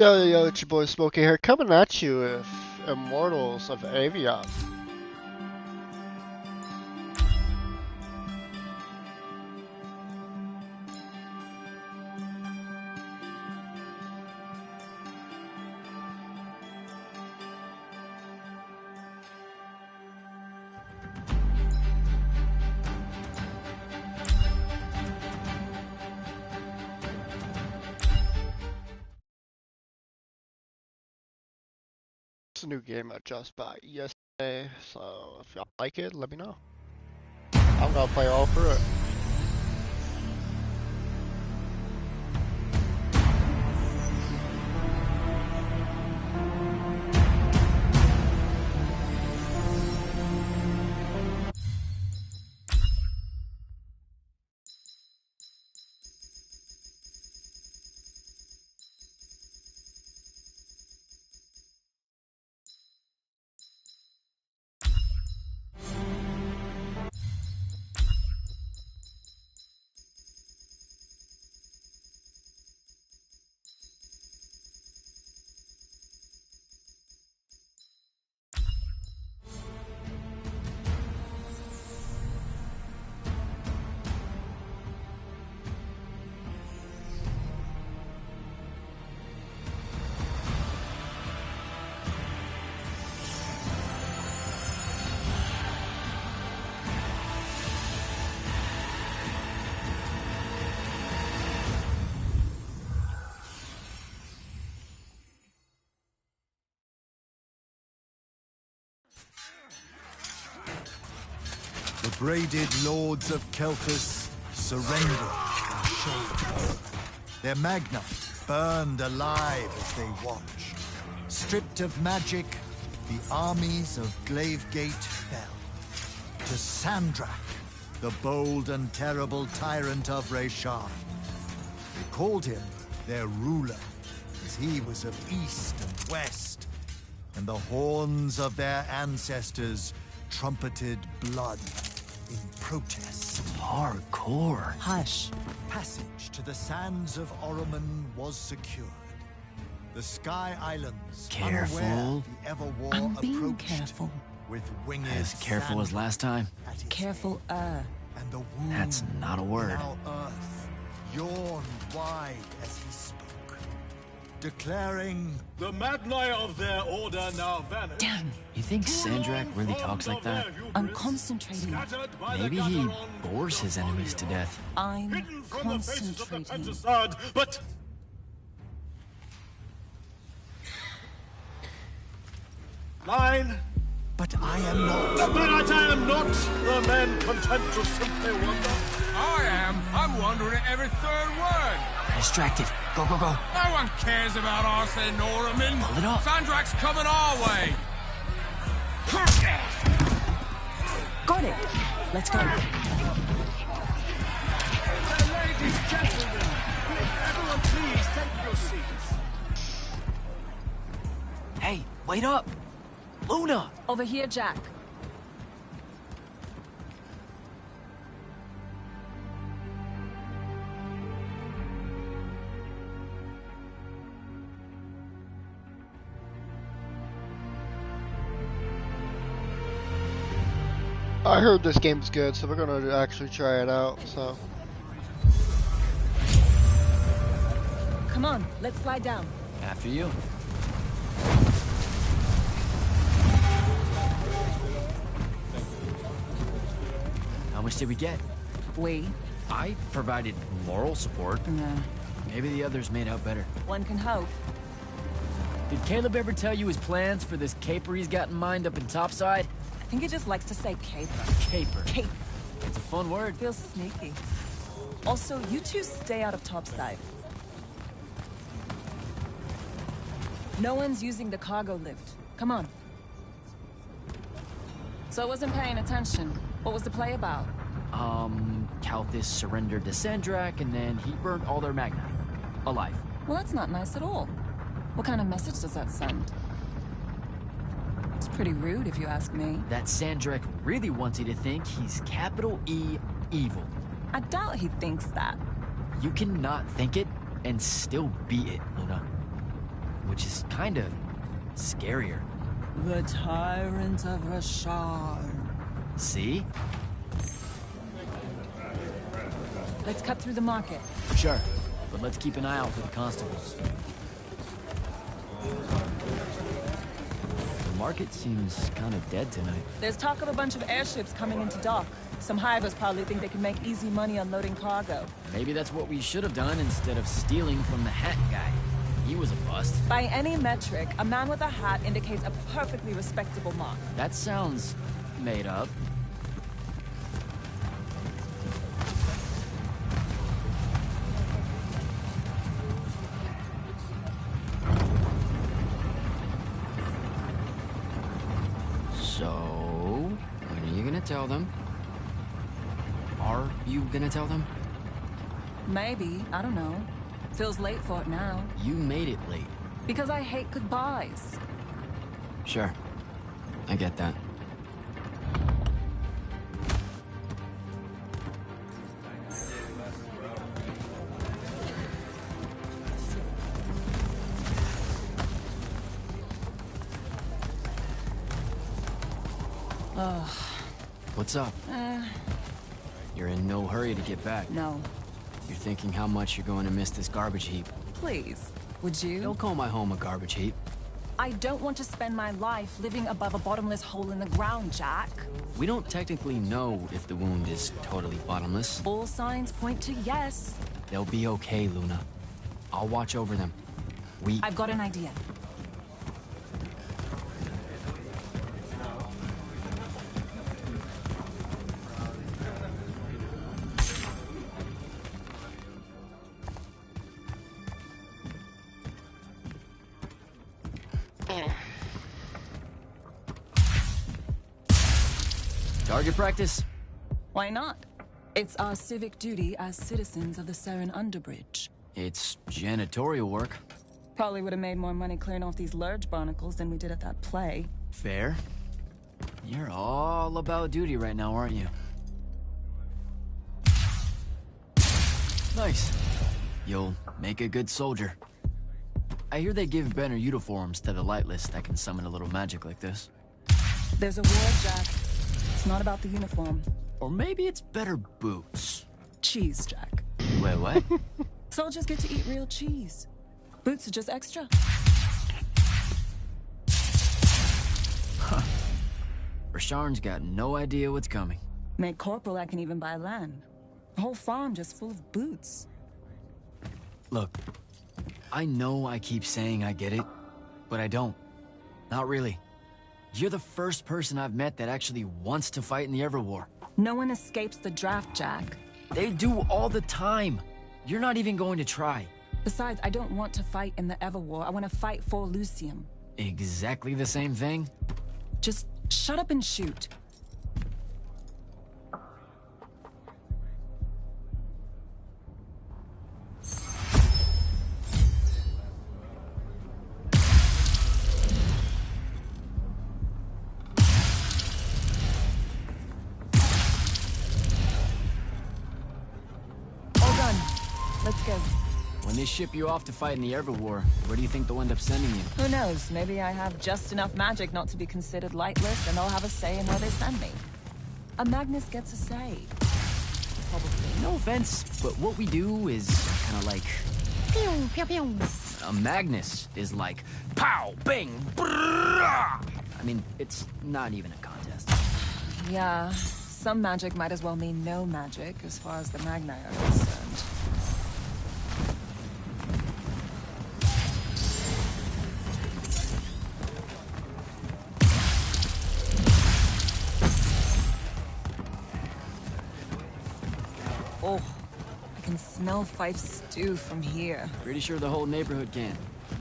Yo, it's your boy Smokey here, coming at you with Immortals of Aveum. It's a new game I just bought yesterday, so if y'all like it, let me know. I'm gonna play all through it. The braided lords of Kelthus surrendered in shame. Their magna burned alive as they watched. Stripped of magic, the armies of Glavegate fell. To Sandrak, the bold and terrible tyrant of Reshan. They called him their ruler, as he was of east and west, and the horns of their ancestors trumpeted blood in protest. Hardcore. Hush. Passage to the sands of Oromon was secured. The Sky Islands, Careful. unaware the Everwar I'm being approached careful. with winged As careful as last time. at his Careful, head. And the wound That's not a word. in our earth yawned wide as he spoke, declaring, The Magni of their order now vanish. Damn. You think Sandrak really talks like that? I'm concentrating. Maybe he bores his enemies to death. I'm Hidden from the faces of the concentrating. Pentasad, but... Line, but I am not. but I am not the man content to simply wonder. I am. I'm wondering at every third word. Distracted. Go, go, go. No one cares about us in Norman. Pull it up. Sandrak's coming our way. Got it. Let's go. Ladies, gentlemen, everyone please take your seats. Hey, wait up. Luna. Over here, Jack. I heard this game's good, so we're gonna actually try it out, so. Come on, let's slide down. After you. How much did we get? We? I provided moral support. Nah. Maybe the others made out better. One can hope. Did Caleb ever tell you his plans for this caper he's got in mind up in Topside? I think he just likes to say caper. Caper. Cape. It's a fun word. Feels sneaky. Also, you two stay out of Topside. No one's using the cargo lift. Come on. So I wasn't paying attention. What was the play about? Kalthus surrendered to Sandrak, and then he burned all their magni. Alive. Well, that's not nice at all. What kind of message does that send? It's pretty rude, if you ask me. That Sandrak really wants you to think he's capital E evil. I doubt he thinks that. You cannot think it and still be it, Luna. which is kind of scarier. The Tyrant of Rashard. See? Let's cut through the market. Sure, but let's keep an eye out for the constables. The market seems kind of dead tonight. There's talk of a bunch of airships coming into dock. Some hivers probably think they can make easy money unloading cargo. Maybe that's what we should have done instead of stealing from the hat guy. He was a bust. By any metric, a man with a hat indicates a perfectly respectable mark. That sounds made up. So, when are you gonna tell them? Are you gonna tell them? Maybe, I don't know. Feels late for it now. You made it late. Because I hate goodbyes. Sure. I get that. Ugh. What's up? You're in no hurry to get back. No. You're thinking how much you're going to miss this garbage heap. Please, would you? Don't call my home a garbage heap. I don't want to spend my life living above a bottomless hole in the ground, Jack. We don't technically know if the wound is totally bottomless. All signs point to yes. They'll be okay, Luna. I'll watch over them. I've got an idea. Target practice? Why not? It's our civic duty as citizens of the Saren Underbridge. It's janitorial work. Probably would have made more money clearing off these lurge barnacles than we did at that play. Fair. You're all about duty right now, aren't you? Nice. You'll make a good soldier. I hear they give better uniforms to the Lightless that can summon a little magic like this. There's a war, Jack. It's not about the uniform. Or maybe it's better boots. Cheese, Jack. Wait, what? Soldiers get to eat real cheese. Boots are just extra. Rasharn's got no idea what's coming. Made corporal, I can even buy land. A whole farm just full of boots. Look, I know I keep saying I get it, but I don't. Not really. You're the first person I've met that actually wants to fight in the Everwar. No one escapes the draft, Jack. They do all the time. You're not even going to try. Besides, I don't want to fight in the Everwar. I want to fight for Lucium. Exactly the same thing? Just shut up and shoot. Let's go. When they ship you off to fight in the Everwar, where do you think they'll end up sending you? Who knows? Maybe I have just enough magic not to be considered lightless, and I'll have a say in where they send me. A Magnus gets a say. Probably. No offense, but what we do is kind of like... Pew, pew, pew. A Magnus is like... Pow! Bang! Brrrah! I mean, it's not even a contest. Yeah, some magic might as well mean no magic, as far as the Magni are concerned. Oh, I can smell Fife's stew from here. Pretty sure the whole neighborhood can.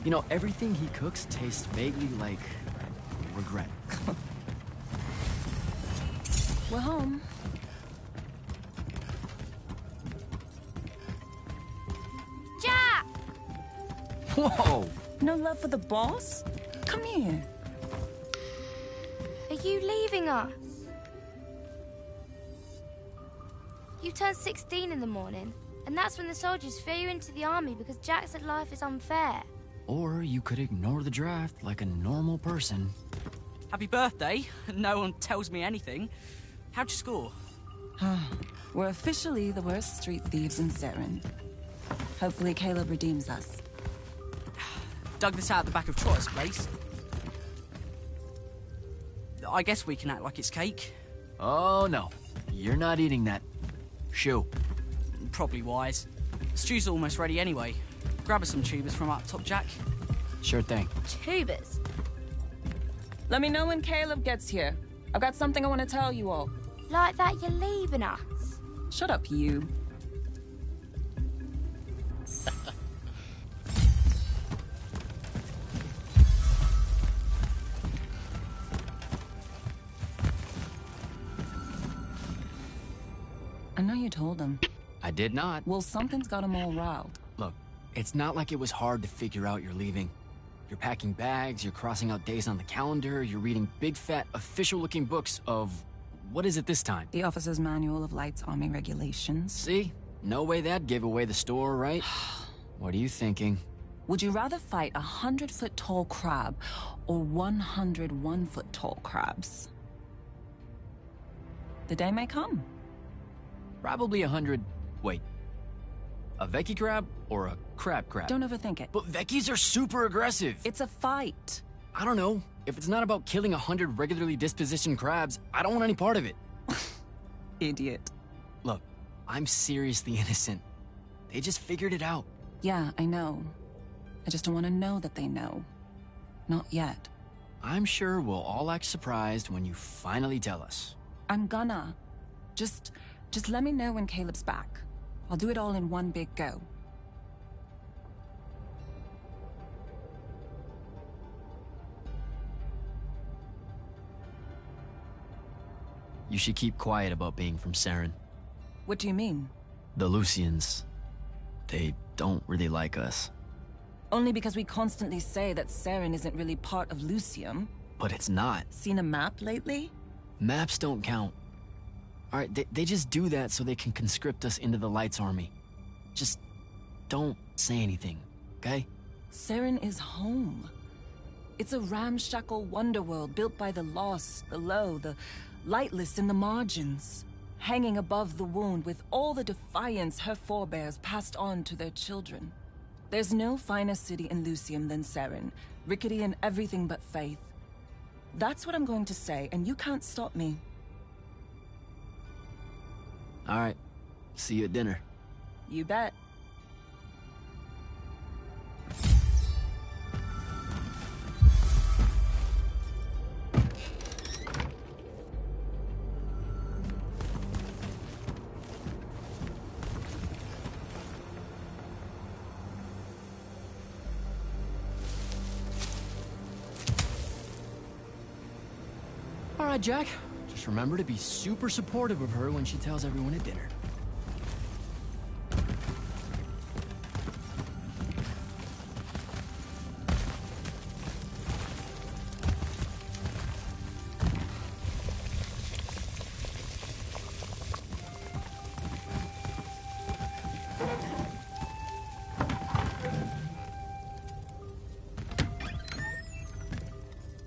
You know, everything he cooks tastes vaguely like... regret. We're home. Jack! Whoa! No love for the boss? Come here. Are you leaving us? You turned 16 in the morning, and that's when the soldiers threw you into the army because Jack said life is unfair. Or you could ignore the draft like a normal person. Happy birthday. No one tells me anything. How'd you score? We're officially the worst street thieves in Saren. Hopefully Caleb redeems us. Dug this out the back of Trotter's place. I guess we can act like it's cake. Oh no, you're not eating that. Shoo. Probably wise. Stew's almost ready anyway. Grab us some tubers from up top, Jack. Sure thing. Tubers. Let me know when Caleb gets here. I've got something I want to tell you all. Like that you're leaving us. Shut up, you. I know you told him. I did not. Well, something's got him all riled. Look, it's not like it was hard to figure out you're leaving. You're packing bags, you're crossing out days on the calendar, you're reading big fat official-looking books of... what is it this time? The Officer's Manual of Lights Army Regulations. See? No way that gave away the store, right? What are you thinking? Would you rather fight 100-foot-tall crab or 101-foot-tall crabs? The day may come. Probably 100... wait. A Vecchi crab or a crab? Don't overthink it. But Vecchis are super aggressive. It's a fight. I don't know. If it's not about killing 100 regularly dispositioned crabs, I don't want any part of it. Idiot. Look, I'm seriously innocent. They just figured it out. Yeah, I know. I just don't want to know that they know. Not yet. I'm sure we'll all act surprised when you finally tell us. I'm gonna. Just let me know when Caleb's back. I'll do it all in one big go. You should keep quiet about being from Saren. What do you mean? The Lucians, they don't really like us. Only because we constantly say that Saren isn't really part of Lucium. But it's not. Seen a map lately? Maps don't count. Alright, they just do that so they can conscript us into the Lights Army. Just don't say anything, okay? Saren is home. It's a ramshackle wonderworld built by the lost, the low, the lightless in the margins, hanging above the wound with all the defiance her forebears passed on to their children. There's no finer city in Lucium than Saren, rickety in everything but faith. That's what I'm going to say, and you can't stop me. Alright, see you at dinner. You bet. Alright, Jack. Just remember to be super supportive of her when she tells everyone at dinner.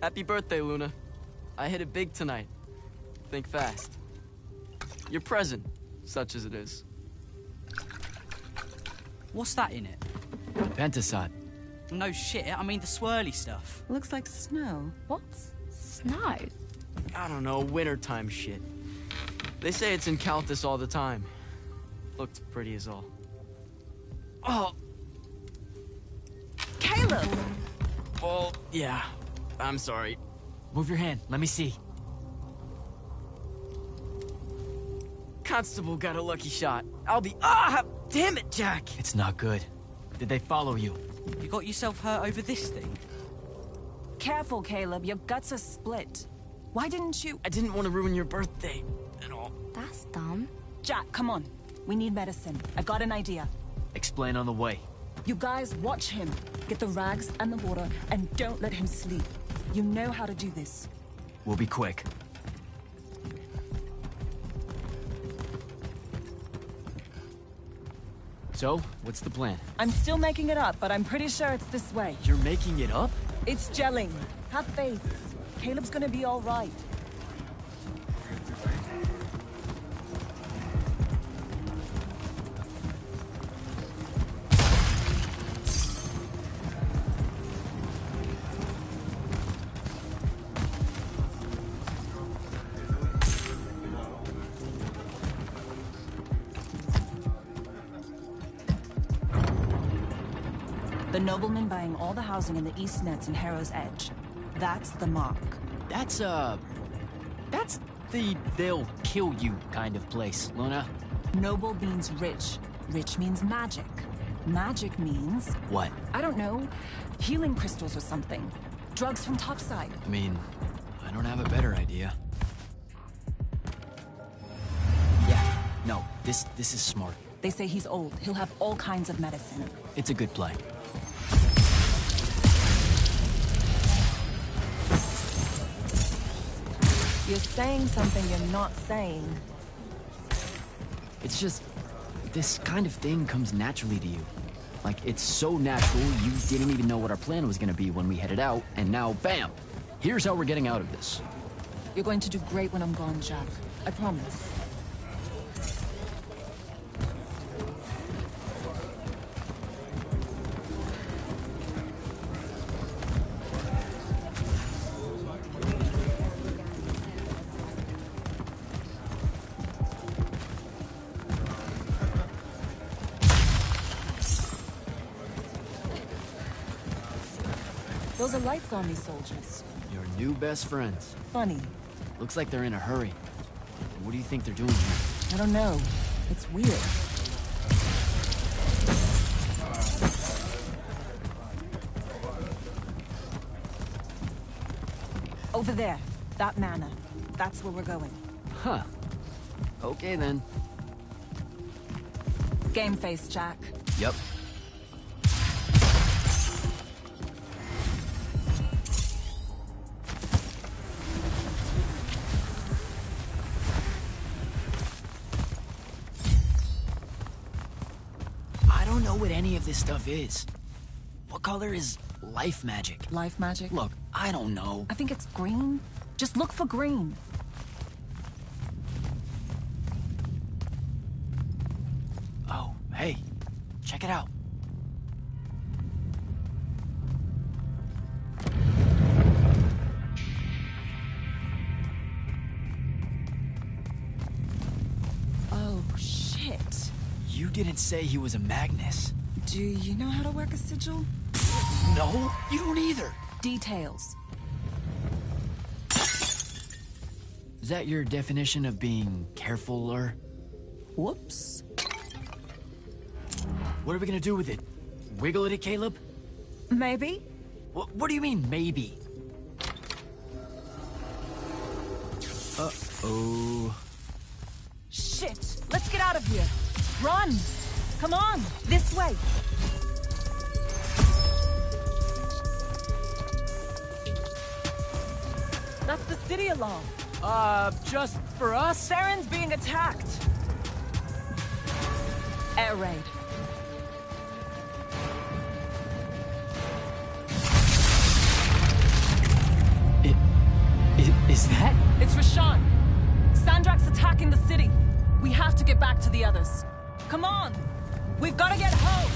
Happy birthday, Luna. I hit it big tonight. Think fast. Your present, such as it is. What's that in it? Pentasod. No shit, I mean the swirly stuff. Looks like snow. What's snow? I don't know, wintertime shit. They say it's in Calthus all the time. Looked pretty as all. Oh! Caleb! Well, yeah. I'm sorry. Move your hand, let me see. Constable got a lucky shot. I'll be... Ah! Damn it, Jack! It's not good. Did they follow you? You got yourself hurt over this thing? Careful, Caleb. Your guts are split. Why didn't you... I didn't want to ruin your birthday at all. That's dumb. Jack, come on. We need medicine. I got an idea. Explain on the way. You guys watch him. Get the rags and the water, and don't let him sleep. You know how to do this. We'll be quick. So, what's the plan? I'm still making it up, but I'm pretty sure it's this way. You're making it up? It's gelling. Have faith. Caleb's gonna be all right. The nobleman buying all the housing in the East Nets and Harrow's Edge. That's the mark. That's the they'll kill you kind of place, Luna. Noble means rich. Rich means magic. Magic means... What? I don't know. Healing crystals or something. Drugs from topside. I mean, I don't have a better idea. Yeah, no, this is smart. They say he's old. He'll have all kinds of medicine. It's a good play. You're saying something you're not saying. It's just, this kind of thing comes naturally to you. Like, it's so natural, you didn't even know what our plan was gonna be when we headed out, and now, bam! Here's how we're getting out of this. You're going to do great when I'm gone, Jack. I promise. Those are lights on these soldiers. Your new best friends. Funny. Looks like they're in a hurry. What do you think they're doing here? I don't know. It's weird. Over there. That manor. That's where we're going. Huh. Okay then. Game face, Jack. Yep. I don't know what any of this stuff is. What color is life magic? Life magic? Look, I don't know. I think it's green. Just look for green. Oh, hey. Check it out. Oh, shit. You didn't say he was a Magnus. Do you know how to work a sigil? No, you don't either. Details. Is that your definition of being carefuler? Whoops. What are we gonna do with it? Wiggle it at Caleb? Maybe. What do you mean, maybe? Uh-oh. Shit! Let's get out of here! Run! Come on! This way! That's the city alarm. Just for us? Saren's being attacked. Air raid. Is that? It's Rashawn. Sandrak's attacking the city. We have to get back to the others. Come on! We've got to get home!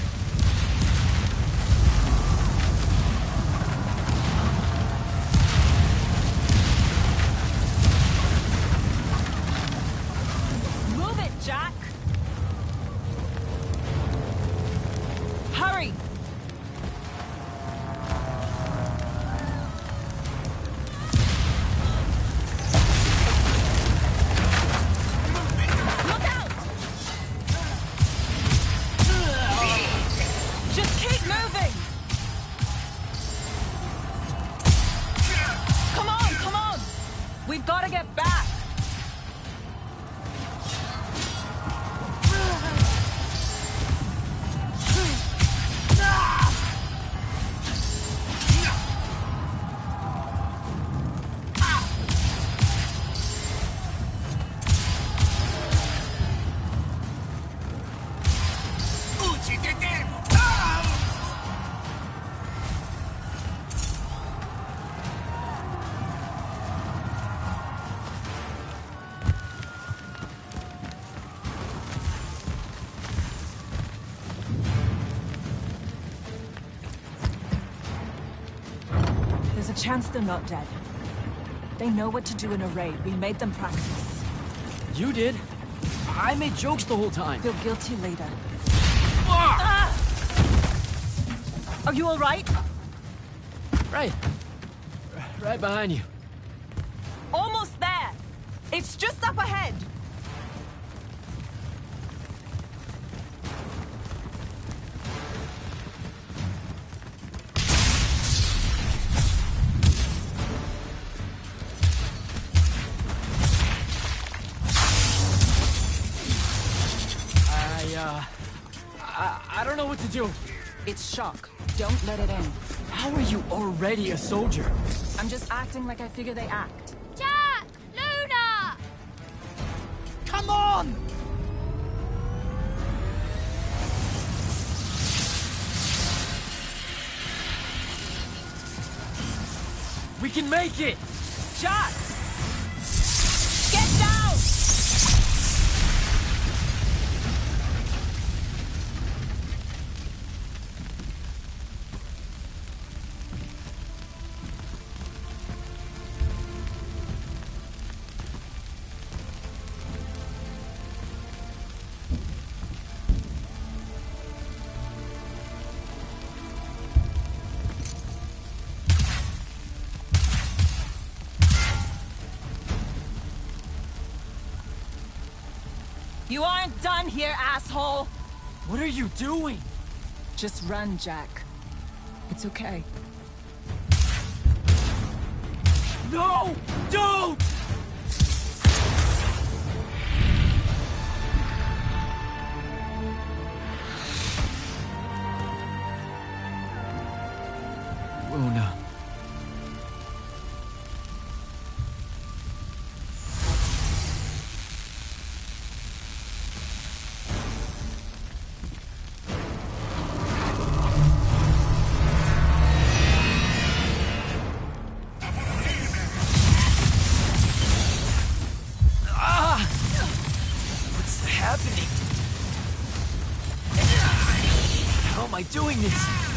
Move it, Jack! Hurry! Look out! Just keep moving! Come on! We've got to get back! There's a chance they're not dead. They know what to do in a raid. We made them practice. You did? I made jokes the whole time. Feel guilty later. Ah! Are you all right? Right. Right behind you. Almost there. It's just up ahead. I don't know what to do. It's shock. Don't let it in. How are you already a soldier? I'm just acting like I figure they act. Jack! Luna! Come on! We can make it! Jack! Get down! You aren't done here, asshole! What are you doing? Just run, Jack. It's okay. No! Don't! Luna. How am I doing this?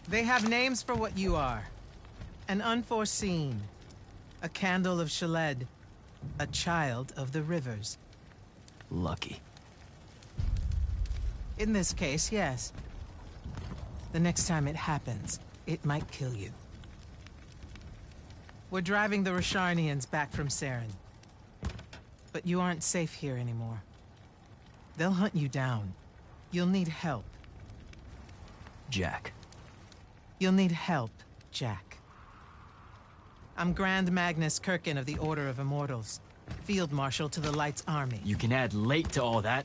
They have names for what you are. An unforeseen, a candle of Shaled, a child of the rivers. Lucky. In this case, yes. The next time it happens, it might kill you. We're driving the Rasharnians back from Saren. But you aren't safe here anymore. They'll hunt you down. You'll need help. Jack. You'll need help, Jack. I'm Grand Magnus Kirkin of the Order of Immortals, Field Marshal to the Light's Army. You can add late to all that.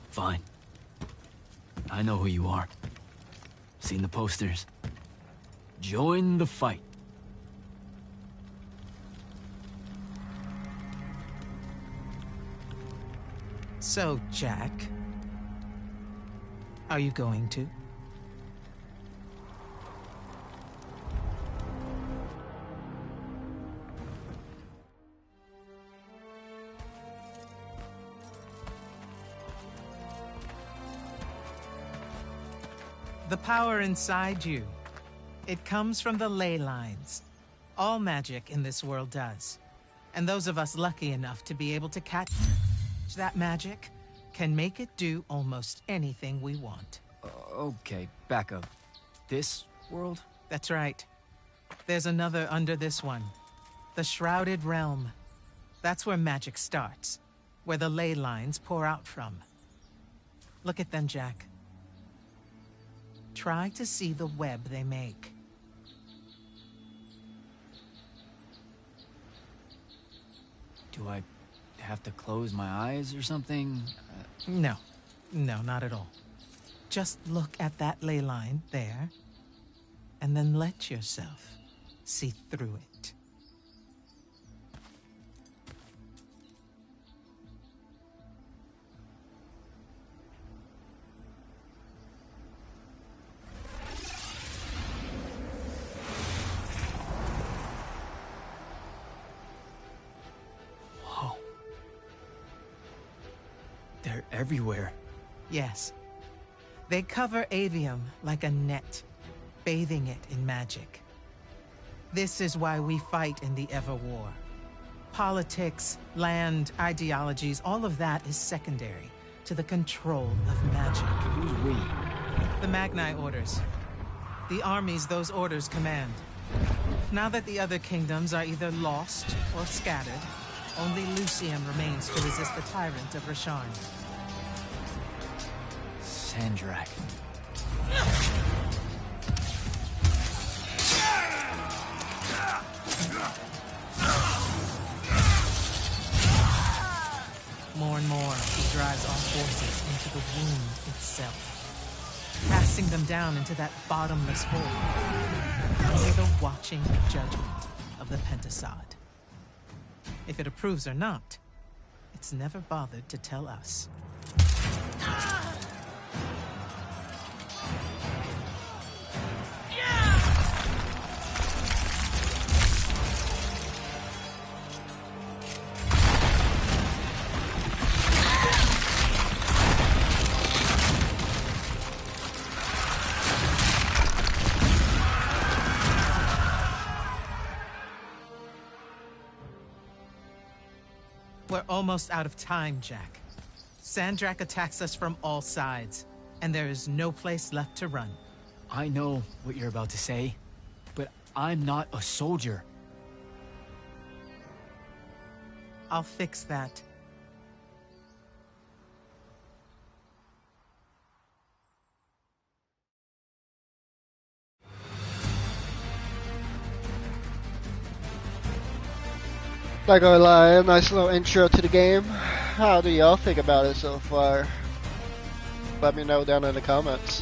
Fine. I know who you are. Seen the posters. Join the fight. So, Jack, are you going to? The power inside you. It comes from the ley lines. All magic in this world does. And those of us lucky enough to be able to catch that magic can make it do almost anything we want. Okay, back up. This world? That's right. There's another under this one. The Shrouded Realm. That's where magic starts. Where the ley lines pour out from. Look at them, Jack. Try to see the web they make. Do I have to close my eyes or something? No. No, not at all. Just look at that ley line there, and then let yourself see through it. Whoa. They're everywhere. Yes. They cover Aveum like a net, bathing it in magic. This is why we fight in the Everwar. Politics, land, ideologies, all of that is secondary to the control of magic. Who's we? The Magni orders. The armies those orders command. Now that the other kingdoms are either lost or scattered, only Lucium remains to resist the tyrant of Rasharn. Sandrak. More and more, he drives our forces into the wound itself, casting them down into that bottomless hole, under the watching judgment of the Pentasod. If it approves or not, it's never bothered to tell us. We're almost out of time, Jack. Sandrak attacks us from all sides, and there is no place left to run. I know what you're about to say, but I'm not a soldier. I'll fix that. Not gonna lie, a nice little intro to the game. How do y'all think about it so far? Let me know down in the comments.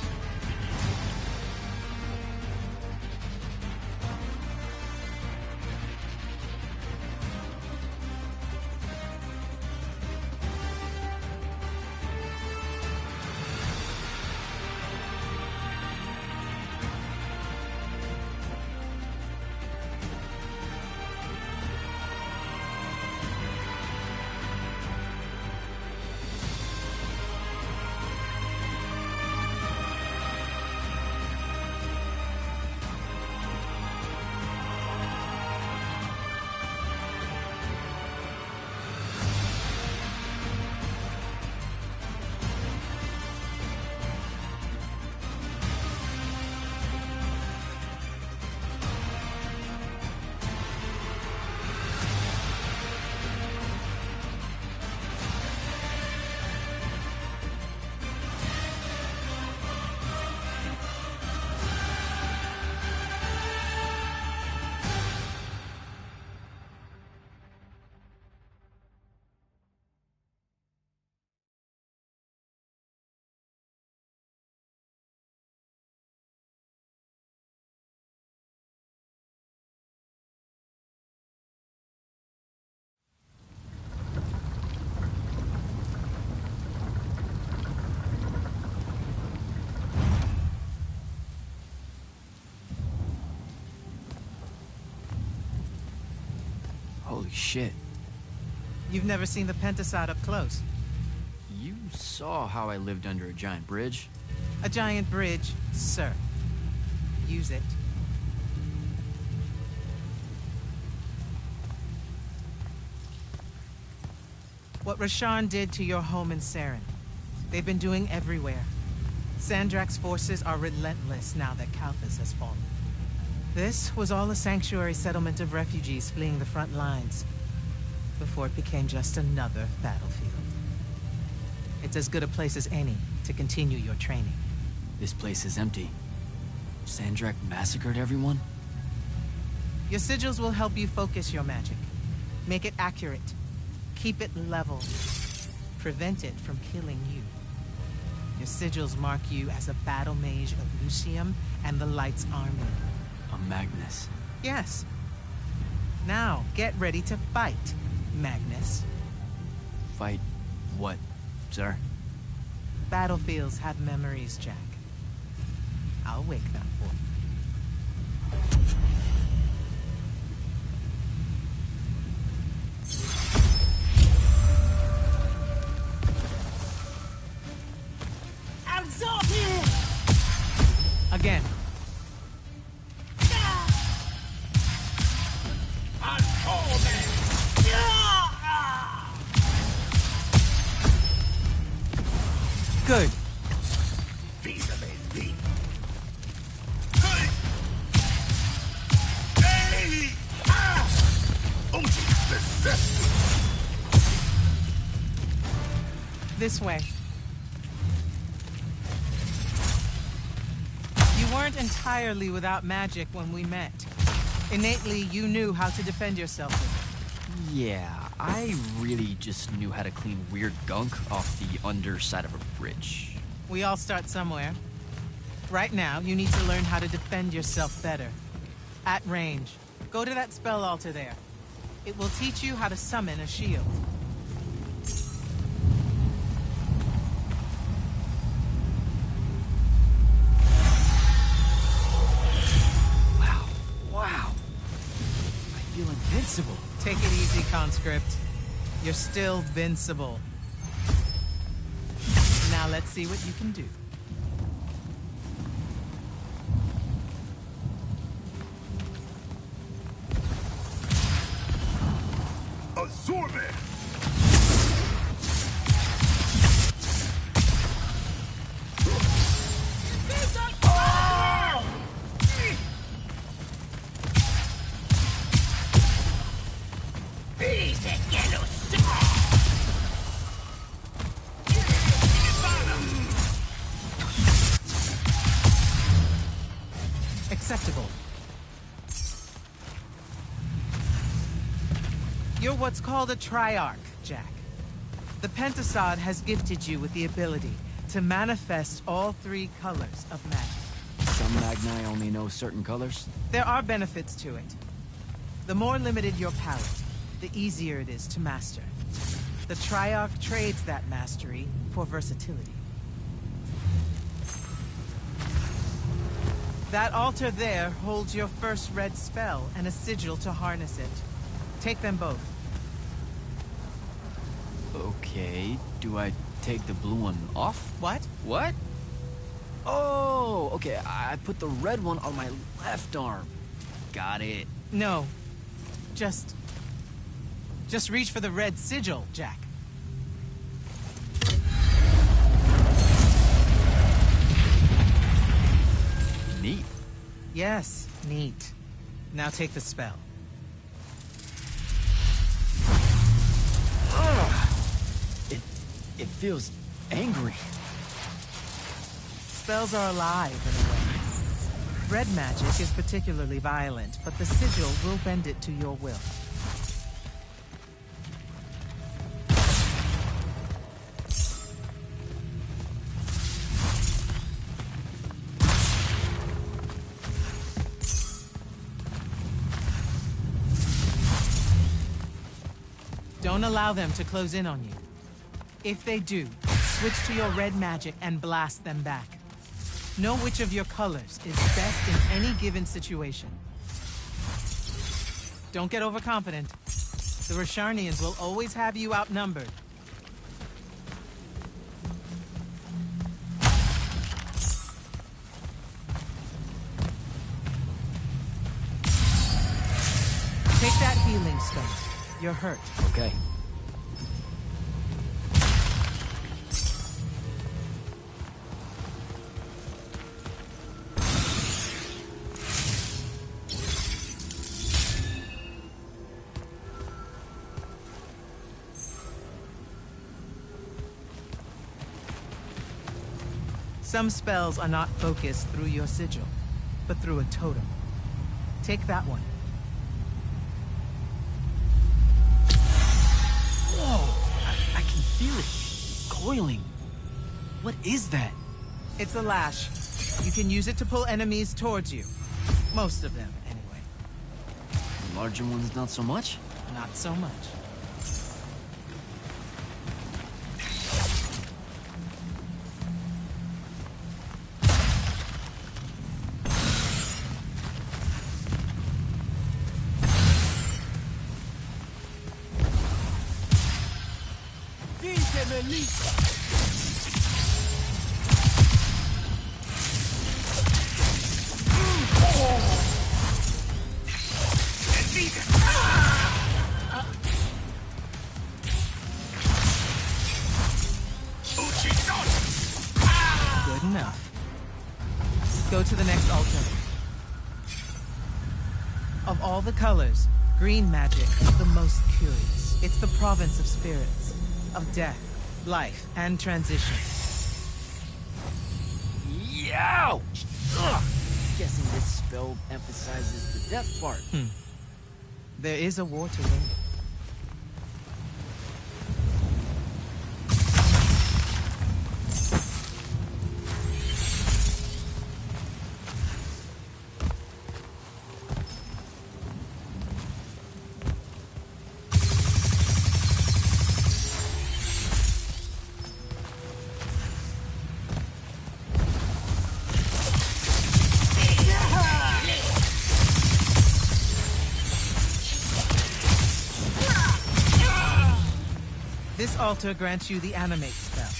Holy shit. You've never seen the Pentasod up close. You saw how I lived under a giant bridge. A giant bridge, sir. Use it. What Rasharn did to your home in Saren, they've been doing everywhere. Sandrak's forces are relentless now that Kalthus has fallen. This was all a sanctuary settlement of refugees fleeing the front lines, before it became just another battlefield. It's as good a place as any to continue your training. This place is empty. Sandrak massacred everyone? Your sigils will help you focus your magic. Make it accurate. Keep it level. Prevent it from killing you. Your sigils mark you as a battle mage of Lucium and the Light's army. A Magnus. Yes. Now, get ready to fight, Magnus. Fight what, sir? Battlefields have memories, Jack. I'll wake them for you. Again. Good. This way. You weren't entirely without magic when we met. Innately, you knew how to defend yourself with it. Yeah, I really just knew how to clean weird gunk off the underside of a bridge. We all start somewhere. Right now, you need to learn how to defend yourself better. At range. Go to that spell altar there. It will teach you how to summon a shield. Wow. I feel invincible. Take it easy, conscript. You're still vincible. Now let's see what you can do. Absorb it! Acceptable. You're what's called a Triarch, Jack. The Pentasod has gifted you with the ability to manifest all three colors of magic. Some Magni only know certain colors? There are benefits to it. The more limited your palette, the easier it is to master. The Triarch trades that mastery for versatility. That altar there holds your first red spell and a sigil to harness it. Take them both. Okay, do I take the blue one off? What? What? Oh, okay, I put the red one on my left arm. Got it. No. Just reach for the red sigil, Jack. Neat. Yes, neat. Now take the spell. It feels angry. Spells are alive in a way. Red magic is particularly violent, but the sigil will bend it to your will. Don't allow them to close in on you. If they do, switch to your red magic and blast them back. Know which of your colors is best in any given situation. Don't get overconfident. The Rasharnians will always have you outnumbered. that healing stone. You're hurt. Okay. Some spells are not focused through your sigil, but through a totem. Take that one. Whoa! I can feel it. Coiling. What is that? It's a lash. You can use it to pull enemies towards you. Most of them, anyway. The larger ones, not so much? Not so much. Good enough. Go to the next altar. Of all the colors, green magic is the most curious. It's the province of spirits, of death, life, and transition. Ouch! Ugh. Guessing this spell emphasizes the death part. There is a war to win. This altar grants you the animate spell.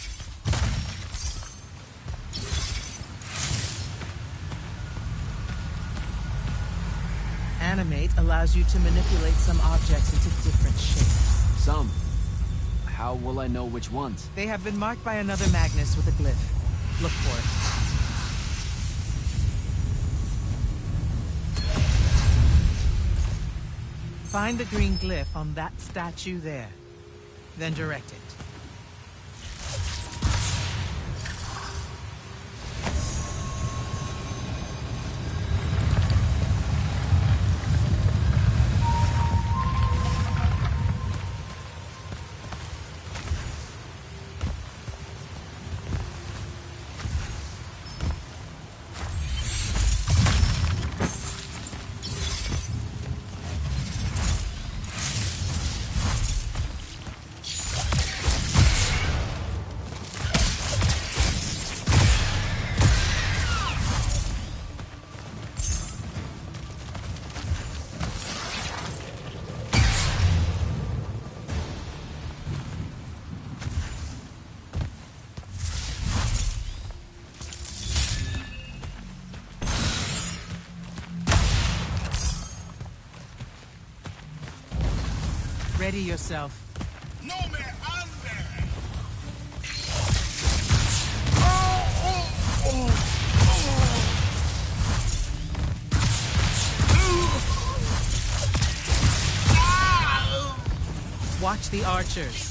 Animate allows you to manipulate some objects into different shapes. Some. How will I know which ones? They have been marked by another Magnus with a glyph. Look for it. Find the green glyph on that statue there. Then direct it. Ready yourself. No me ande! Watch the archers.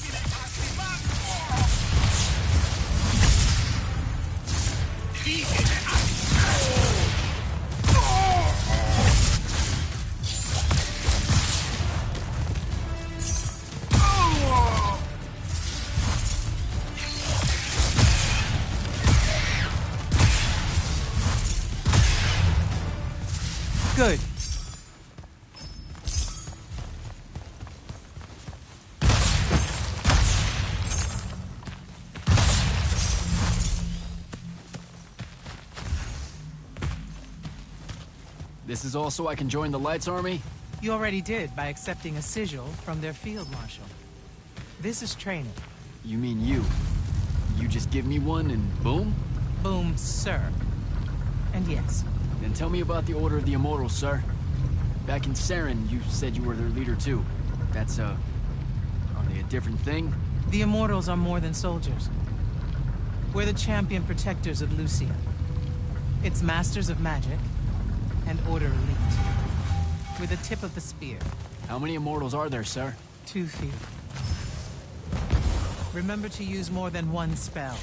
Good. This is all so I can join the Lights Army? You already did by accepting a sigil from their field marshal. This is training. You mean you? You just give me one and boom? Boom, sir. And yes, Then tell me about the Order of the Immortals, sir. Back in Saren, you said you were their leader too. That's, are they a different thing? The Immortals are more than soldiers. We're the champion protectors of Lucia. It's masters of magic and Order Elite. We're the tip of the spear. How many Immortals are there, sir? Too few. Remember to use more than one spell.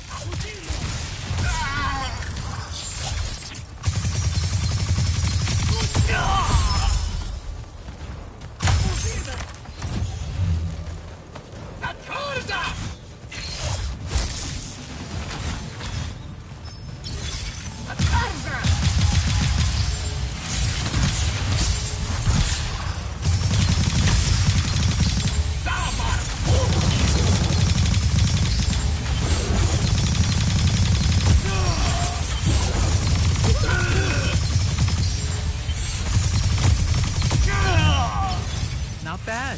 Not bad.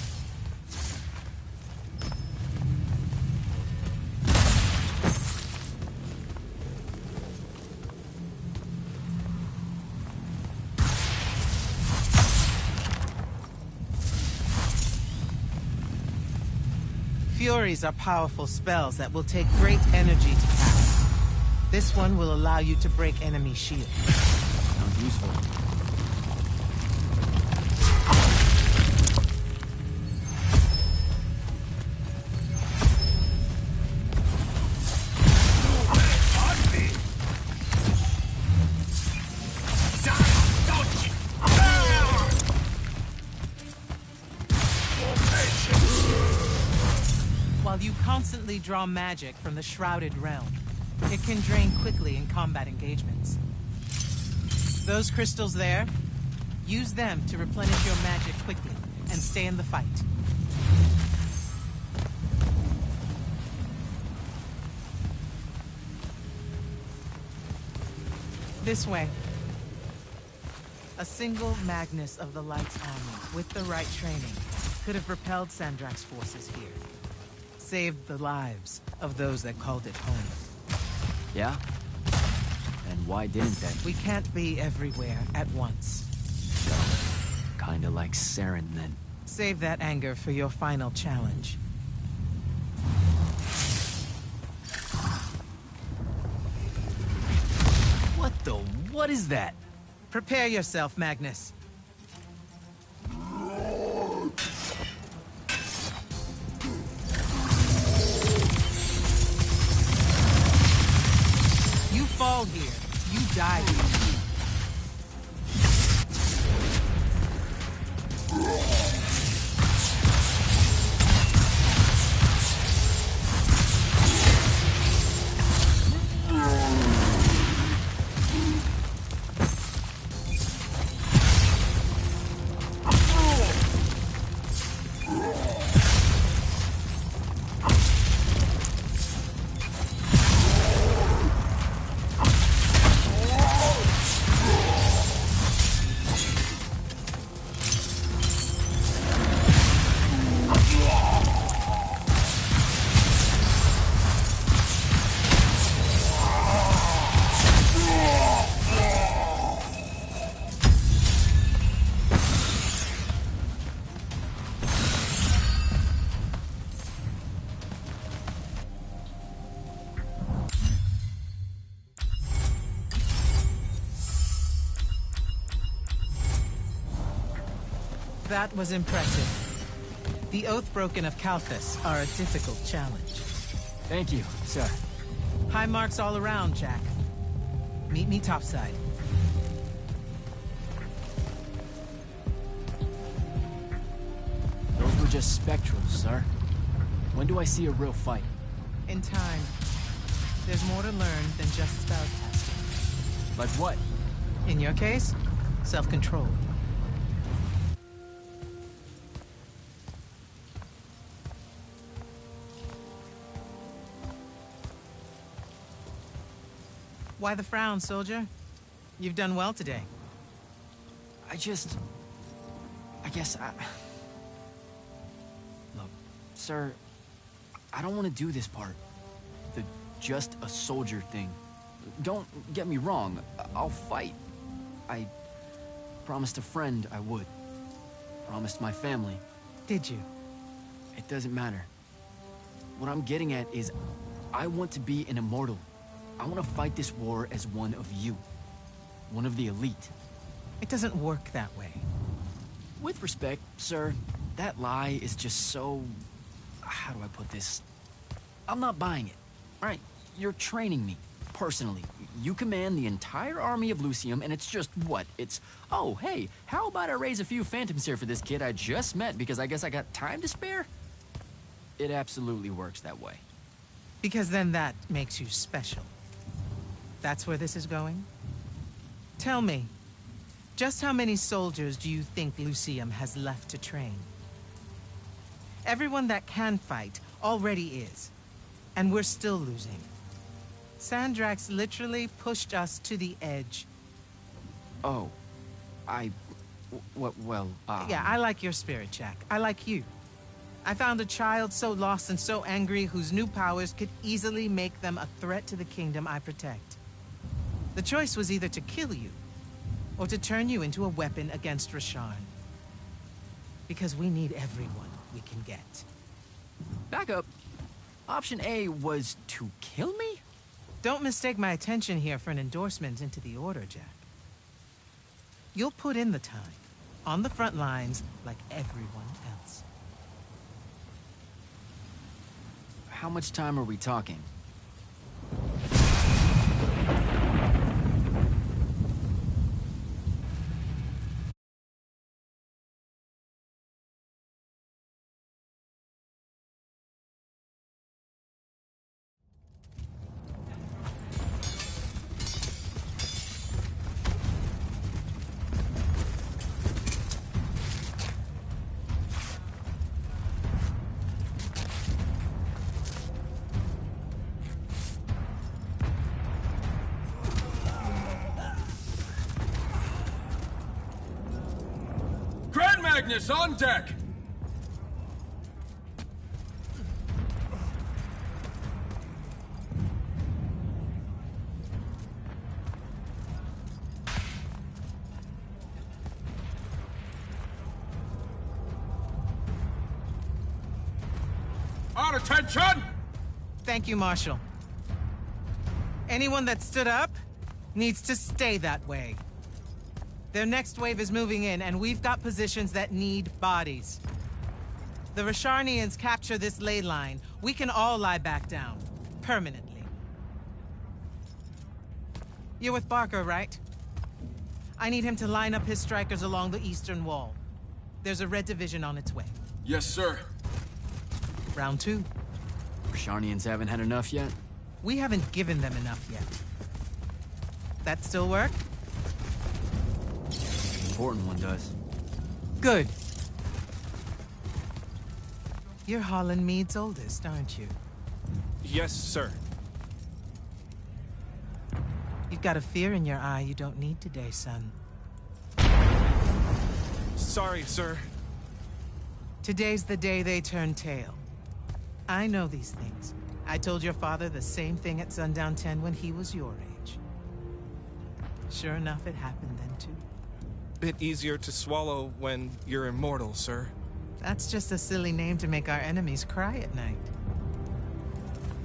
Furies are powerful spells that will take great energy to cast. This one will allow you to break enemy shields. Sounds useful. While you constantly draw magic from the Shrouded Realm, it can drain quickly in combat engagements. Those crystals there, use them to replenish your magic quickly and stay in the fight. This way. A single Magnus of the Light's army, with the right training, could have repelled Sandrak's forces here. Saved the lives of those that called it home. Yeah? And why didn't they? We can't be everywhere at once. So, kinda like Saren then. Save that anger for your final challenge. What is that? Prepare yourself, Magnus. You fall here, you die here. That was impressive. The Oathbroken of Kalthus are a difficult challenge. Thank you, sir. High marks all around, Jack. Meet me topside. Those were just spectrals, sir. When do I see a real fight? In time. There's more to learn than just spell testing. Like what? In your case, self-control. Why the frown, soldier? You've done well today. I guess Look, sir, I don't want to do this part. The just a soldier thing. Don't get me wrong, I'll fight. I promised a friend I would. Promised my family. Did you? It doesn't matter. What I'm getting at is, I want to be an immortal. I want to fight this war as one of you. One of the elite. It doesn't work that way. With respect, sir, that lie is just so... How do I put this? I'm not buying it. Right, you're training me, personally. You command the entire army of Lucium, and it's just what? It's, oh, hey, how about I raise a few phantoms here for this kid I just met because I guess I got time to spare? It absolutely works that way. Because then that makes you special. That's where this is going? Tell me, just how many soldiers do you think Lucium has left to train? Everyone that can fight already is, and we're still losing. Sandrax literally pushed us to the edge. Oh, well, Yeah, I like your spirit, Jack. I like you. I found a child so lost and so angry whose new powers could easily make them a threat to the kingdom I protect. The choice was either to kill you, or to turn you into a weapon against Rasharn. Because we need everyone we can get. Back up. Option A was to kill me? Don't mistake my attention here for an endorsement into the Order, Jack. You'll put in the time, on the front lines, like everyone else. How much time are we talking? Magnus on deck! Our attention! Thank you, Marshal. Anyone that stood up needs to stay that way. Their next wave is moving in, and we've got positions that need bodies. The Rasharnians capture this ley line, we can all lie back down. Permanently. You're with Barker, right? I need him to line up his strikers along the eastern wall. There's a red division on its way. Yes, sir. Round 2. Rasharnians haven't had enough yet? We haven't given them enough yet. That still work? Important one does. Good. You're Holland Mead's oldest, aren't you? Yes, sir. You've got a fear in your eye you don't need today, son. Sorry, sir. Today's the day they turn tail. I know these things. I told your father the same thing at Sundown 10 when he was your age. Sure enough, it happened then too. Bit easier to swallow when you're immortal, sir. That's just a silly name to make our enemies cry at night.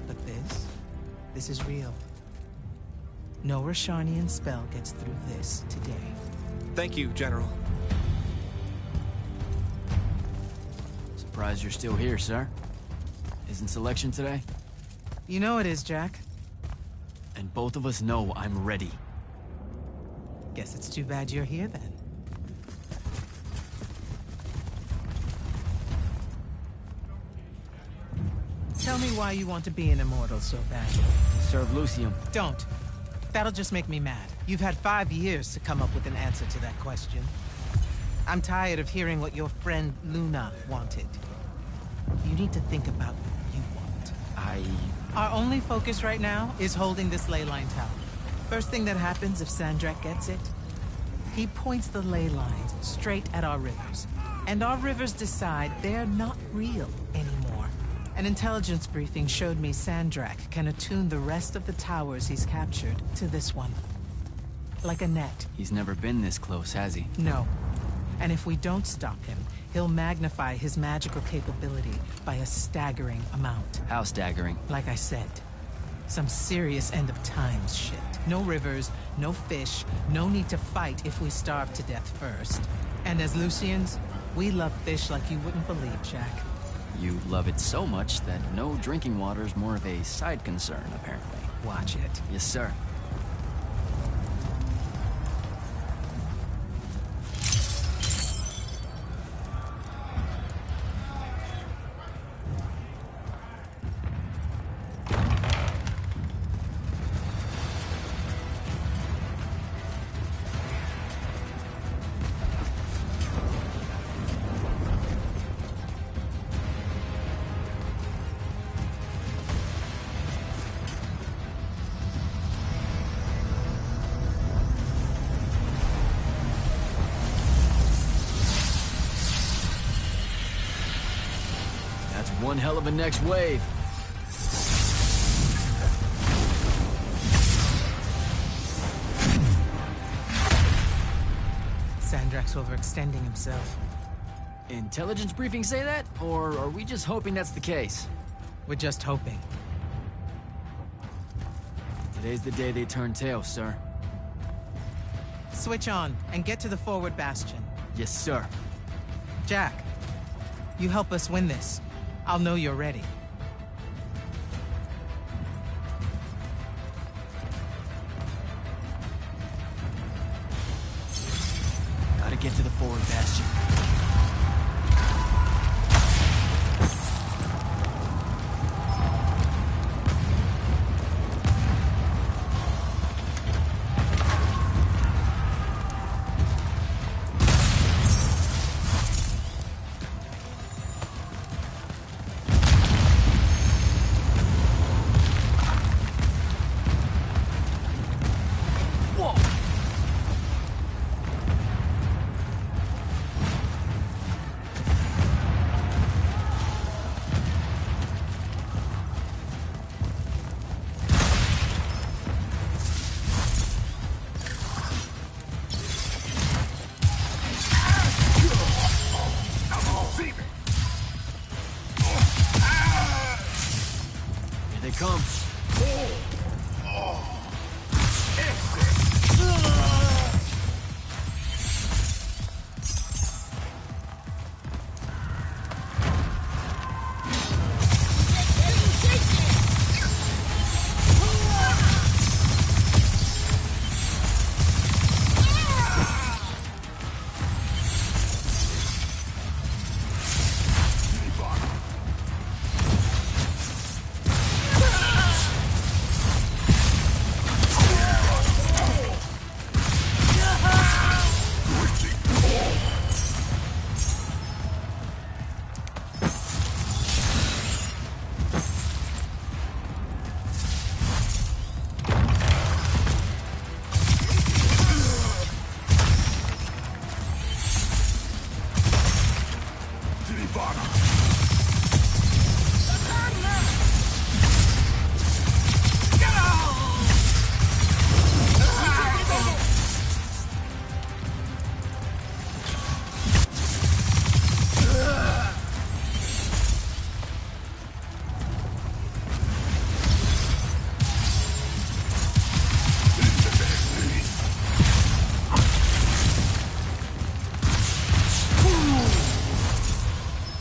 But this is real. No Rasharnian spell gets through this today. Thank you, General. Surprised you're still here, sir. Isn't selection today? You know it is, Jack. And both of us know I'm ready. Guess it's too bad you're here then. Tell me why you want to be an immortal so badly. Serve Lucium. Don't. That'll just make me mad. You've had 5 years to come up with an answer to that question. I'm tired of hearing what your friend Luna wanted. You need to think about what you want. Our only focus right now is holding this ley line tower. First thing that happens if Sandrak gets it, he points the ley lines straight at our rivers. And our rivers decide they're not real anymore. An intelligence briefing showed me Sandrak can attune the rest of the towers he's captured to this one. Like a net. He's never been this close, has he? No. And if we don't stop him, he'll magnify his magical capability by a staggering amount. How staggering? Like I said, some serious end of times shit. No rivers, no fish, no need to fight if we starve to death first. And as Lucians, we love fish like you wouldn't believe, Jack. You love it so much that no drinking water is more of a side concern, apparently. Watch it. Yes, sir. One hell of a next wave. Sandrax overextending himself. Intelligence briefings say that? Or are we just hoping that's the case? We're just hoping. Today's the day they turn tail, sir. Switch on and get to the forward bastion. Yes, sir. Jack, you help us win this. I'll know you're ready. Gotta get to the forward bastion. Come.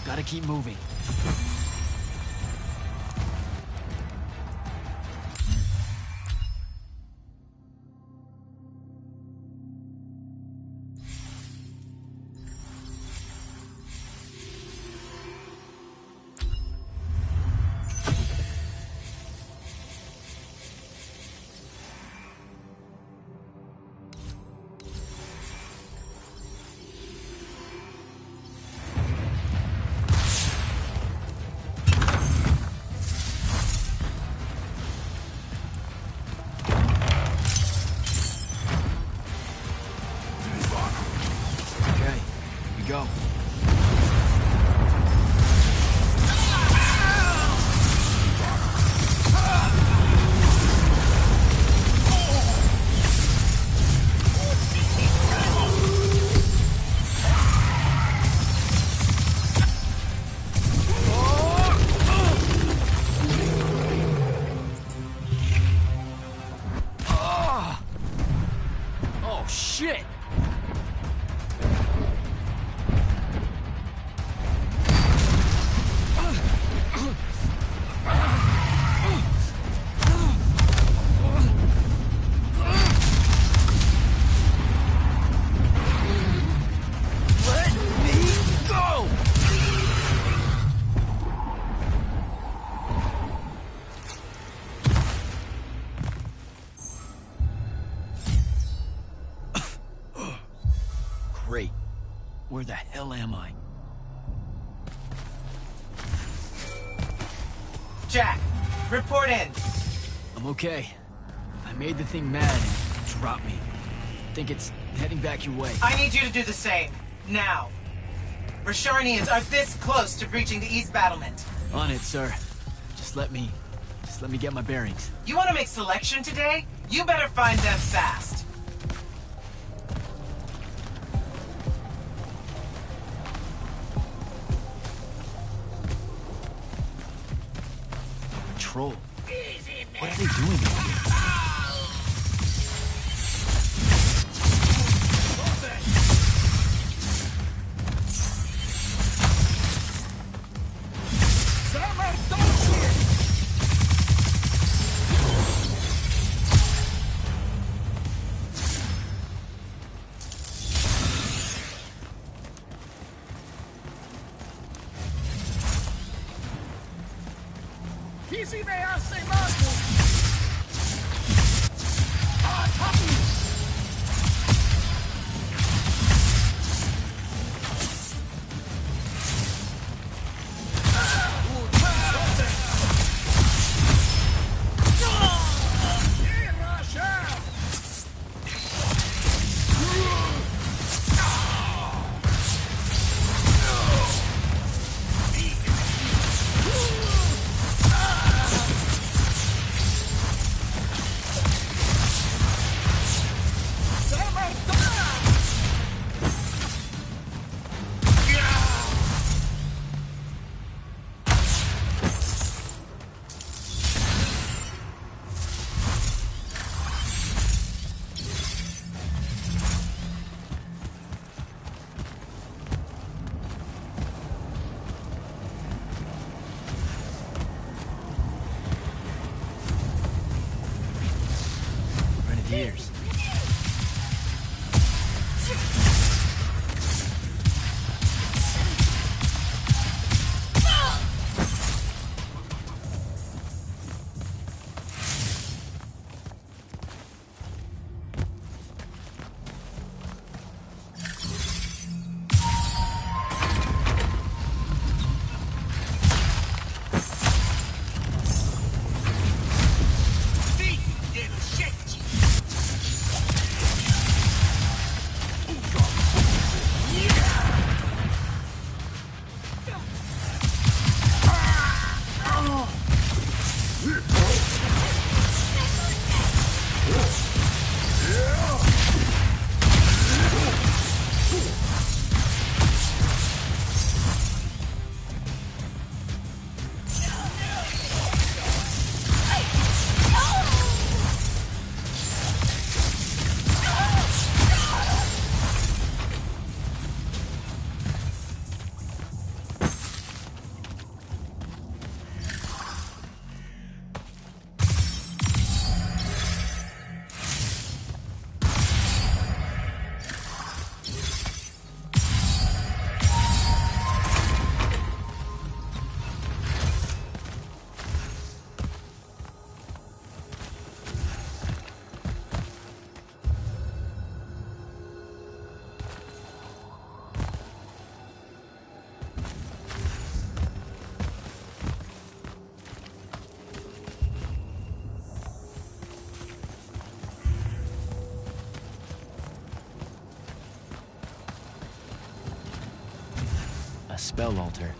Gotta keep moving. Where the hell am I? Jack, report in. I'm okay. I made the thing mad and it dropped me. Think it's heading back your way. I need you to do the same. Now. Rasharnians are this close to breaching the east battlement. On it, sir. Just let me get my bearings. You want to make selection today? You better find them fast. Troll. What are they doing out here? Grenadiers. A spell altar.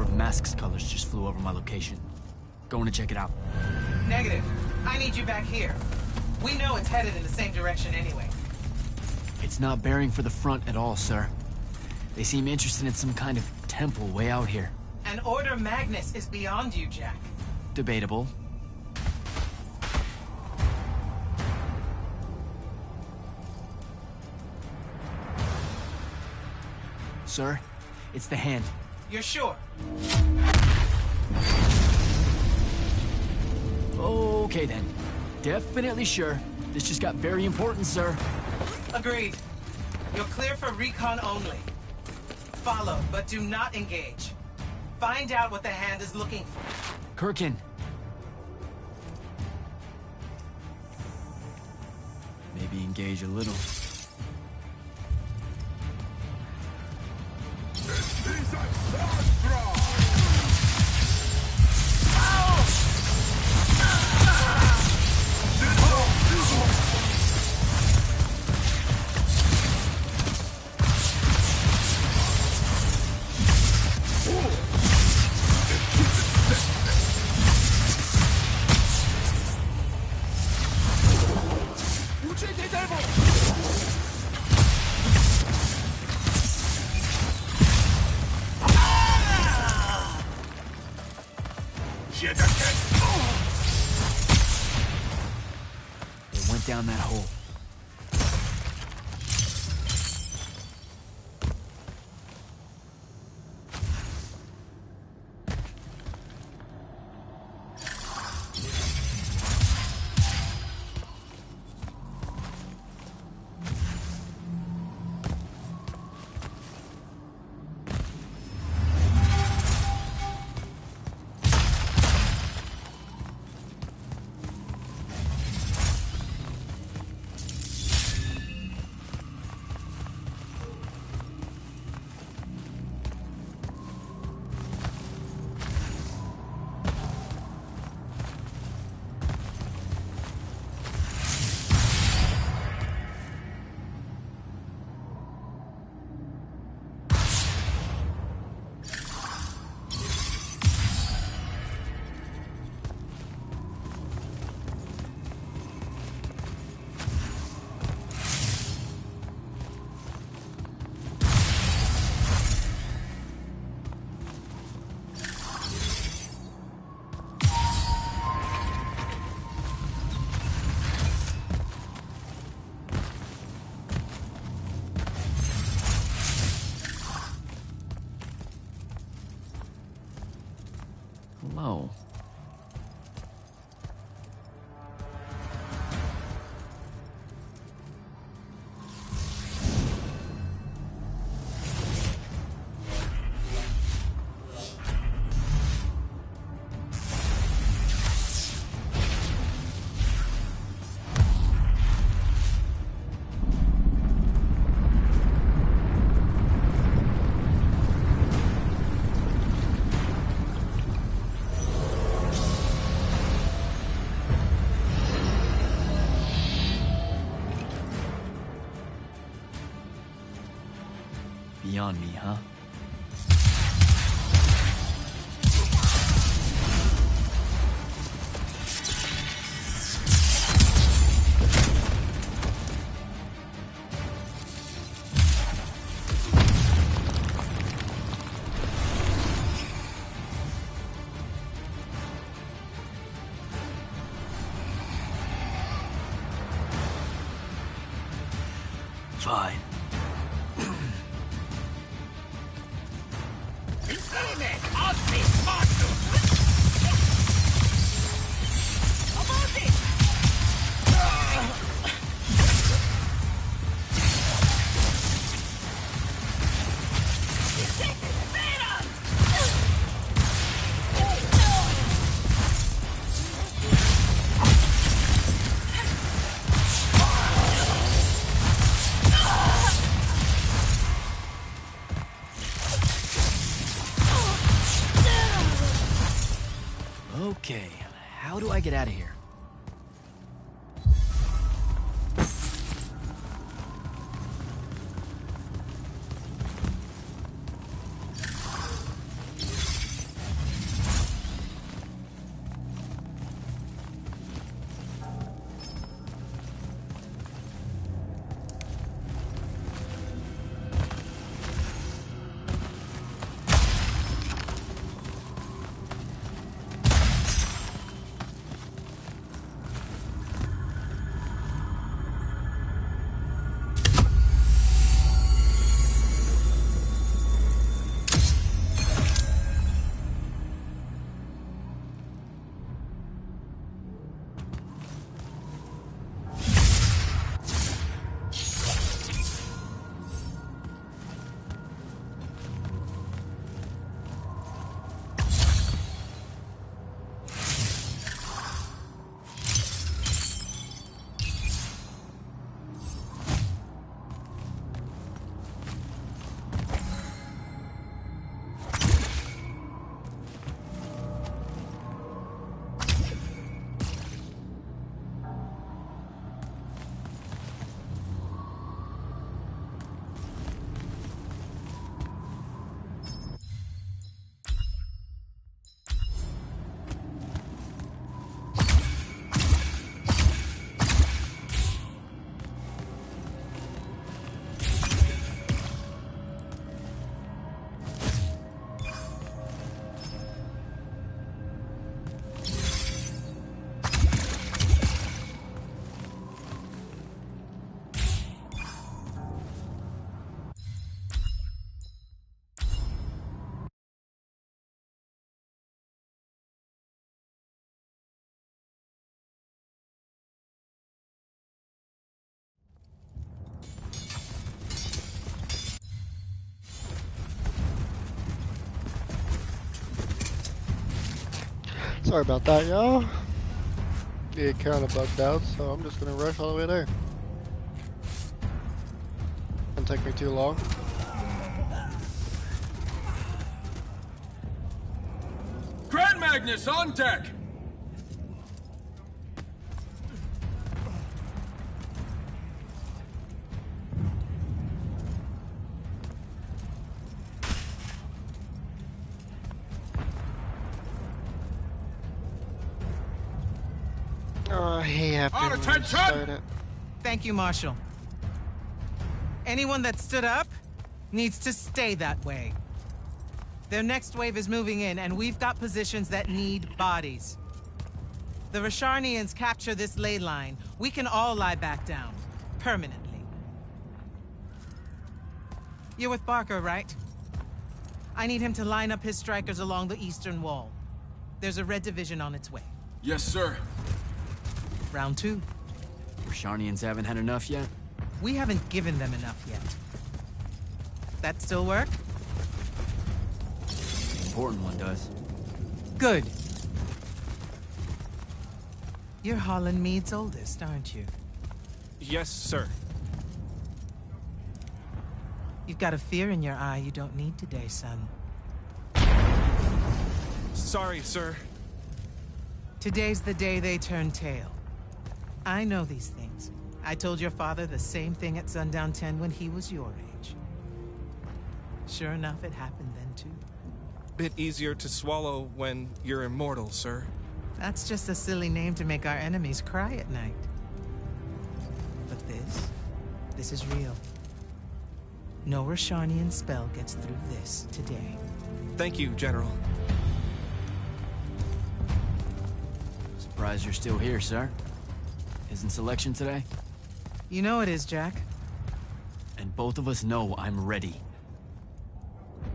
Order of Mask's colors just flew over my location. Going to check it out. Negative. I need you back here. We know it's headed in the same direction anyway. It's not bearing for the front at all, sir. They seem interested in some kind of temple way out here. An Order Magnus is beyond you, Jack. Debatable. Sir, it's the hand. You're sure? Okay then. Definitely sure. This just got very important, sir. Agreed. You're clear for recon only. Follow, but do not engage. Find out what the hand is looking for. Kirkin. Maybe engage a little. They went down that hole. Hello. Beyond me, huh? Fine. Sorry about that, y'all. It kind of bugged out, so I'm just gonna rush all the way there. Doesn't take me too long. Grand Magnus on deck! He On happened to attention! start it. Thank you, Marshal. Anyone that stood up needs to stay that way. Their next wave is moving in, and we've got positions that need bodies. The Rasharnians capture this ley line, we can all lie back down. Permanently. You're with Barker, right? I need him to line up his strikers along the eastern wall. There's a red division on its way. Yes, sir. Round 2. Rasharnians haven't had enough yet? We haven't given them enough yet. That still work? The important one does. Good. You're Holland Mead's oldest, aren't you? Yes, sir. You've got a fear in your eye you don't need today, son. Sorry, sir. Today's the day they turn tail. I know these things. I told your father the same thing at Sundown 10 when he was your age. Sure enough, it happened then too. Bit easier to swallow when you're immortal, sir. That's just a silly name to make our enemies cry at night. But this is real. No Rasharnian spell gets through this today. Thank you, General. Surprised you're still here, sir. Isn't selection today? You know it is, Jack. And both of us know I'm ready.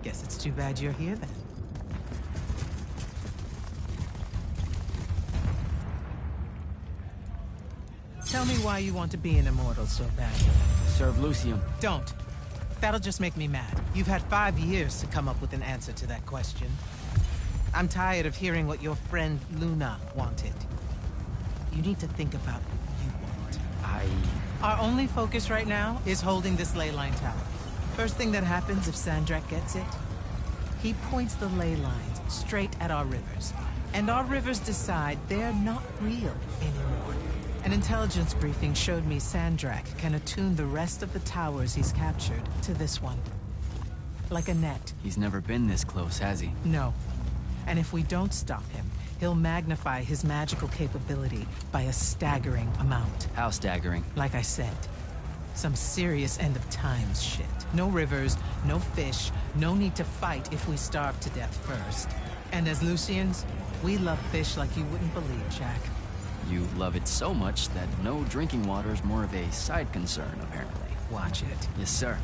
Guess it's too bad you're here then. Tell me why you want to be an immortal so badly. Serve Lucium. Don't. That'll just make me mad. You've had 5 years to come up with an answer to that question. I'm tired of hearing what your friend Luna wanted. You need to think about what you want. Our only focus right now is holding this ley line tower. First thing that happens if Sandrak gets it, he points the ley lines straight at our rivers. And our rivers decide they're not real anymore. An intelligence briefing showed me Sandrak can attune the rest of the towers he's captured to this one. Like a net. He's never been this close, has he? No. And if we don't stop him, he'll magnify his magical capability by a staggering amount. How staggering? Like I said, some serious end of times shit. No rivers, no fish, no need to fight if we starve to death first. And as Lucians, we love fish like you wouldn't believe, Jack. You love it so much that no drinking water is more of a side concern, apparently. Watch it. Yes, sir.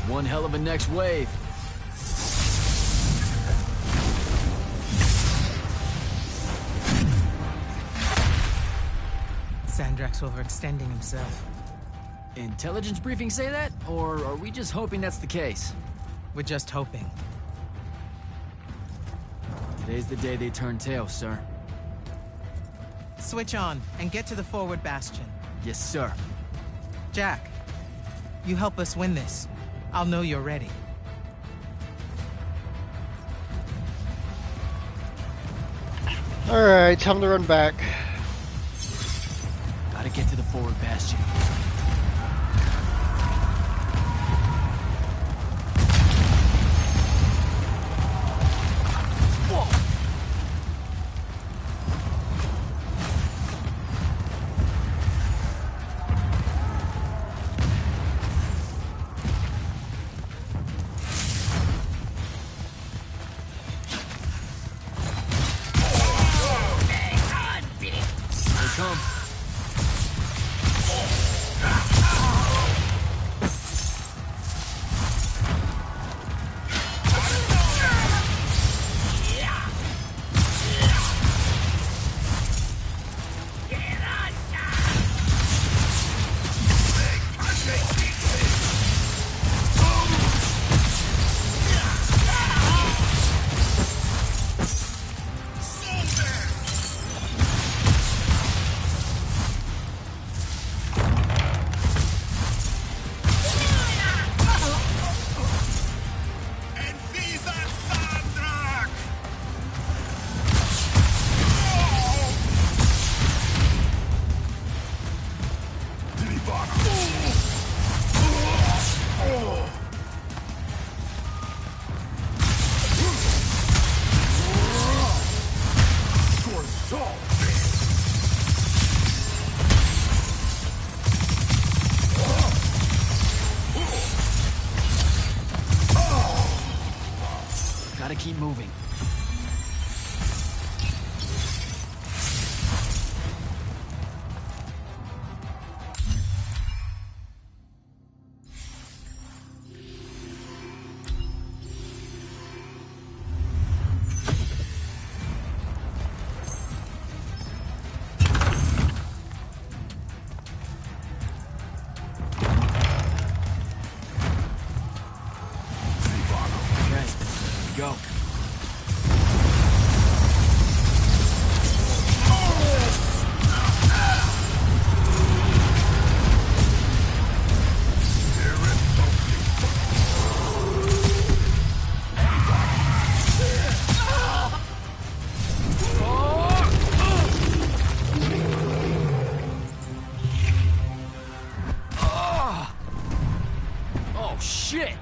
One hell of a next wave. Sandrak's overextending himself. Intelligence briefings say that? Or are we just hoping that's the case? We're just hoping. Today's the day they turn tail, sir. Switch on and get to the forward bastion. Yes, sir. Jack, you help us win this. I'll know you're ready. Alright, time to run back. Gotta get to the forward bastion. come. Gotta keep moving. Go. Oh, shit!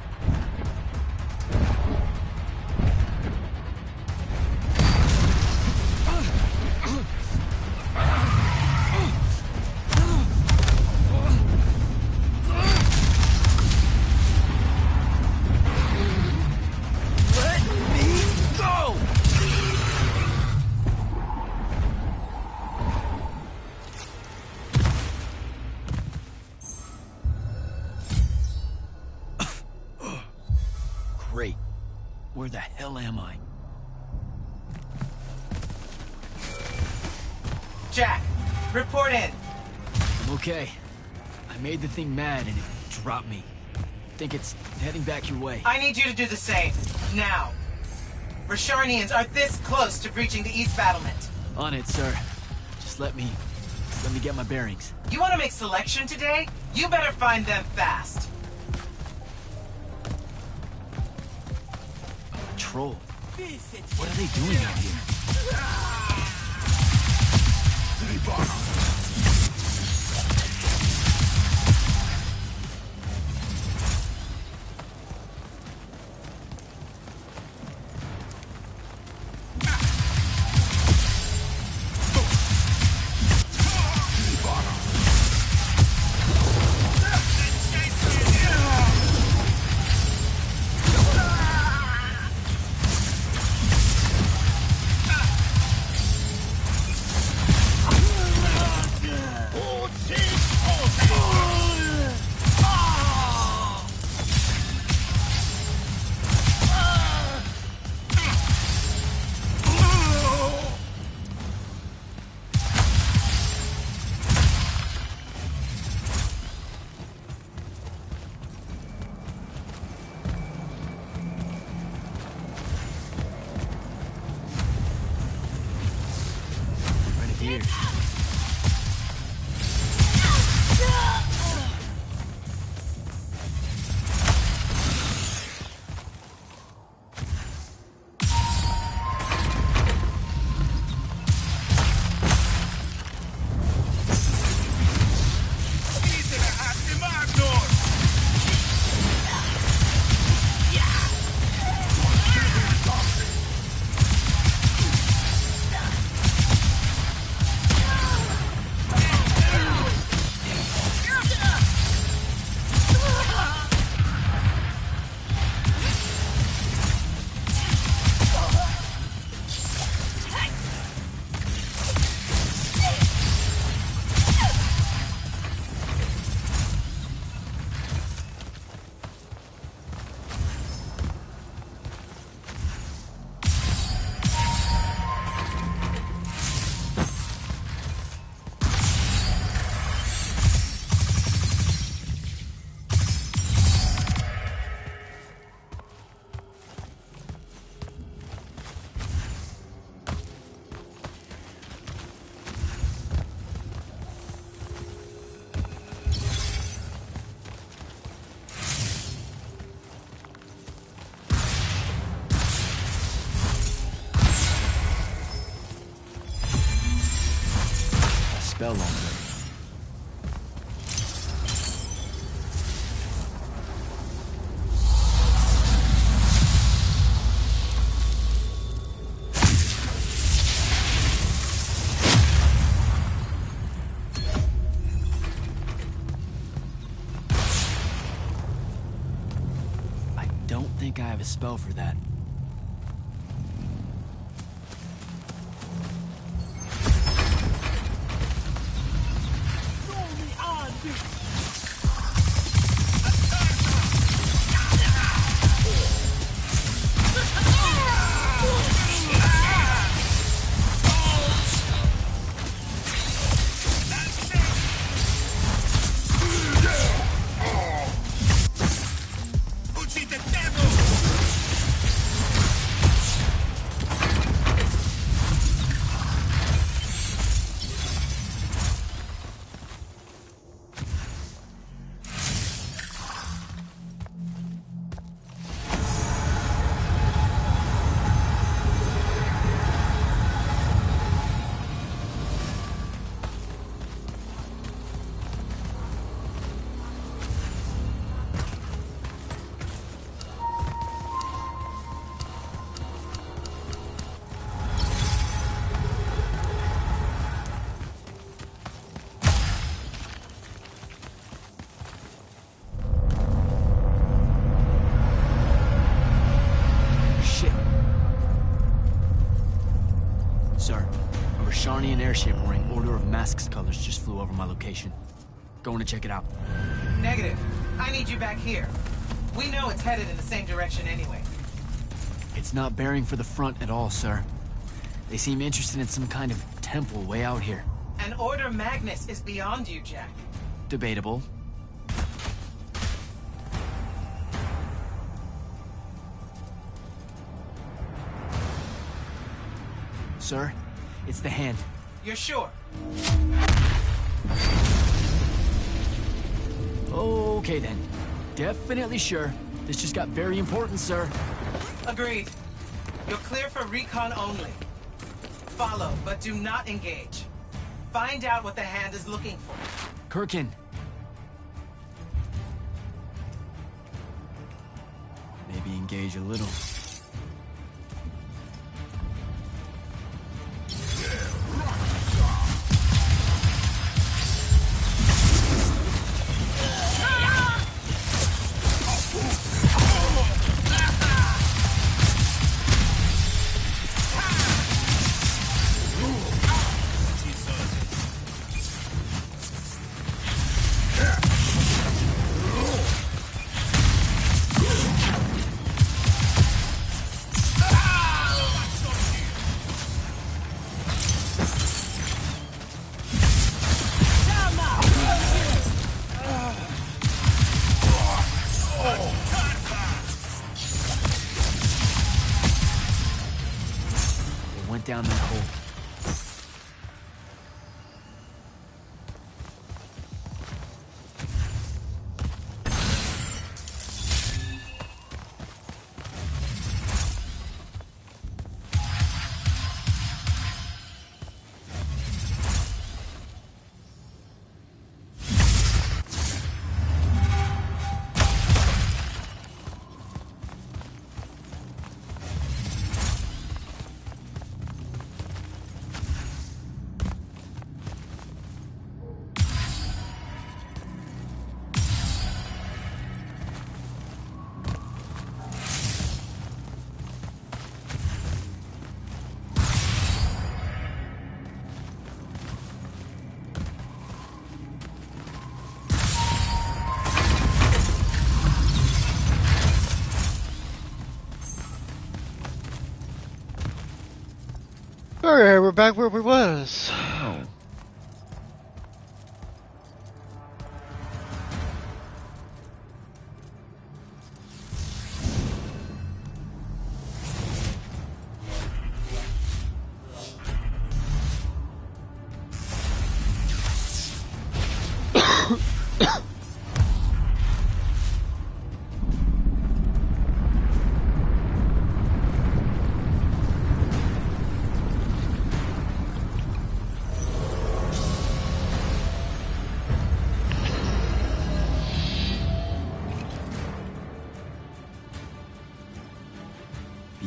Great. Where the hell am I? Jack, report in. I'm okay. I made the thing mad and it dropped me. Think it's heading back your way. I need you to do the same. Now. Rasharnians are this close to breaching the East battlement. On it, sir. Just let me get my bearings. You want to make selection today? You better find them fast. Troll. What are they doing out here? spell longer. I don't think I have a spell for that. An airship wearing Order of Masks colors just flew over my location. Going to check it out. Negative. I need you back here. We know it's headed in the same direction anyway. It's not bearing for the front at all, sir. They seem interested in some kind of temple way out here. An Order Magnus is beyond you, Jack. Debatable. Sir, it's the hand. You're sure? Okay then. Definitely sure. This just got very important, sir. Agreed. You're clear for recon only. Follow, but do not engage. Find out what the hand is looking for. Kirkin. Maybe engage a little. Down that hole. Alright, we're back where we was. Oh.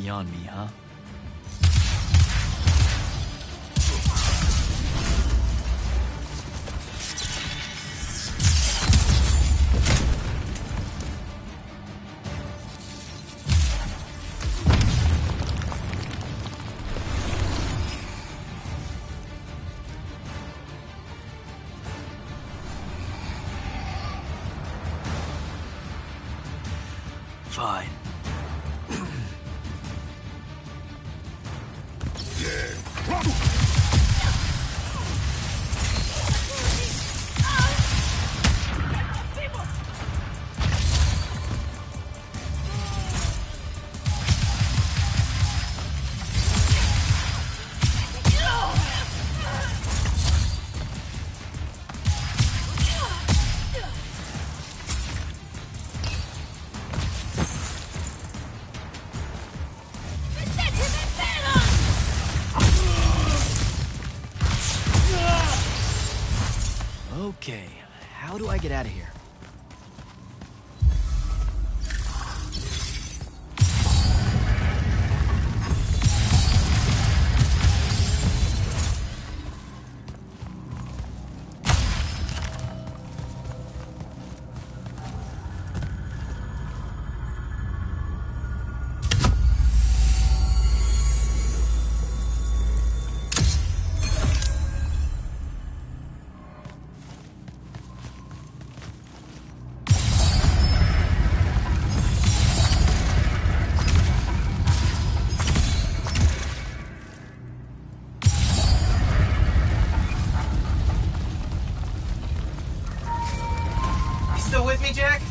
beyond me, huh? Fine. Okay, how do I get out of here? Still with me, Jack?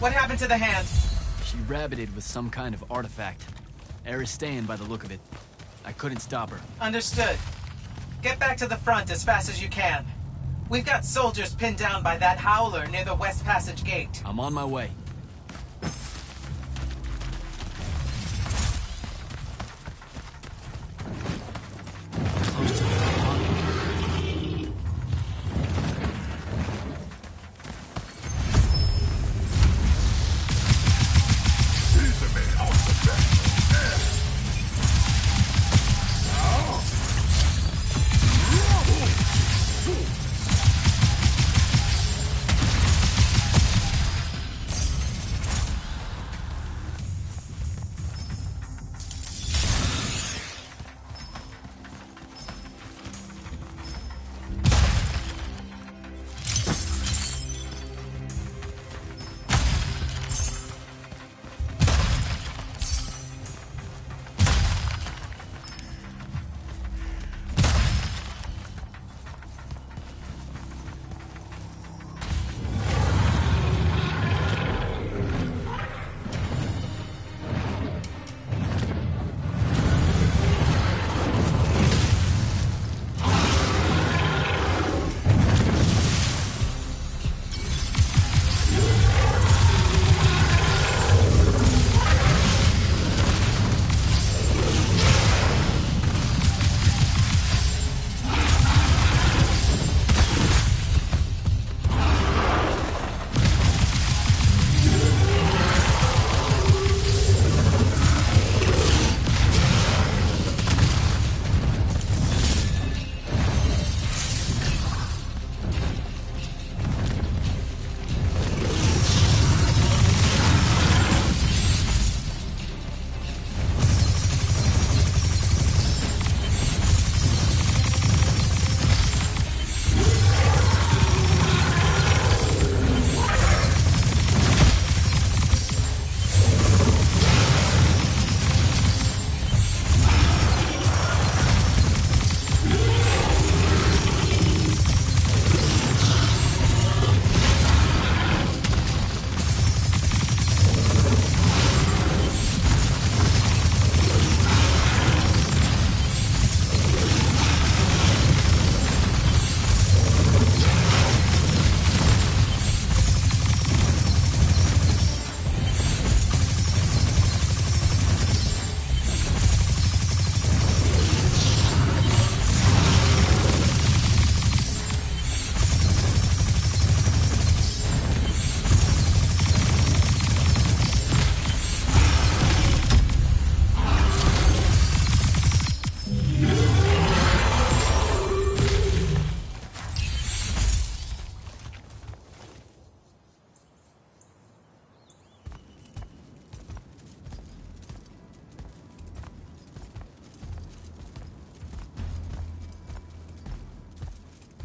What happened to the hand? She rabbited with some kind of artifact. Aristean by the look of it. I couldn't stop her. Understood. Get back to the front as fast as you can. We've got soldiers pinned down by that howler near the West Passage gate. I'm on my way. Close to the front.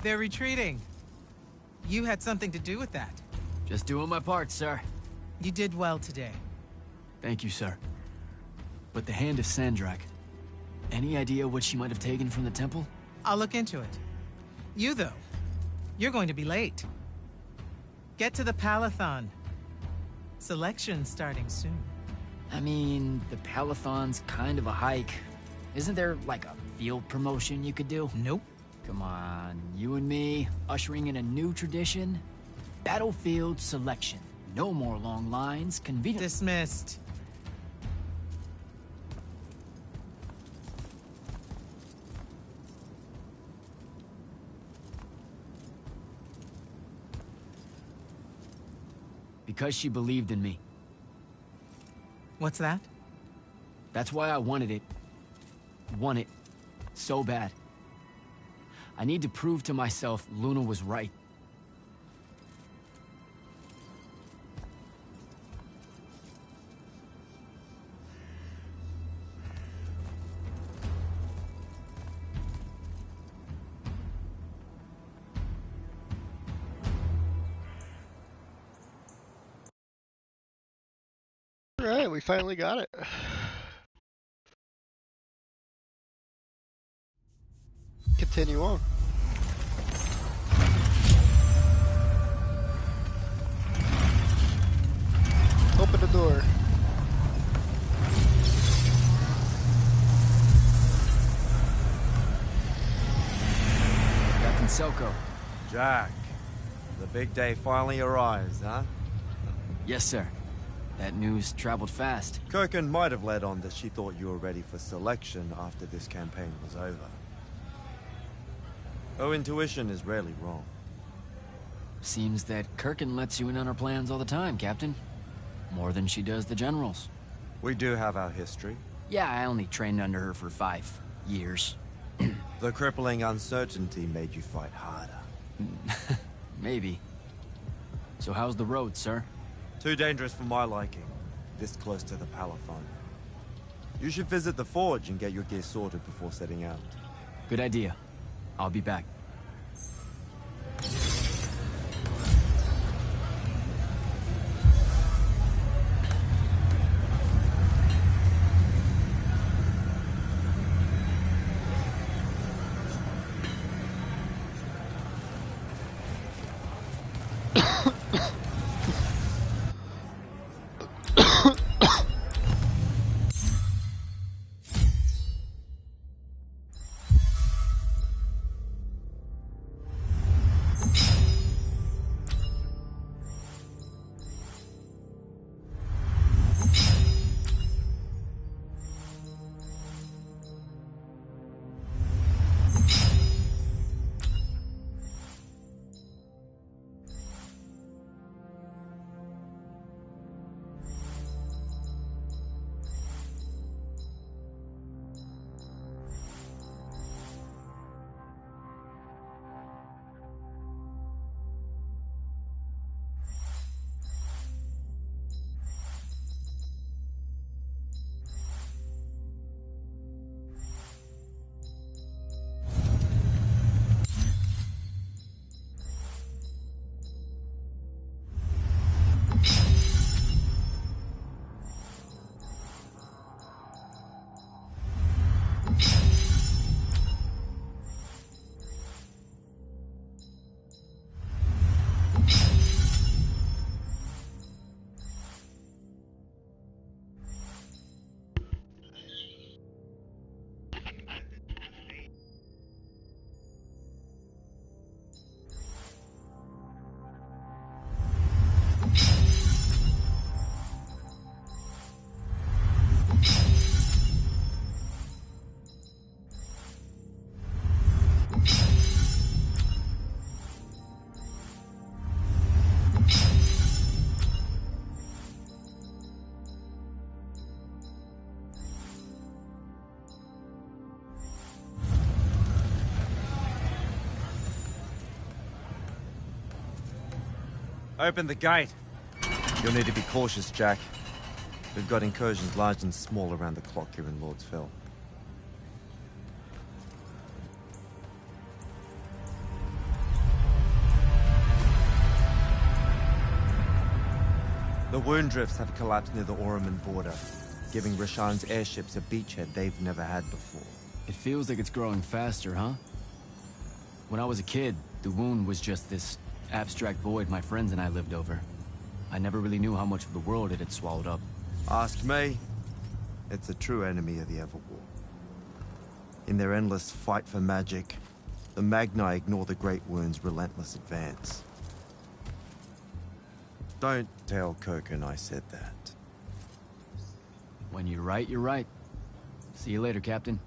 They're retreating. You had something to do with that. Just doing my part, sir. You did well today. Thank you, sir. But the Hand of Sandrak, any idea what she might have taken from the temple? I'll look into it. You, though, you're going to be late. Get to the Palathon. Selection's starting soon. I mean, the Palathon's kind of a hike. Isn't there, like, a field promotion you could do? Nope. Come on, you and me, ushering in a new tradition? Battlefield selection. No more long lines, convenient... Dismissed. Because she believed in me. What's that? That's why I wanted it. Want it. So bad. I need to prove to myself Luna was right. Alright, we finally got it. Continue on. Open the door. Captain Selko. Jack, the big day finally arrives, huh? Yes, sir. That news traveled fast. Kirkin might have led on that she thought you were ready for selection after this campaign was over. Her intuition is rarely wrong. Seems that Kirkin lets you in on her plans all the time, Captain. More than she does the generals. We do have our history. Yeah, I only trained under her for 5 years. The crippling uncertainty made you fight harder. Maybe. So how's the road, sir? Too dangerous for my liking, this close to the Palathon. You should visit the forge and get your gear sorted before setting out. Good idea. I'll be back. Open the gate. You'll need to be cautious, Jack. We've got incursions large and small around the clock here in Lord's Fell. The wound drifts have collapsed near the Orman border, giving Rashan's airships a beachhead they've never had before. It feels like it's growing faster, huh? When I was a kid, the wound was just this abstract void my friends and I lived over. I never really knew how much of the world it had swallowed up. Ask me. It's a true enemy of the Everwar. In their endless fight for magic, the Magni ignore the Great Wound's relentless advance. Don't tell Kirkin I said that. When you're right, you're right. See you later, Captain.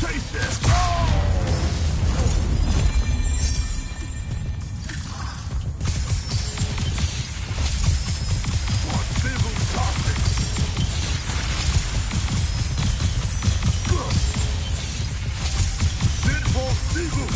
Taste it! What civil topic? Sinful civil!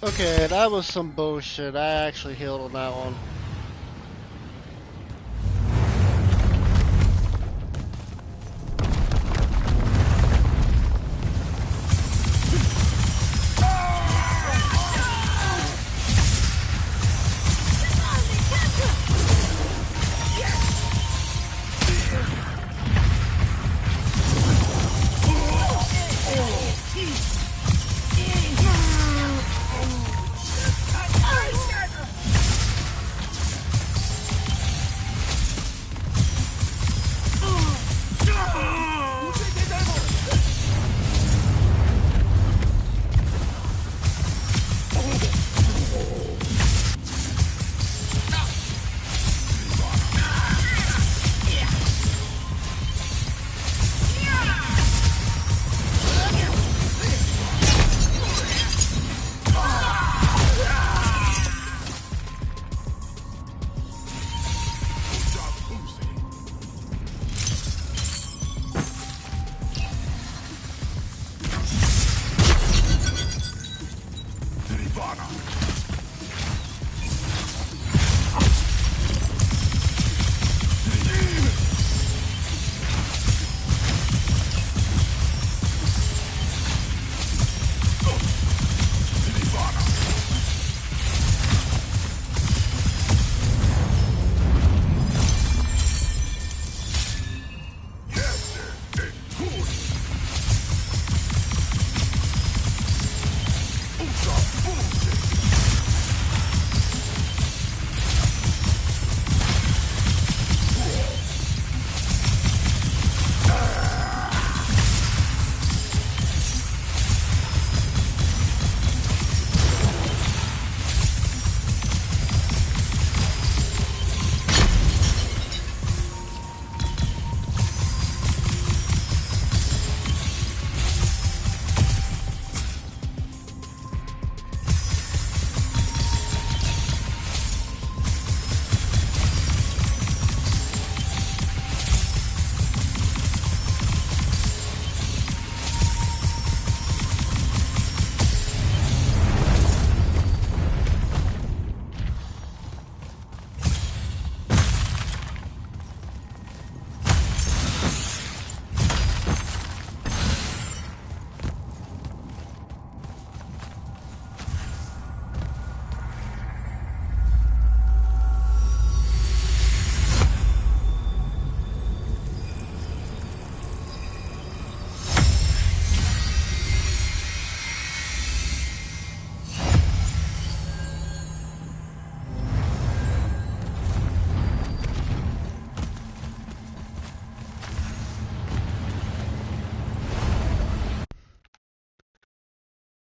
Okay, that was some bullshit. I actually healed on that one.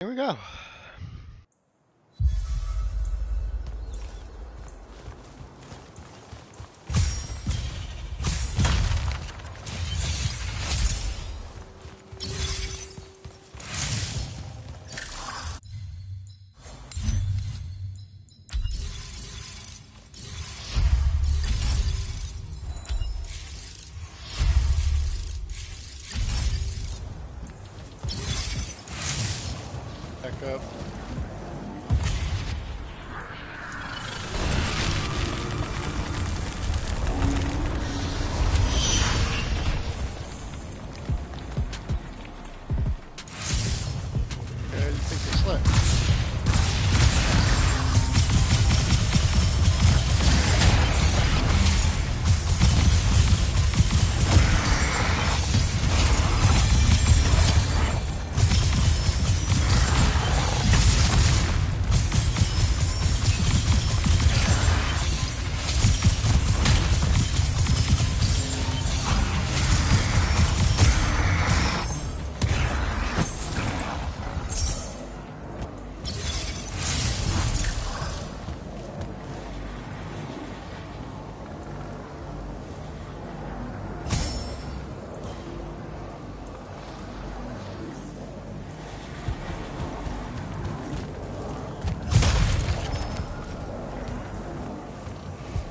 Here we go. Back up. Okay, you think you slipped.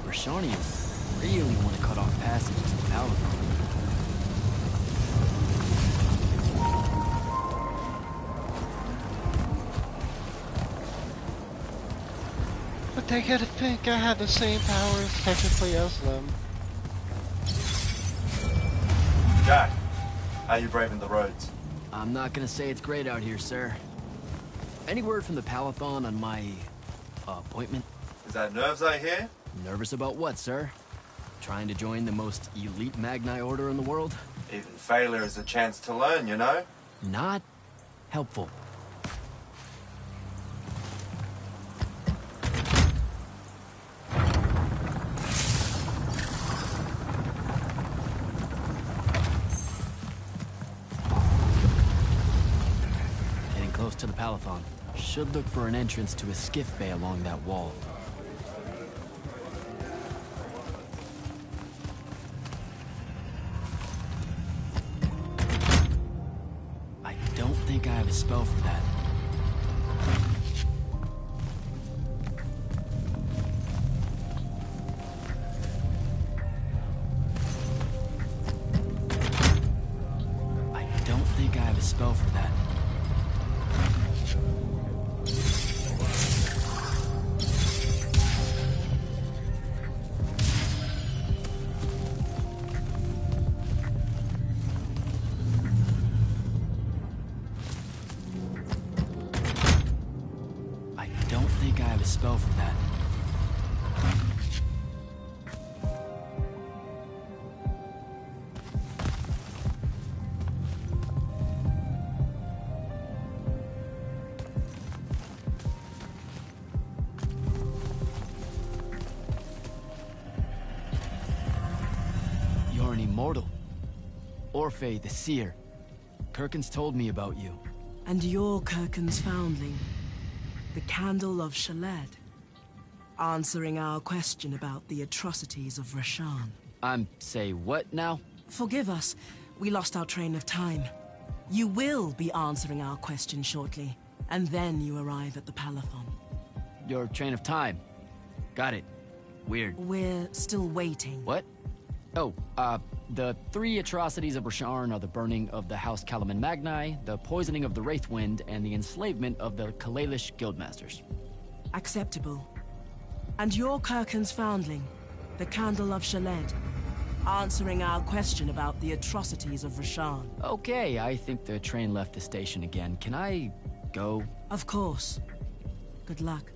Rashanians really want to cut off passage to the power plant. They gotta think I have the same powers technically as them. Jack, how you braving the roads? I'm not gonna say it's great out here, sir. Any word from the Palathon on my appointment? Is that nerves I hear? Nervous about what, sir? Trying to join the most elite Magni order in the world? Even failure is a chance to learn, you know? Not helpful. Getting close to the Palathon. Should look for an entrance to a skiff bay along that wall. I don't think I have a spell for that. I don't think I have a spell for that. I don't think I have a spell for that. You're an immortal. Orphe the Seer. Kirkin's told me about you. And you're Kirkin's foundling, the Candle of Shaled, answering our question about the atrocities of Rasharn. Say what now? Forgive us, we lost our train of time. You will be answering our question shortly, and then you arrive at the Palathon. Your train of time. Got it. Weird. We're still waiting. What? Oh, the three atrocities of Rasharn are the burning of the House Kalaman Magni, the poisoning of the Wraithwind, and the enslavement of the Kalalish Guildmasters. Acceptable. And you're Kirkin's foundling, the Candle of Shaled, answering our question about the atrocities of Rasharn. Okay, I think the train left the station again. Can I go? Of course. Good luck.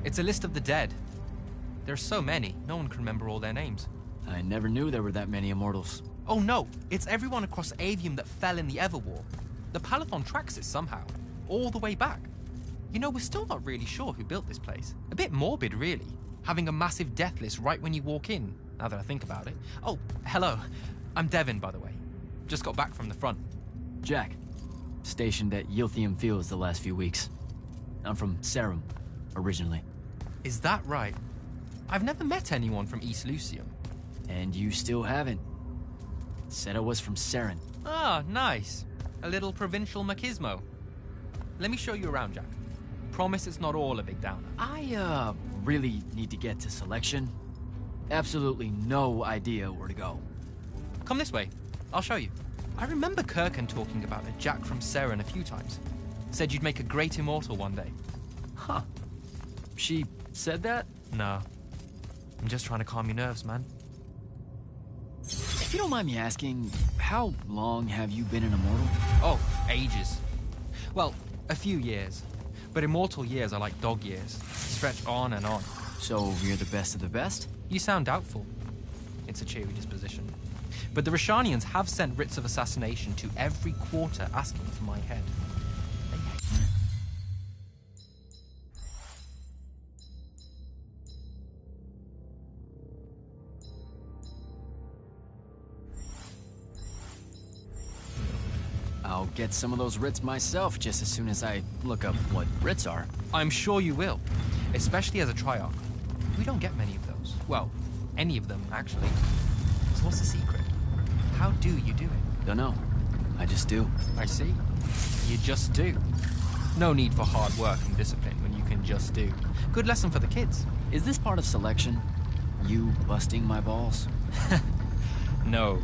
It's a list of the dead. There's so many, no one can remember all their names. I never knew there were that many Immortals. Oh no, it's everyone across Aveum that fell in the Everwar. The Palathon tracks it somehow, all the way back. You know, we're still not really sure who built this place. A bit morbid, really, having a massive death list right when you walk in, now that I think about it. Oh, hello. I'm Devin, by the way. Just got back from the front. Jack. Stationed at Yilthium Fields the last few weeks. I'm from Serum, originally. Is that right? I've never met anyone from East Lucium. And you still haven't. Said I was from Seren. Ah, nice. A little provincial machismo. Let me show you around, Jack. Promise it's not all a big downer. I, really need to get to Selection. Absolutely no idea where to go. Come this way. I'll show you. I remember Kirkin talking about a Jack from Seren a few times. Said you'd make a great immortal one day. Huh. She said that? No. I'm just trying to calm your nerves, man. If you don't mind me asking, how long have you been an immortal? Oh, ages. Well, a few years. But immortal years are like dog years. Stretch on and on. So you're the best of the best? You sound doubtful. It's a cheery disposition. But the Rishanians have sent writs of assassination to every quarter asking for my head. They hate me. I'll get some of those writs myself just as soon as I look up what writs are. I'm sure you will, especially as a Triarch. We don't get many of those. Well, any of them, actually. So what's the secret? How do you do it? Dunno. I just do. I see. You just do. No need for hard work and discipline when you can just do. Good lesson for the kids. Is this part of selection? You busting my balls? No.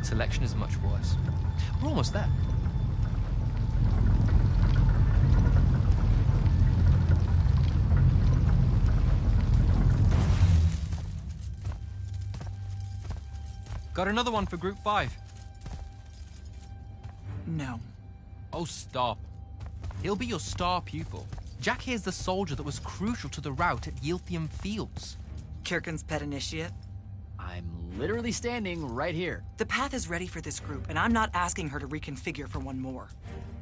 Selection is much worse. We're almost there. Got another one for Group 5. No. Oh, stop. He'll be your star pupil. Jack here's the soldier that was crucial to the rout at Yilthium Fields. Kirkin's pet initiate? I'm literally standing right here. The path is ready for this group, and I'm not asking her to reconfigure for one more.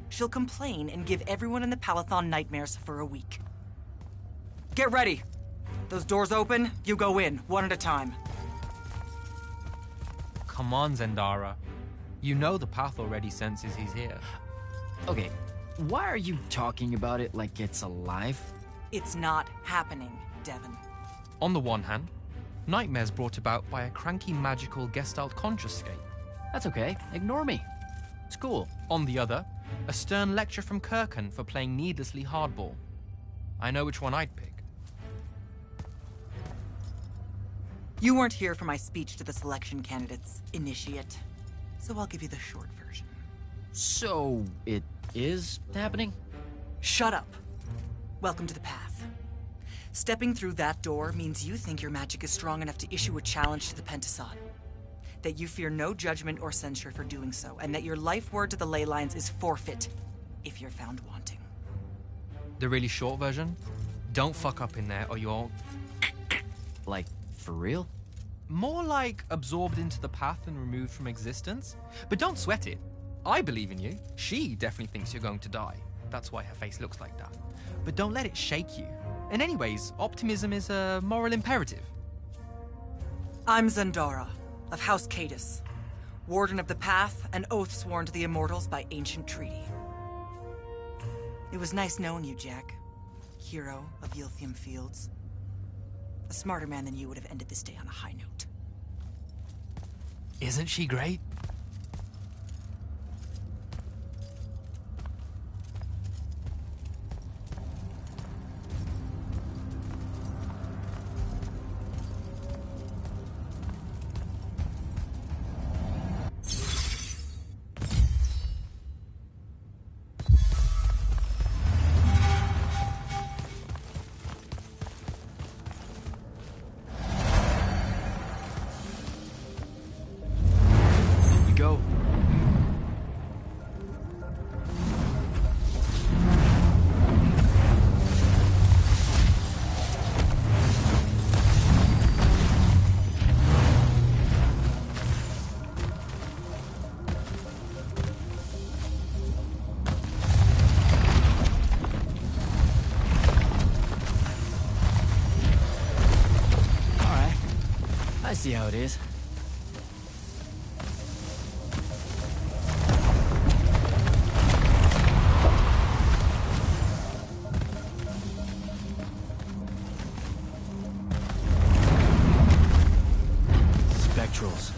She'll complain and give everyone in the Palathon nightmares for a week. Get ready! Those doors open, you go in, one at a time. Come on, Zendara. You know the path already senses he's here. Okay, why are you talking about it like it's alive? It's not happening, Devon. On the one hand, nightmares brought about by a cranky magical Gestalt conscious state. That's okay, ignore me. It's cool. On the other, a stern lecture from Kirkin for playing needlessly hardball. I know which one I'd pick. You weren't here for my speech to the selection candidates, Initiate. So I'll give you the short version. So, it is happening? Shut up. Welcome to the path. Stepping through that door means you think your magic is strong enough to issue a challenge to the Pentasod. That you fear no judgment or censure for doing so, and that your life word to the ley lines is forfeit if you're found wanting. The really short version? Don't fuck up in there or you'll... Like, for real? More like absorbed into the path and removed from existence. But don't sweat it. I believe in you. She definitely thinks you're going to die. That's why her face looks like that. But don't let it shake you. And anyways, optimism is a moral imperative. I'm Zendara, of House Cadus, Warden of the Path, and oath sworn to the Immortals by ancient treaty. It was nice knowing you, Jack. Hero of Yilthium Fields. A smarter man than you would have ended this day on a high note. Isn't she great? I see how it is. Spectrals.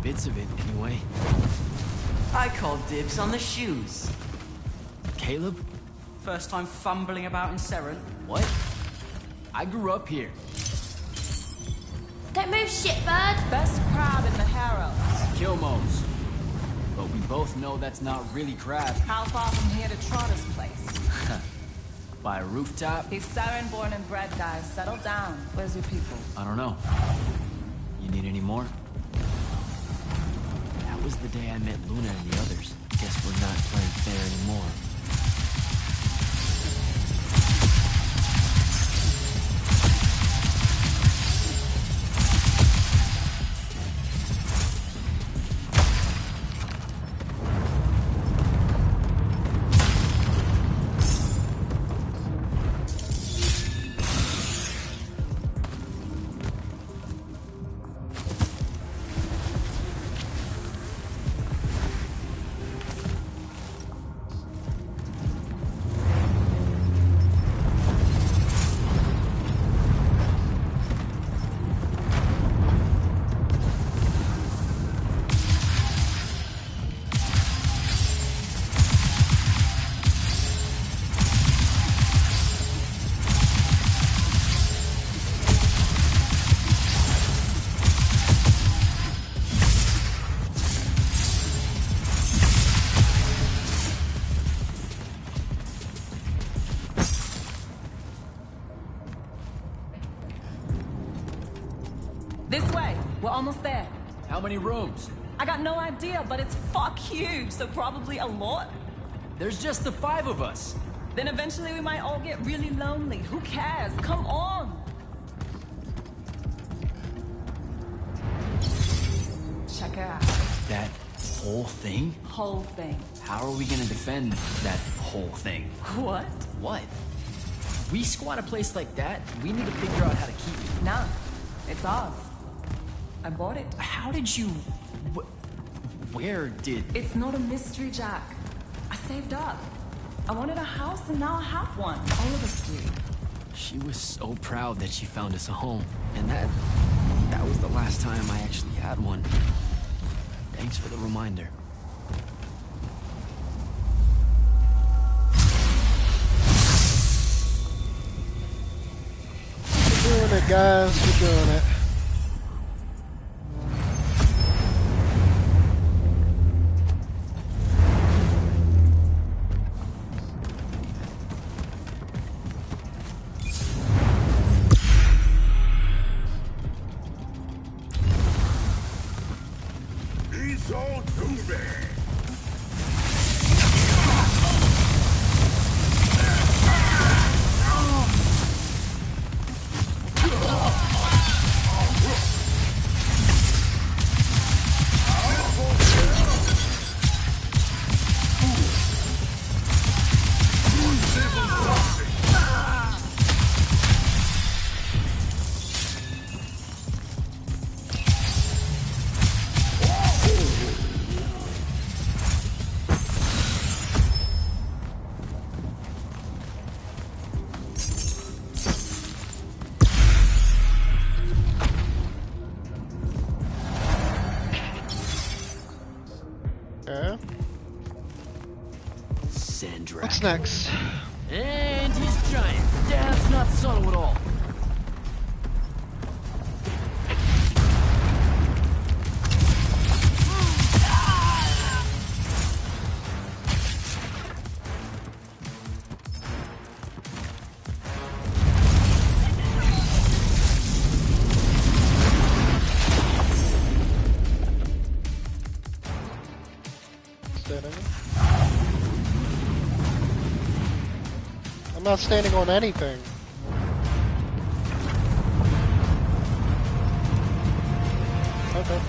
bits of it, anyway. I call dibs on the shoes. Caleb? First time fumbling about in Seren. What? I grew up here. Don't move, shitbird! Best crab in the Harrows. Kilmos. But we both know that's not really crab. How far from here to Trotter's place? By a rooftop? He's Saren born and bred, guys. Settle down. Where's your people? I don't know. You need any more? That was the day I met Luna and the others. Guess we're not playing fair anymore. This way. We're almost there. How many rooms? I got no idea, but it's fuck huge, so probably a lot. There's just the 5 of us. Then eventually we might all get really lonely. Who cares? Come on! Check it out. That whole thing? Whole thing. How are we gonna defend that whole thing? What? What? We squat a place like that, we need to figure out how to keep it. Nah, it's ours. I bought it. How did you... Where did... It's not a mystery, Jack. I saved up. I wanted a house and now I have one. All of us do. She was so proud that she found us a home. And that was the last time I actually had one. Thanks for the reminder. We're doing it, guys. We're doing it. What's next? And he's giant. That's not subtle at all. I'm not standing on anything. Okay.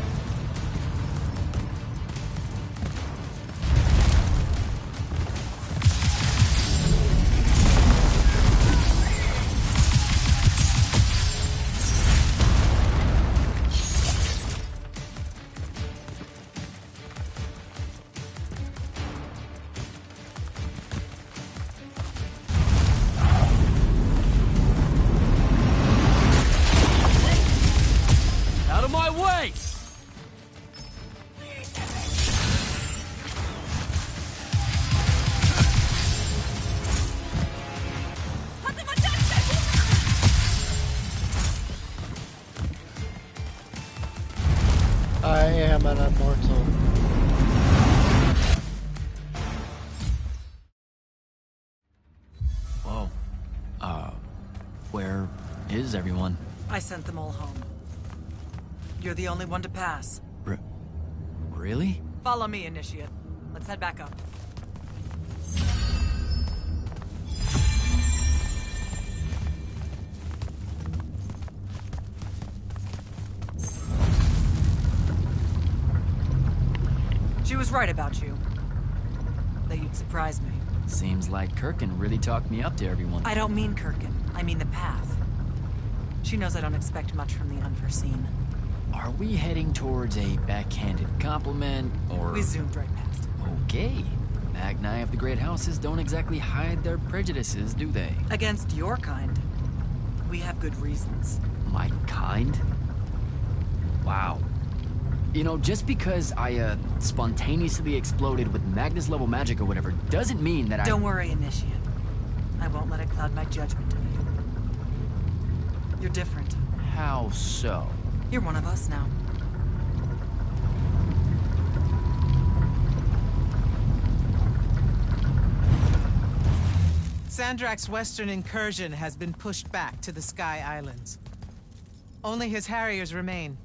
am an immortal. Whoa. Where is everyone? I sent them all home. You're the only one to pass. Really? Follow me, Initiate. Let's head back up. She was right about you. That you'd surprise me. Seems like Kirkin really talked me up to everyone. I don't mean Kirkin. I mean the path. She knows I don't expect much from the unforeseen. Are we heading towards a backhanded compliment, or...? We zoomed right past it. Okay. Magni of the Great Houses don't exactly hide their prejudices, do they? Against your kind. We have good reasons. My kind? Wow. You know, just because I, spontaneously exploded with Magnus-level magic or whatever, doesn't mean that Don't worry, Initiate. I won't let it cloud my judgment of you. You're different. How so? You're one of us now. Sandrak's western incursion has been pushed back to the Sky Islands. Only his Harriers remain.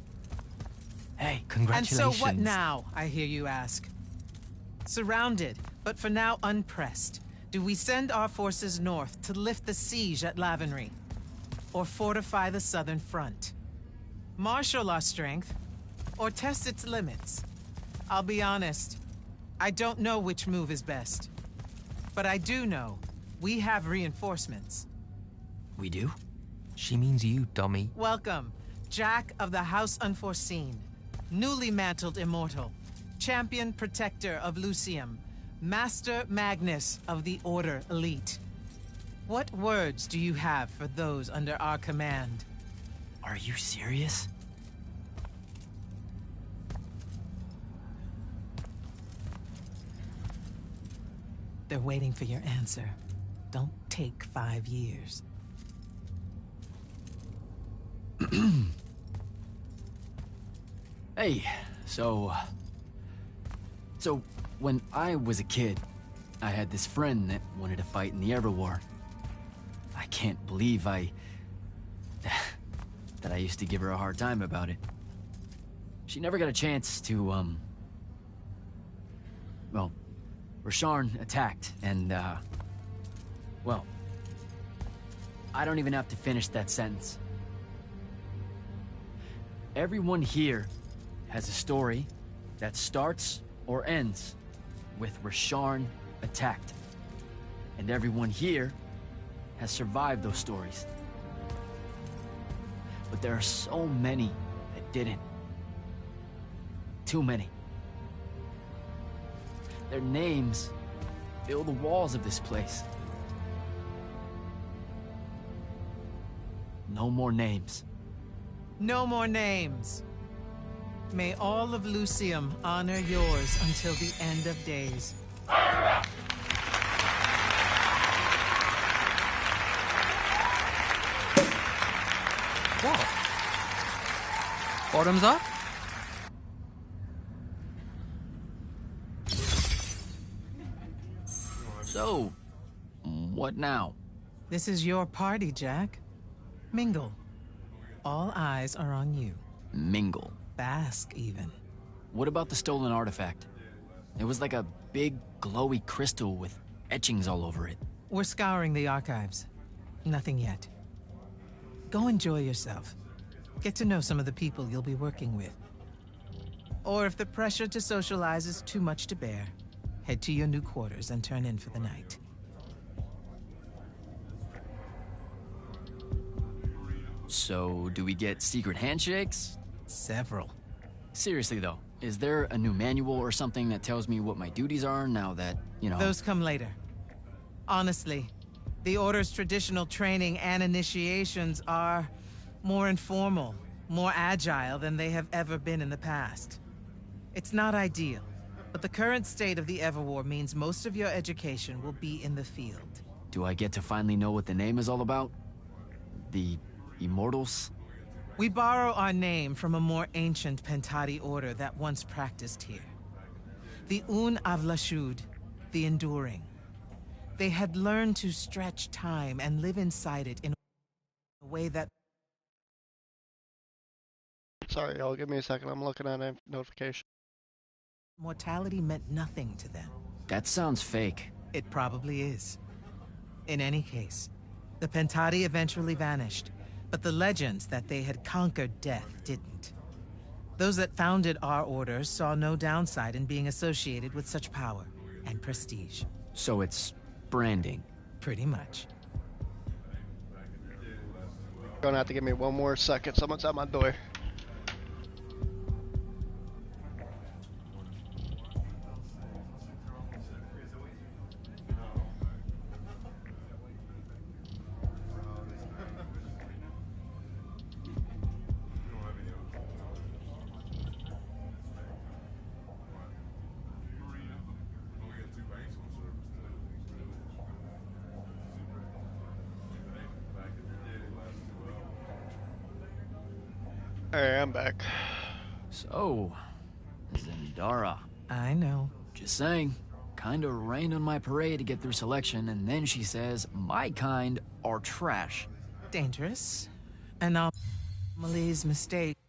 Hey, congratulations. And so what now, I hear you ask? Surrounded, but for now unpressed, do we send our forces north to lift the siege at Lavenry? Or fortify the southern front? Marshal our strength, or test its limits? I'll be honest, I don't know which move is best. But I do know we have reinforcements. We do? She means you, dummy. Welcome, Jack of the House Unforeseen. Newly mantled immortal, champion protector of Lucium, Master Magnus of the Order Elite. What words do you have for those under our command? Are you serious? They're waiting for your answer. Don't take 5 years. Hey, so when I was a kid, I had this friend that wanted to fight in the Everwar. I can't believe that I used to give her a hard time about it. She never got a chance to, well, Rasharn attacked, and, well, I don't even have to finish that sentence. Everyone here has a story that starts or ends with Rasharn attacked. And everyone here has survived those stories. But there are so many that didn't. Too many. Their names fill the walls of this place. No more names. No more names. May all of Lucium honor yours until the end of days. What? Bottoms up? So, what now? This is your party, Jack. Mingle. All eyes are on you. Mingle. Bask, even. What about the stolen artifact? It was like a big, glowy crystal with etchings all over it. We're scouring the archives. Nothing yet. Go enjoy yourself. Get to know some of the people you'll be working with. Or if the pressure to socialize is too much to bear, head to your new quarters and turn in for the night. So, do we get secret handshakes? Several. Seriously though, is there a new manual or something that tells me what my duties are now that, you know... Those come later. Honestly, the Order's traditional training and initiations are more informal, more agile than they have ever been in the past. It's not ideal, but the current state of the Everwar means most of your education will be in the field. Do I get to finally know what the name is all about? The Immortals? We borrow our name from a more ancient Pentati order that once practiced here. The Un Avlashud, the Enduring. They had learned to stretch time and live inside it in a way that... Sorry, y'all. Give me a second. I'm looking at a notification. mortality meant nothing to them. That sounds fake. It probably is. In any case, the Pentati eventually vanished, but the legends that they had conquered death didn't. Those that founded our order saw no downside in being associated with such power and prestige. So it's branding. Pretty much. Gonna have to give me one more second. Someone's at my door. Alright, I'm back. So, Zendara. I know. Just saying. Kinda rained on my parade to get through selection, and then she says my kind are trash. Dangerous. Anomalies, mistakes.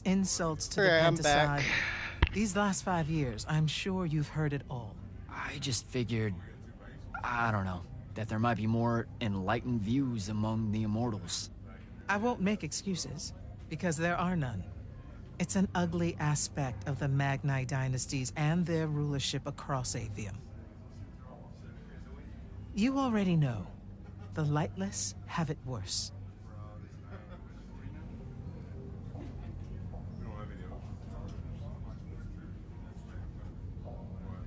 Insults to Yeah, the I'm back. Pentasod. These last 5 years, I'm sure you've heard it all. I just figured, I don't know, that there might be more enlightened views among the Immortals. I won't make excuses, because there are none. It's an ugly aspect of the Magni dynasties and their rulership across Aveum. You already know, the Lightless have it worse.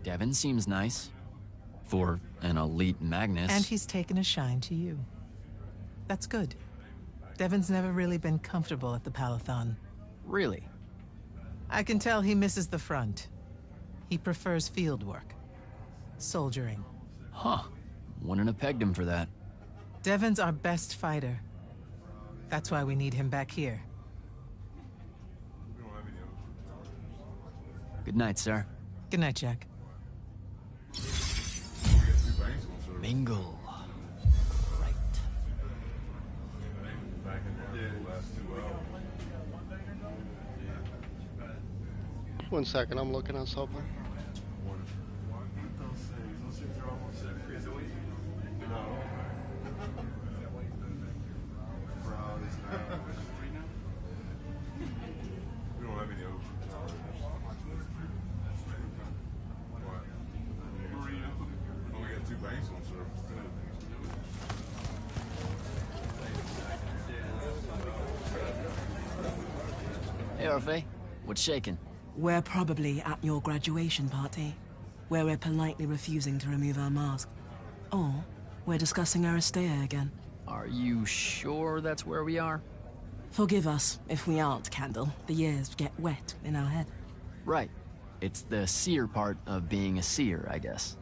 Devin seems nice. For an elite Magnus. And he's taken a shine to you. That's good. Devin's never really been comfortable at the Palathon. Really? I can tell he misses the front. He prefers field work. Soldiering. Huh. Wouldn't have pegged him for that. Devin's our best fighter. That's why we need him back here. Good night, sir. Good night, Jack. Mingle. Right. One second, I'm looking at something. Hey, Orphe. What's shaking? We're probably at your graduation party, where we're politely refusing to remove our mask. Or we're discussing Aristea again. Are you sure that's where we are? Forgive us if we aren't, Candle. The years get wet in our head. Right. It's the seer part of being a seer, I guess.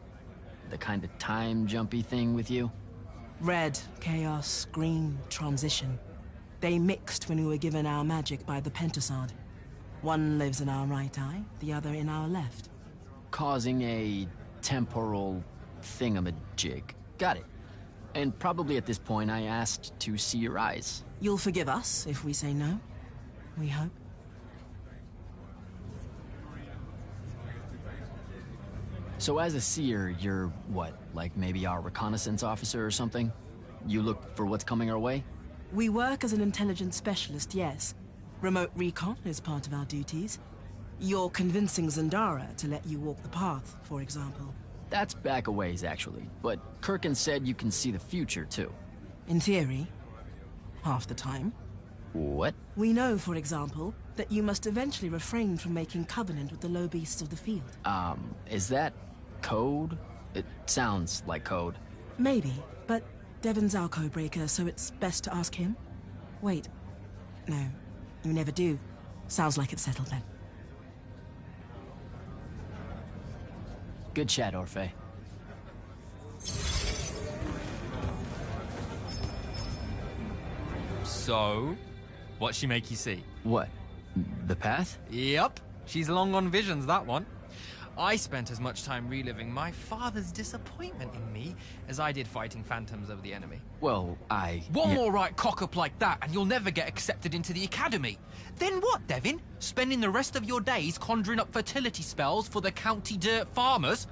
The kind of time-jumpy thing with you. Red, chaos, green, transition. They mixed when we were given our magic by the Pentasod. One lives in our right eye, the other in our left. Causing a temporal thingamajig. Got it. And probably at this point I asked to see your eyes. You'll forgive us if we say no. We hope. So as a seer, you're what? Like maybe our reconnaissance officer or something? You look for what's coming our way? We work as an intelligence specialist, yes. Remote recon is part of our duties. You're convincing Zendara to let you walk the path, for example. That's back a ways, actually. But Kirkin said you can see the future, too. In theory. Half the time. What? We know, for example, that you must eventually refrain from making covenant with the low beasts of the field. Is that code? It sounds like code. Maybe, but Devin's our codebreaker, so it's best to ask him. Wait. No, you never do. Sounds like it's settled then. Good chat, Orphe. So, what'd she make you see? What? The path? Yep. She's long on visions, that one. I spent as much time reliving my father's disappointment in me as I did fighting phantoms of the enemy. Well, One more right cock-up like that and you'll never get accepted into the academy. Then what, Devin? Spending the rest of your days conjuring up fertility spells for the county dirt farmers?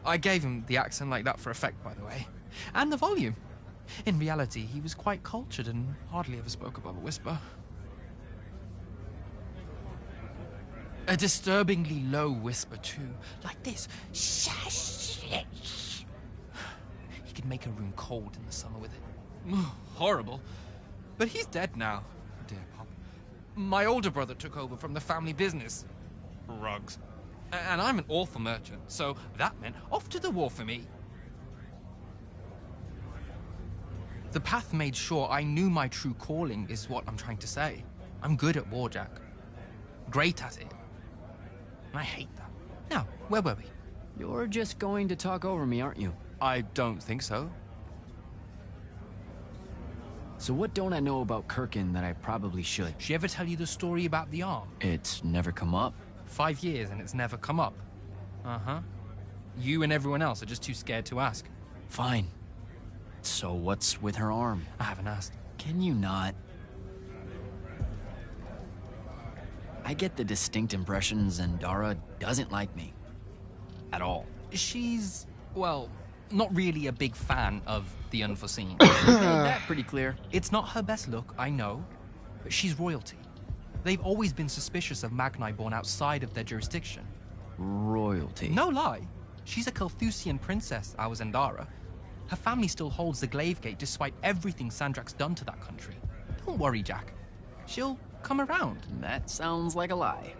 I gave him the accent like that for effect, by the way. And the volume. In reality, he was quite cultured and hardly ever spoke above a whisper. A disturbingly low whisper, too. Like this. He could make a room cold in the summer with it. Horrible. But he's dead now, dear Pop. My older brother took over from the family business. Rugs. And I'm an awful merchant, so that meant off to the war for me. The path made sure I knew my true calling is what I'm trying to say. I'm good at war, Jack. Great at it. I hate that. Now, where were we? You're just going to talk over me, aren't you? I don't think so. So what don't I know about Kirkin that I probably should? She ever tell you the story about the arm? It's never come up. 5 years and it's never come up. Uh-huh. You and everyone else are just too scared to ask. Fine. So what's with her arm? I haven't asked. Can you not? I get the distinct impression Zendara doesn't like me. At all. She's, well, not really a big fan of the unforeseen. You made that pretty clear. It's not her best look, I know, but she's royalty. They've always been suspicious of Magni born outside of their jurisdiction. Royalty? No lie. She's a Kelthusian princess, our Zendara. Her family still holds the Glaive Gate despite everything Sandrak's done to that country. Don't worry, Jack. She'll come around. That sounds like a lie.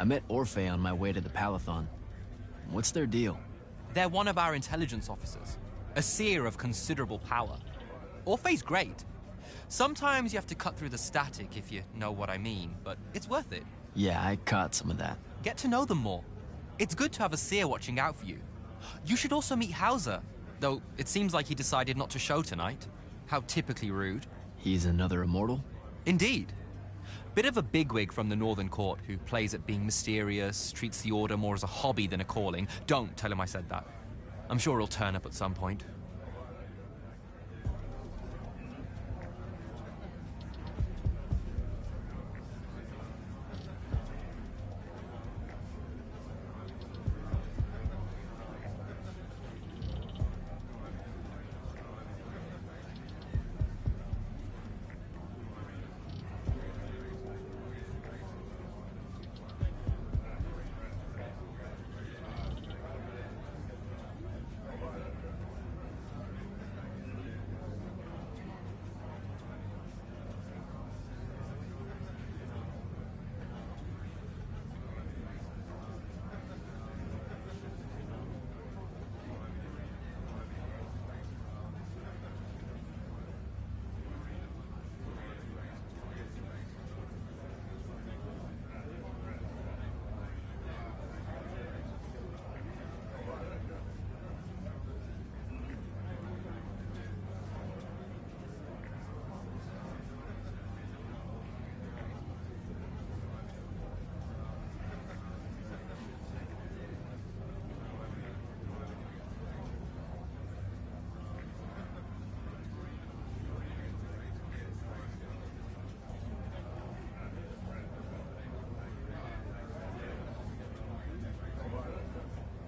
I met Orphe on my way to the Palathon. What's their deal? They're one of our intelligence officers, a seer of considerable power. Orphe's great. Sometimes you have to cut through the static, if you know what I mean, but it's worth it. Yeah, I caught some of that. Get to know them more. It's good to have a seer watching out for you. You should also meet Hauser, though it seems like he decided not to show tonight. How typically rude. He's another immortal? Indeed. Bit of a bigwig from the Northern Court who plays at being mysterious, treats the Order more as a hobby than a calling. Don't tell him I said that. I'm sure he'll turn up at some point.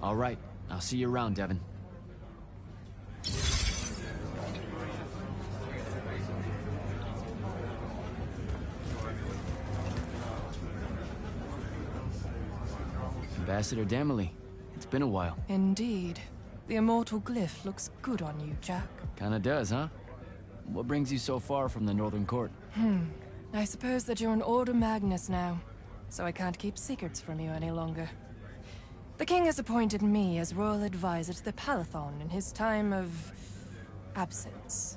All right, I'll see you around, Devin. Ambassador Damley, it's been a while. Indeed. The immortal glyph looks good on you, Jack. Kinda does, huh? What brings you so far from the Northern Court? I suppose that you're an Order Magnus now, so I can't keep secrets from you any longer. The king has appointed me as royal advisor to the Palathon in his time of absence.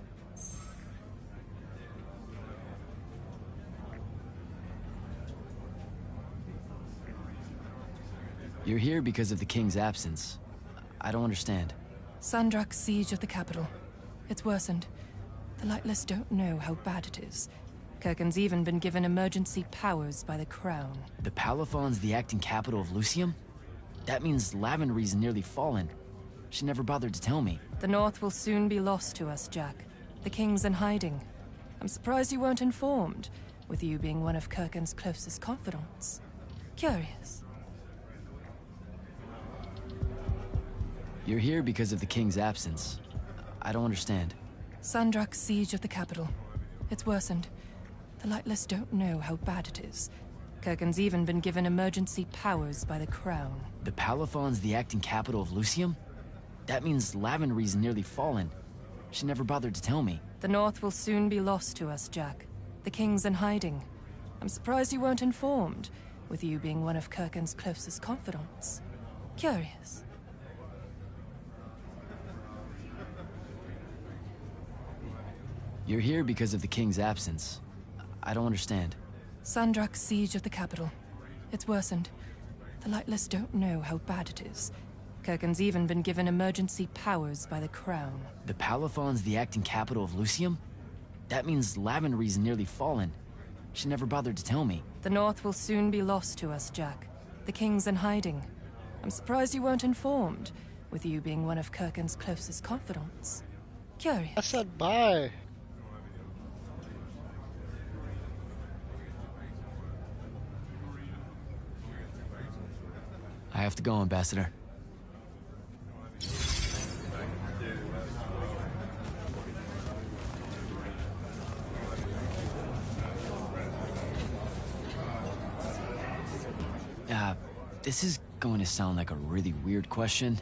You're here because of the king's absence. I don't understand. Sandrak's siege of the capital. It's worsened. The Lightless don't know how bad it is. Kirken's even been given emergency powers by the crown. The Palathon's the acting capital of Lucium? That means Lavenry's nearly fallen. She never bothered to tell me. The North will soon be lost to us, Jack. The king's in hiding. I'm surprised you weren't informed. with you being one of Kirkin's closest confidants. Curious. You're here because of the king's absence. I don't understand. Sandrak's siege of the capital. It's worsened. The Lightless don't know how bad it is. Kirkin's even been given emergency powers by the crown. The Palathon's the acting capital of Lucium? That means Lavenry's nearly fallen. She never bothered to tell me. The North will soon be lost to us, Jack. The king's in hiding. I'm surprised you weren't informed, with you being one of Kirkin's closest confidants. Curious. You're here because of the king's absence. I don't understand. Sandrak's siege of the capital. It's worsened. The Lightless don't know how bad it is. Kirkin's even been given emergency powers by the crown. The Palathon's the acting capital of Lucium? That means Lavenry's nearly fallen. She never bothered to tell me. The North will soon be lost to us, Jack. The king's in hiding. I'm surprised you weren't informed, with you being one of Kirkin's closest confidants. Curious. I said bye. I have to go, Ambassador. This is going to sound like a really weird question.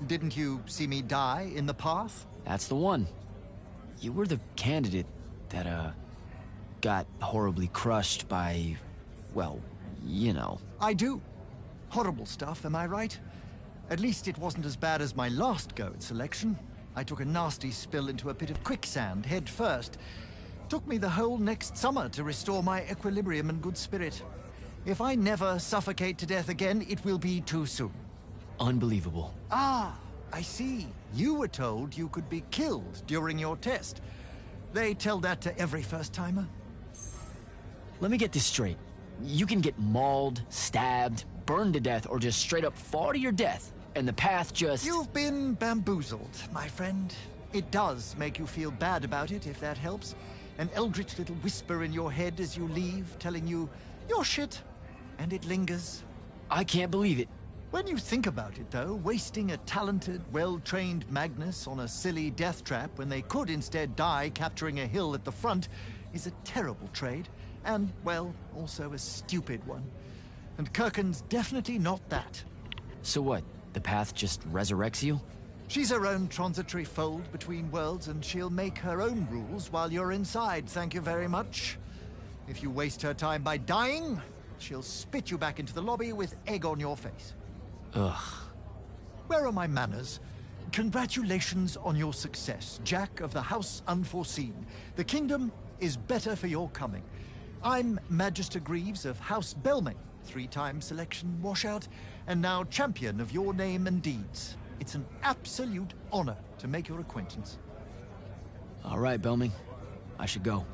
Didn't you see me die in the path? That's the one. You were the candidate that, got horribly crushed by, well, you know. I do. Horrible stuff, am I right? At least it wasn't as bad as my last go at selection. I took a nasty spill into a pit of quicksand head first. Took me the whole next summer to restore my equilibrium and good spirit. If I never suffocate to death again, it will be too soon. Unbelievable. Ah, I see. You were told you could be killed during your test. They tell that to every first-timer. Let me get this straight. You can get mauled, stabbed, burned to death, or just straight up fall to your death, and the path just... You've been bamboozled, my friend. It does make you feel bad about it, if that helps. An eldritch little whisper in your head as you leave, telling you, you're shit. And it lingers. I can't believe it. When you think about it, though, wasting a talented, well-trained Magnus on a silly death trap when they could instead die capturing a hill at the front is a terrible trade. And, well, also a stupid one. And Kirkin's definitely not that. So what? The path just resurrects you? She's her own transitory fold between worlds, and she'll make her own rules while you're inside, thank you very much. If you waste her time by dying, she'll spit you back into the lobby with egg on your face. Ugh. Where are my manners? Congratulations on your success, Jack of the House Unforeseen. The kingdom is better for your coming. I'm Magister Greaves of House Belming, 3-time selection washout, and now champion of your name and deeds. It's an absolute honor to make your acquaintance. All right, Belming. I should go.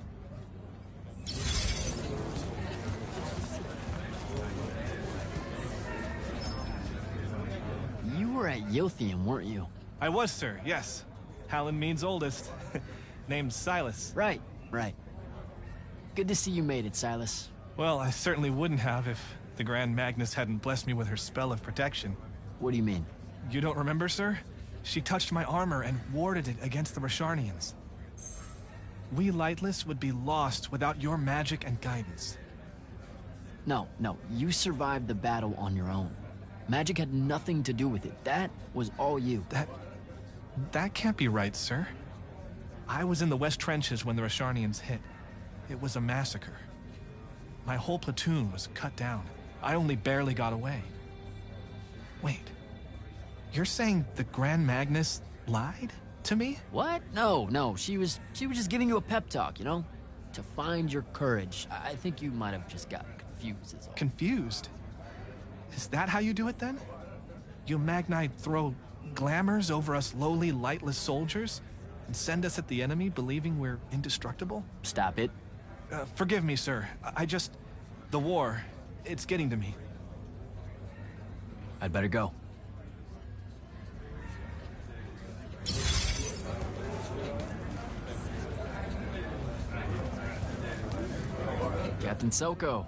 You were at Yothium, weren't you? I was, sir, yes. Hallen Mead's oldest. Named Silas. Right. Good to see you made it, Silas. Well, I certainly wouldn't have if the Grand Magnus hadn't blessed me with her spell of protection. What do you mean? You don't remember, sir? She touched my armor and warded it against the Rasharnians. We Lightless would be lost without your magic and guidance. No, you survived the battle on your own. Magic had nothing to do with it. That was all you. That can't be right, sir. I was in the West Trenches when the Rasharnians hit. It was a massacre. My whole platoon was cut down. I only barely got away. Wait. You're saying the Grand Magnus lied to me? What? No. She was just giving you a pep talk, you know? To find your courage. I think you might have just gotten confused is all. Confused? Is that how you do it then? You Magnite throw glamours over us lowly, lightless soldiers and send us at the enemy believing we're indestructible? Stop it. Forgive me, sir. The war, it's getting to me. I'd better go. Captain Soko.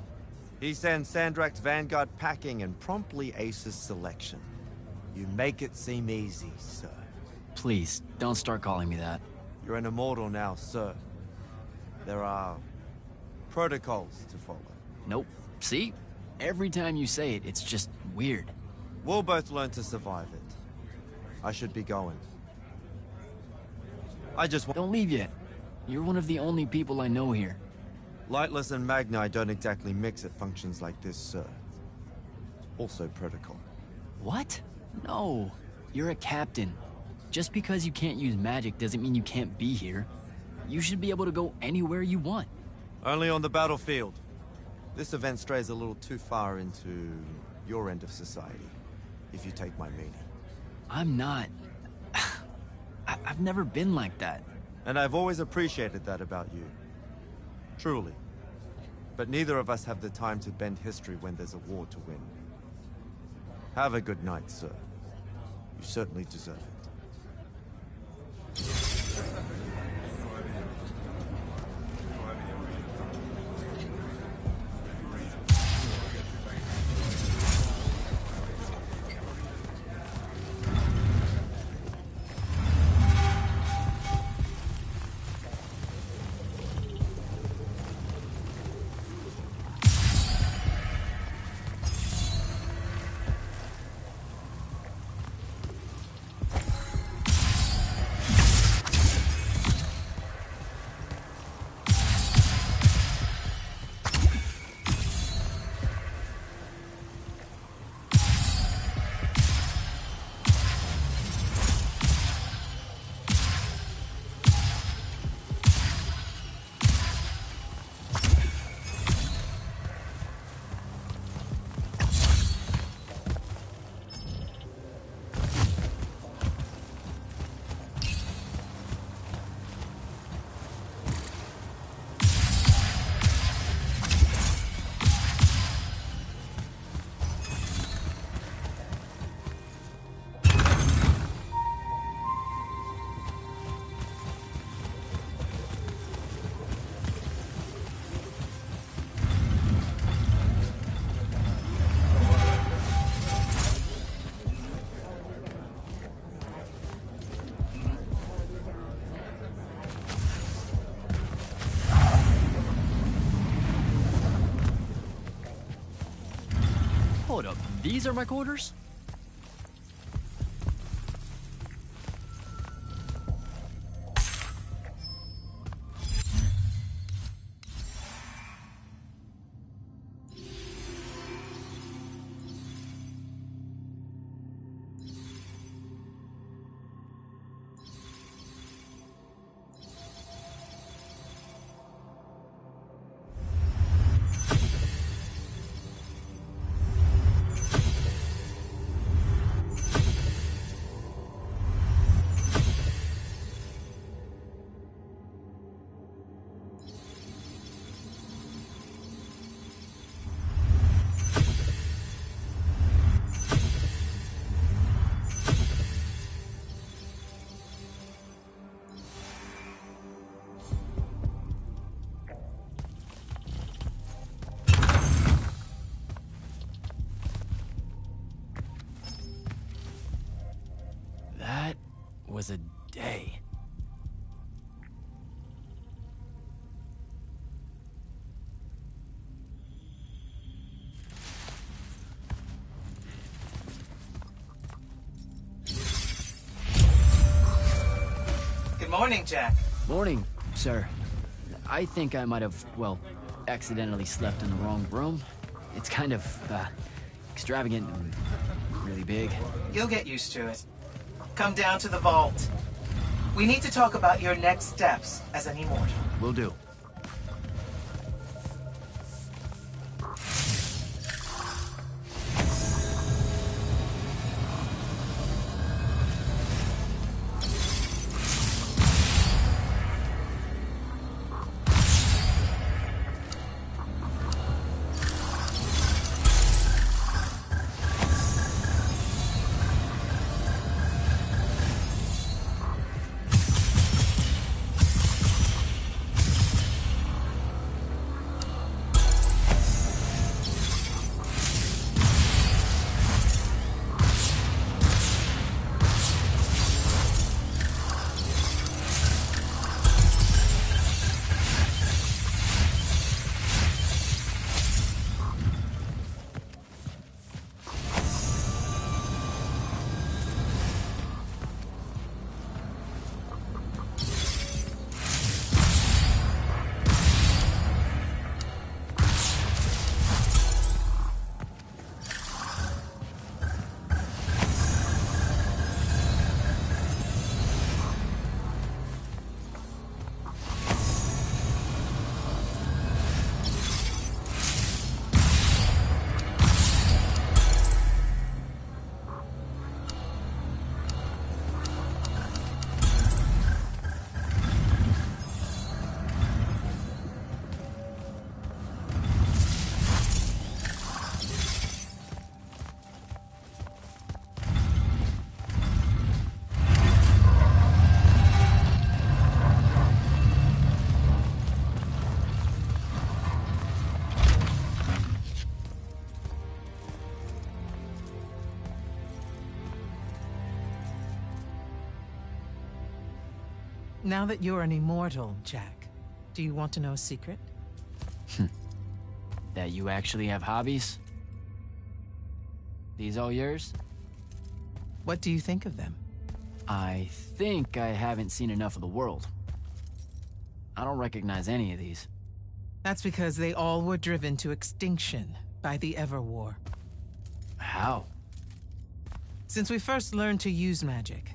He sends Sandrak's vanguard packing and promptly aces selection. You make it seem easy, sir. Please, don't start calling me that. You're an immortal now, sir. There are protocols to follow. Nope. See? Every time you say it, it's just weird. We'll both learn to survive it. I should be going. I just Don't leave yet. You're one of the only people I know here. Lightless and Magni don't exactly mix at functions like this, sir. Also protocol. What? No. You're a captain. Just because you can't use magic doesn't mean you can't be here. You should be able to go anywhere you want. Only on the battlefield. This event strays a little too far into your end of society, if you take my meaning. I'm not. I've never been like that. And I've always appreciated that about you. Truly. But neither of us have the time to bend history when there's a war to win. Have a good night, sir. You certainly deserve it. Hold up, these are my quarters? That was a day. Good morning, Jack. Morning, sir. I think I might have, well, accidentally slept in the wrong room. It's kind of, extravagant and really big. You'll get used to it. Come down to the vault. We need to talk about your next steps as an immortal. Will do. Now that you're an immortal, Jack, do you want to know a secret? That you actually have hobbies? These all yours? What do you think of them? I think I haven't seen enough of the world. I don't recognize any of these. That's because they all were driven to extinction by the Everwar. How? Since we first learned to use magic,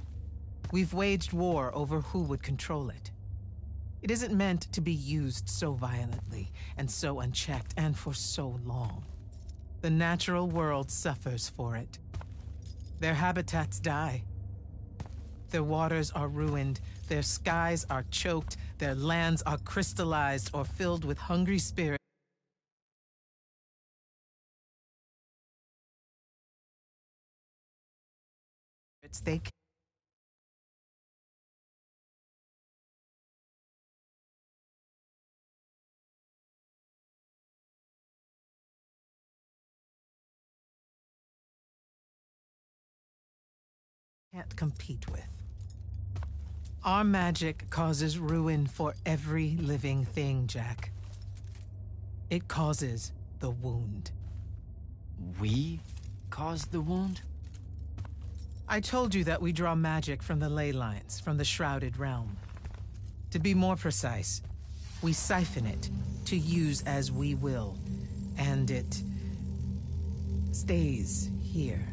we've waged war over who would control it. It isn't meant to be used so violently and so unchecked and for so long. The natural world suffers for it. Their habitats die. Their waters are ruined, their skies are choked, their lands are crystallized or filled with hungry spirits. They can't compete with. Our magic causes ruin for every living thing, Jack. It causes the wound. We caused the wound? I told you that we draw magic from the ley lines, from the shrouded realm. To be more precise, we siphon it to use as we will, and it stays here.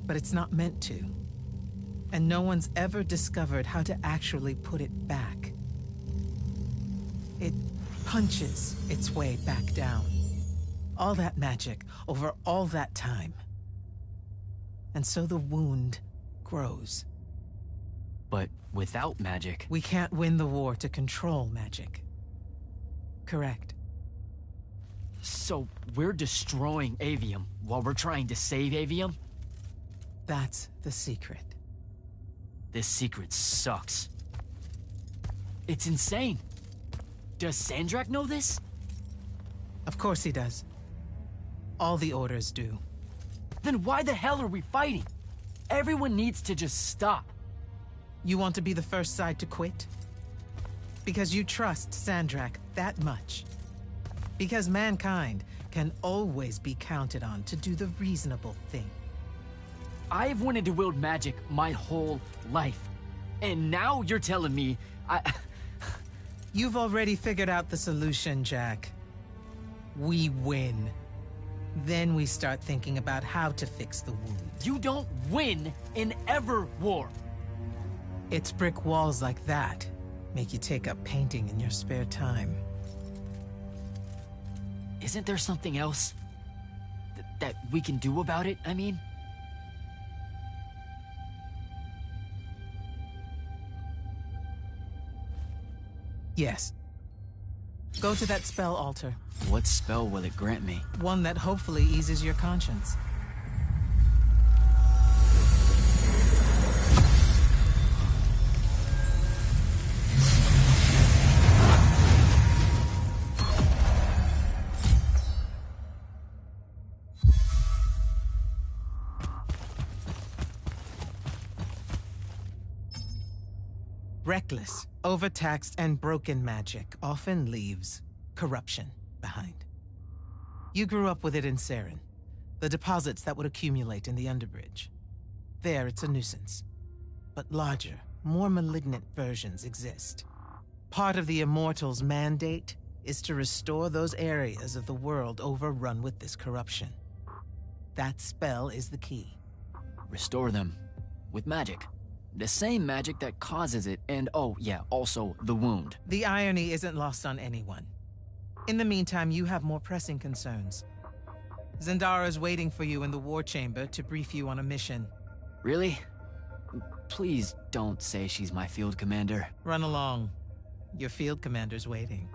But it's not meant to. And no one's ever discovered how to actually put it back. It punches its way back down. All that magic over all that time. And so the wound grows. But without magic... We can't win the war to control magic. Correct. So we're destroying Aveum while we're trying to save Aveum? That's the secret. This secret sucks. It's insane. Does Sandrak know this? Of course he does. All the orders do. Then why the hell are we fighting? Everyone needs to just stop. You want to be the first side to quit? Because you trust Sandrak that much. Because mankind can always be counted on to do the reasonable thing. I've wanted to wield magic my whole life. And now you're telling me You've already figured out the solution, Jack. We win. Then we start thinking about how to fix the wound. You don't win in ever war. It's brick walls like that make you take up painting in your spare time. Isn't there something else that we can do about it, I mean? Yes. Go to that spell altar. What spell will it grant me? One that hopefully eases your conscience. Reckless, overtaxed, and broken magic often leaves corruption behind. You grew up with it in Saren, the deposits that would accumulate in the Underbridge. There, it's a nuisance. But larger, more malignant versions exist. Part of the Immortals' mandate is to restore those areas of the world overrun with this corruption. That spell is the key. Restore them with magic. The same magic that causes it, and oh yeah, also the wound. The irony isn't lost on anyone. In the meantime, you have more pressing concerns. Zendara's waiting for you in the war chamber to brief you on a mission. Really? Please don't say she's my field commander. Run along. Your field commander's waiting.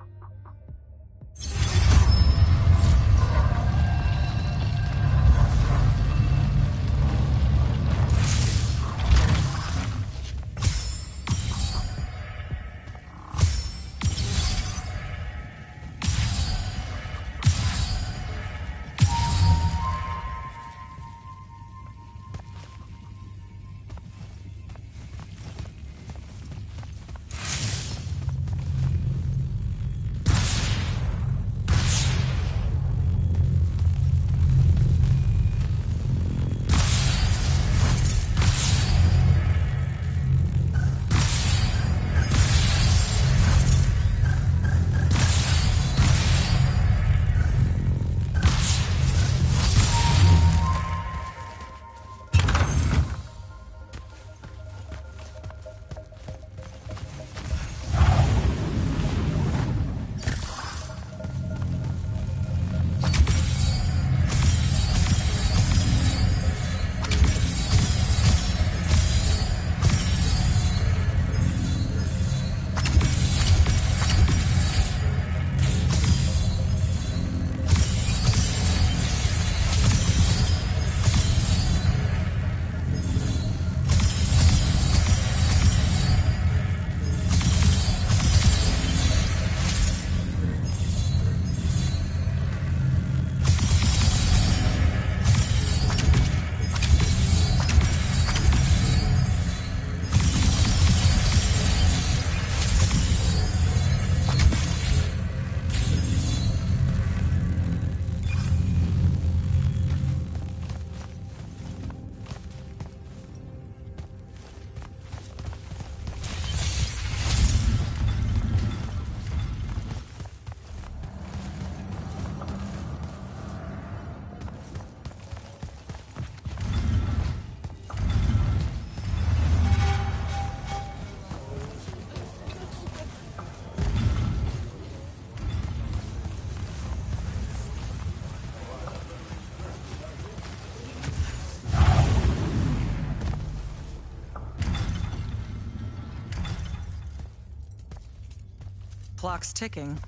clock's ticking.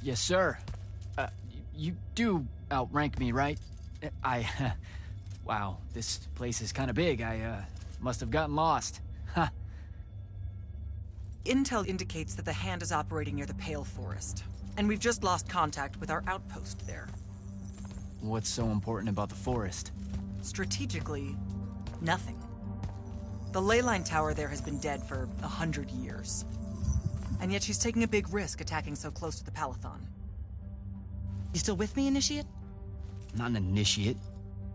Yes, sir. You do outrank me, right? Wow, this place is kind of big. I must have gotten lost. Ha. Intel indicates that the Hand is operating near the Pale Forest, and we've just lost contact with our outpost there. What's so important about the forest? Strategically, nothing. The ley line tower there has been dead for 100 years. And yet she's taking a big risk attacking so close to the Palathon. You still with me, Initiate? Not an initiate.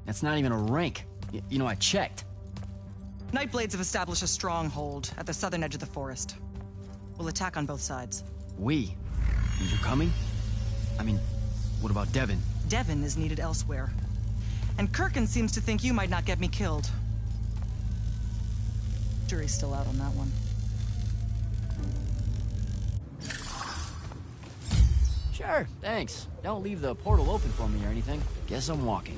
That's not even a rank. You know, I checked. Nightblades have established a stronghold at the southern edge of the forest. We'll attack on both sides. We? You're coming? I mean, what about Devin? Devin is needed elsewhere. And Kirkin seems to think you might not get me killed. Jury's still out on that one. Sure, thanks. Don't leave the portal open for me or anything. Guess I'm walking.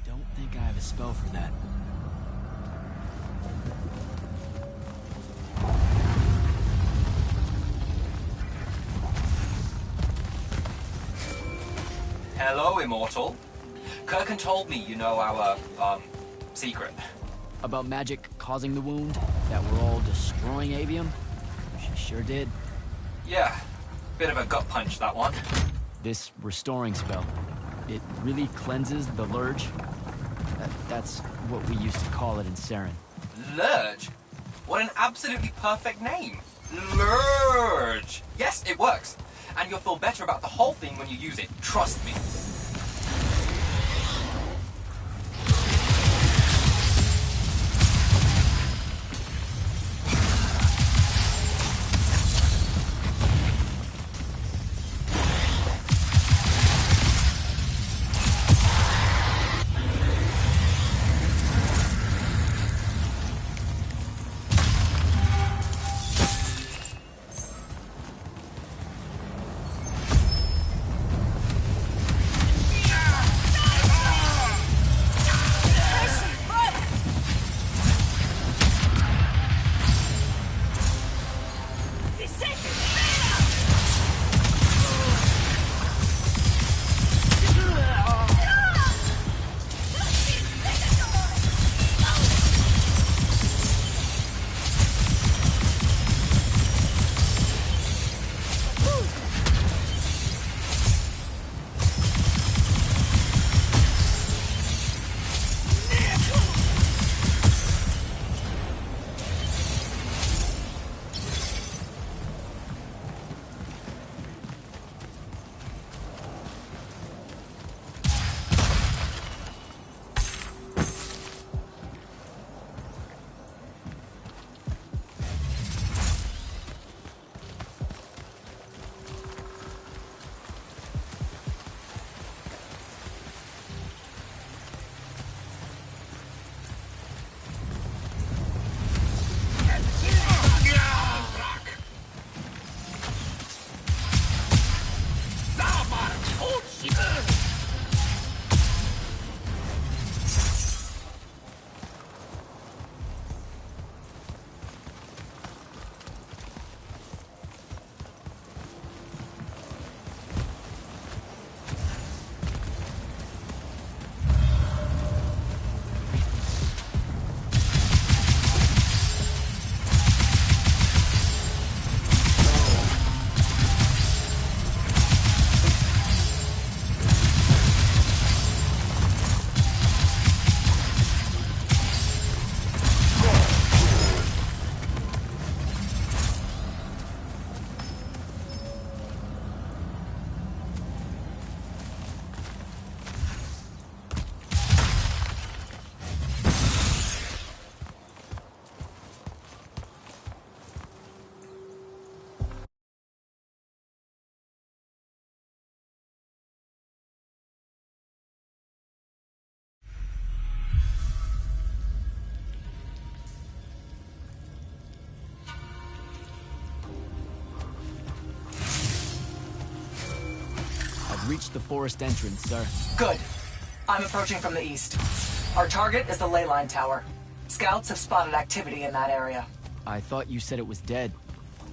Don't think I have a spell for that. Hello, Immortal. Kirkin told me you know our, secret. About magic causing the wound? That we're all destroying Aveum? She sure did. Yeah, bit of a gut punch, that one. This restoring spell, it really cleanses the Lurge? That's what we used to call it in Saren. Lurge? What an absolutely perfect name. Lurge. Yes, it works. And you'll feel better about the whole thing when you use it. Trust me. reached the forest entrance, sir. Good. I'm approaching from the east. Our target is the ley line tower. Scouts have spotted activity in that area. I thought you said it was dead.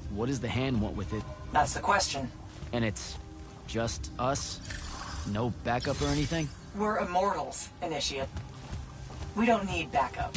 What does the hand want with it? That's the question. And it's just us? No backup or anything? We're Immortals, Initiate. We don't need backup.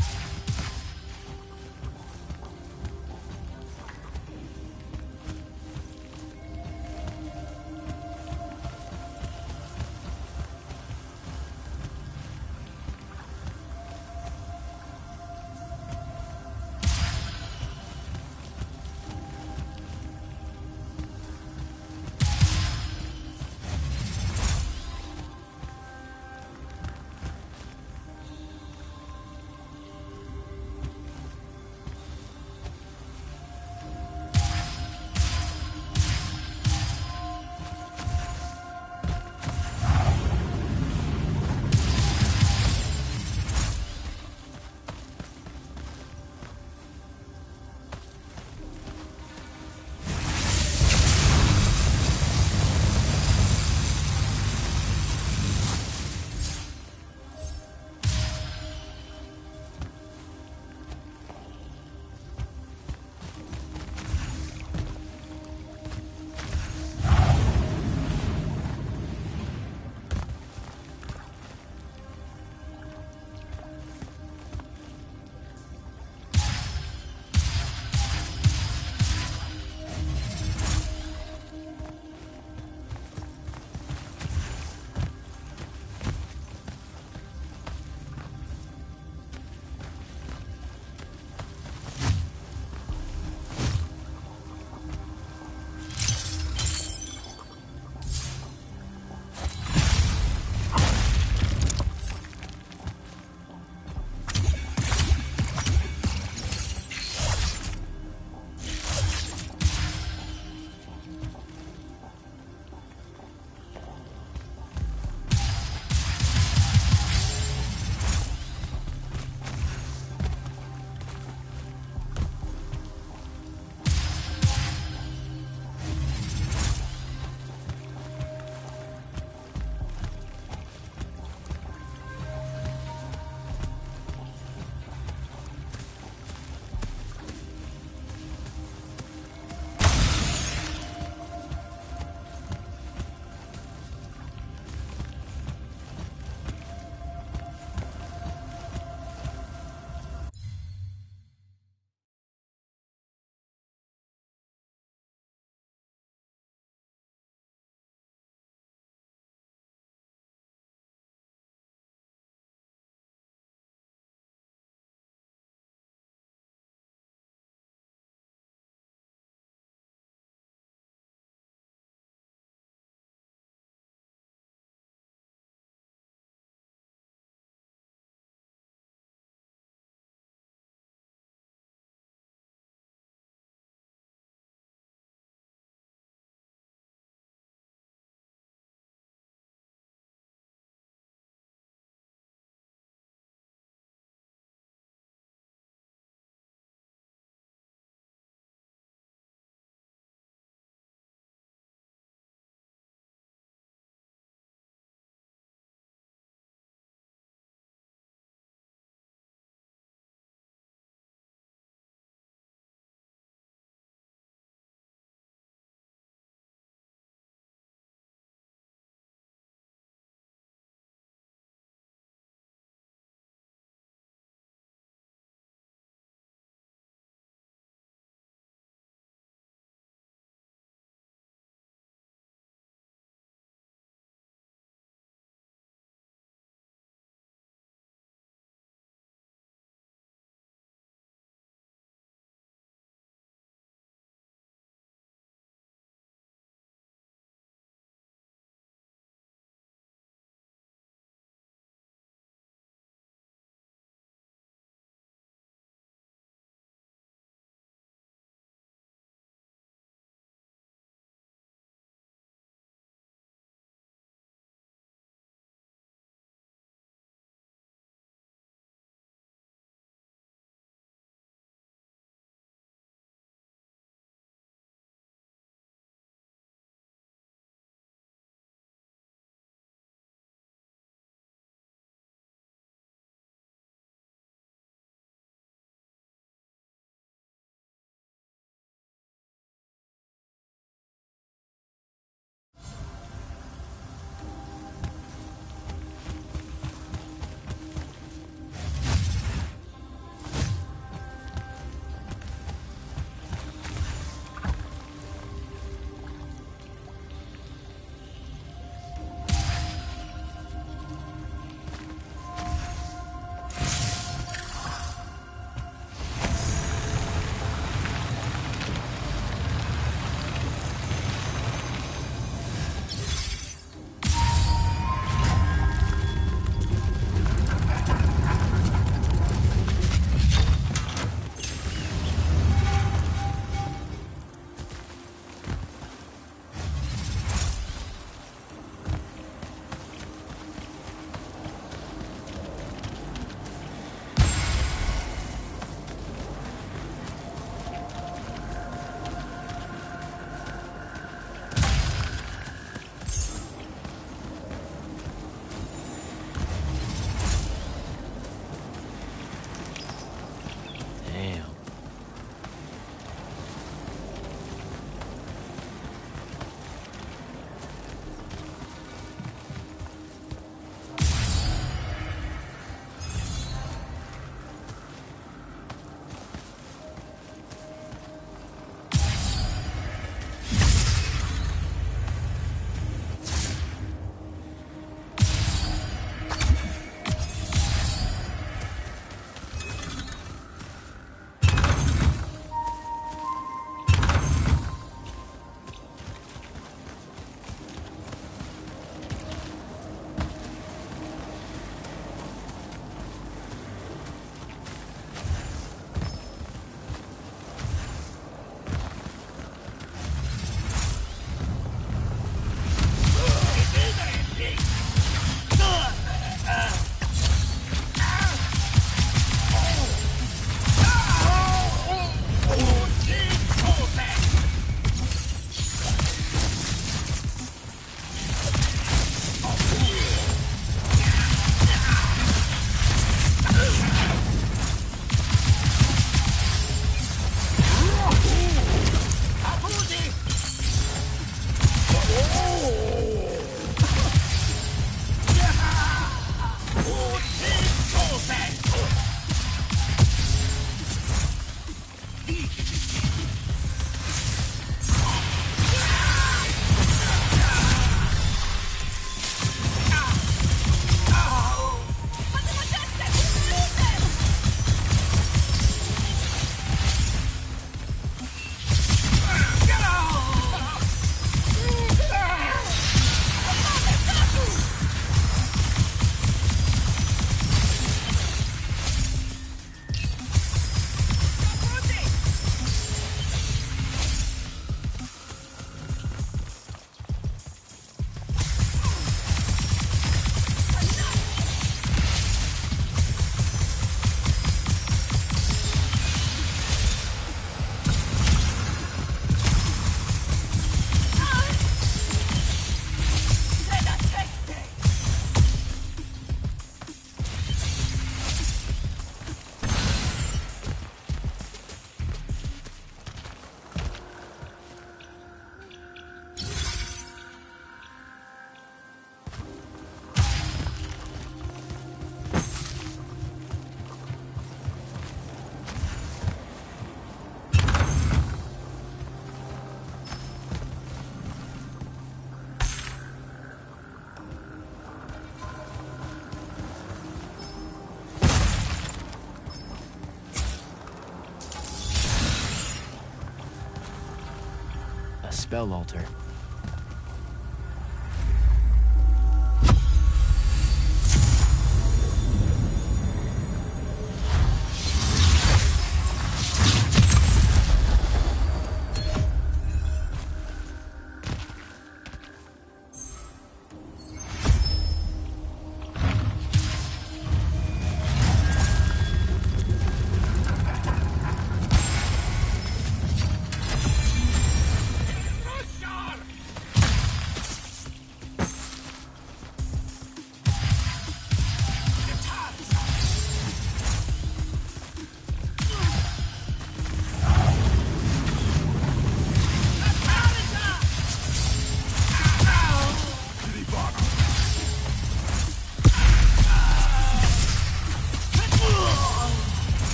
spell altar.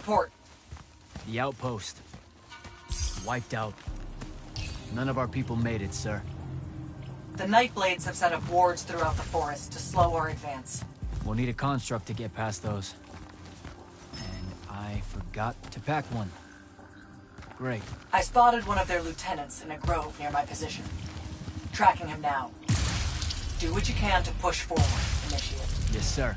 Report. The outpost. Wiped out. None of our people made it, sir. The Nightblades have set up wards throughout the forest to slow our advance. We'll need a construct to get past those. And I forgot to pack one. Great. I spotted one of their lieutenants in a grove near my position. Tracking him now. Do what you can to push forward, Initiate. Yes, sir.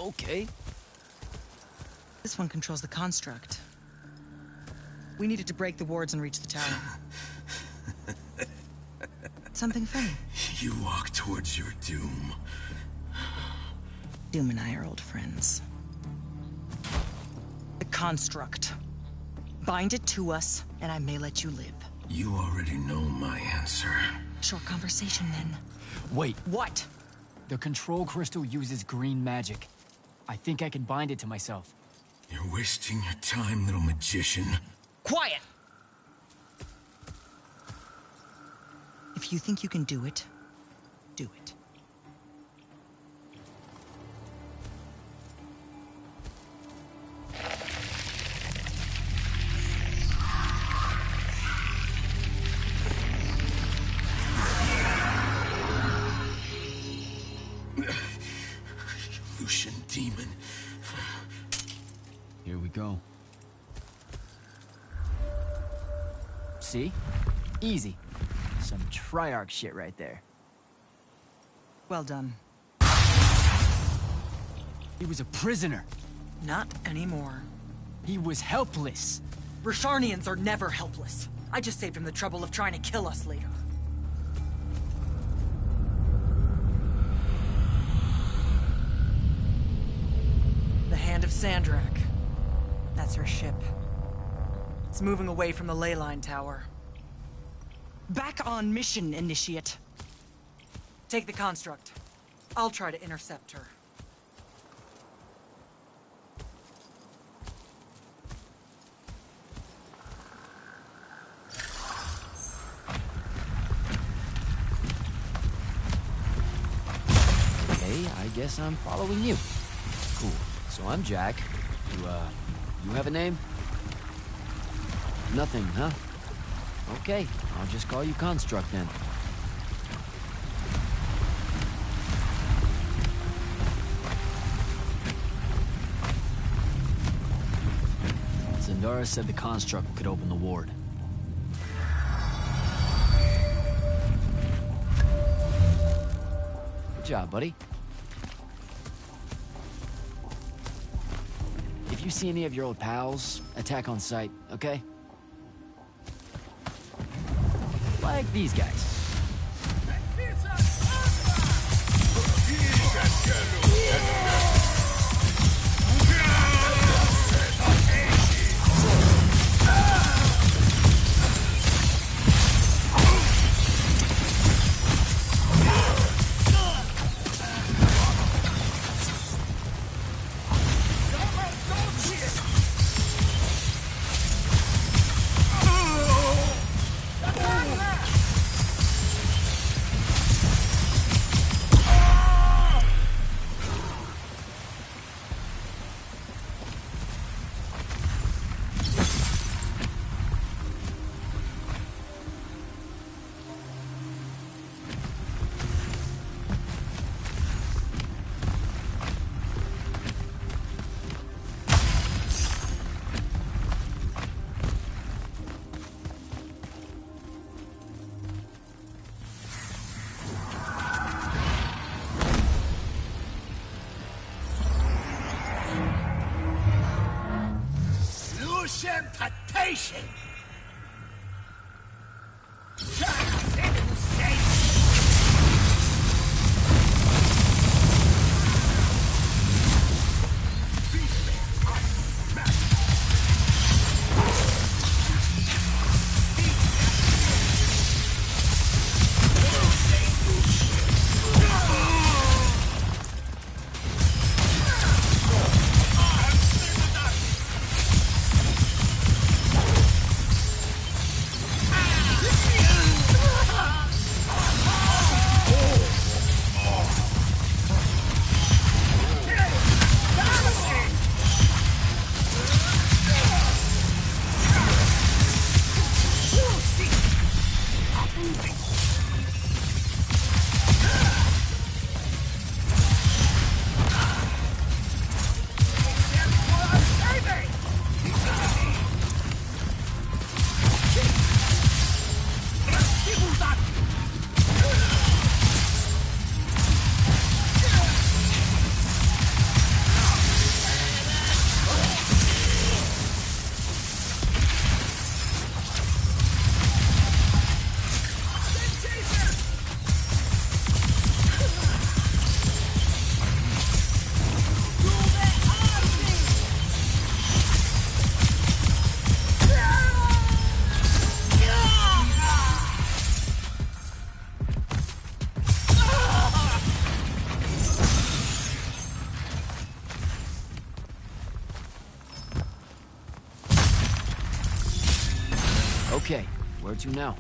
Okay. This one controls the construct. We needed to break the wards and reach the tower. Something funny? You walk towards your doom. Doom and I are old friends. The construct. Bind it to us, and I may let you live. You already know my answer. Short conversation, then. Wait. What? The control crystal uses green magic. I think I can bind it to myself. You're wasting your time, little magician. Quiet! If you think you can do it, do it. Lucian demon. Here we go. See? Easy. Some Triarch shit right there. Well done. He was a prisoner. Not anymore. He was helpless. Rasharnians are never helpless. I just saved him the trouble of trying to kill us later. The Hand of Sandrak. That's her ship. It's moving away from the ley line tower. Back on mission, Initiate. Take the construct. I'll try to intercept her. Okay, I guess I'm following you. Cool. So I'm Jack. You have a name? Nothing, huh? Okay, I'll just call you Construct then. Zendara said the Construct could open the ward. Good job, buddy. If you see any of your old pals, attack on sight, okay? Like these guys. Temptation! to now?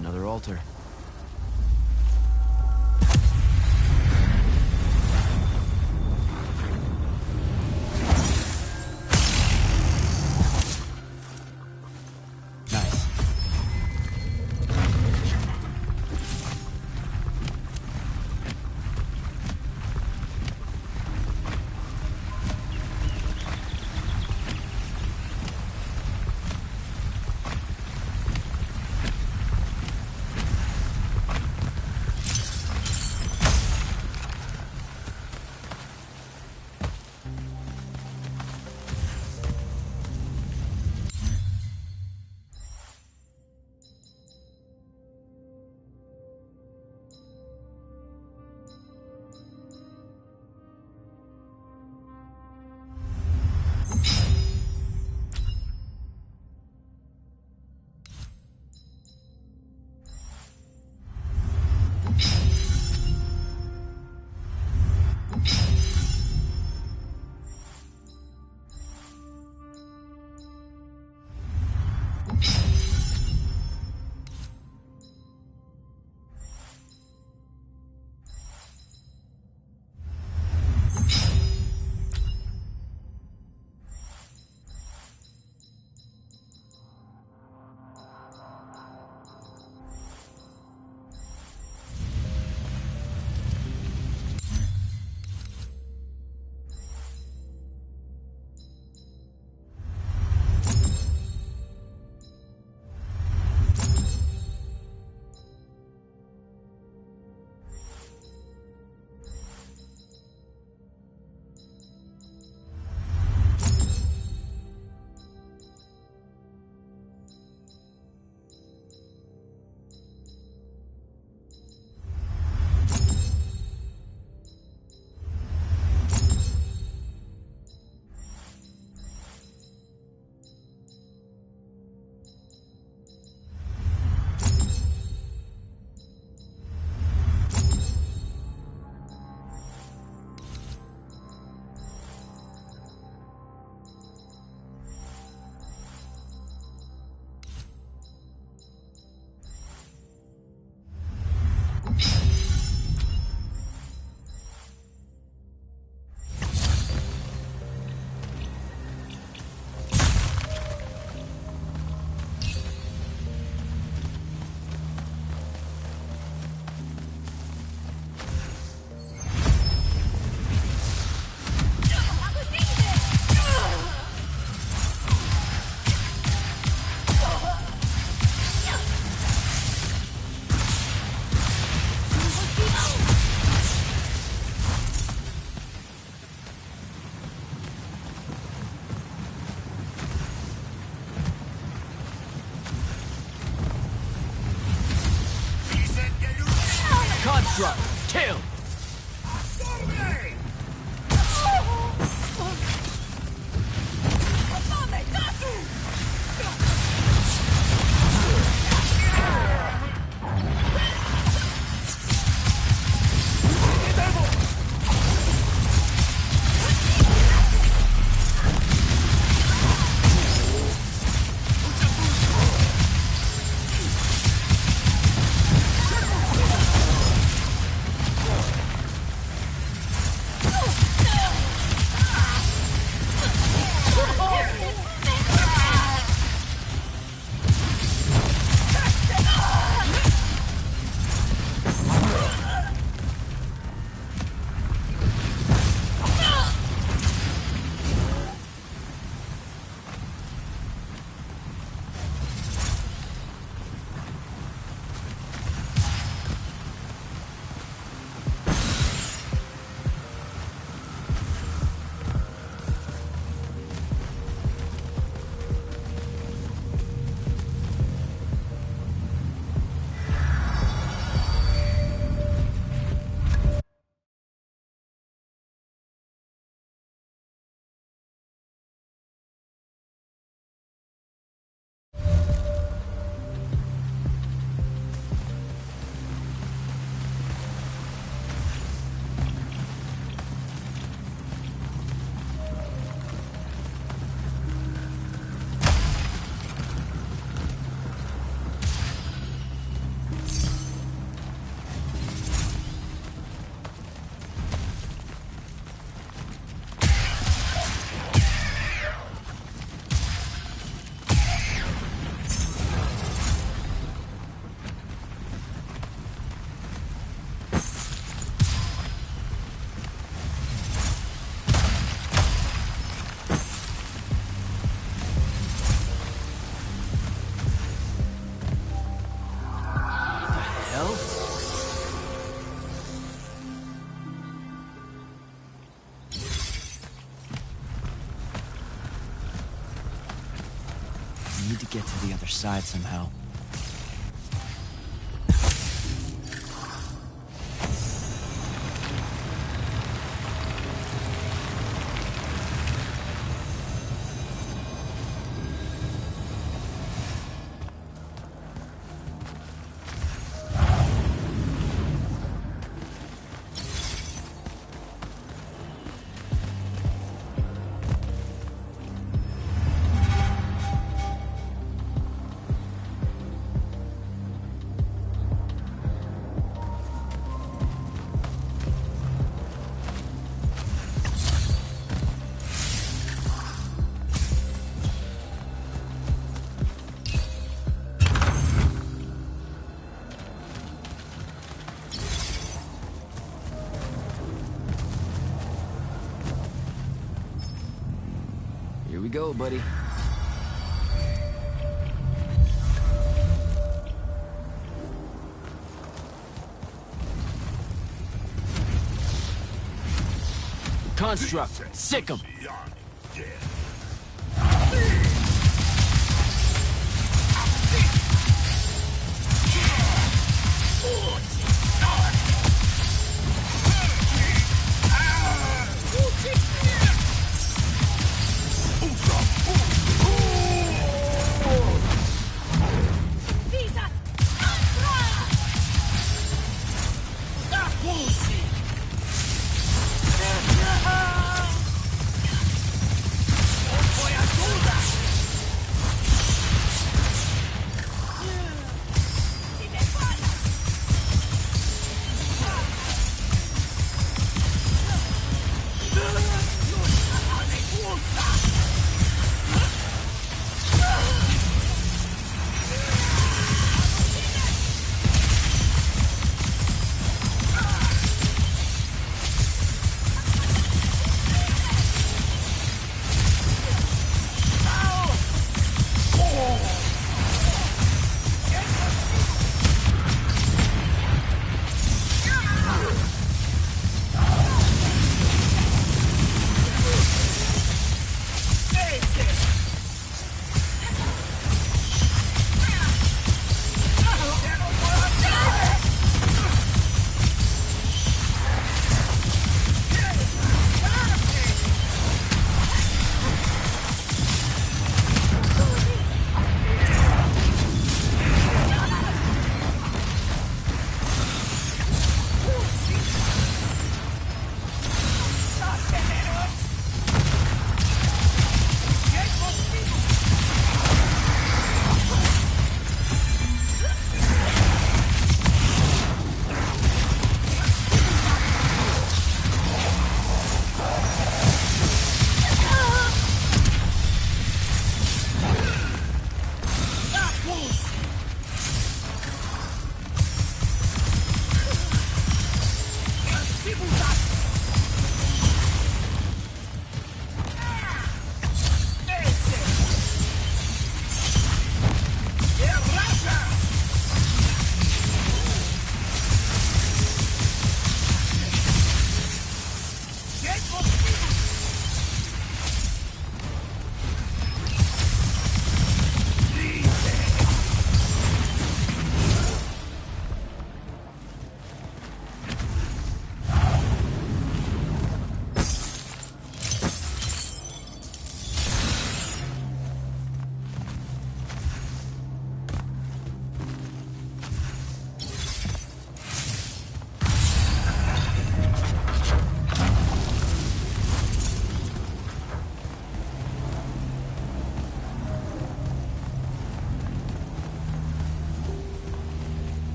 Another altar. Nice. need to get to the other side somehow. Here we go, buddy. Construct, sick 'em.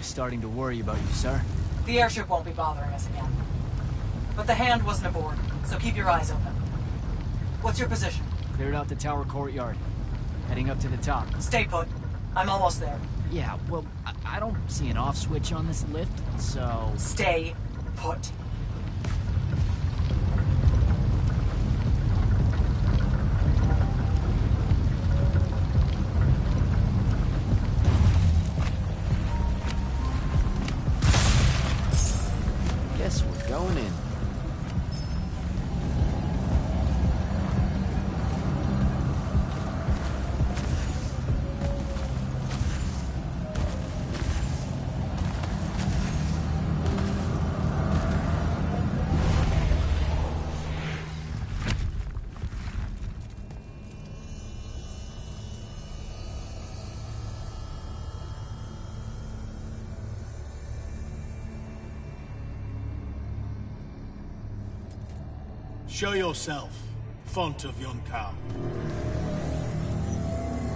Starting to worry about you, sir. The airship won't be bothering us again. But the hand wasn't aboard, so keep your eyes open. What's your position? Cleared out the tower courtyard. Heading up to the top. Stay put. I'm almost there. Yeah, well, I don't see an off switch on this lift, so... Stay put. Show yourself, font of Yonkao.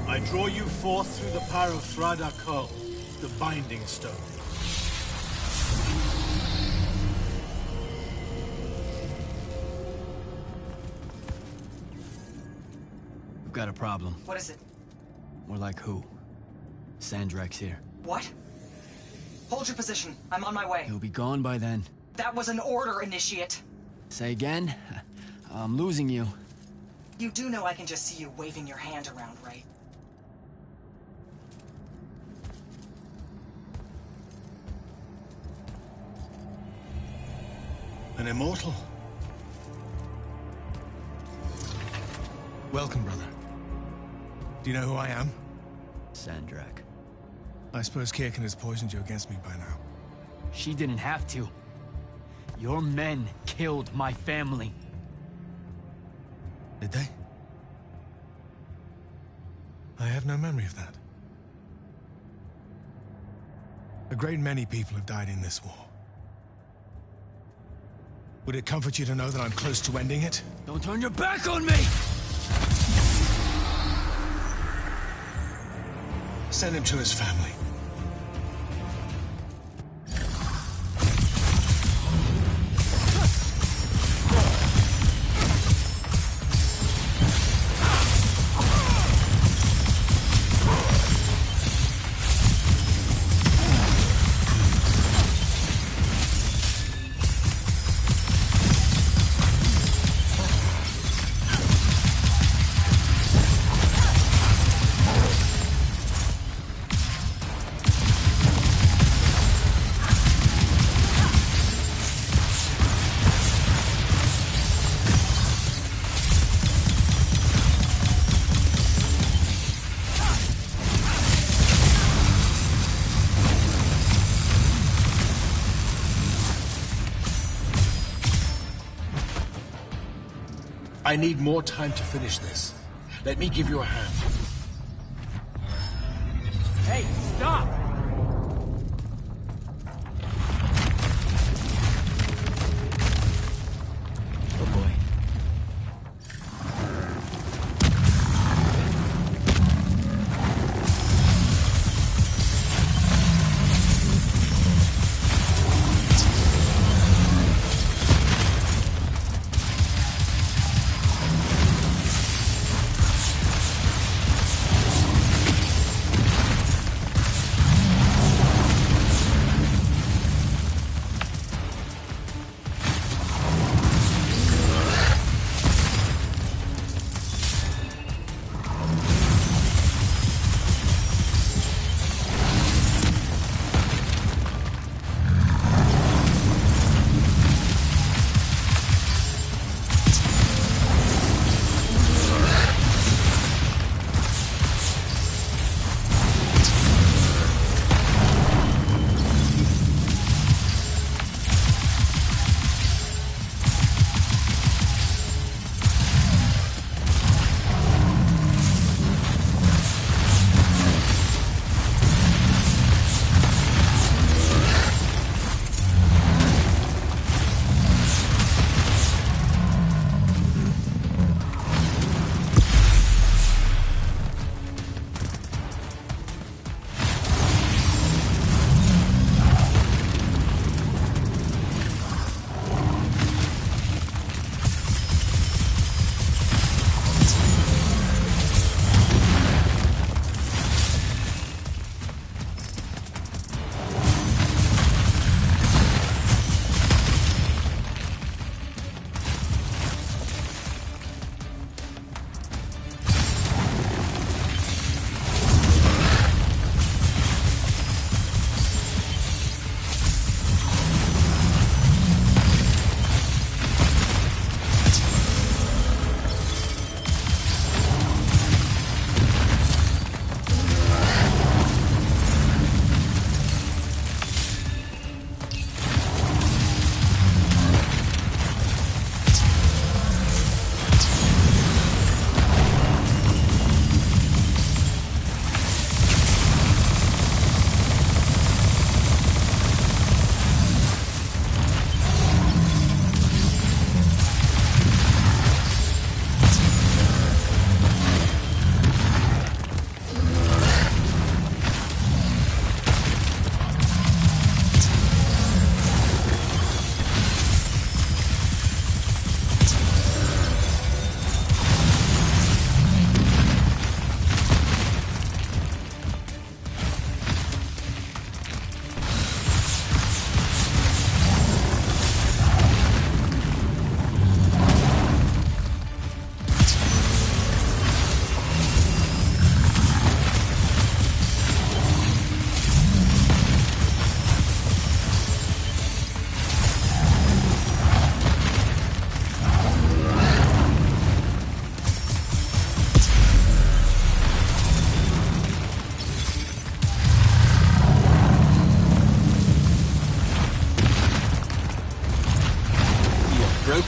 I draw you forth through the power of Thrada Kol, the Binding Stone. We've got a problem. What is it? More like who? Sandrak's here. What? Hold your position. I'm on my way. He'll be gone by then. That was an order, Initiate. Say again? I'm losing you. You do know I can just see you waving your hand around, right? An immortal? Welcome, brother. Do you know who I am? Sandrak. I suppose Kirkin has poisoned you against me by now. She didn't have to. Your men killed my family. Did they? I have no memory of that. A great many people have died in this war. Would it comfort you to know that I'm close to ending it? Don't turn your back on me! Send him to his family. I need more time to finish this. Let me give you a hand. Hey, stop! Oh boy.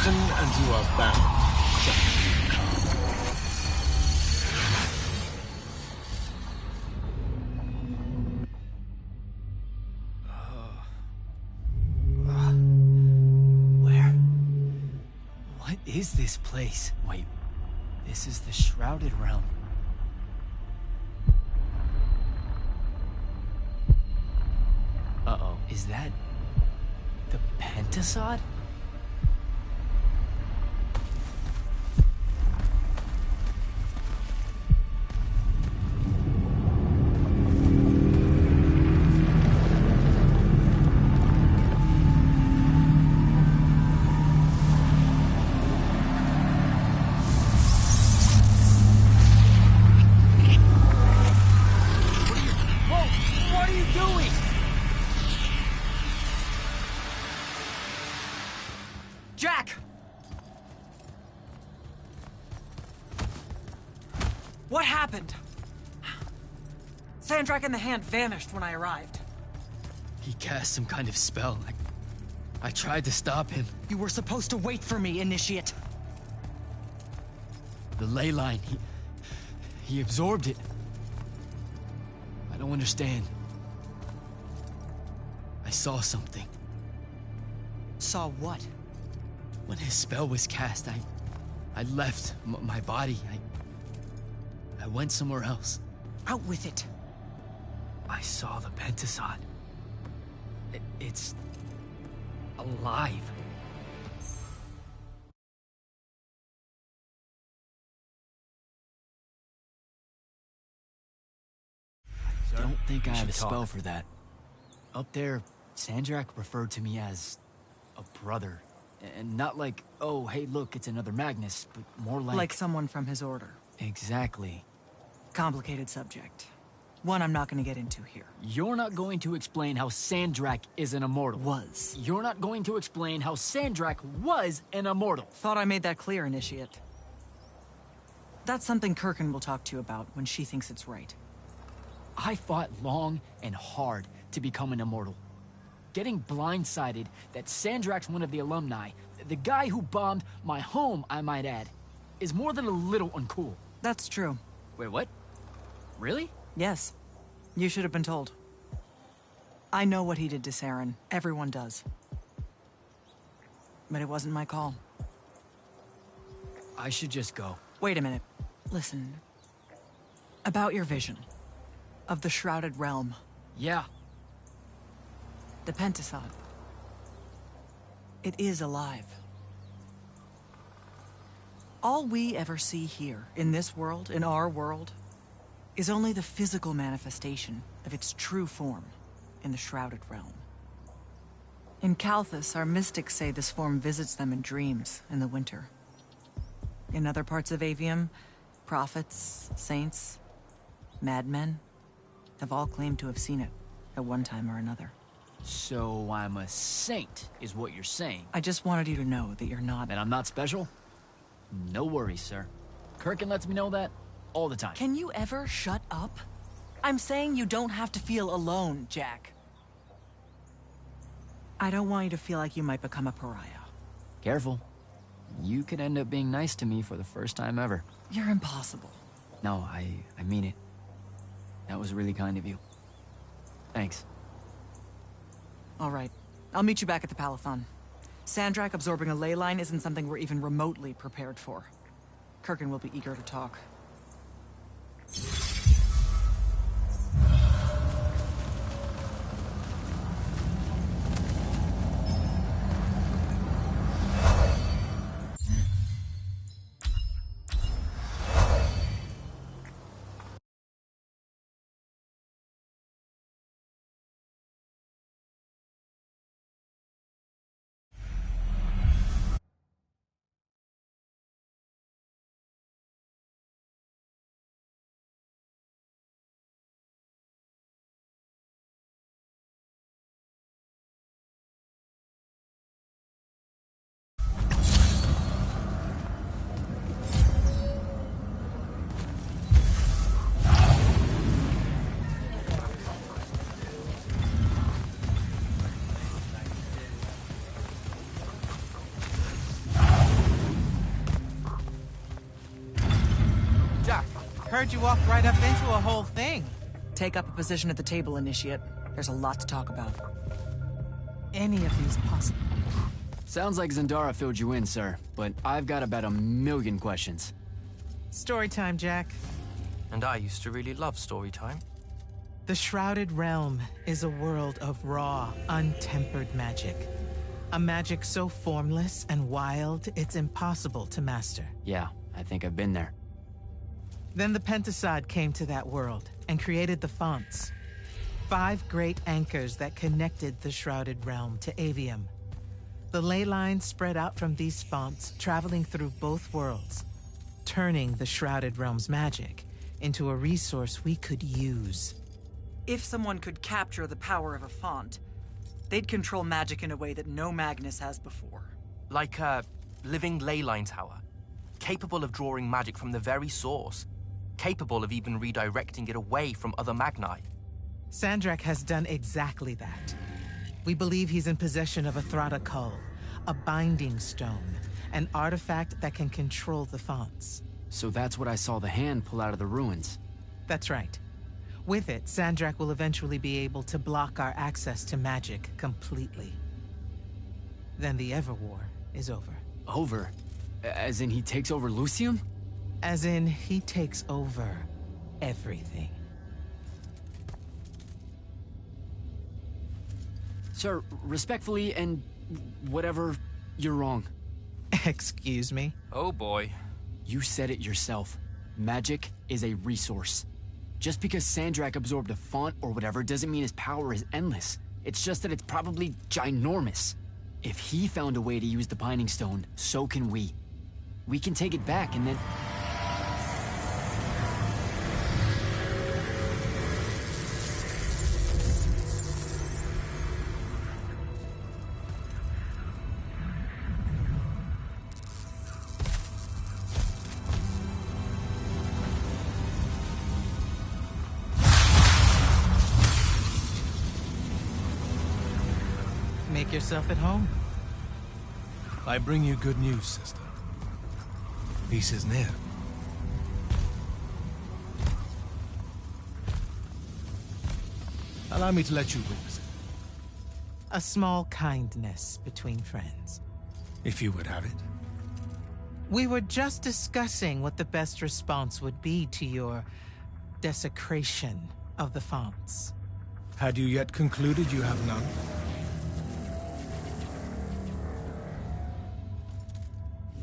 broken and you are bound. Where? What is this place? Wait, this is the Shrouded Realm. Uh-oh, is that the Pentasod? Whoa, what are you doing? Jack! What happened? Sandrak and the Hand vanished when I arrived. He cast some kind of spell. I tried to stop him. You were supposed to wait for me, Initiate. The ley line, he absorbed it. I don't understand. I saw something. Saw what? When his spell was cast, I left my body. I went somewhere else. Out with it. I saw the Pentasod. It's alive. I don't think I have a spell for that. Up there, Sandrak referred to me as a brother. And not like, oh, hey, look, it's another Magnus, but more like... Like someone from his order. Exactly. Complicated subject. One I'm not going to get into here. You're not going to explain how Sandrak is an immortal. Was. You're not going to explain how Sandrak was an immortal. Thought I made that clear, Initiate. That's something Kirkin will talk to you about when she thinks it's right. I fought long and hard to become an immortal. Getting blindsided that Sandrak's one of the alumni, the guy who bombed my home, I might add, is more than a little uncool. That's true. Wait, what? Really? Yes. You should have been told. I know what he did to Saren. Everyone does. But it wasn't my call. I should just go. Wait a minute. Listen. About your vision. Of the Shrouded Realm. Yeah. The Pentasod. It is alive. All we ever see here, in this world, in our world, is only the physical manifestation of its true form in the Shrouded Realm. In Kalthus, our mystics say this form visits them in dreams in the winter. In other parts of Aveum, prophets, saints, madmen have all claimed to have seen it at one time or another. So I'm a saint, is what you're saying. I just wanted you to know that you're not... And I'm not special? No worries, sir. Kirkin lets me know that all the time. Can you ever shut up? I'm saying you don't have to feel alone, Jack. I don't want you to feel like you might become a pariah. Careful. You could end up being nice to me for the first time ever. You're impossible. No, I mean it. That was really kind of you. Thanks. All right. I'll meet you back at the Palathon. Sandrak absorbing a ley line isn't something we're even remotely prepared for. Kirkin will be eager to talk. heard you walked right up into a whole thing. Take up a position at the table, Initiate. There's a lot to talk about. Any of these possible? Sounds like Zendara filled you in, sir, but I've got about 1,000,000 questions. Story time, Jack. And I used to really love story time. The Shrouded Realm is a world of raw, untempered magic. A magic so formless and wild, it's impossible to master. Yeah, I think I've been there. Then the Pentasod came to that world and created the fonts. 5 great anchors that connected the Shrouded Realm to Aveum. The ley lines spread out from these fonts, traveling through both worlds, turning the Shrouded Realm's magic into a resource we could use. If someone could capture the power of a font, they'd control magic in a way that no Magnus has before. Like a living leyline tower, capable of drawing magic from the very source, capable of even redirecting it away from other Magni. Sandrak has done exactly that. We believe he's in possession of a Thrada Cull, a binding stone, an artifact that can control the fonts. So that's what I saw the hand pull out of the ruins. That's right. With it, Sandrak will eventually be able to block our access to magic completely. Then the Everwar is over. Over? As in he takes over Lucium? As in he takes over everything. Sir, respectfully and whatever, you're wrong. Excuse me? Oh boy. You said it yourself. Magic is a resource. Just because Sandrak absorbed a font or whatever doesn't mean his power is endless. It's just that it's probably ginormous. If he found a way to use the Binding Stone, so can we. We can take it back and then... Make yourself at home. I bring you good news, sister. Peace is near. Allow me to let you witness it, A small kindness between friends. if you would have it. We were just discussing what the best response would be to your desecration of the fonts. Had you yet concluded you have none?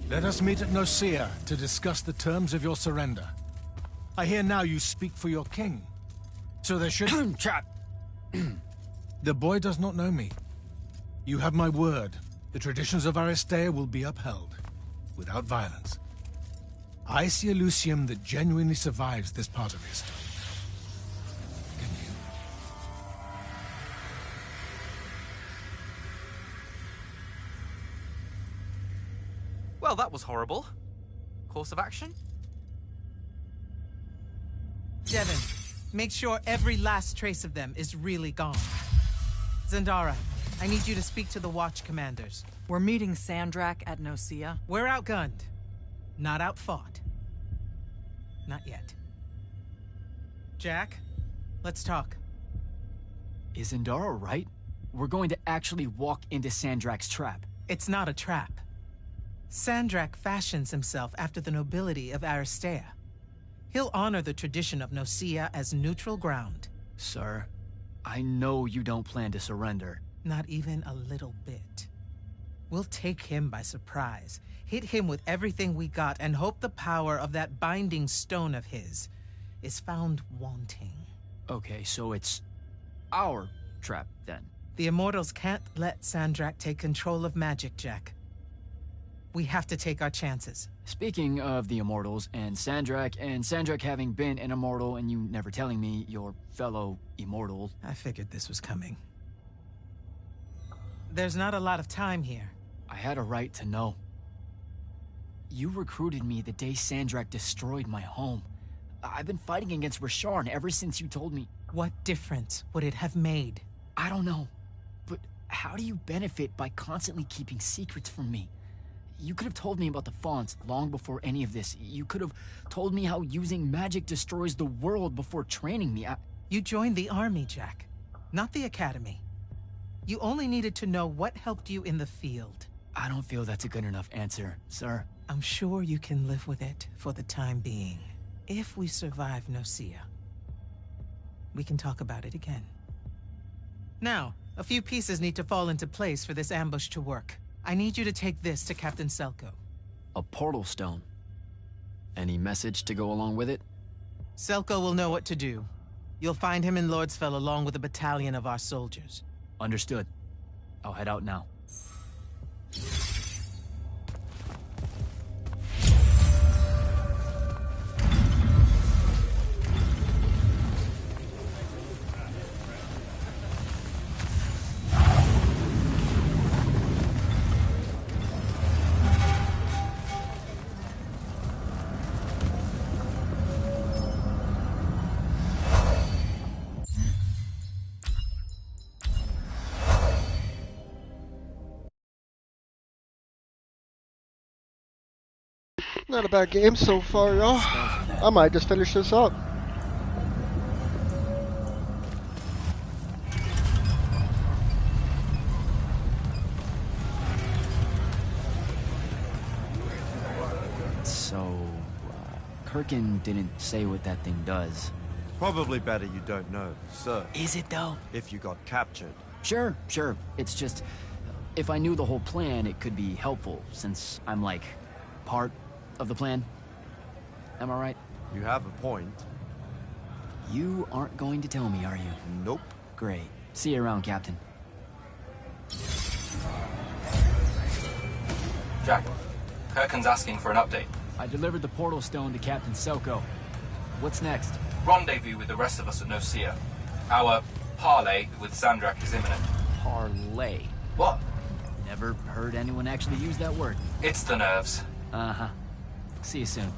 Let us meet at Nicaea to discuss the terms of your surrender. I hear now you speak for your king. So there should... Chap! The boy does not know me. You have my word. The traditions of Aristea will be upheld, without violence. I see a Lucium that genuinely survives this part of history. Can you? Well, that was horrible. Course of action? Devin, make sure every last trace of them is really gone. Zendara, I need you to speak to the Watch commanders. We're meeting Sandrak at Nicaea. We're outgunned, not outfought. Not yet. Jack, let's talk. Is Zendara right? We're going to actually walk into Sandrak's trap. It's not a trap. Sandrak fashions himself after the nobility of Aristea. He'll honor the tradition of Nicaea as neutral ground. Sir, I know you don't plan to surrender. Not even a little bit. We'll take him by surprise, hit him with everything we got, and hope the power of that binding stone of his is found wanting. Okay, so it's our trap, then. The Immortals can't let Sandrak take control of magic, Jack. We have to take our chances. Speaking of the Immortals and Sandrak having been an Immortal and you never telling me your fellow Immortal... I figured this was coming. There's not a lot of time here. I had a right to know. You recruited me the day Sandrak destroyed my home. I've been fighting against Rasharn ever since you told me. What difference would it have made? I don't know. But how do you benefit by constantly keeping secrets from me? You could have told me about the fonts long before any of this. You could have told me how using magic destroys the world before training me. You joined the army, Jack, not the academy. You only needed to know what helped you in the field. I don't feel that's a good enough answer, sir. I'm sure you can live with it for the time being. If we survive Nocia, we can talk about it again. Now, a few pieces need to fall into place for this ambush to work. I need you to take this to Captain Selko. A portal stone. Any message to go along with it? Selko will know what to do. You'll find him in Lordsfell along with a battalion of our soldiers. Understood. I'll head out now. Not a bad game so far, y'all. I might just finish this up. So, Kirkin didn't say what that thing does. Probably better you don't know, sir. Is it though? If you got captured. Sure. It's just, if I knew the whole plan, it could be helpful, since I'm like, part of the plan. Am I right? You have a point. You aren't going to tell me, are you? Nope. Great. See you around, Captain. Jack, Kirkin's asking for an update. I delivered the portal stone to Captain Selko. What's next? Rendezvous with the rest of us at Nocia. Our parley with Sandrak is imminent. Parlay. What? Never heard anyone actually use that word. It's the nerves. Uh-huh. See you soon.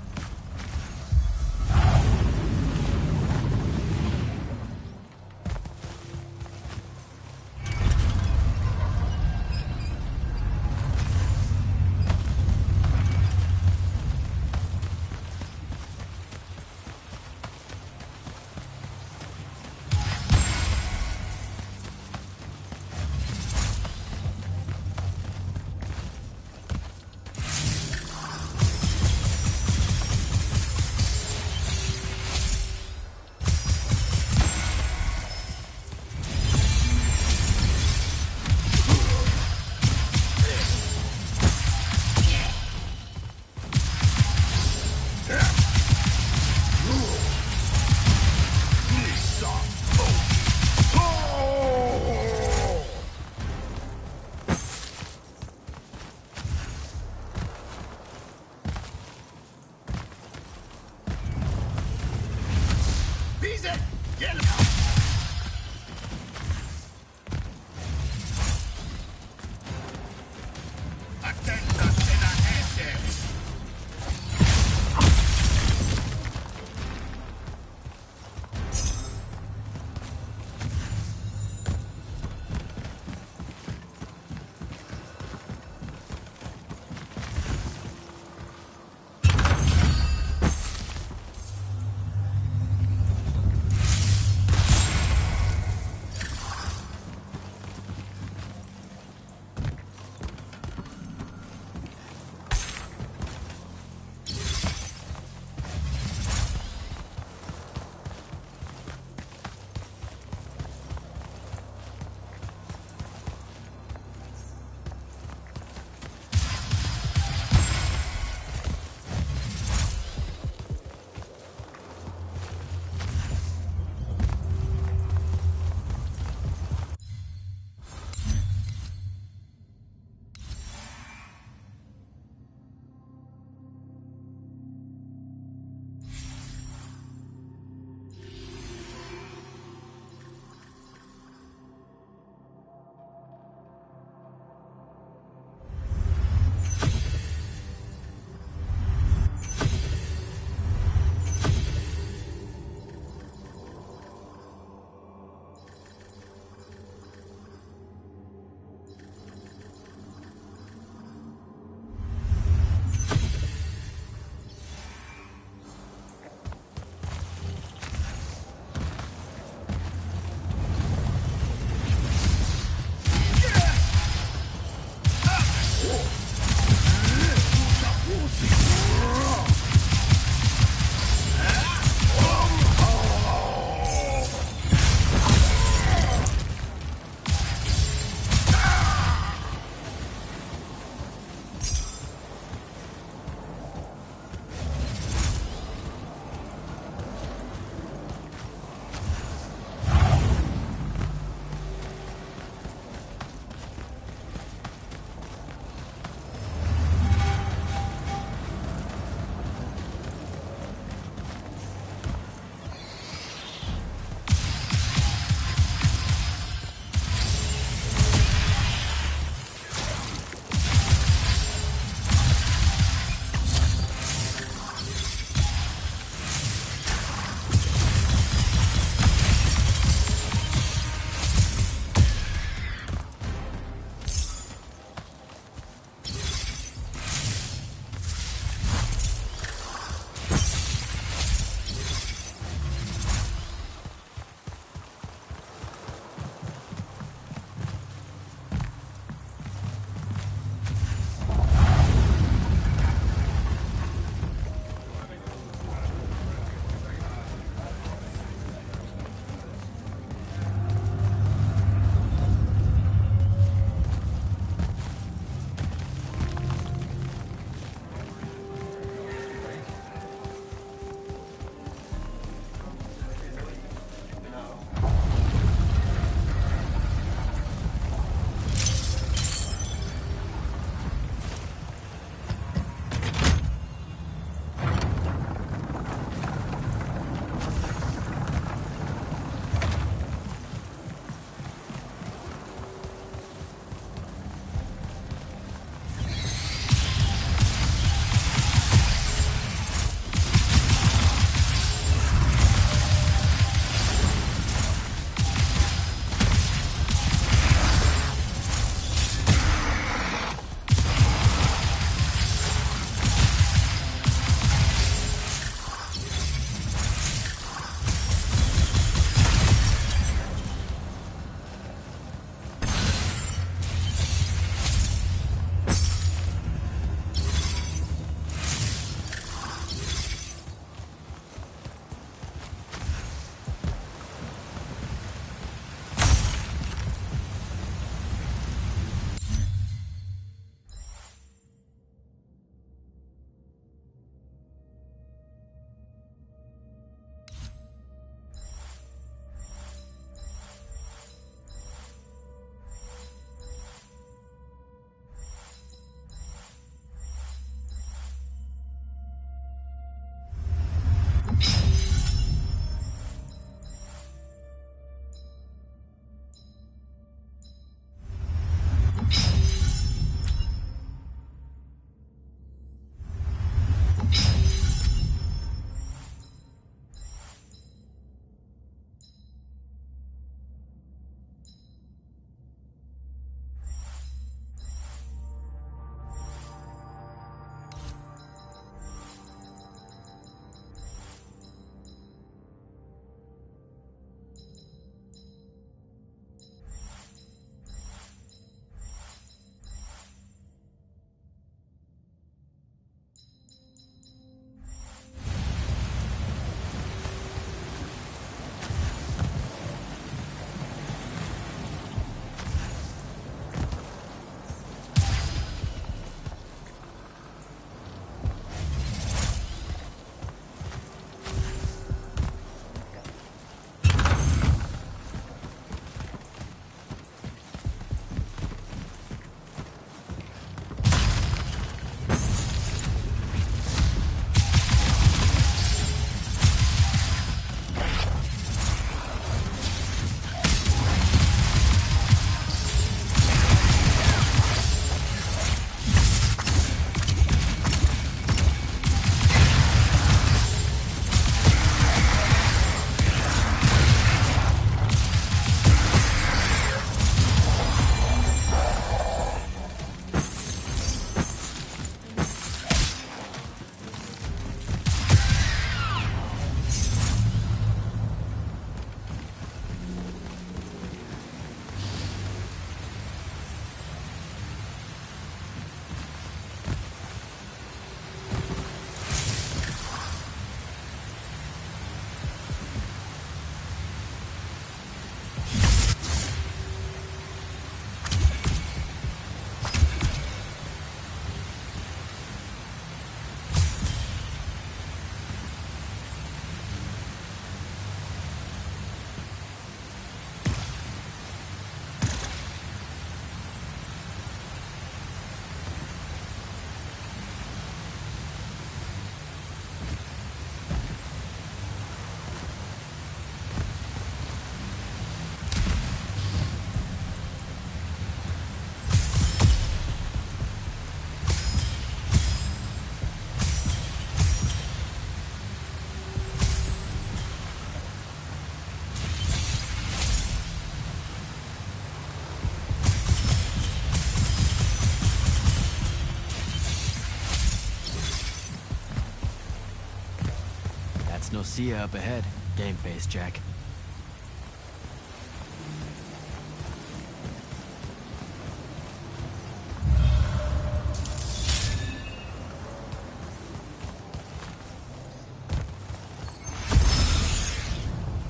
We'll see you up ahead, game face Jack.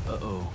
Uh-oh.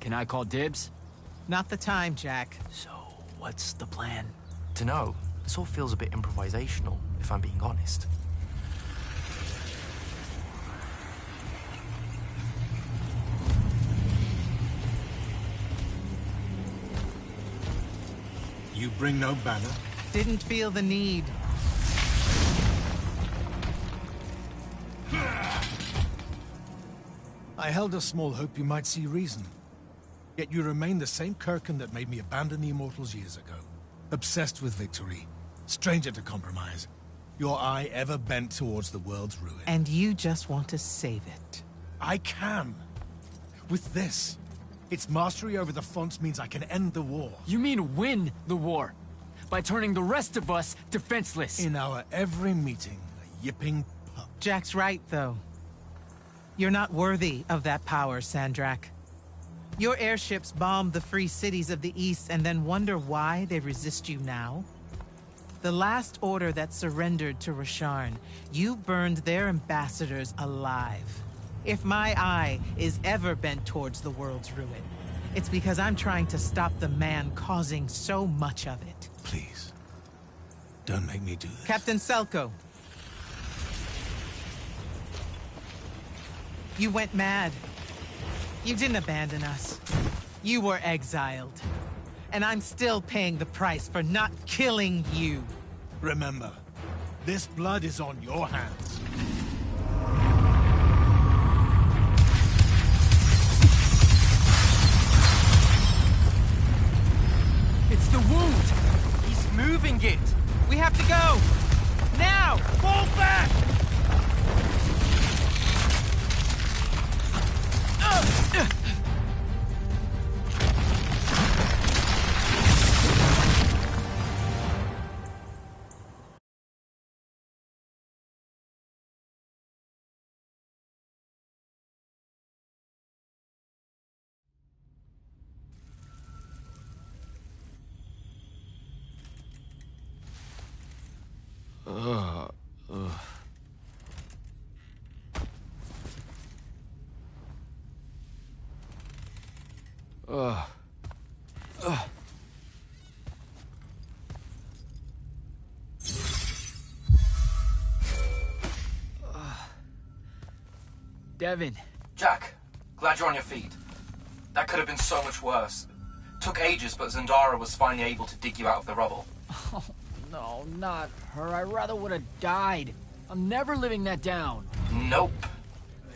Can I call dibs? Not the time, Jack. So, what's the plan? Dunno. This all feels a bit improvisational, if I'm being honest. You bring no banner? Didn't feel the need. I held a small hope you might see reason. Yet you remain the same Kirkin that made me abandon the Immortals years ago. Obsessed with victory. Stranger to compromise. Your eye ever bent towards the world's ruin. And you just want to save it. I can. With this. Its mastery over the fonts means I can end the war. You mean win the war? By turning the rest of us defenseless? In our every meeting, a yipping pup. Jack's right, though. You're not worthy of that power, Sandrak. Your airships bomb the free cities of the East and then wonder why they resist you now? The last order that surrendered to Rasharn, you burned their ambassadors alive. If my eye is ever bent towards the world's ruin, it's because I'm trying to stop the man causing so much of it. Please, don't make me do this. Captain Selko. You went mad. You didn't abandon us. You were exiled. And I'm still paying the price for not killing you. Remember, this blood is on your hands. It's the wound! He's moving it! We have to go! Now! Fall back! Devin. Jack, glad you're on your feet. That could have been so much worse. Took ages, but Zendara was finally able to dig you out of the rubble. Oh, no, not her. I rather would have died. I'm never living that down. Nope.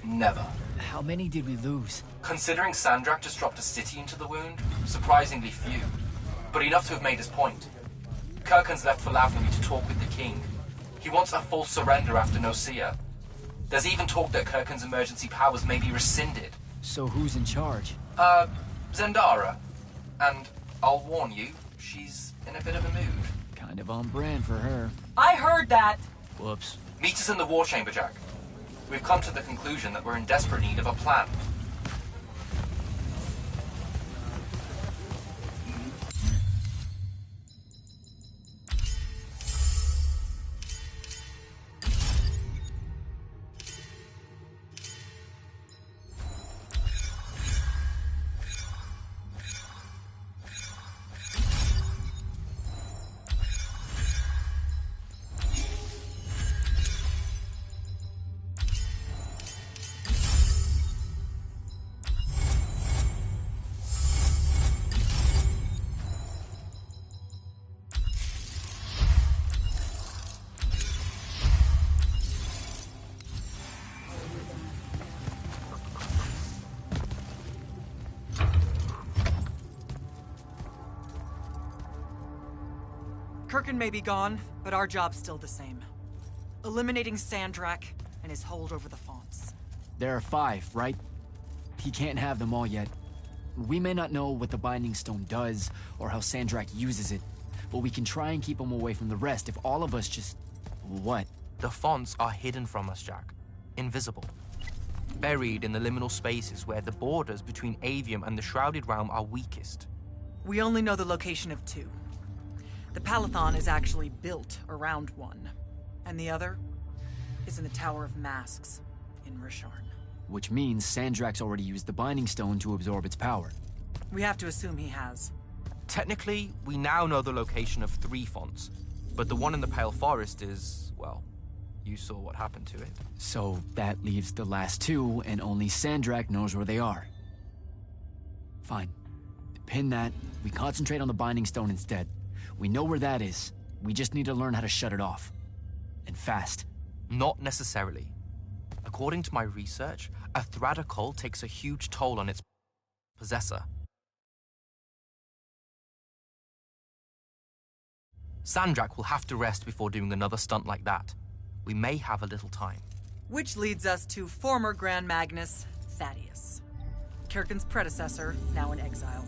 Never. How many did we lose? Considering Sandrak just dropped a city into the wound, surprisingly few. But enough to have made his point. Kirkhan's left for Lavnemy to talk with the king. He wants a full surrender after Nocia. There's even talk that Kirkhan's emergency powers may be rescinded. So who's in charge? Zendara. And I'll warn you, she's in a bit of a mood. Kind of on brand for her. I heard that! Whoops. Meet us in the war chamber, Jack. We've come to the conclusion that we're in desperate need of a plan. Kirkhan may be gone, but our job's still the same. Eliminating Sandrak and his hold over the fonts. There are 5, right? He can't have them all yet. We may not know what the Binding Stone does, or how Sandrak uses it, but we can try and keep him away from the rest if all of us just... What? The fonts are hidden from us, Jack. Invisible. Buried in the liminal spaces where the borders between Aveum and the Shrouded Realm are weakest. We only know the location of 2. The Palathon is actually built around one, and the other is in the Tower of Masks in Risharn. Which means Sandrak's already used the Binding Stone to absorb its power. We have to assume he has. Technically, we now know the location of 3 fonts, but the one in the Pale Forest is, well, you saw what happened to it. So that leaves the last 2, and only Sandrak knows where they are. Fine. Pin that. We concentrate on the Binding Stone instead. We know where that is. We just need to learn how to shut it off. And fast. Not necessarily. According to my research, a Thradakol takes a huge toll on its possessor. Sandrak will have to rest before doing another stunt like that. We may have a little time. Which leads us to former Grand Magnus, Thaddeus. Kirkhan's predecessor, now in exile.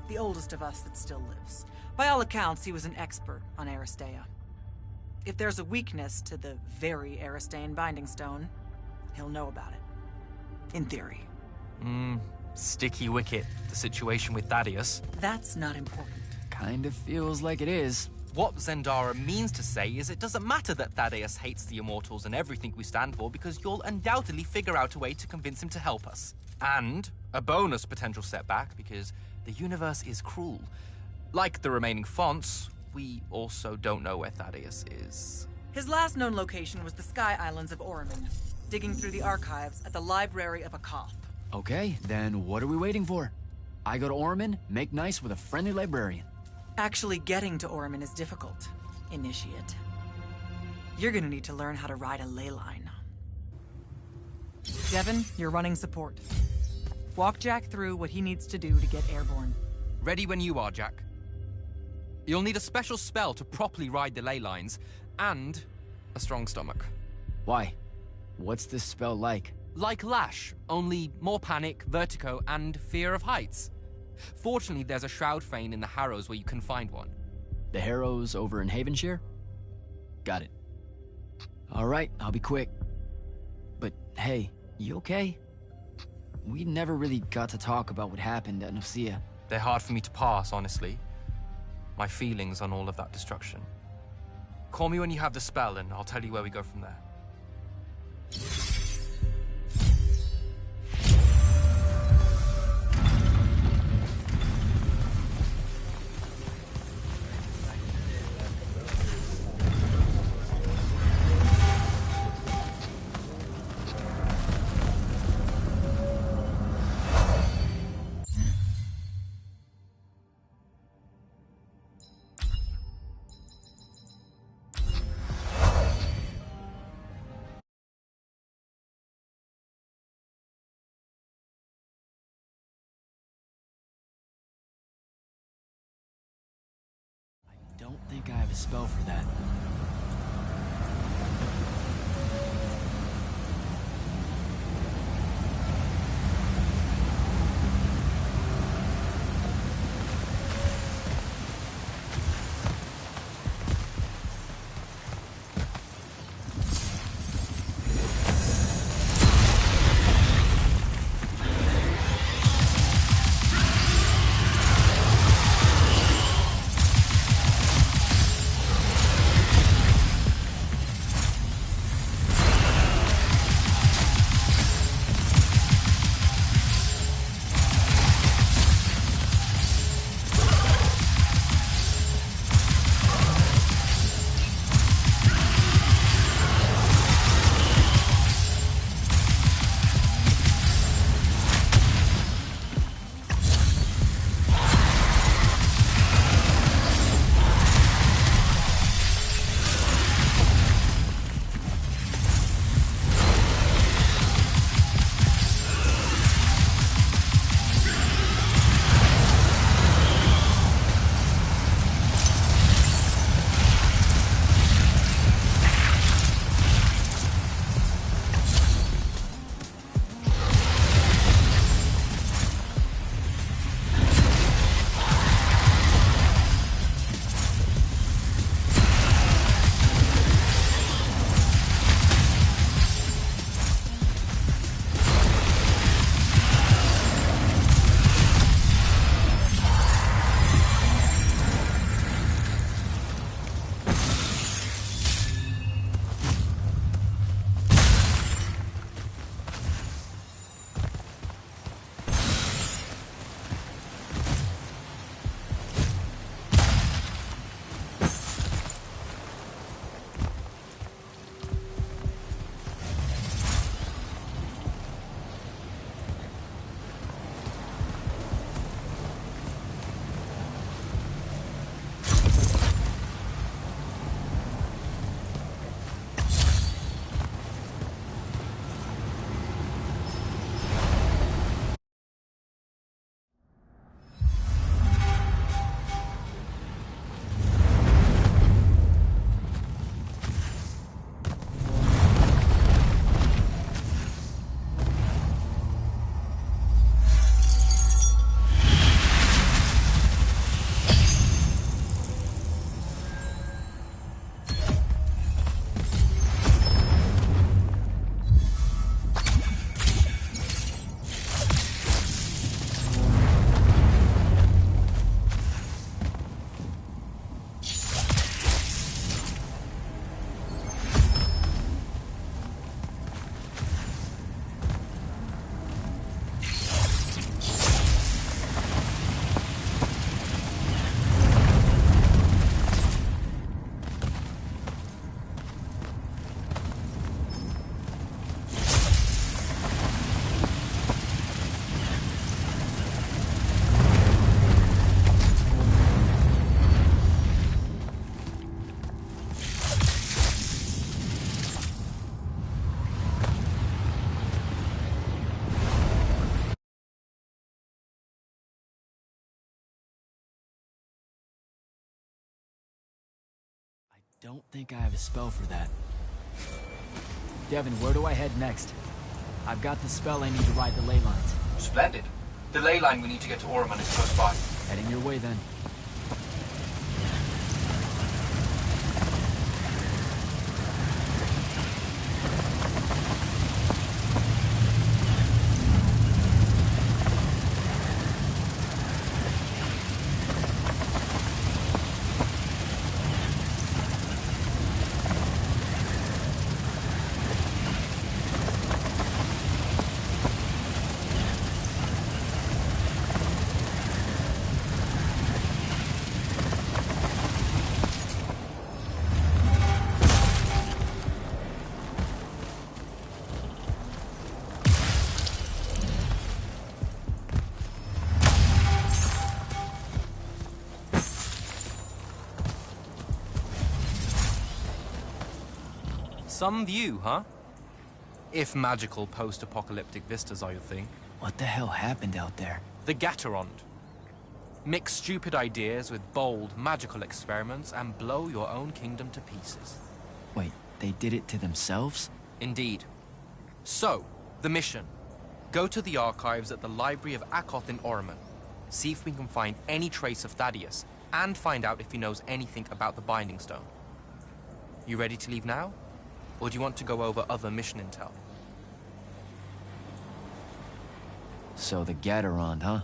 The oldest of us that still lives. By all accounts, he was an expert on Aristea. If there's a weakness to the very Aristean Binding Stone, he'll know about it. In theory. Sticky wicket, the situation with Thaddeus. That's not important. Kind of feels like it is. What Zendara means to say is it doesn't matter that Thaddeus hates the Immortals and everything we stand for, because you'll undoubtedly figure out a way to convince him to help us. And a bonus potential setback, because the universe is cruel. Like the remaining fonts, we also don't know where Thaddeus is. His last known location was the Sky Islands of Oramin, digging through the archives at the Library of Akoth. Okay, then what are we waiting for? I go to Oramin, make nice with a friendly librarian. Actually getting to Oramin is difficult, Initiate. You're gonna need to learn how to ride a ley line. Devin, you're running support. Walk Jack through what he needs to do to get airborne. Ready when you are, Jack. You'll need a special spell to properly ride the ley lines, and a strong stomach. Why? What's this spell like? Like Lash, only more panic, vertigo, and fear of heights. Fortunately, there's a Shroud Fane in the Harrows where you can find one. The Harrows over in Havenshire? Got it. Alright, I'll be quick. But hey, you okay? We never really got to talk about what happened at Nocia. They're hard for me to pass, honestly. My feelings on all of that destruction. Call me when you have the spell, and I'll tell you where we go from there. think I have a spell for that. Don't think I have a spell for that. Devin, where do I head next? I've got the spell I need to ride the ley lines. Splendid. The ley line we need to get to Orman is close by. Heading your way then. Some view, huh? If magical post-apocalyptic vistas are your thing. What the hell happened out there? The Gatterond. Mix stupid ideas with bold, magical experiments and blow your own kingdom to pieces. Wait, they did it to themselves? Indeed. So, the mission. Go to the archives at the Library of Akoth in Orman. See if we can find any trace of Thaddeus, and find out if he knows anything about the Binding Stone. You ready to leave now? Or do you want to go over other mission intel? So the Gatorond, huh?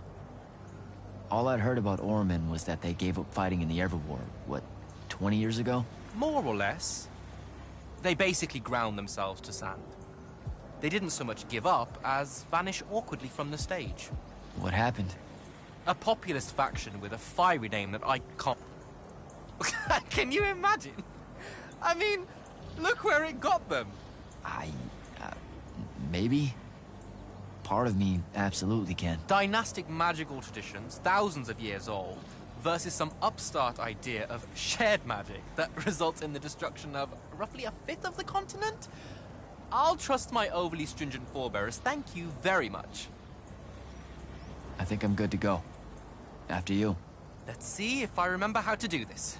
All I'd heard about Orman was that they gave up fighting in the Everwar, what, 20 years ago? More or less. They basically ground themselves to sand. They didn't so much give up as vanish awkwardly from the stage. What happened? A populist faction with a fiery name that I can't... Can you imagine? I mean, look where it got them. Maybe? Part of me absolutely can. Dynastic magical traditions, thousands of years old, versus some upstart idea of shared magic that results in the destruction of roughly a fifth of the continent? I'll trust my overly stringent forebears, thank you very much. I think I'm good to go. After you. Let's see if I remember how to do this.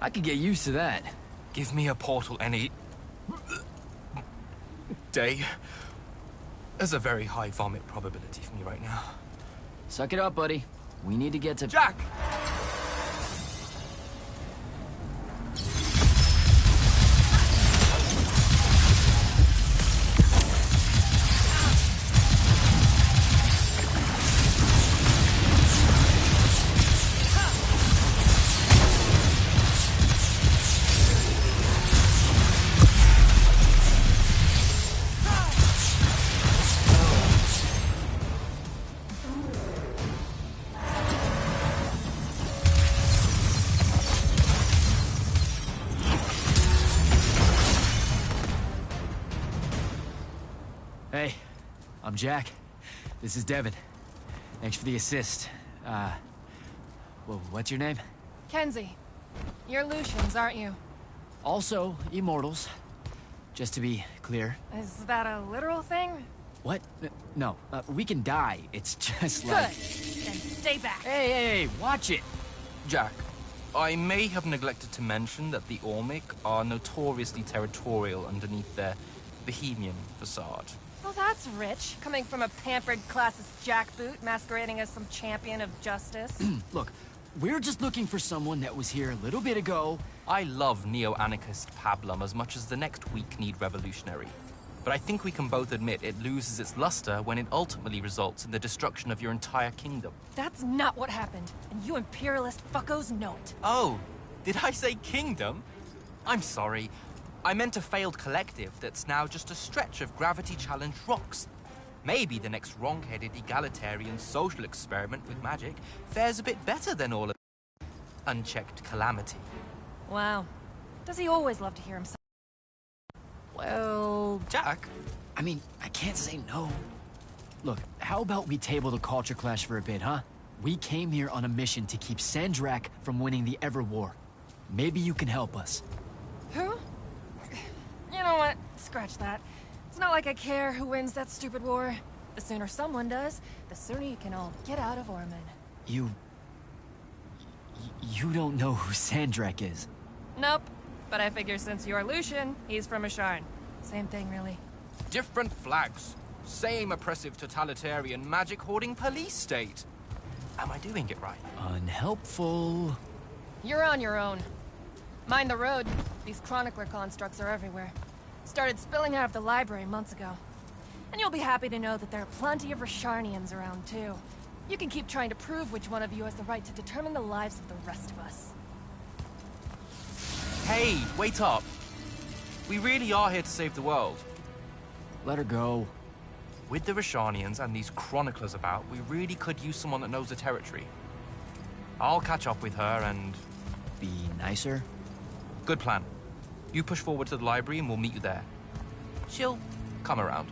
I could get used to that. Give me a portal any... day. There's a very high vomit probability for me right now. Suck it up, buddy. We need to get to... Jack! Hey, I'm Jack. This is Devin. Thanks for the assist. Well, what's your name? Kenzie. You're Lucians, aren't you? Also, Immortals. Just to be clear. Is that a literal thing? What? No, we can die. It's just Good. like... Then stay back. Hey, watch it! Jack, I may have neglected to mention that the Ormic are notoriously territorial underneath their Bohemian facade. Well, that's rich, coming from a pampered classist jackboot masquerading as some champion of justice. Look, we're just looking for someone that was here a little bit ago. I love neo-anarchist pablum as much as the next weak-kneed revolutionary. But I think we can both admit it loses its luster when it ultimately results in the destruction of your entire kingdom. That's not what happened, and you imperialist fuckos know it. Oh, did I say kingdom? I'm sorry. I meant a failed collective that's now just a stretch of gravity-challenged rocks. Maybe the next wrong-headed egalitarian social experiment with magic fares a bit better than all of unchecked calamity. Wow. Does he always love to hear himself? Well... Jack? I mean, I can't say no. Look, how about we table the culture clash for a bit, huh? We came here on a mission to keep Sandrak from winning the Everwar. Maybe you can help us. Who? You know what? Scratch that. It's not like I care who wins that stupid war. The sooner someone does, the sooner you can all get out of Orman. You don't know who Sandrak is? Nope. But I figure since you're Lucian, he's from Asharn. Same thing, really. Different flags. Same oppressive totalitarian magic-hoarding police state. Am I doing it right? Unhelpful. You're on your own. Mind the road. These chronicler constructs are everywhere. Started spilling out of the library months ago. And you'll be happy to know that there are plenty of Rasharnians around, too. You can keep trying to prove which one of you has the right to determine the lives of the rest of us. Hey, wait up. We really are here to save the world. Let her go. With the Rasharnians and these chroniclers about, we really could use someone that knows the territory. I'll catch up with her and... Be nicer? Good plan. You push forward to the library and we'll meet you there. She'll come around.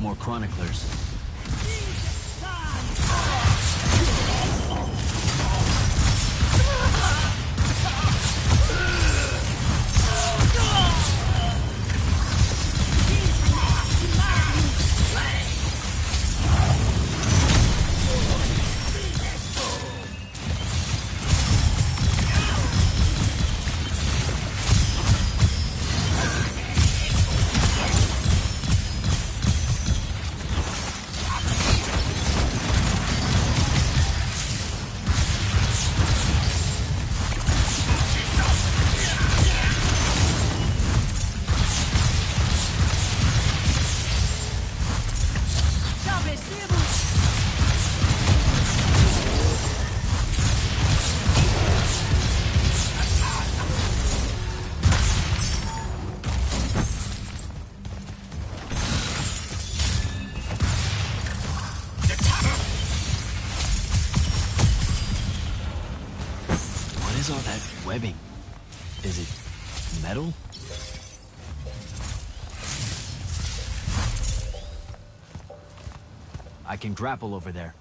more chroniclers. What is all that webbing? Is it metal? I can grapple over there.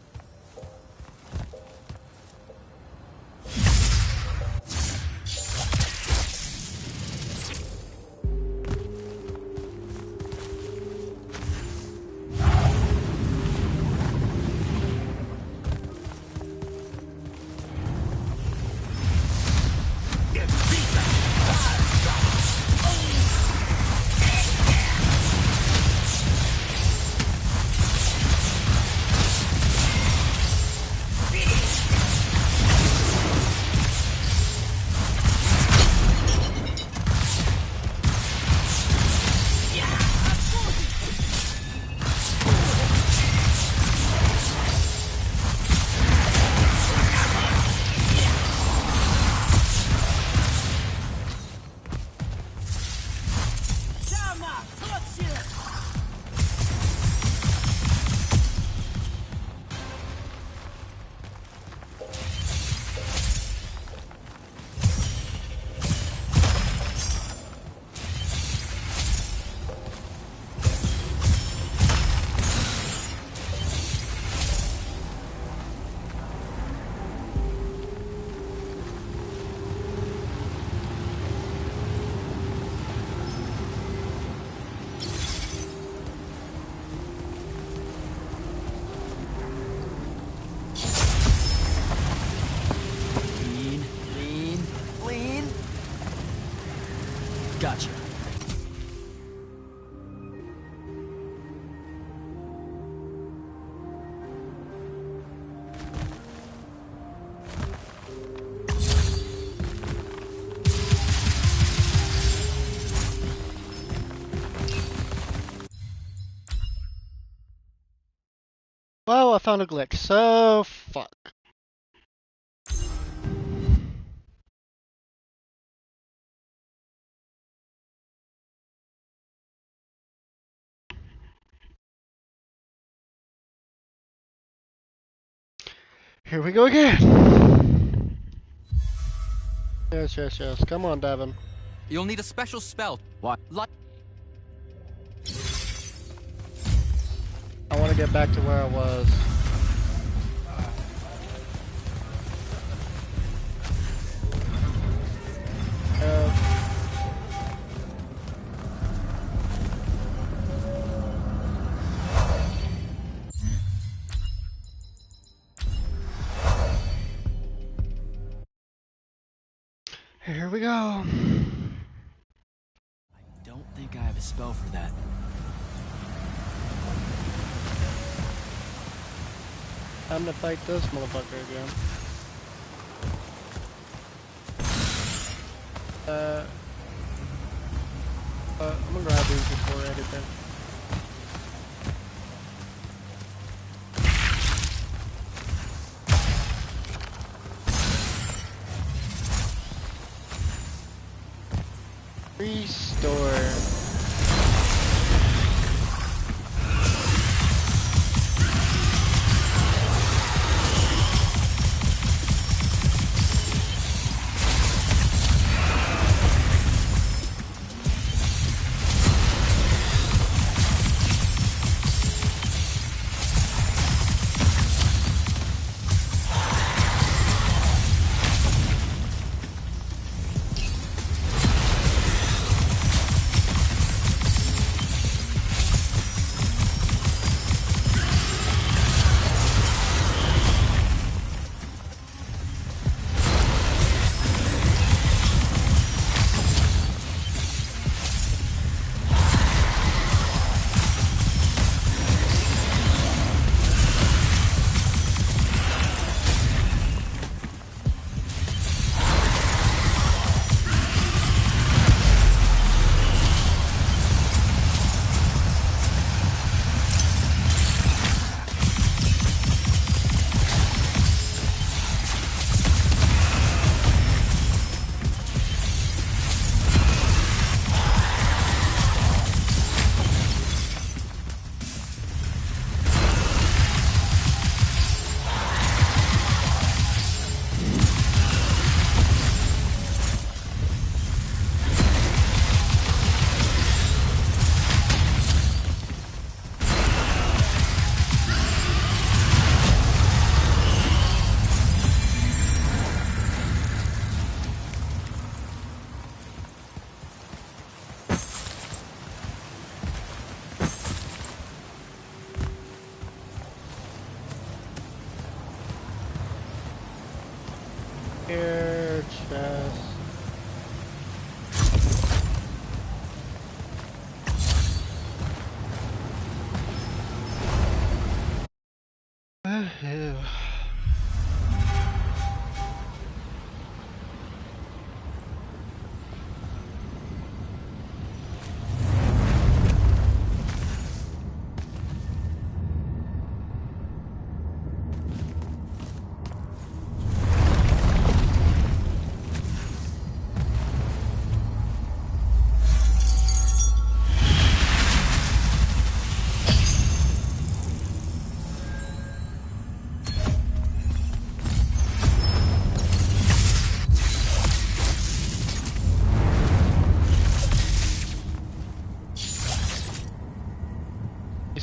Gotcha. Well, I found a glitch, so fuck. Here we go again. Yes, yes, yes. Come on, Davin. You'll need a special spell. What? Like I want to get back to where I was. Here we go. I don't think I have a spell for that. Time to fight this motherfucker again. I'm gonna grab these before anything. Restore.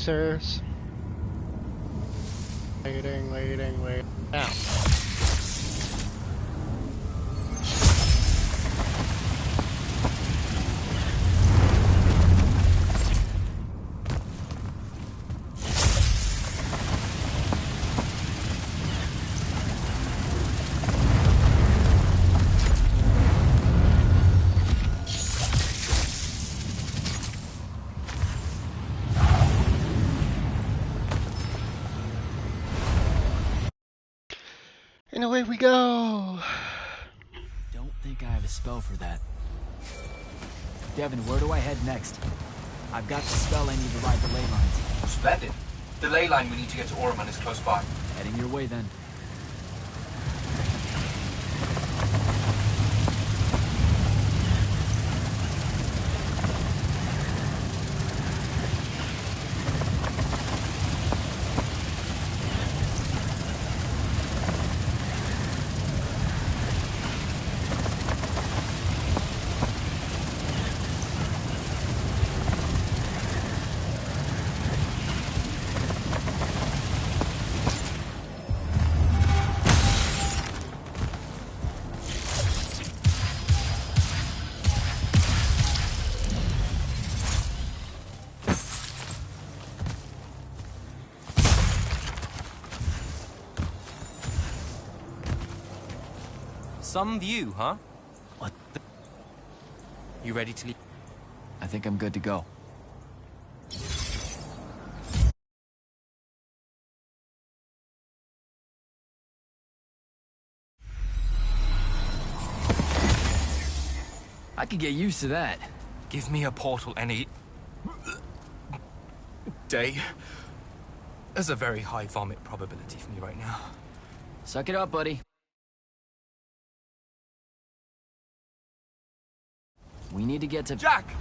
serious? Waiting. Now. And away we go. Don't think I have a spell for that. Devin, where do I head next? I've got the spell I need to ride the ley lines. Splendid. The ley line we need to get to Orman is close by. Heading your way then. Some view, huh? What the... You ready to leave? I think I'm good to go. I could get used to that. Give me a portal any... day. There's a very high vomit probability for me right now. Suck it up, buddy. We need to get to... Jack!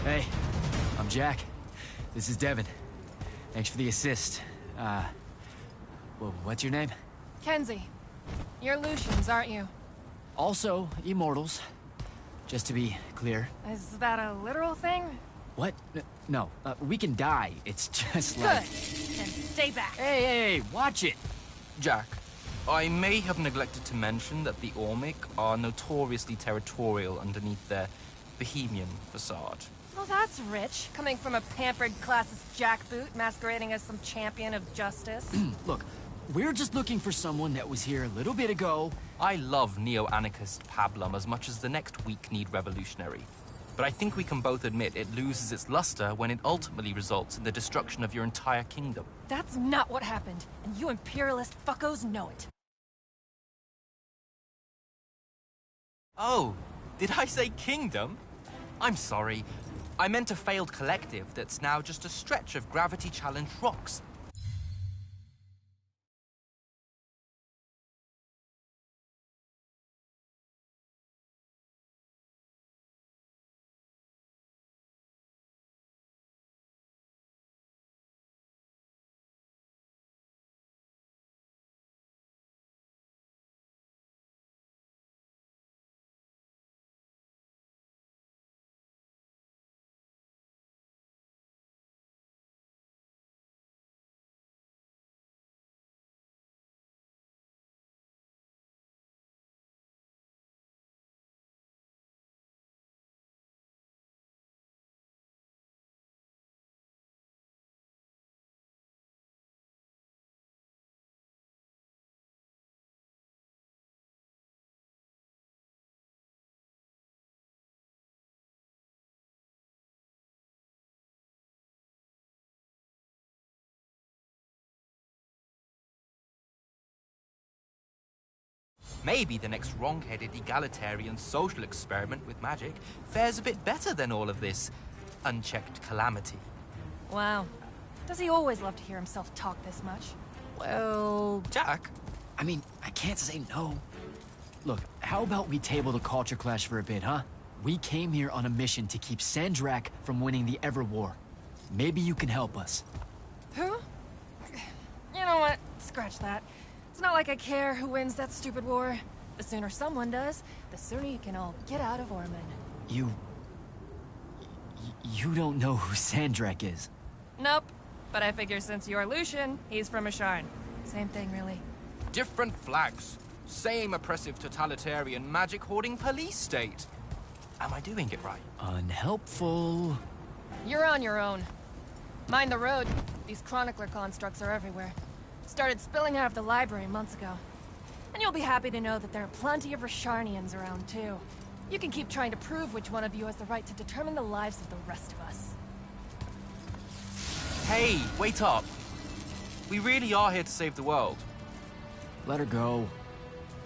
Hey, I'm Jack. This is Devin. Thanks for the assist. Well, what's your name? Kenzie. You're Lucians, aren't you? Also, Immortals. Just to be clear. Is that a literal thing? What? No, we can die. It's just like... Good. Then stay back. Hey, watch it. Jack, I may have neglected to mention that the Ormic are notoriously territorial underneath their Bohemian facade. Well, that's rich, coming from a pampered classist jackboot masquerading as some champion of justice. Look, we're just looking for someone that was here a little bit ago. I love neo-anarchist pablum as much as the next weak-kneed revolutionary. But I think we can both admit it loses its luster when it ultimately results in the destruction of your entire kingdom. That's not what happened, and you imperialist fuckos know it. Oh, did I say kingdom? I'm sorry. I meant a failed collective that's now just a stretch of gravity-challenged rocks. Maybe the next wrong-headed egalitarian social experiment with magic fares a bit better than all of this unchecked calamity. Wow. Does he always love to hear himself talk this much? Well... Jack? I mean, I can't say no. Look, how about we table the culture clash for a bit, huh? We came here on a mission to keep Sandrak from winning the Ever War. Maybe you can help us. Who? You know what? Scratch that. It's not like I care who wins that stupid war. The sooner someone does, the sooner you can all get out of Ormond. You don't know who Sandrak is? Nope. But I figure since you're Lucian, he's from Asharn. Same thing, really. Different flags. Same oppressive totalitarian magic-hoarding police state. Am I doing it right? Unhelpful. You're on your own. Mind the road. These chronicler constructs are everywhere. Started spilling out of the library months ago. And you'll be happy to know that there are plenty of Rasharnians around, too. You can keep trying to prove which one of you has the right to determine the lives of the rest of us. Hey, wait up. We really are here to save the world. Let her go.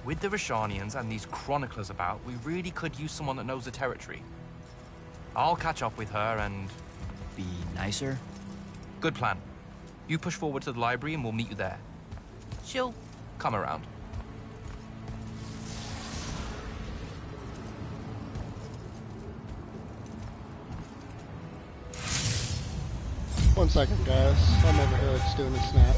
With the Rasharnians and these chroniclers about, we really could use someone that knows the territory. I'll catch up with her and... Be nicer? Good plan. You push forward to the library and we'll meet you there. She'll come around. One second, guys. I'm over here just doing a snap.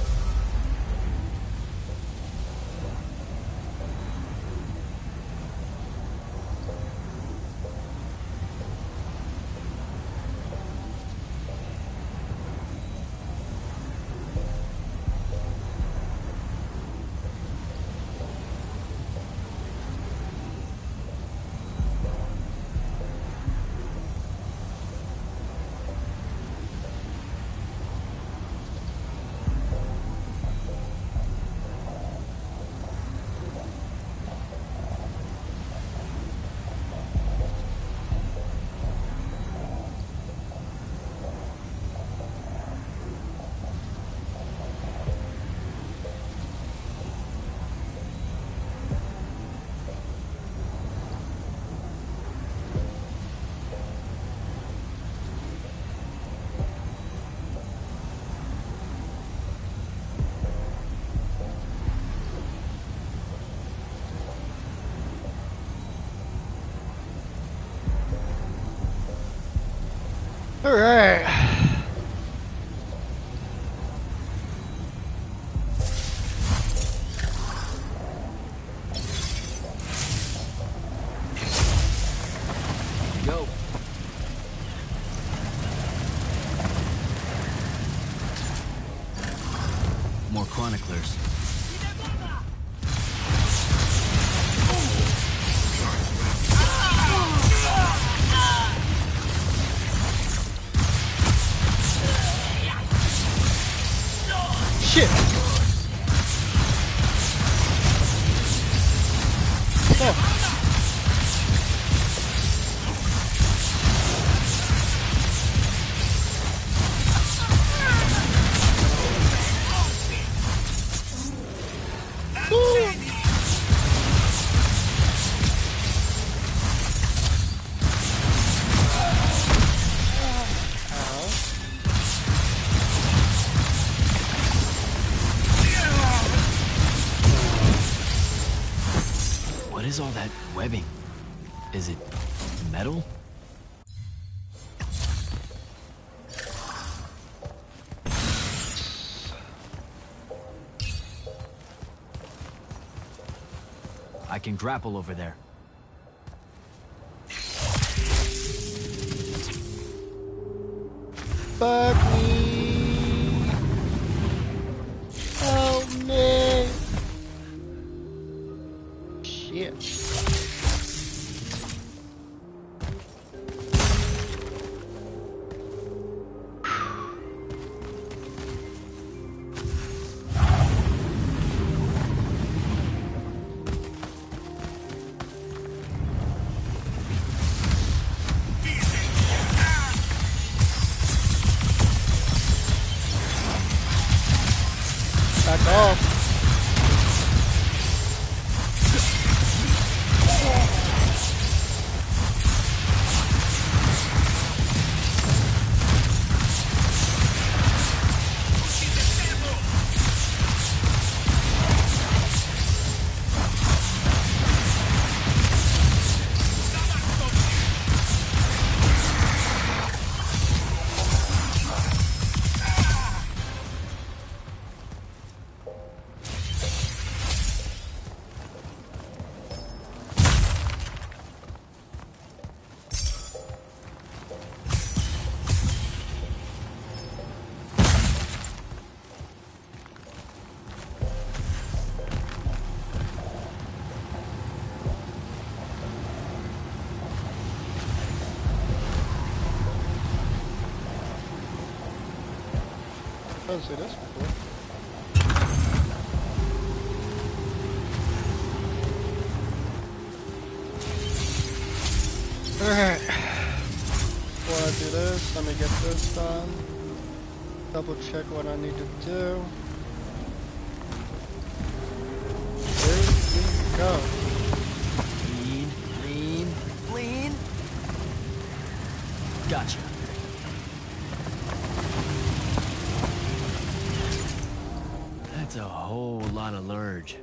Alright. Go. More chroniclers. Shit! Oh. What is all that webbing? Is it metal? I can grapple over there. Fuck me! Help me! Shit. Back off. I didn't see this before. Alright. Before I do this, let me get this done. Double check what I need to do. There we go. Lean. Gotcha. That's a whole lot of lurge.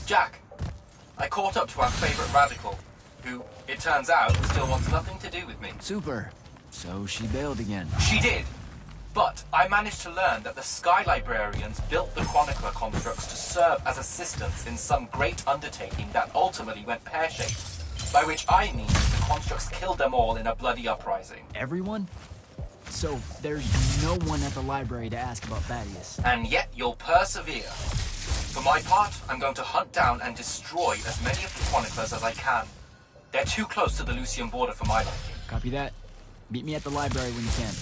Jack, I caught up to our favorite radical, who, it turns out, still wants nothing to do with me. Super. So she bailed again. She did. But I managed to learn that the Sky Librarians built the Chronicler constructs to serve as assistants in some great undertaking that ultimately went pear-shaped, by which I mean the constructs killed them all in a bloody uprising. Everyone? So there's no one at the library to ask about Thaddeus. And yet you'll persevere. For my part, I'm going to hunt down and destroy as many of the Chroniclers as I can. They're too close to the Lucian border for my liking. Copy that. Meet me at the library when you can.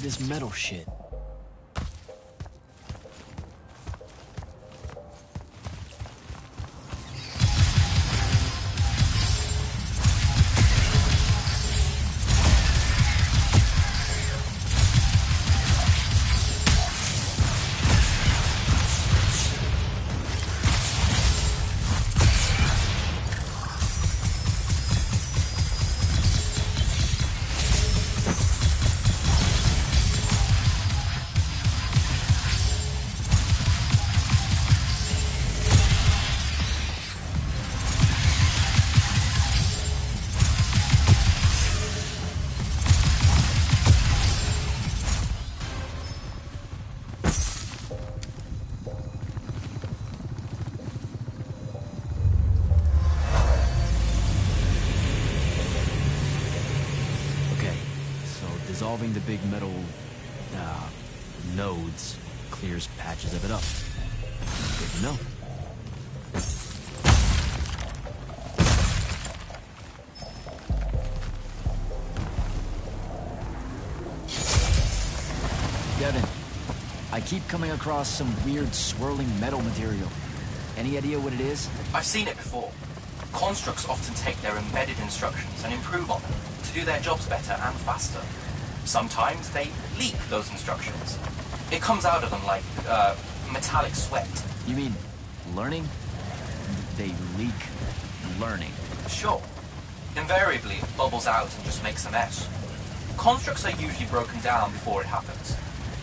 This metal shit. dissolving the big metal nodes clears patches of it up. Good to know. Devin, I keep coming across some weird swirling metal material. Any idea what it is? I've seen it before. Constructs often take their embedded instructions and improve on them to do their jobs better and faster. Sometimes they leak those instructions. It comes out of them like metallic sweat. You mean learning? They leak learning. Sure. Invariably, it bubbles out and just makes a mess. Constructs are usually broken down before it happens.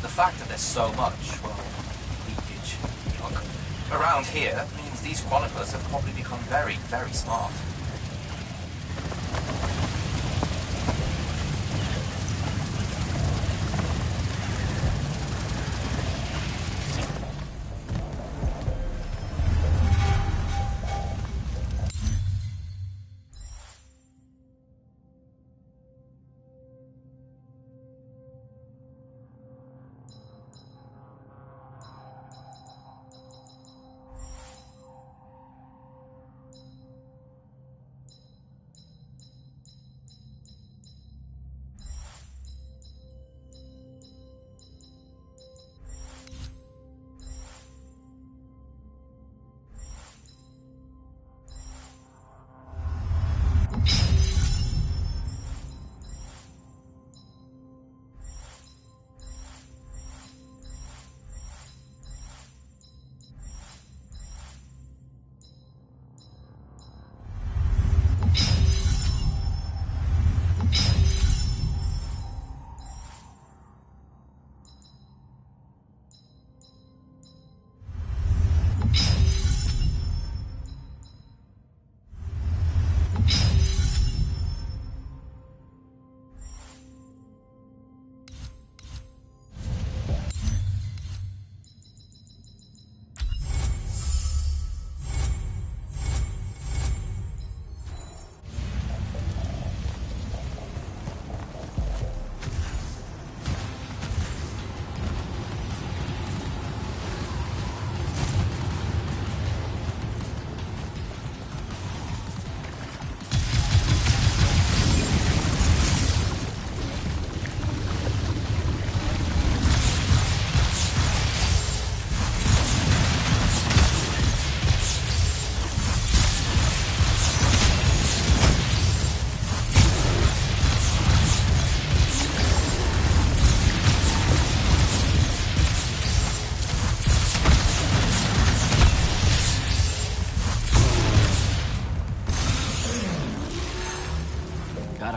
The fact that there's so much, well, leakage, yuck, around here means these chroniclers have probably become very, very smart.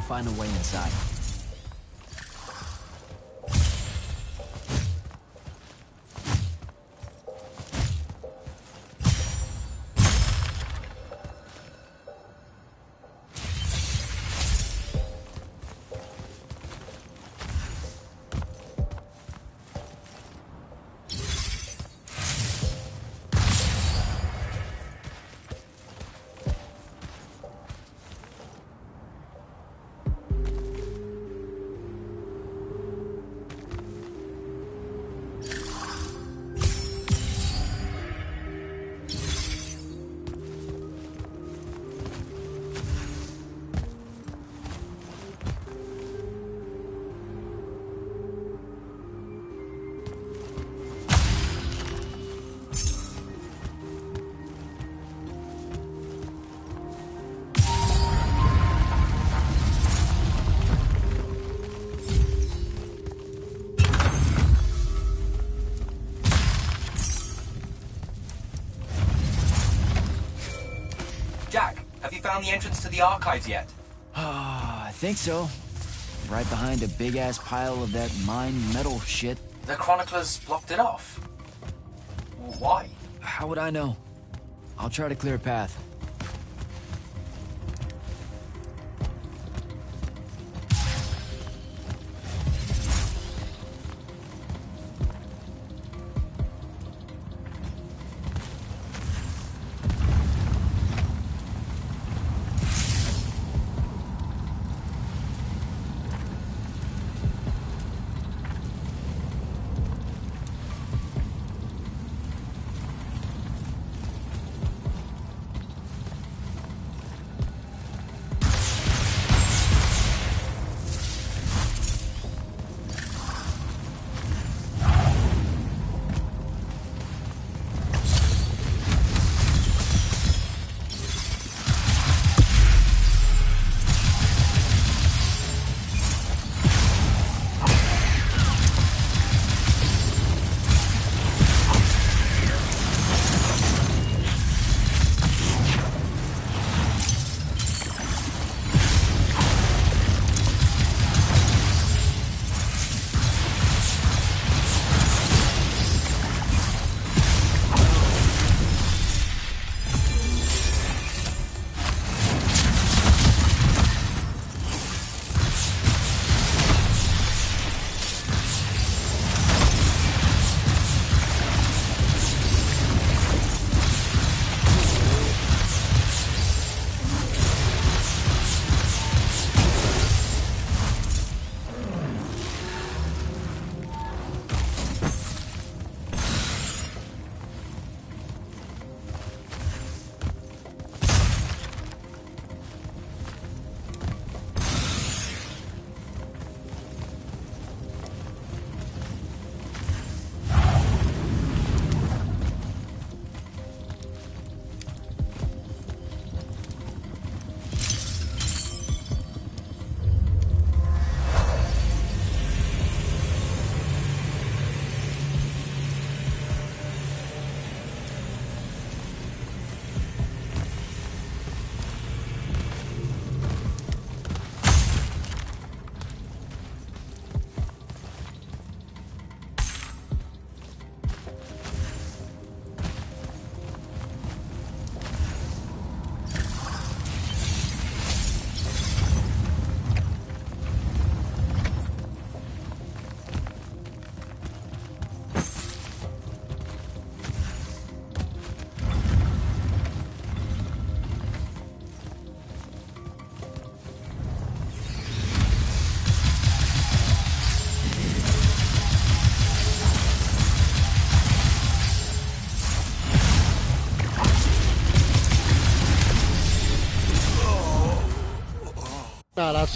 Find a way inside. Have you found the entrance to the archives yet? I think so. Right behind a big-ass pile of that mined metal shit. The chroniclers blocked it off. Why? How would I know? I'll try to clear a path.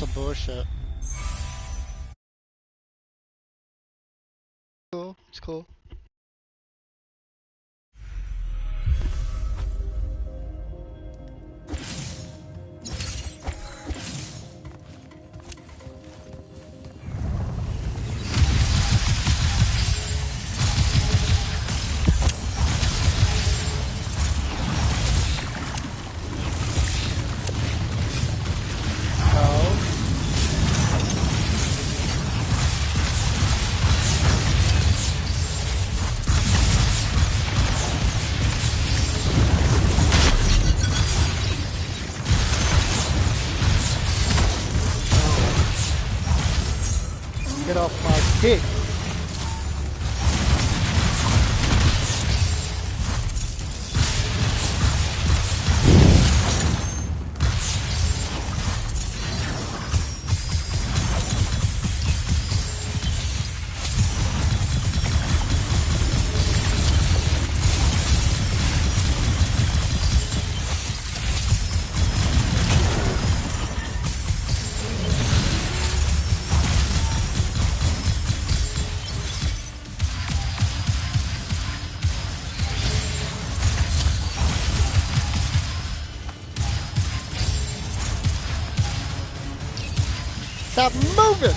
some bullshit. Cool. It's cool. Get off my dick. Stop moving!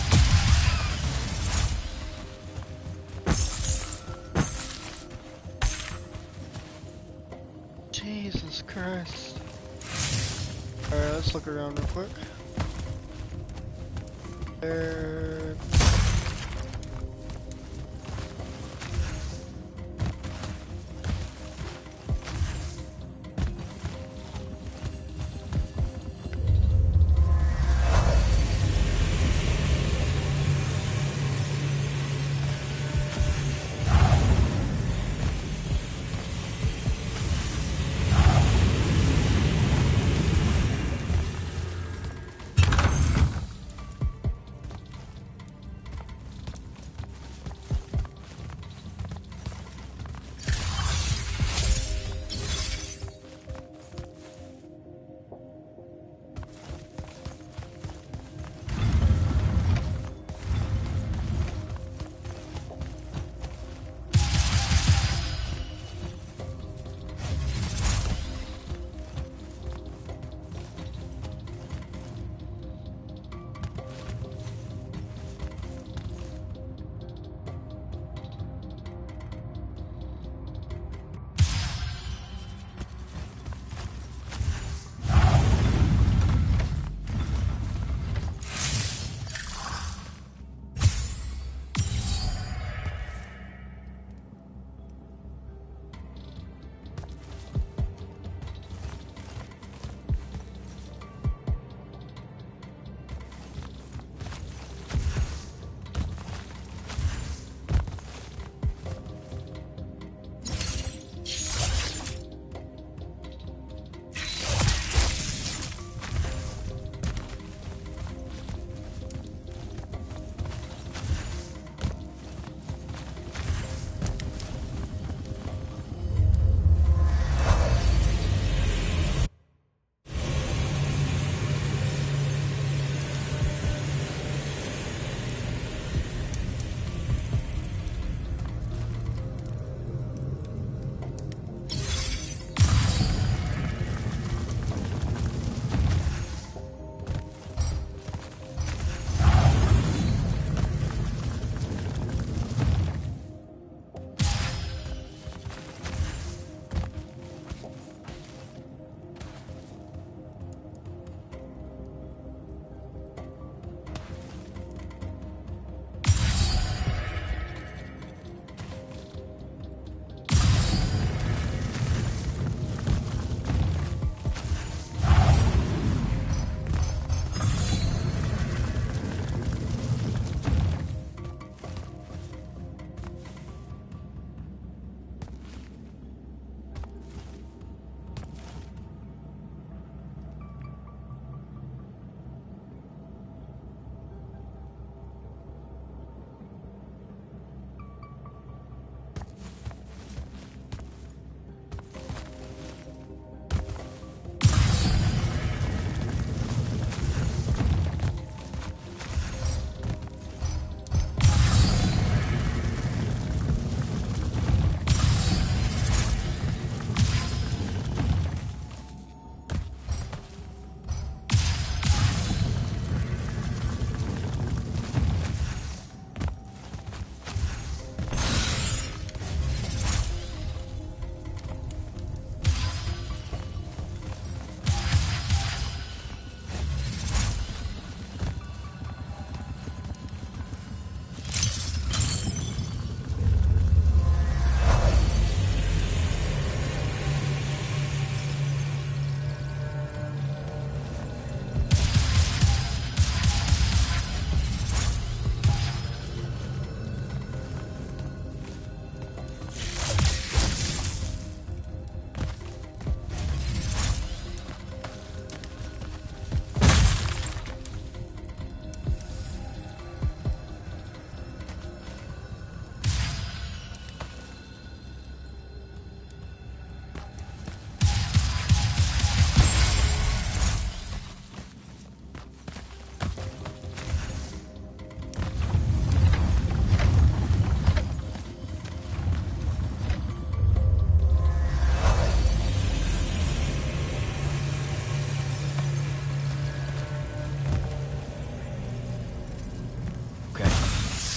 Jesus Christ. Alright, let's look around real quick. There.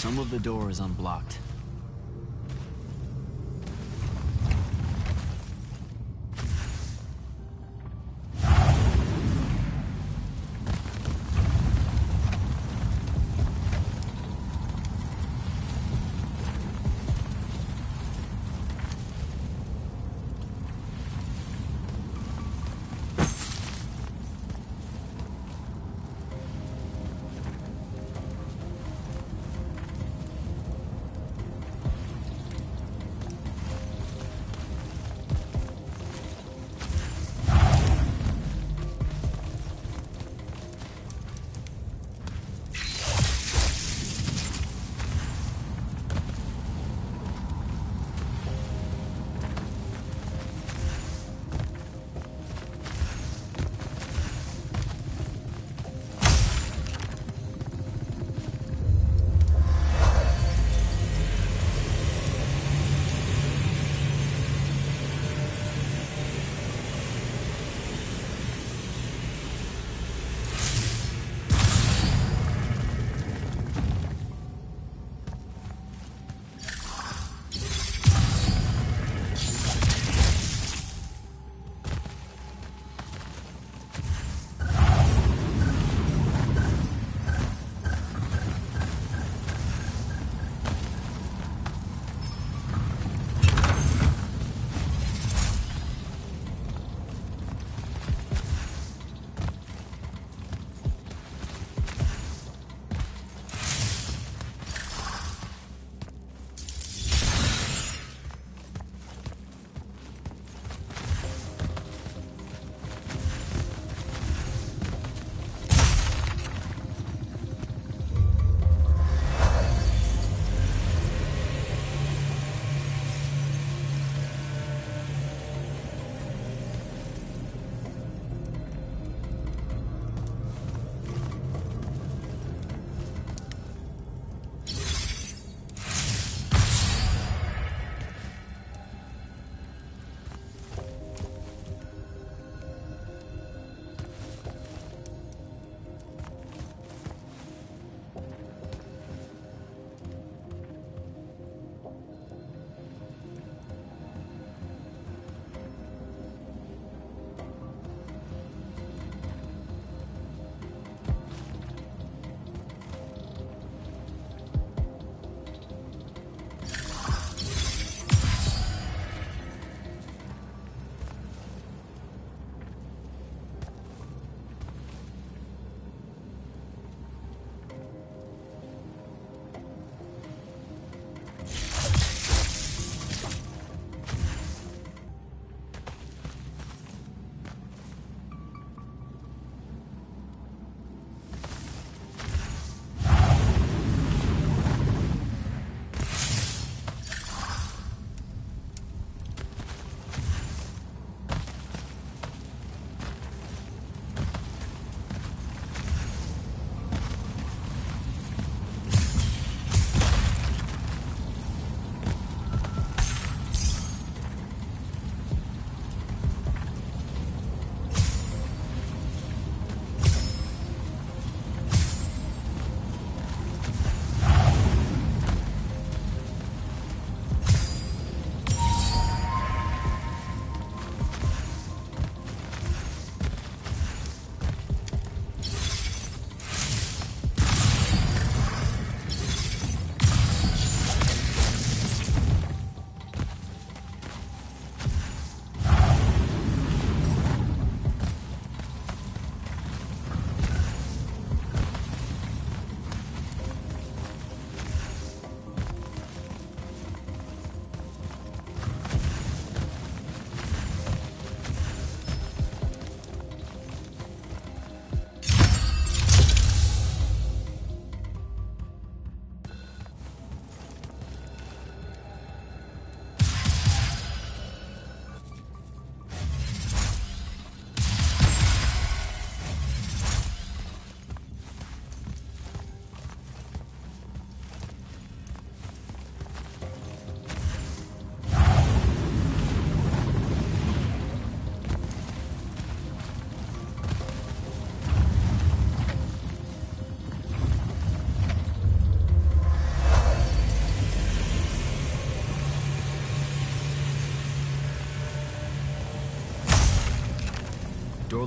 Some of the door is unblocked.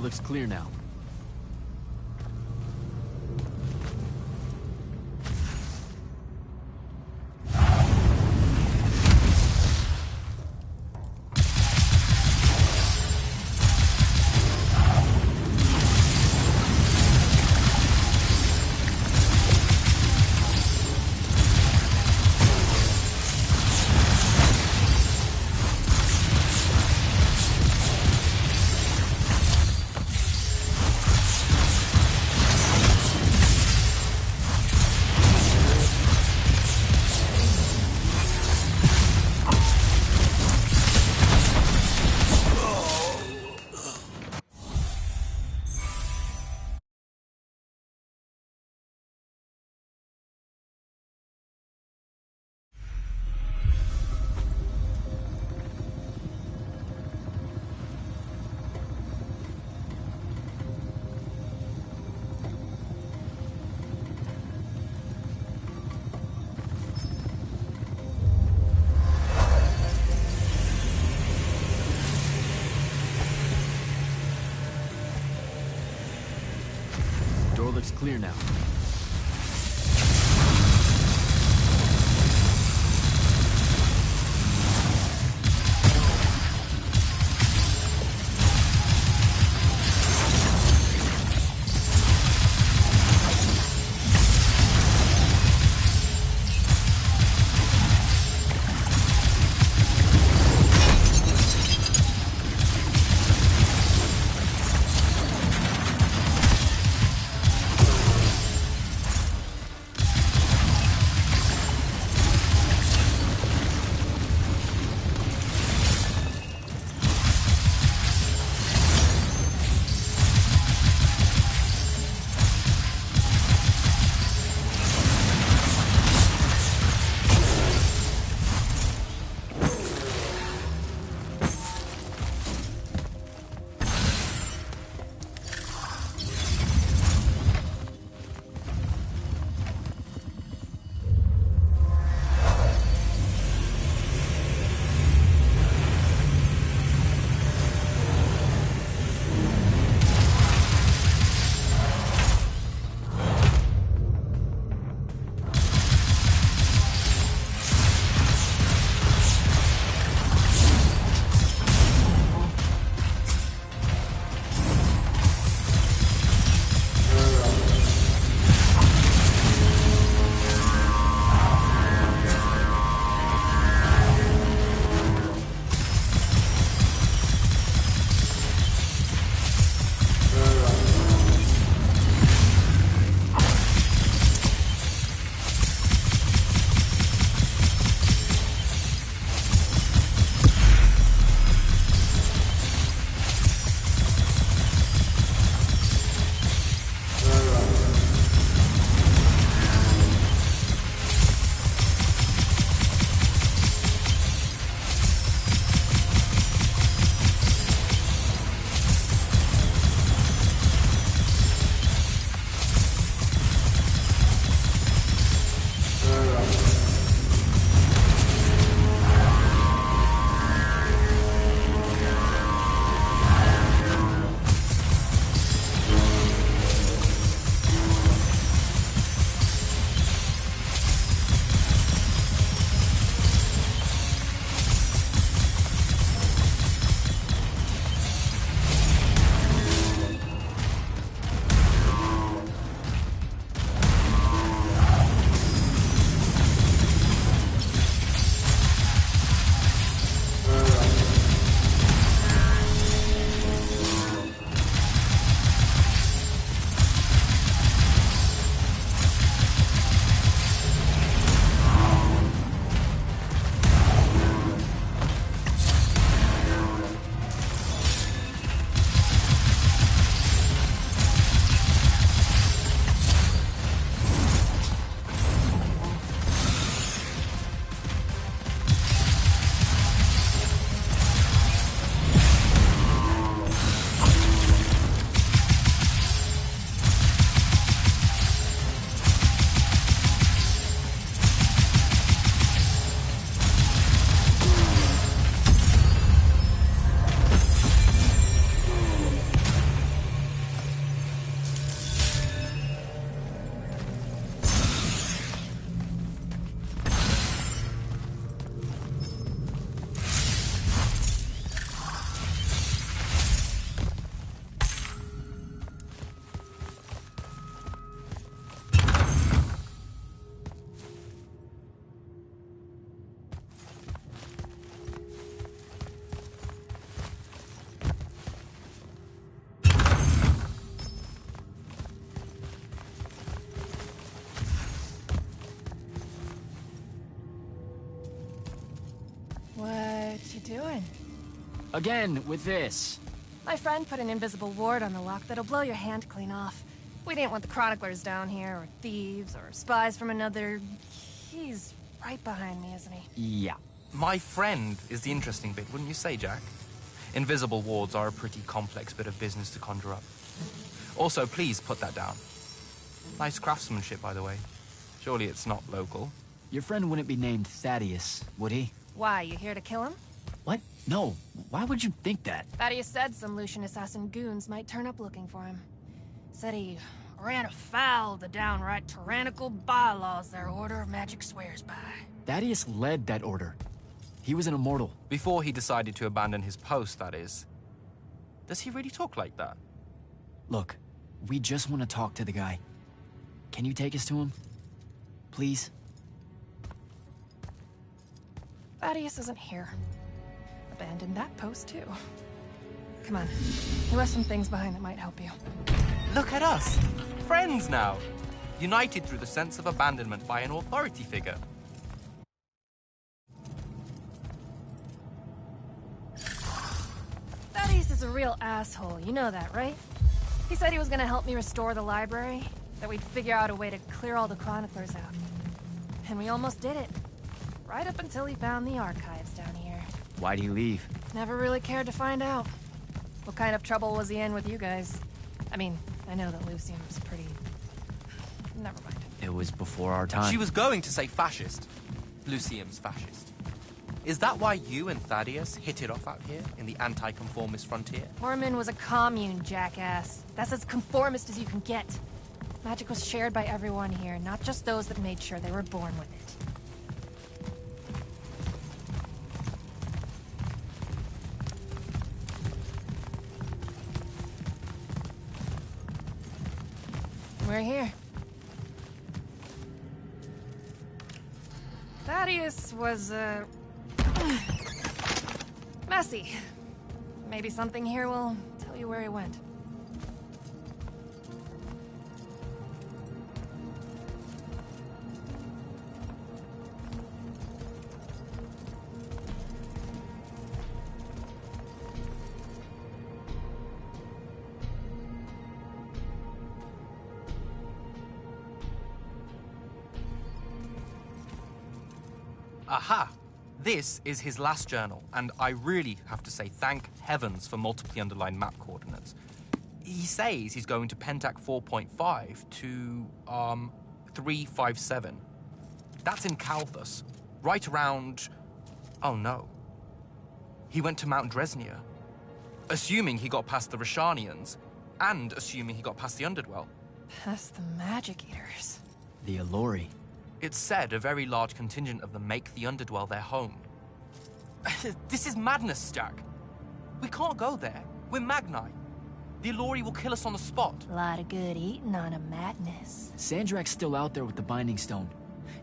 looks clear now. Door looks clear now. What you doing? Again, with this. My friend put an invisible ward on the lock that'll blow your hand clean off. We didn't want the chroniclers down here, or thieves, or spies from another... He's right behind me, isn't he? Yeah. My friend is the interesting bit, wouldn't you say, Jack? Invisible wards are a pretty complex bit of business to conjure up. Also, please put that down. Nice craftsmanship, by the way. Surely it's not local. Your friend wouldn't be named Thaddeus, would he? Why, you here to kill him? What? No. Why would you think that? Thaddeus said some Lucian assassin goons might turn up looking for him. Said he ran afoul of the downright tyrannical bylaws their Order of Magic swears by. Thaddeus led that order. He was an immortal. Before he decided to abandon his post, that is. Does he really talk like that? Look, we just want to talk to the guy. Can you take us to him? Please? Thaddeus isn't here. Abandoned that post, too. Come on. He left some things behind that might help you. Look at us! Friends now! United through the sense of abandonment by an authority figure. Thaddeus is a real asshole, you know that, right? He said he was gonna help me restore the library, that we'd figure out a way to clear all the chroniclers out. And we almost did it. Right up until he found the archives down here. Why'd he leave? Never really cared to find out. What kind of trouble was he in with you guys? I mean, I know that Lucian was pretty... Never mind. It was before our time. She was going to say fascist. Lucium's fascist. Is that why you and Thaddeus hit it off out here in the anti-conformist frontier? Mormon was a commune, jackass. That's as conformist as you can get. Magic was shared by everyone here, not just those that made sure they were born with it. We're here. Thaddeus was, messy. Maybe something here will tell you where he went. Aha! This is his last journal, and I really have to say thank heavens for multiply underlined map coordinates. He says he's going to Pentac 4.5 to, 357. That's in Calthus, right around... Oh no. He went to Mount Dresnia. Assuming he got past the Rashanians, and assuming he got past the Underdwell. Past the Magic Eaters. The Allori. It's said a very large contingent of them make the Underdwell their home. This is madness, Jack. We can't go there. We're Magni. The Allori will kill us on the spot. A lot of good eating on a madness. Sandrak's still out there with the Binding Stone,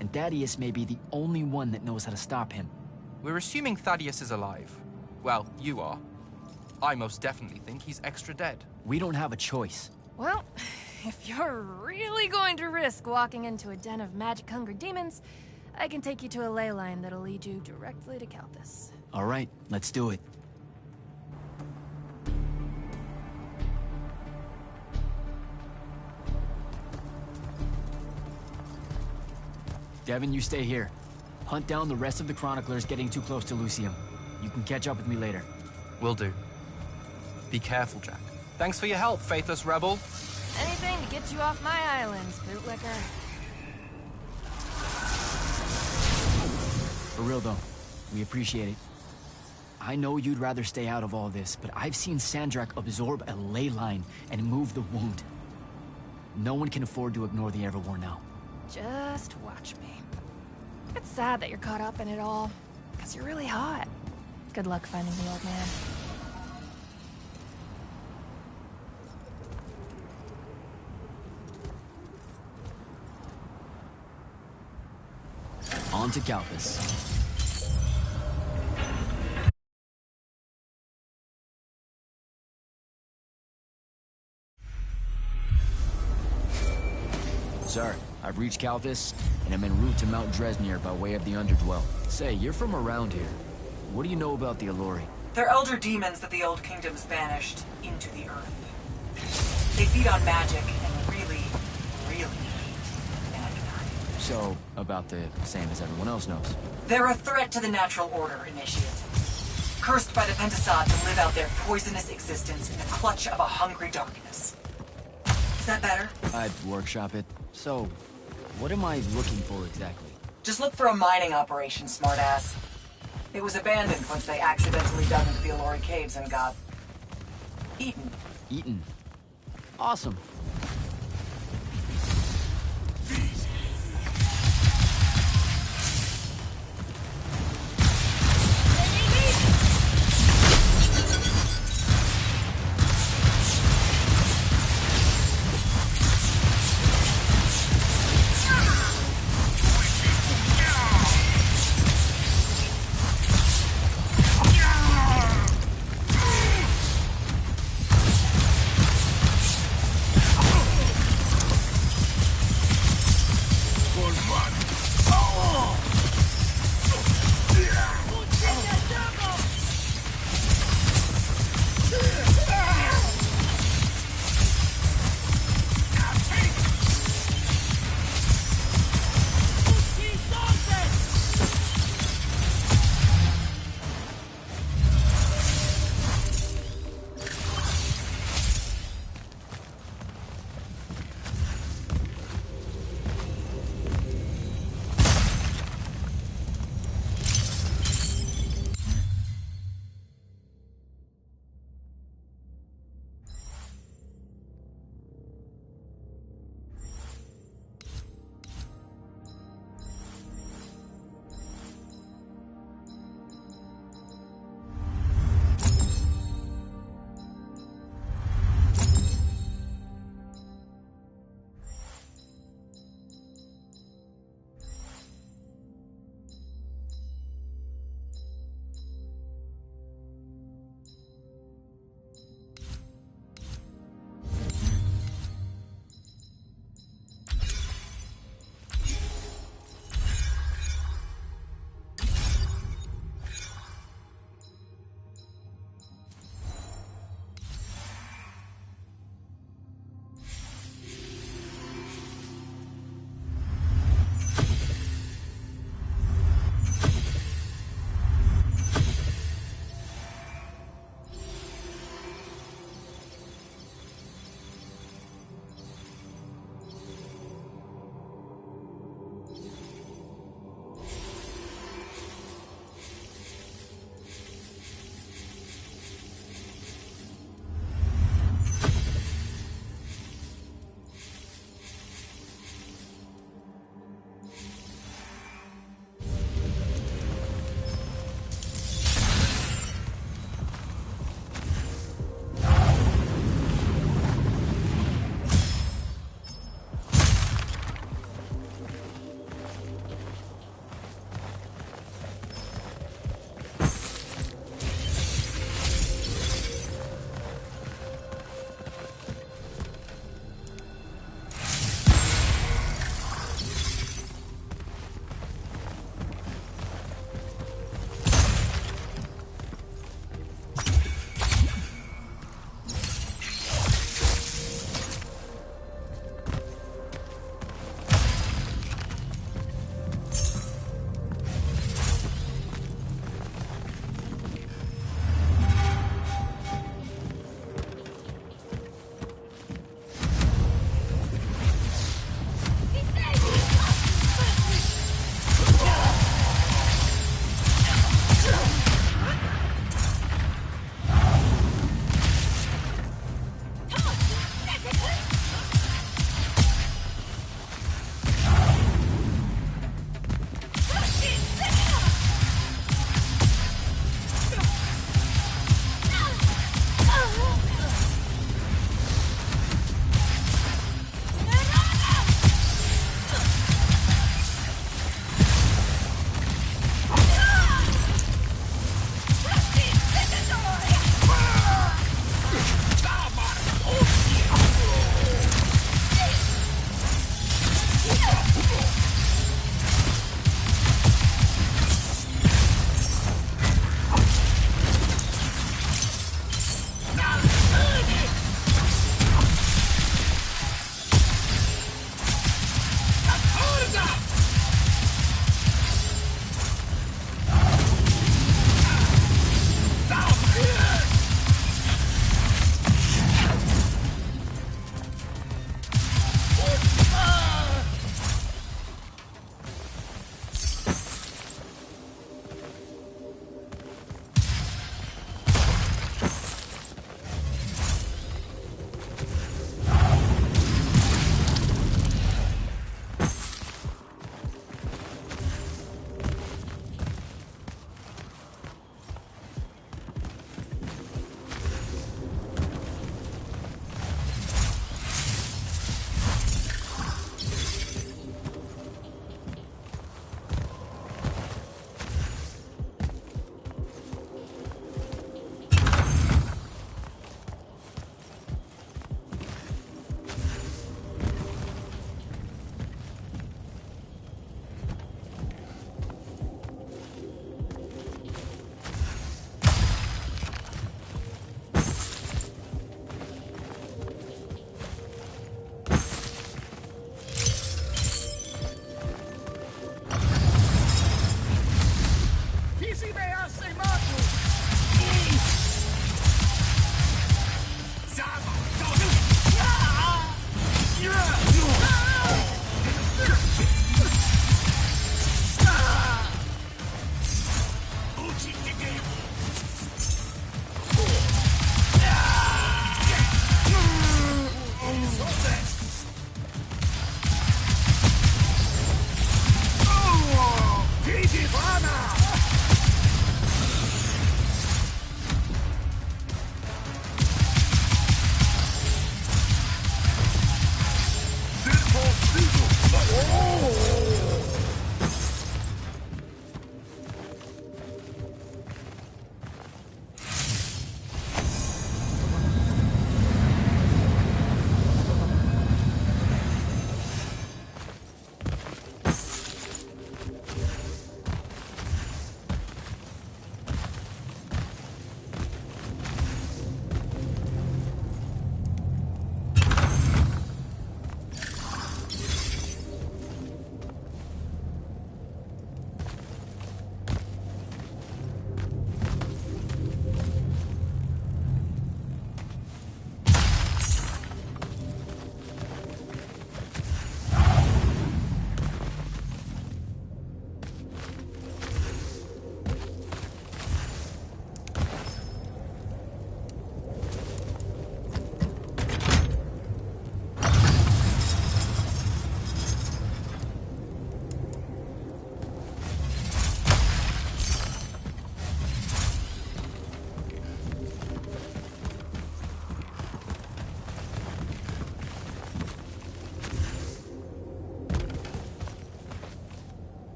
and Thaddeus may be the only one that knows how to stop him. We're assuming Thaddeus is alive. Well, you are. I most definitely think he's extra dead. We don't have a choice. Well, if you're really going to risk walking into a den of magic-hungry demons, I can take you to a ley line that'll lead you directly to Calthus. All right, let's do it. Devin, you stay here. Hunt down the rest of the Chroniclers getting too close to Lucium. You can catch up with me later. Will do. Be careful, Jack. Thanks for your help, faithless rebel. Anything to get you off my islands, bootlicker. For real, though. We appreciate it. I know you'd rather stay out of all this, but I've seen Sandrak absorb a ley line and move the wound. No one can afford to ignore the Everwar now. Just watch me. It's sad that you're caught up in it all, because you're really hot. Good luck finding the old man. On to Calthus. Sir, I've reached Calthus, and I'm en route to Mount Dresnir by way of the Underdwell. Say, you're from around here. What do you know about the Alluri? They're elder demons that the old kingdoms banished into the earth. They feed on magic and really, really hate mankind. So, about the same as everyone else knows. They're a threat to the natural order, Initiate. Cursed by the Pentasod to live out their poisonous existence in the clutch of a hungry darkness. Is that better? I'd workshop it. So, what am I looking for exactly? Just look for a mining operation, smartass. It was abandoned once they accidentally dug into the Alluri caves and got eaten. Eaten. Awesome.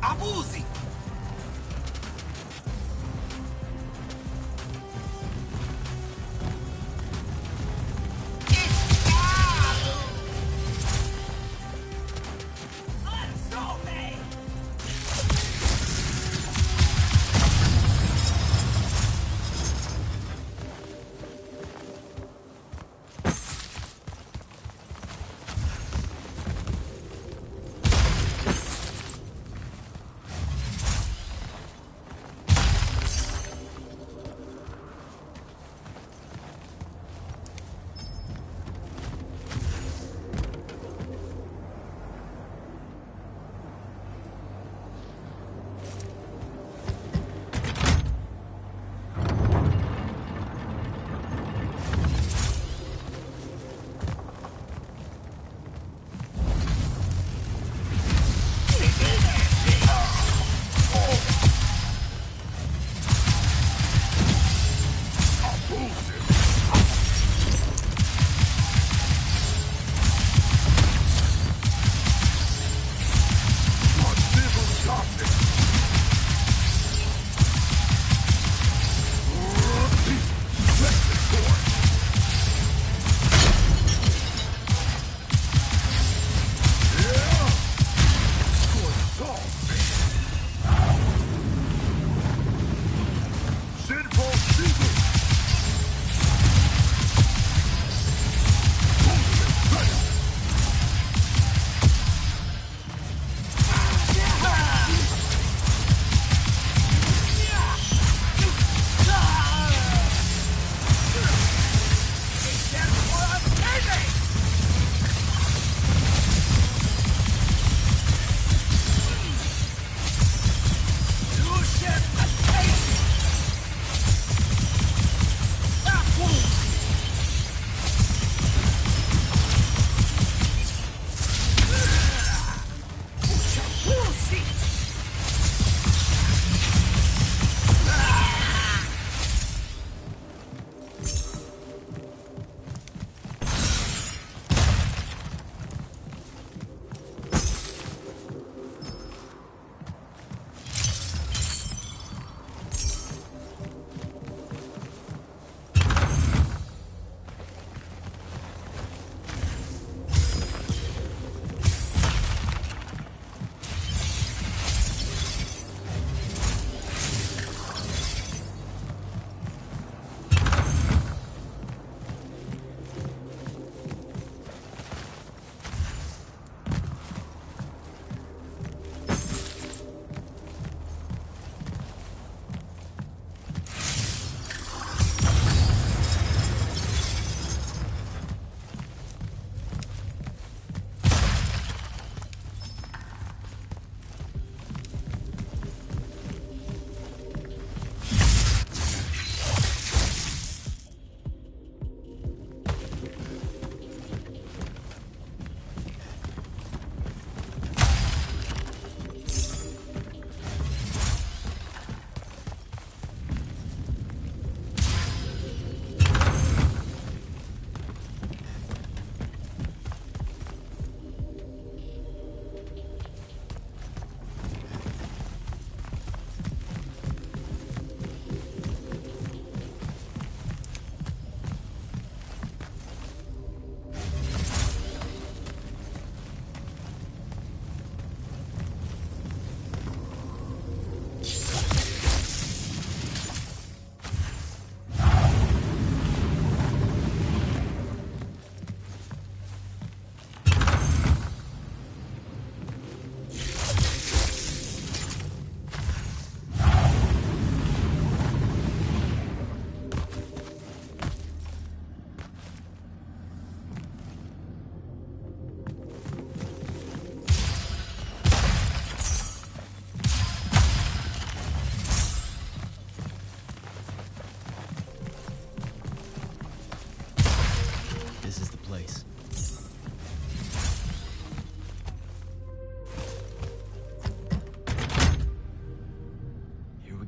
Abusi!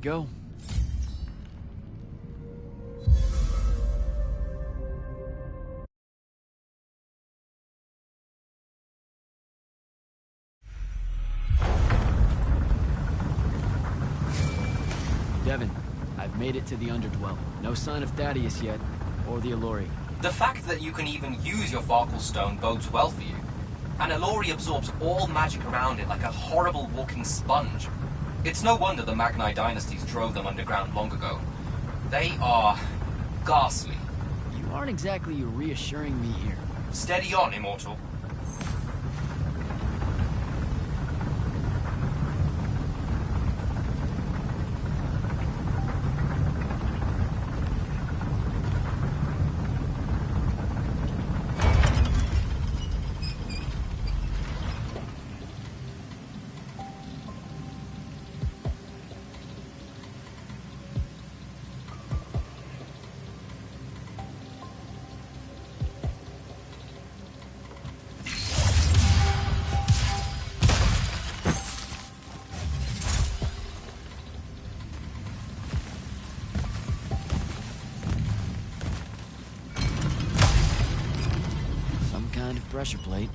go. Devin, I've made it to the Underdwell. No sign of Thaddeus yet, or the Allori. The fact that you can even use your Farkle Stone bodes well for you. And Allori absorbs all magic around it like a horrible walking sponge. It's no wonder the Magni dynasties drove them underground long ago. They are ghastly. You aren't exactly reassuring me here. Steady on, Immortal. Pressure plate.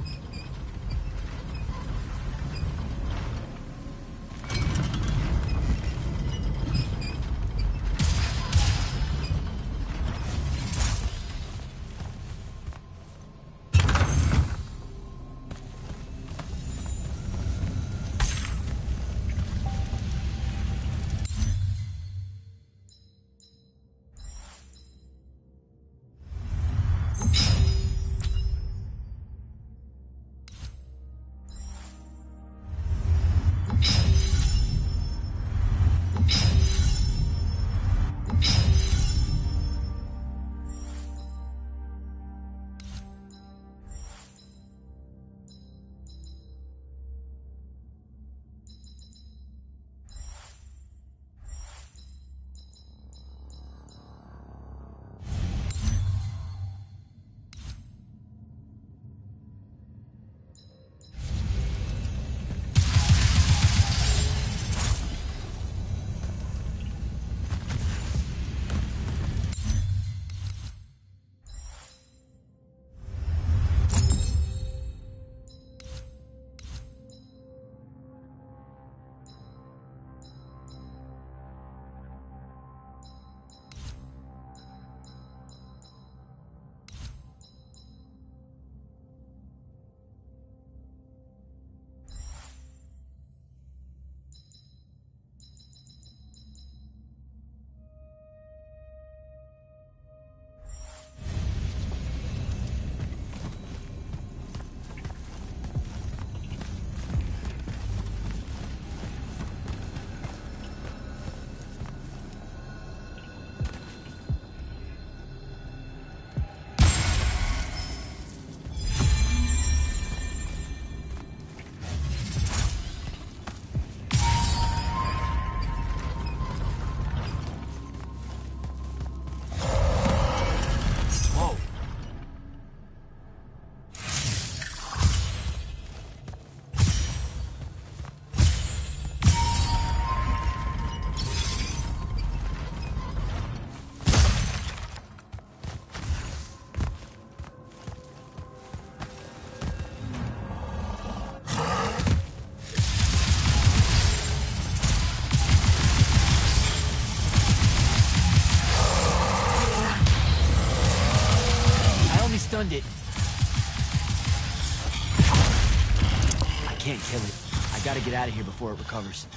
Stunned it. I can't kill it. I gotta get out of here before it recovers.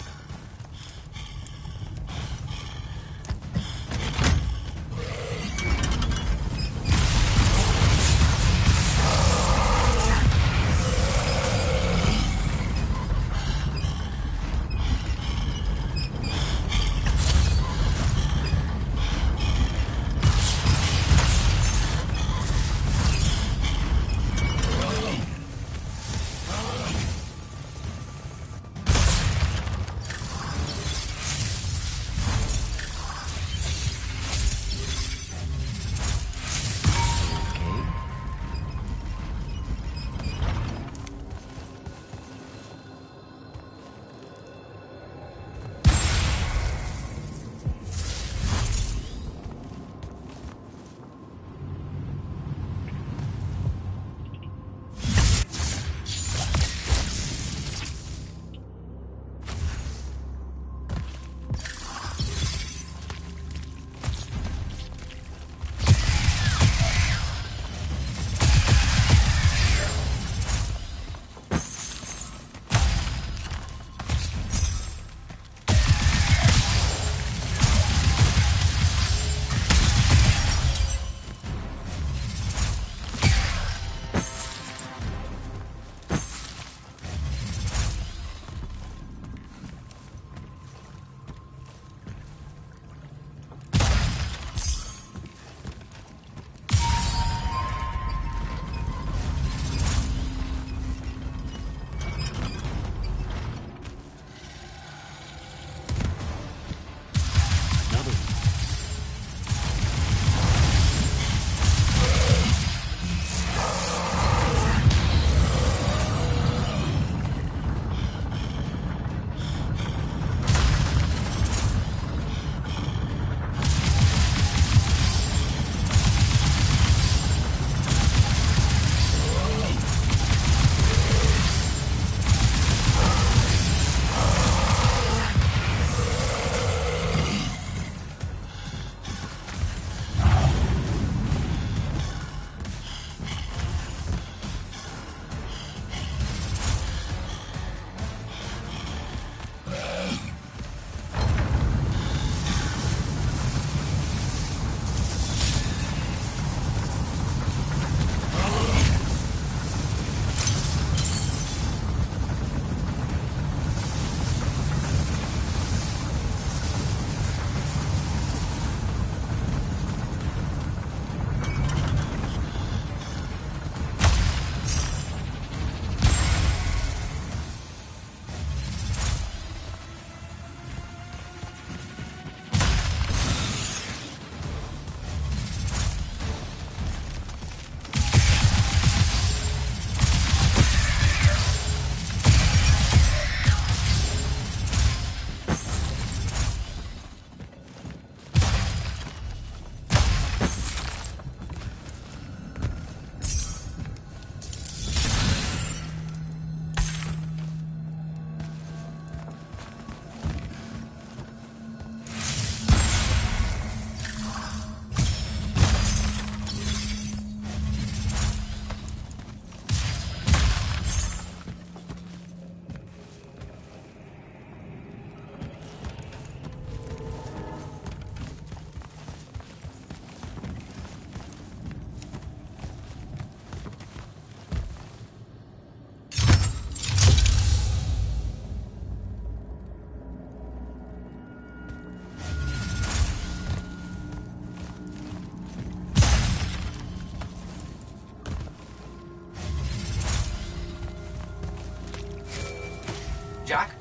Jack?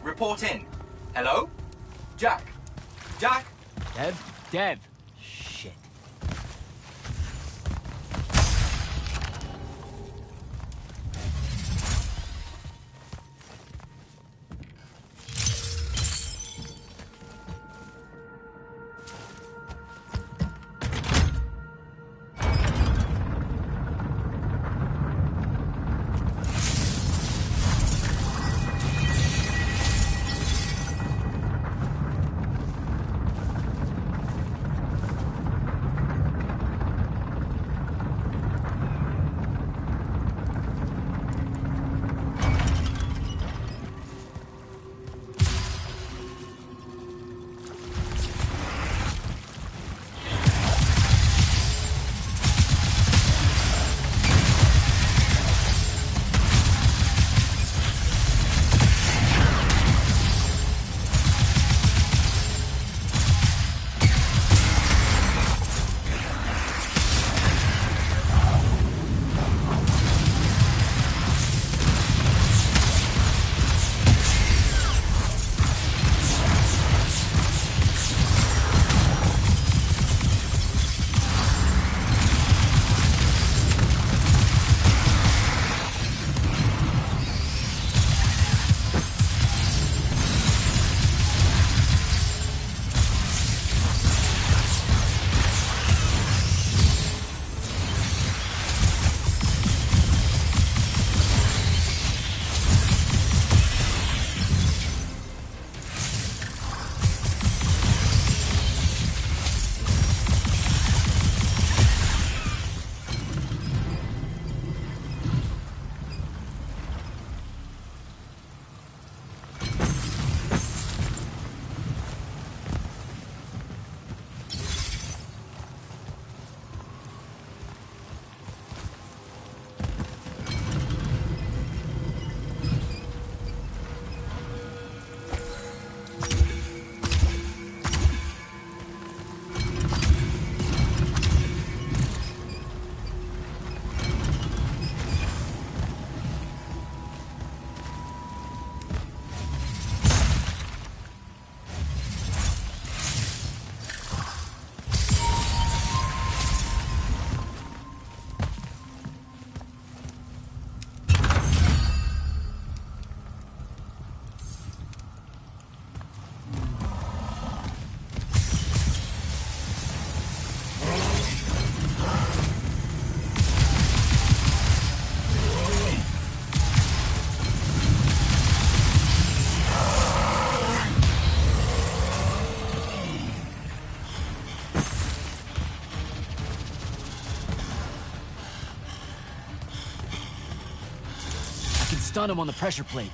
Report in. Hello? Jack? Jack? Dev. Shit. Stun him on the pressure plate.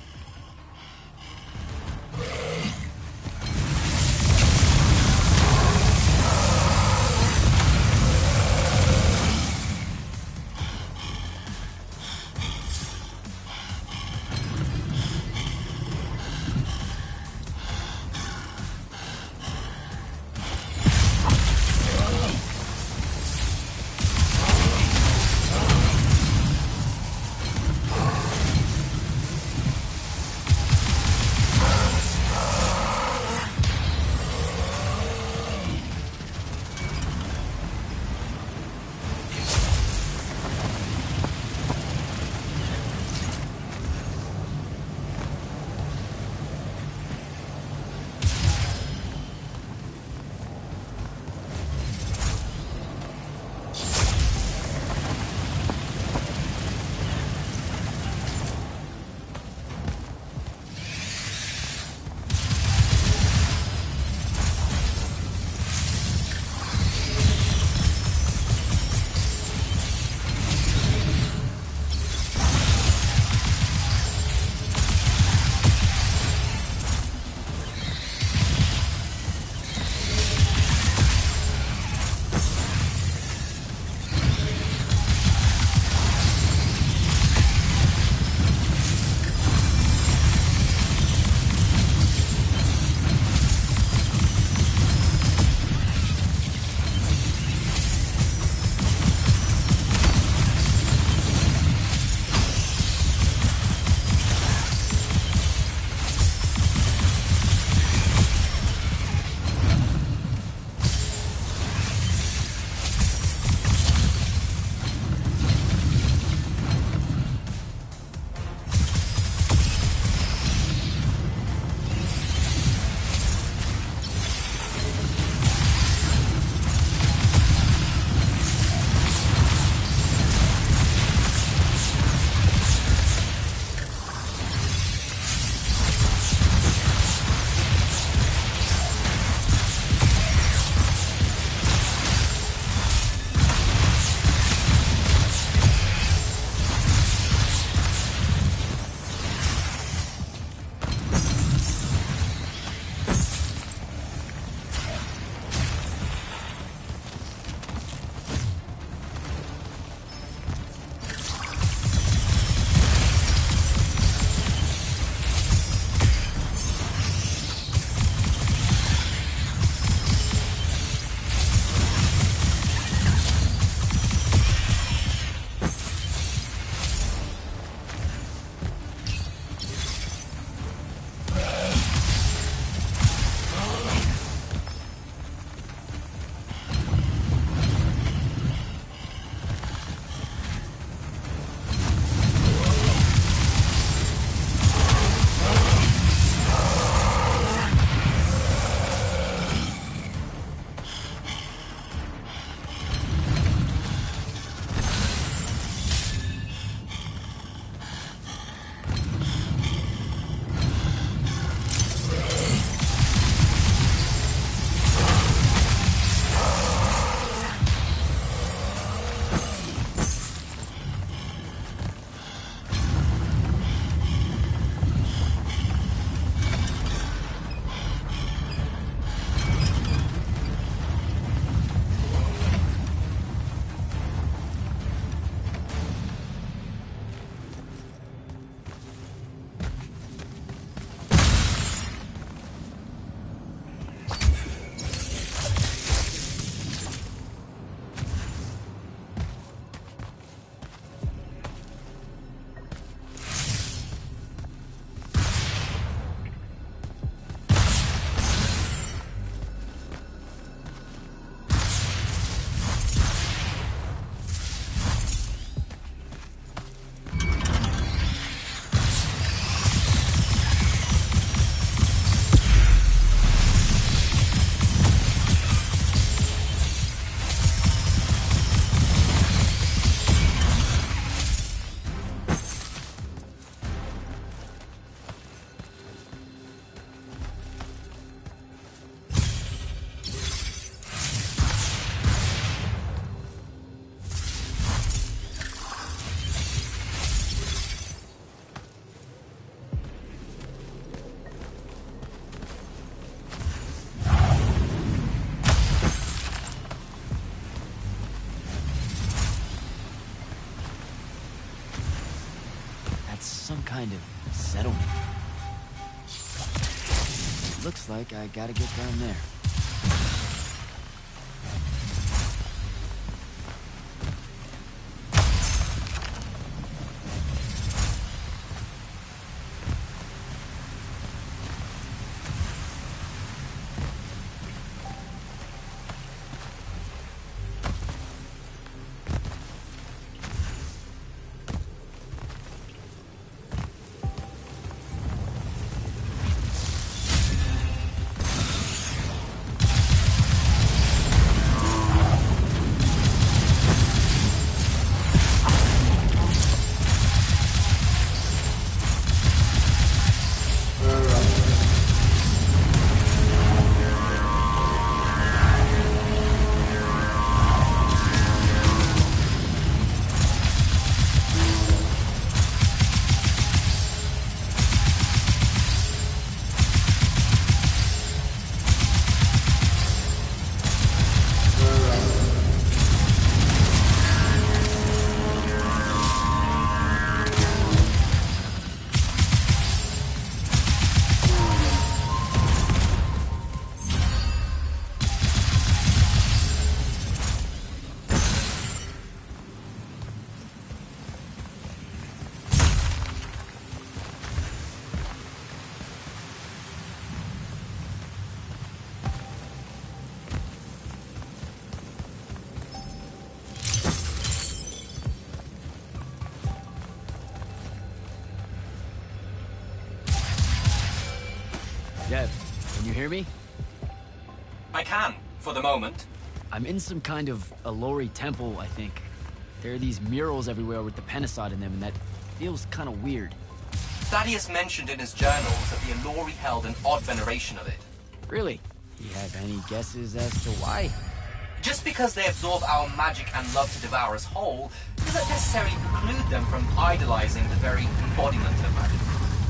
kind of settlement. Looks like I gotta get down there. Dev, can you hear me? I can, for the moment. I'm in some kind of Alori temple, I think. There are these murals everywhere with the Penasod in them, and that feels kind of weird. Thaddeus mentioned in his journals that the Alori held an odd veneration of it. Really? Do you have any guesses as to why? Just because they absorb our magic and love to devour us whole, doesn't necessarily preclude them from idolizing the very embodiment of magic.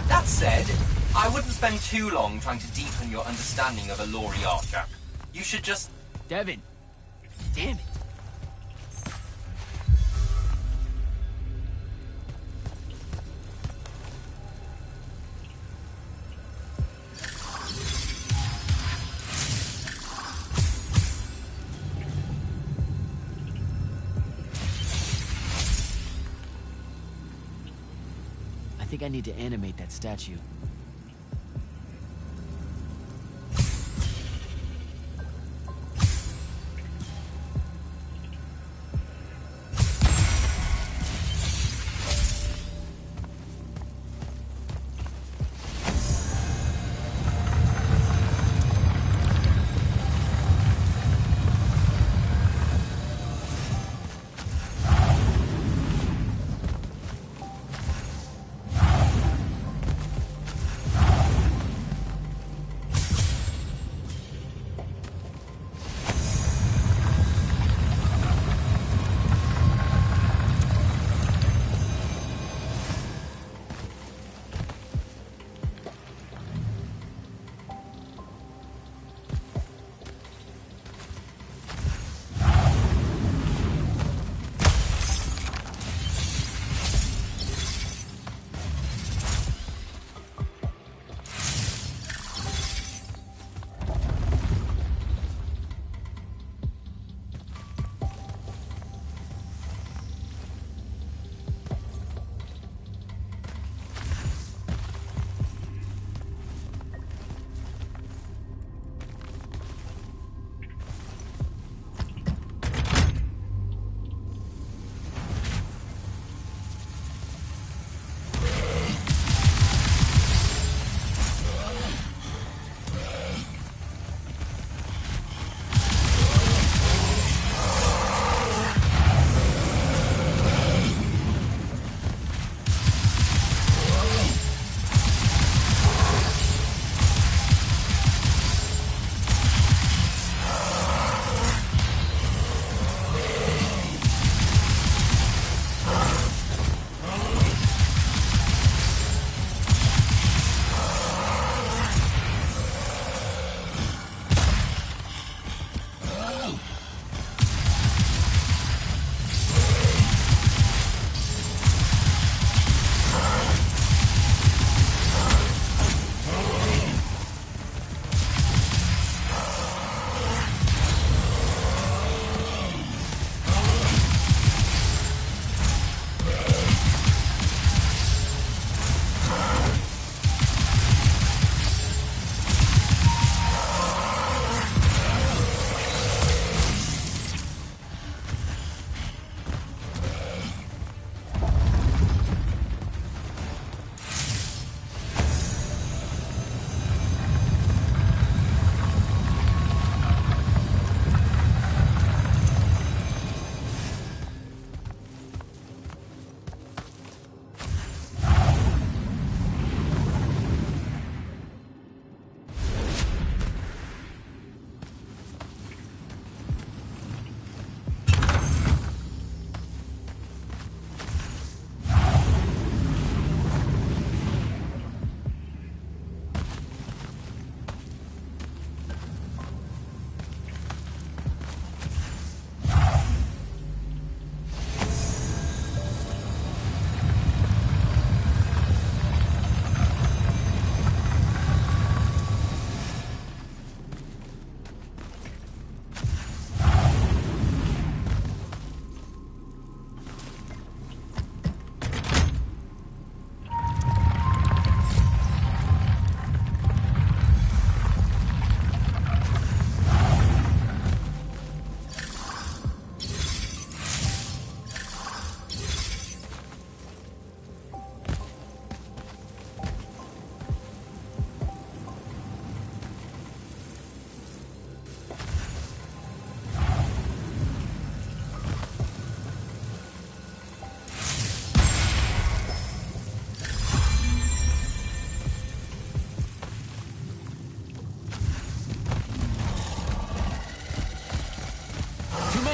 That said, I wouldn't spend too long trying to deepen your understanding of Alori art, Jack. You should just... Devin! Damn it! I think I need to animate that statue.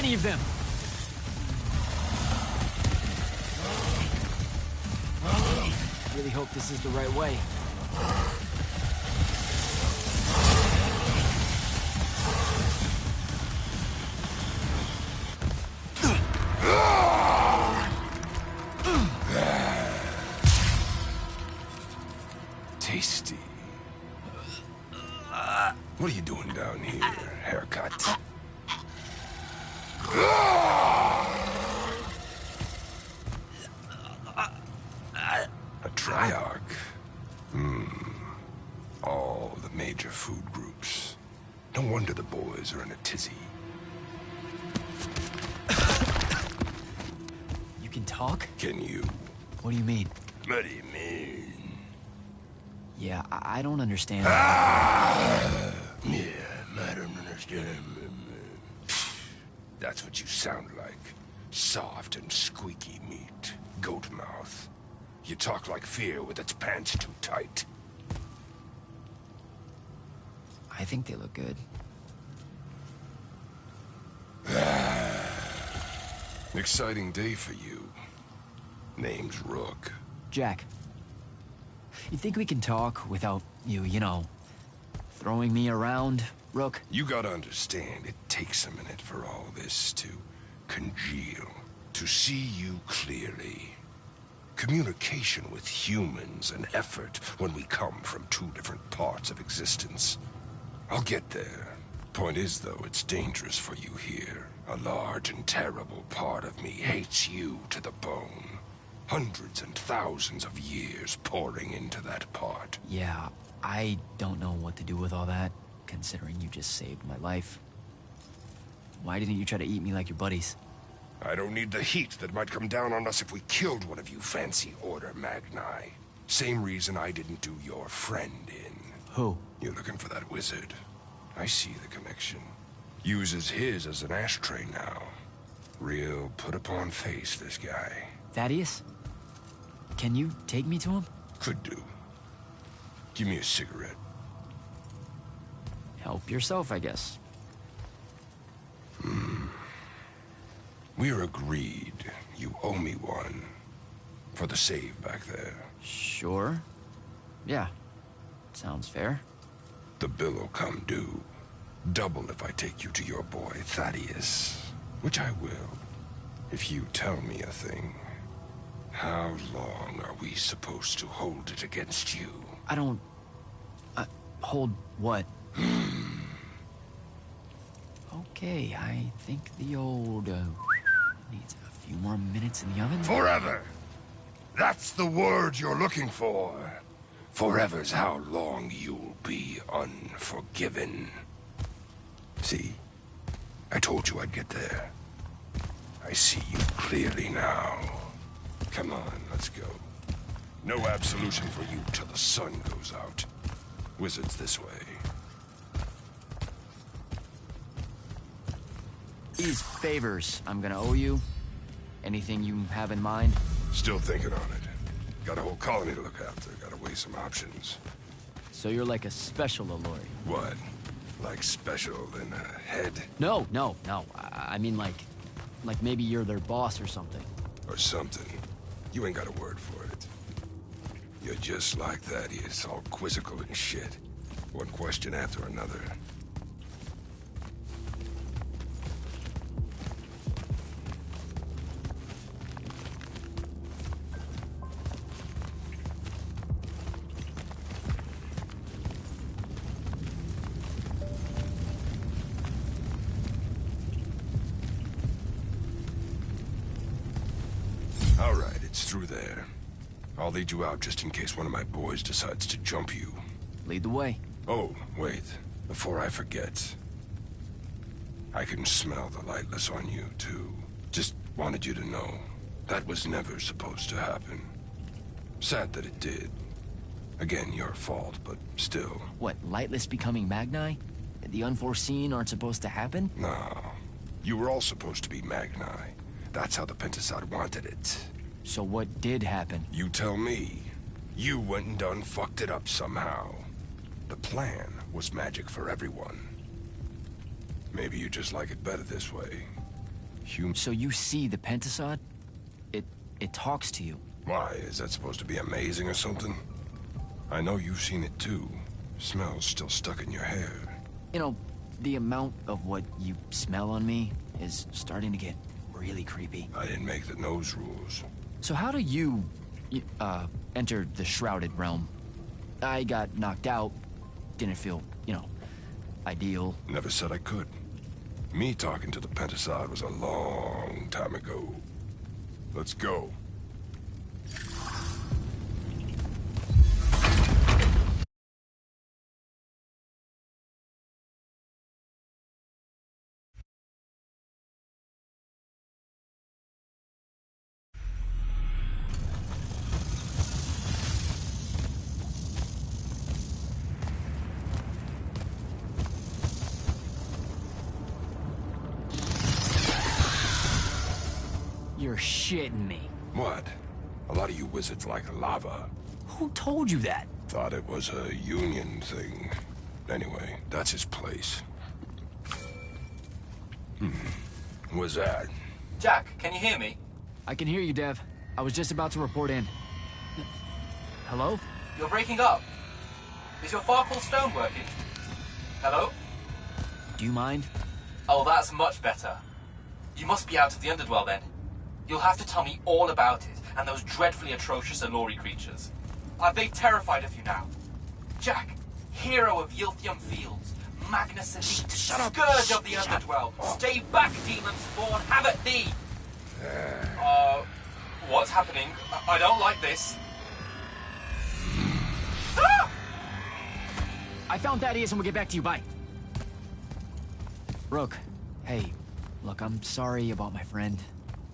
many of them! Really hope this is the right way. Tasty. What are you doing down here? Haircut. A triarch. All the major food groups. No wonder the boys are in a tizzy. You can talk? Can you? What do you mean? What do you mean? Yeah, I don't understand. Yeah, I don't understand. That's what you sound like. Soft and squeaky meat. Goat mouth. You talk like fear with its pants too tight. I think they look good. Exciting day for you. Name's Rook. Jack, you think we can talk without you know, throwing me around, Rook? You gotta understand, it takes a minute for all this to congeal, to see you clearly. Communication with humans an effort when we come from two different parts of existence. I'll get there. Point is, though, it's dangerous for you here. A large and terrible part of me hates you to the bone. Hundreds and thousands of years pouring into that part. Yeah, I don't know what to do with all that, considering you just saved my life. Why didn't you try to eat me like your buddies? I don't need the heat that might come down on us if we killed one of you fancy Order Magni. Same reason I didn't do your friend in. Who? You're looking for that wizard. I see the connection. Uses his as an ashtray now. Real put-upon face, this guy. Thaddeus? Can you take me to him? Could do. Give me a cigarette. Help yourself, I guess. We're agreed. You owe me one. For the save back there. Sure. Yeah. Sounds fair. The bill'll come due. Double if I take you to your boy, Thaddeus. Which I will. If you tell me a thing. How long are we supposed to hold it against you? I don't... hold what? Okay, I think the old, needs a few more minutes in the oven. Forever! That's the word you're looking for. Forever's how long you'll be unforgiven. See? I told you I'd get there. I see you clearly now. Come on, let's go. No absolution for you till the sun goes out. Wizards this way. These favors I'm gonna owe you. Anything you have in mind? Still thinking on it. Got a whole colony to look after. Gotta weigh some options. So you're like a special Alluri. What? Like special in a head? No. I mean like maybe you're their boss or something. Or something. You ain't got a word for it. You're just like Thaddeus, all quizzical and shit. One question after another. All right, it's through there. I'll lead you out just in case one of my boys decides to jump you. Lead the way. Oh, wait. Before I forget. I can smell the lightless on you, too. Just wanted you to know. That was never supposed to happen. Sad that it did. Again, your fault, but still. What, lightless becoming Magni? The unforeseen aren't supposed to happen? No. You were all supposed to be Magni. That's how the Pentasod wanted it. So what did happen? You tell me. You went and done fucked it up somehow. The plan was magic for everyone. Maybe you just like it better this way. So you see the Pentasod? It talks to you. Why, is that supposed to be amazing or something? I know you've seen it too. Smell's still stuck in your hair. You know, the amount of what you smell on me is starting to get really creepy. I didn't make the nose rules. So how do you enter the Shrouded Realm? I got knocked out. Didn't feel, ideal. Never said I could. Me talking to the Pentasod was a long time ago. Let's go. You're shitting me. What? A lot of you wizards like lava. Who told you that? Thought it was a union thing. Anyway, that's his place. What's that? Jack, can you hear me? I can hear you, Dev. I was just about to report in. Hello? You're breaking up. Is your Farkle stone working? Hello? Do you mind? Oh, that's much better. You must be out of the Underdwell then. You'll have to tell me all about it, and those dreadfully atrocious Allori creatures. Are they terrified of you now? Jack, hero of Yilthium Fields, Magnus Elite, Scourge of the Underdwell, stay back, demon spawn, have at thee! What's happening? I don't like this. Ah! I found Thaddeus and we'll get back to you, bye. Rook, hey, look, I'm sorry about my friend.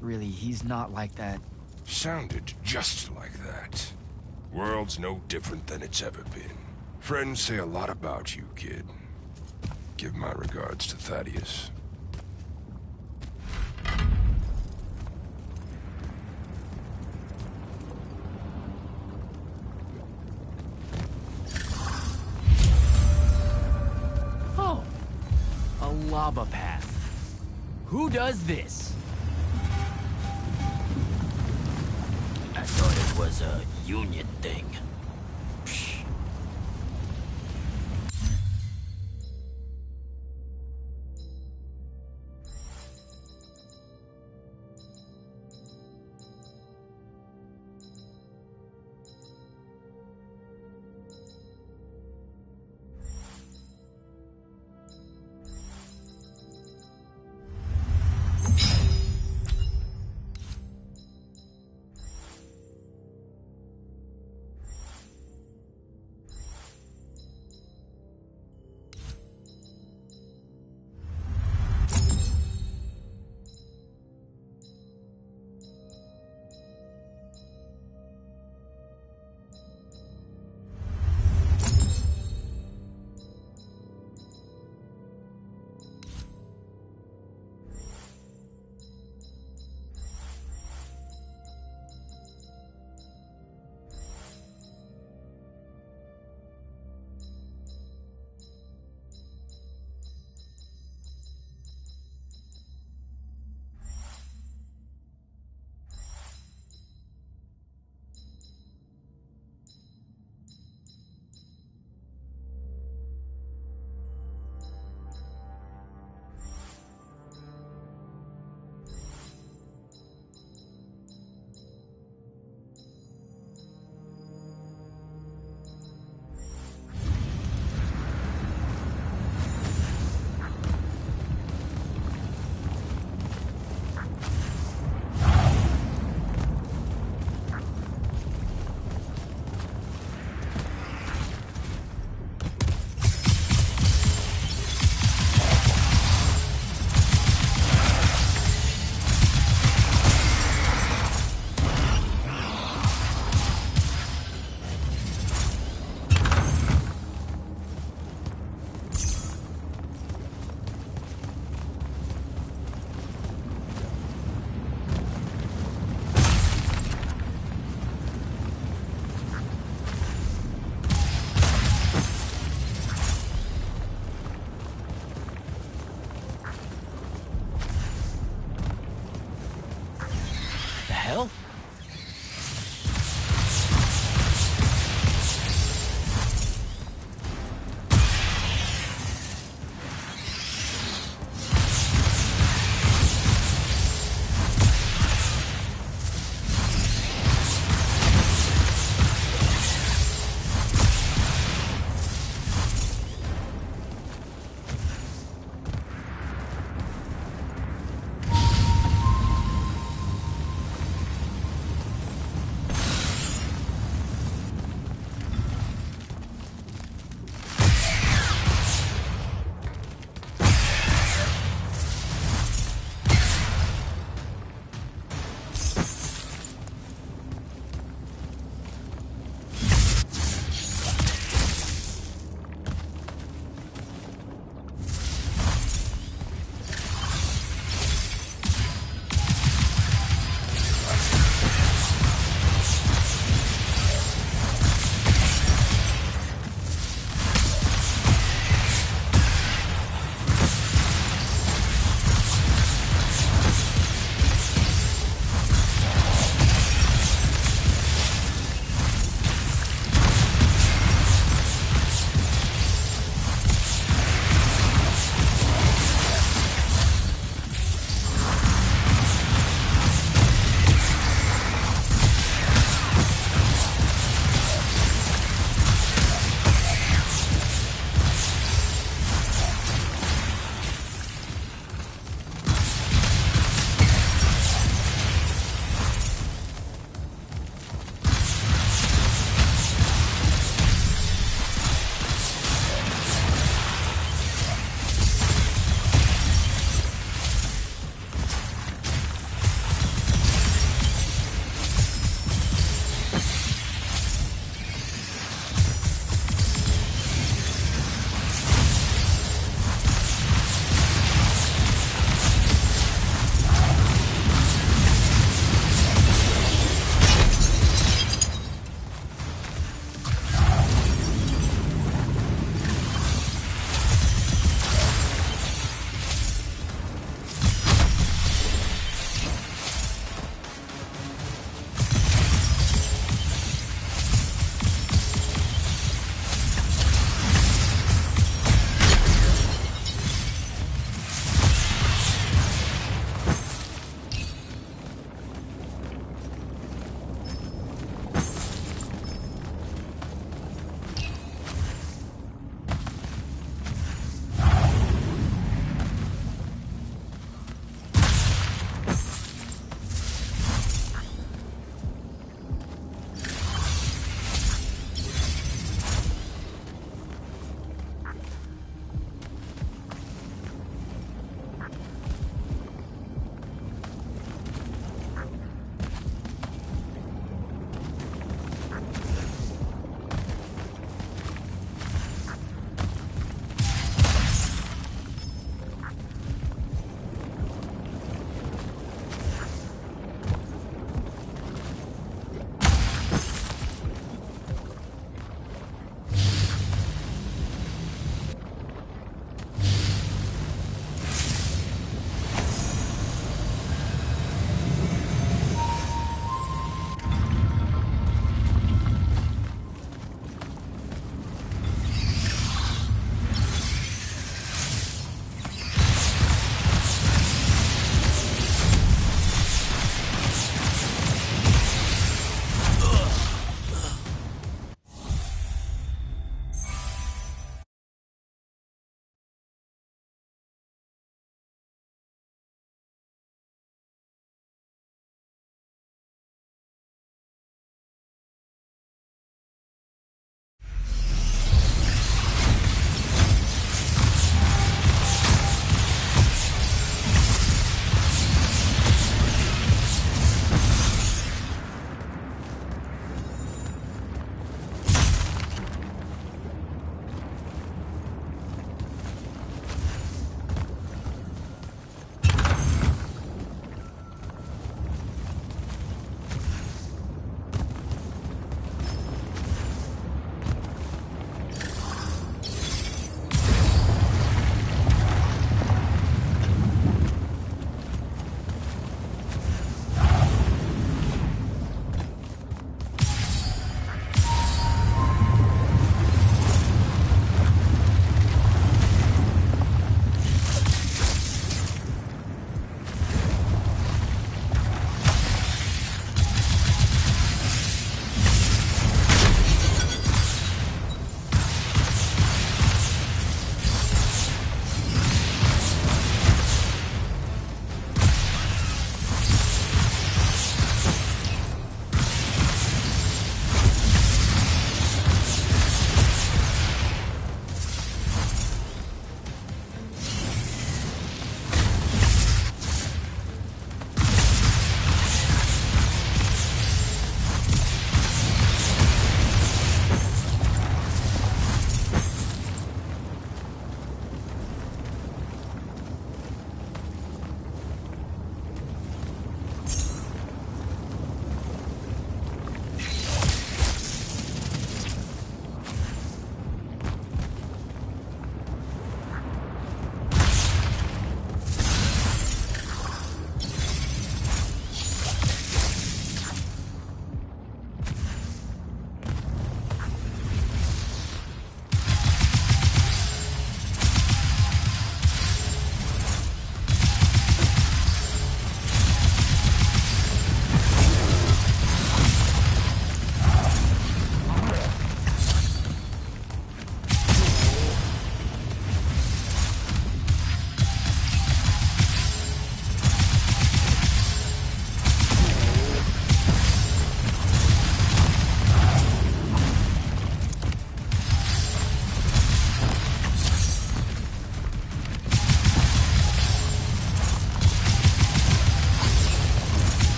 Really, he's not like that. Sounded just like that. World's no different than it's ever been. Friends say a lot about you, kid. Give my regards to Thaddeus. Oh, a lava path. Who does this? I thought it was a union thing. Psh.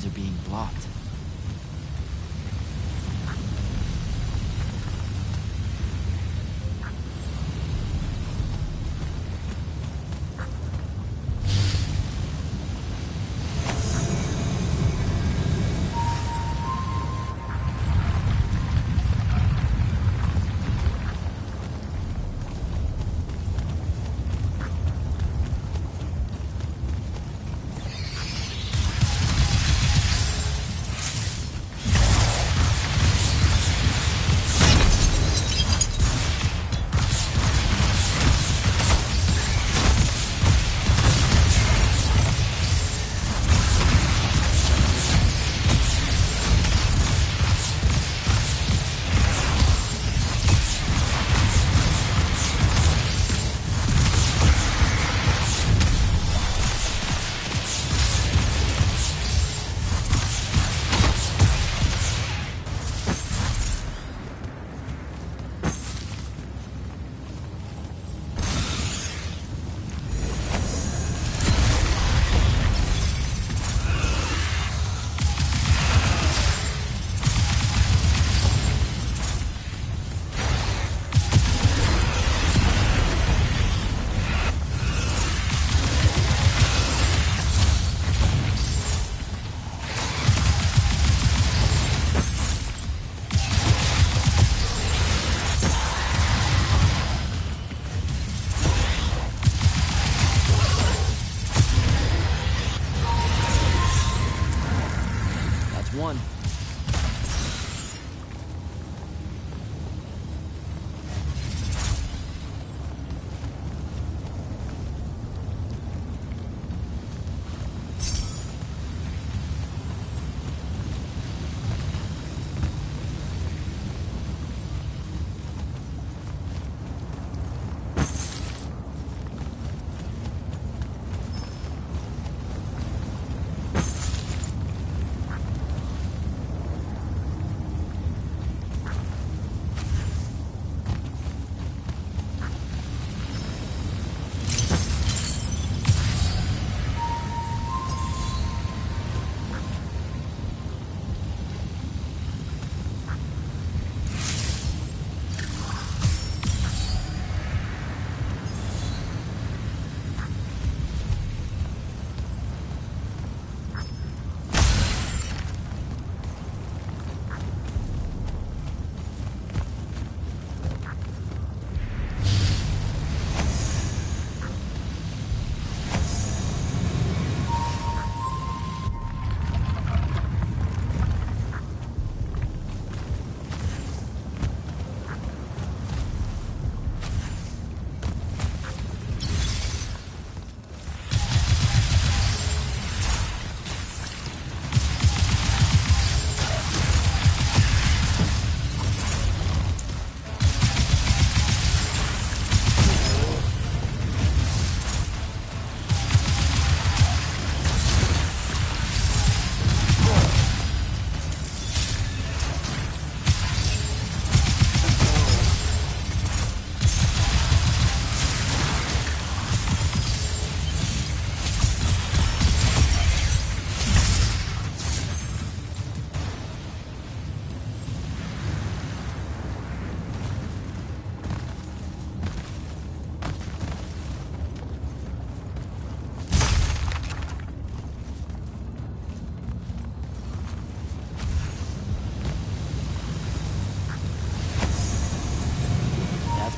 lines are being blocked. One.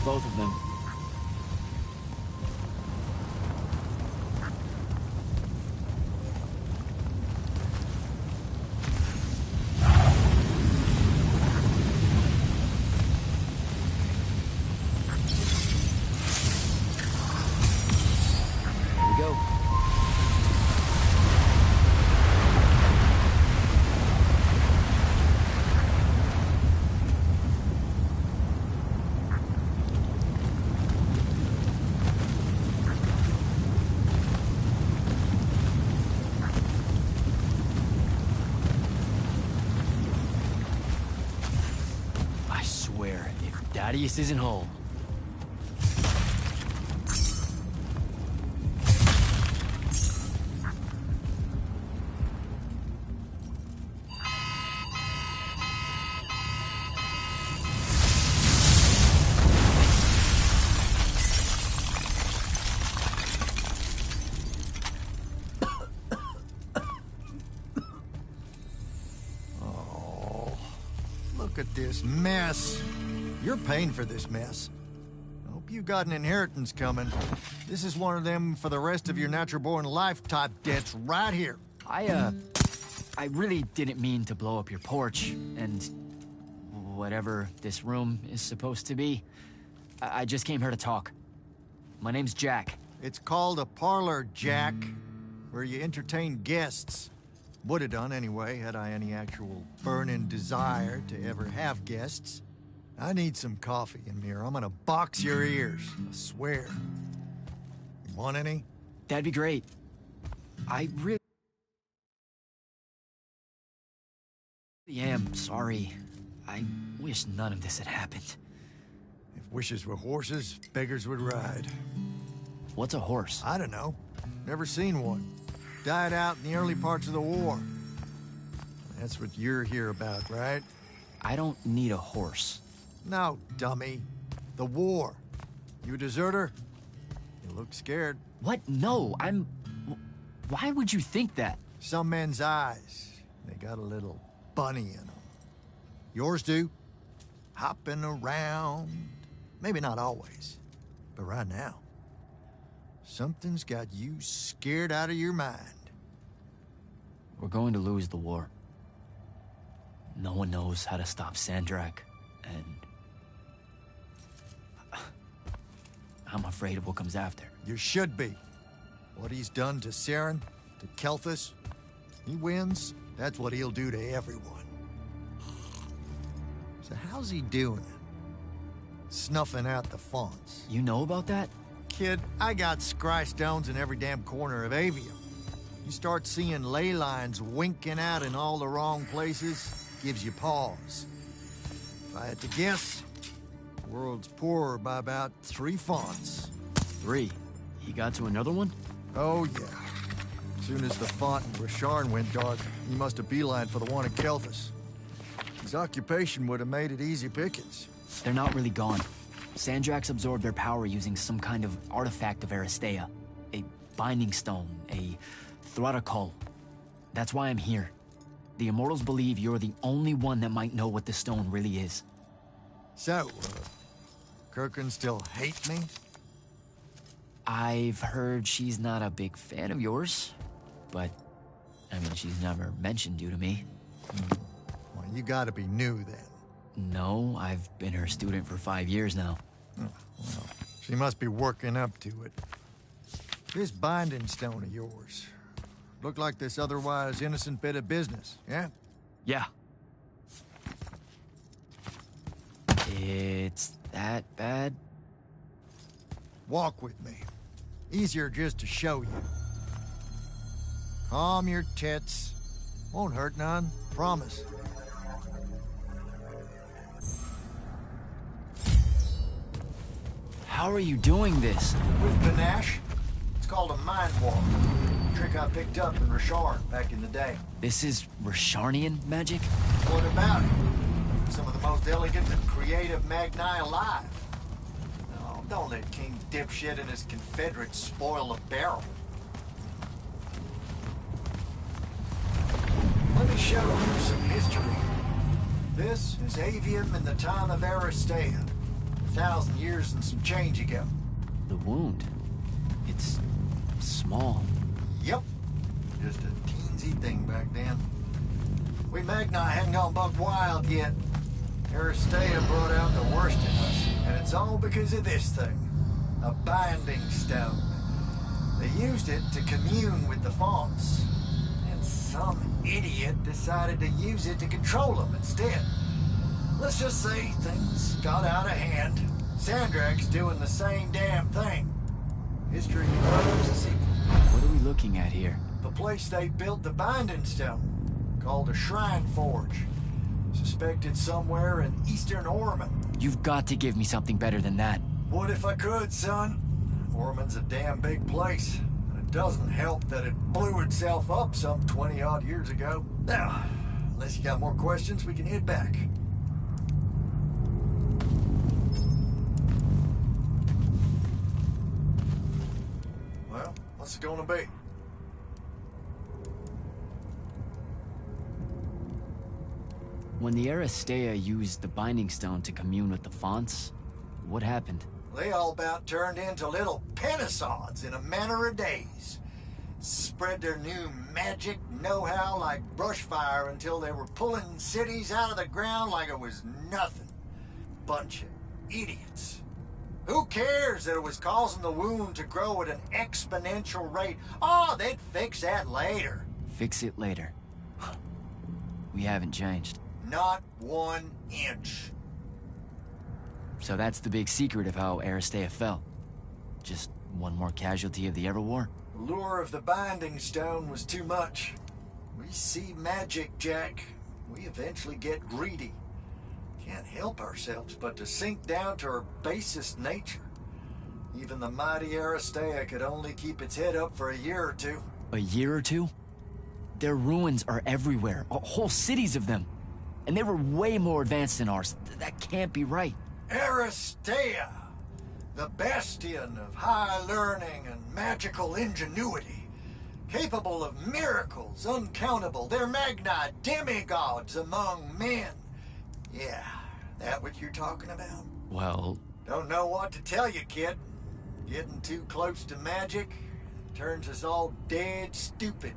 Both of them. Here we go. Thaddeus isn't home. Look at this mess. You're paying for this mess. I hope you got an inheritance coming. This is one of them for the rest of your natural-born life type debts right here. I really didn't mean to blow up your porch, and whatever this room is supposed to be. I just came here to talk. My name's Jack. It's called a parlor, Jack, where you entertain guests. Would have done anyway, had I any actual burning desire to ever have guests. I need some coffee in here. I'm gonna box your ears, I swear. You want any? That'd be great. I really am sorry. I wish none of this had happened. If wishes were horses, beggars would ride. What's a horse? I don't know. Never seen one. Died out in the early parts of the war. That's what you're here about, right? I don't need a horse. No, dummy. The war. You a deserter? You look scared. What? No, I'm... Why would you think that? Some men's eyes, they got a little bunny in them. Yours do. Hopping around. Maybe not always, but right now. Something's got you scared out of your mind. We're going to lose the war. No one knows how to stop Sandrak, and... I'm afraid of what comes after. You should be. What he's done to Saren, to Kelthus, he wins, that's what he'll do to everyone. So how's he doing it? Snuffing out the fonts. You know about that? Kid, I got scry stones in every damn corner of Aveum. You start seeing ley lines winking out in all the wrong places, gives you pause. If I had to guess, the world's poorer by about 3 fonts. 3? He got to another one? Oh, yeah. As soon as the font in Rasharn went dark, he must have beelined for the one in Kelthus. His occupation would have made it easy pickings. They're not really gone. Sandrax absorbed their power using some kind of artifact of Aristea. A binding stone, a Throttacull. That's why I'm here. The Immortals believe you're the only one that might know what the stone really is. So, Kirkin still hate me? I've heard she's not a big fan of yours, but, I mean, she's never mentioned you to me. Well, you gotta be new then. No, I've been her student for 5 years now. Oh, well, she must be working up to it. This binding stone of yours, look like this otherwise innocent bit of business, yeah? Yeah. It's that bad? Walk with me. Easier just to show you. Calm your tits. Won't hurt none, promise. How are you doing this? With panache. It's called a mind walk. A trick I picked up in Rasharn back in the day. This is Rasharnian magic? What about it? Some of the most elegant and creative Magni alive. No, don't let King Dipshit and his Confederates spoil the barrel. Let me show you some history. This is Aveum in the time of Aristea. 1,000 years and some change ago. The wound. It's small. Yep. Just a teensy thing back then. We Magni hadn't gone buck wild yet. Aristea brought out the worst in us, and it's all because of this thing. A binding stone. They used it to commune with the fonts. And some idiot decided to use it to control them instead. Let's just say things got out of hand. Sandrak's doing the same damn thing. History loves a sequel. What are we looking at here? The place they built the binding stone, called a shrine forge. Suspected somewhere in eastern Orman. You've got to give me something better than that. What if I could, son? Orman's a damn big place. And it doesn't help that it blew itself up some 20-odd years ago. Now, unless you got more questions, we can head back. Well, what's it gonna be? When the Aristea used the Binding Stone to commune with the fonts, what happened? They all about turned into little penisods in a matter of days. Spread their new magic know-how like brushfire until they were pulling cities out of the ground like it was nothing. Bunch of idiots. Who cares that it was causing the wound to grow at an exponential rate? Oh, they'd fix that later. Fix it later. We haven't changed. Not 1 inch. So that's the big secret of how Aristea fell. Just one more casualty of the Everwar? The lure of the Binding Stone was too much. We see magic, Jack. We eventually get greedy. Can't help ourselves but to sink down to our basest nature. Even the mighty Aristea could only keep its head up for a year or two. A year or two? Their ruins are everywhere, whole cities of them. And they were way more advanced than ours. That can't be right. Aristea, the bastion of high learning and magical ingenuity, capable of miracles uncountable. They're Magni demigods among men. Yeah, that what you're talking about? Well... Don't know what to tell you, kid. Getting too close to magic turns us all dead stupid.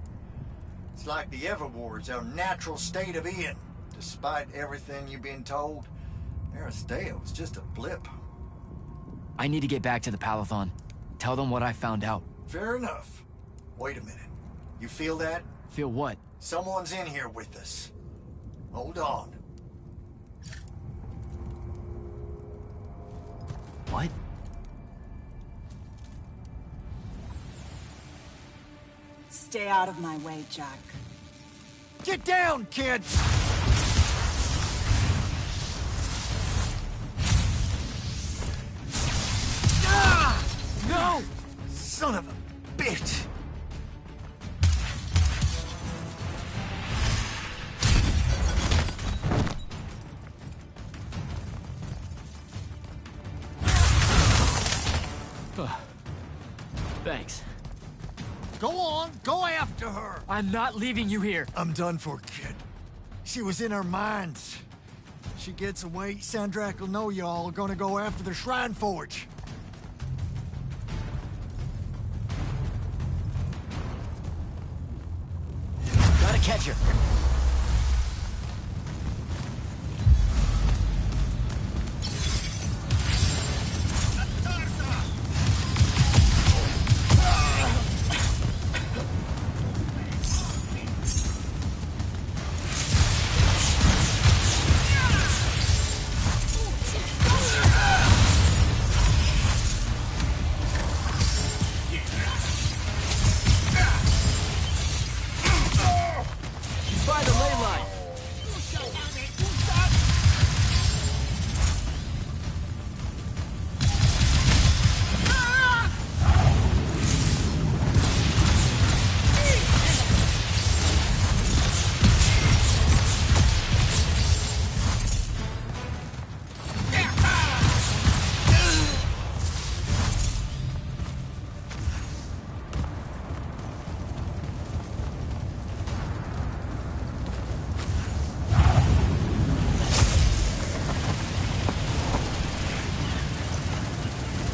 It's like the Everwar's our natural state of being. Despite everything you've been told, Aristea was just a blip. I need to get back to the Palathon. Tell them what I found out. Fair enough. Wait a minute. You feel that? Feel what? Someone's in here with us. Hold on. What? Stay out of my way, Jack. Get down, kid! Ah! No! Son of a bitch! Thanks. Go on, go after her! I'm not leaving you here. I'm done for, kid. She was in our minds. She gets away, Sandrak will know y'all are gonna go after the Shrine Forge. Gotta catch her. By the ley line.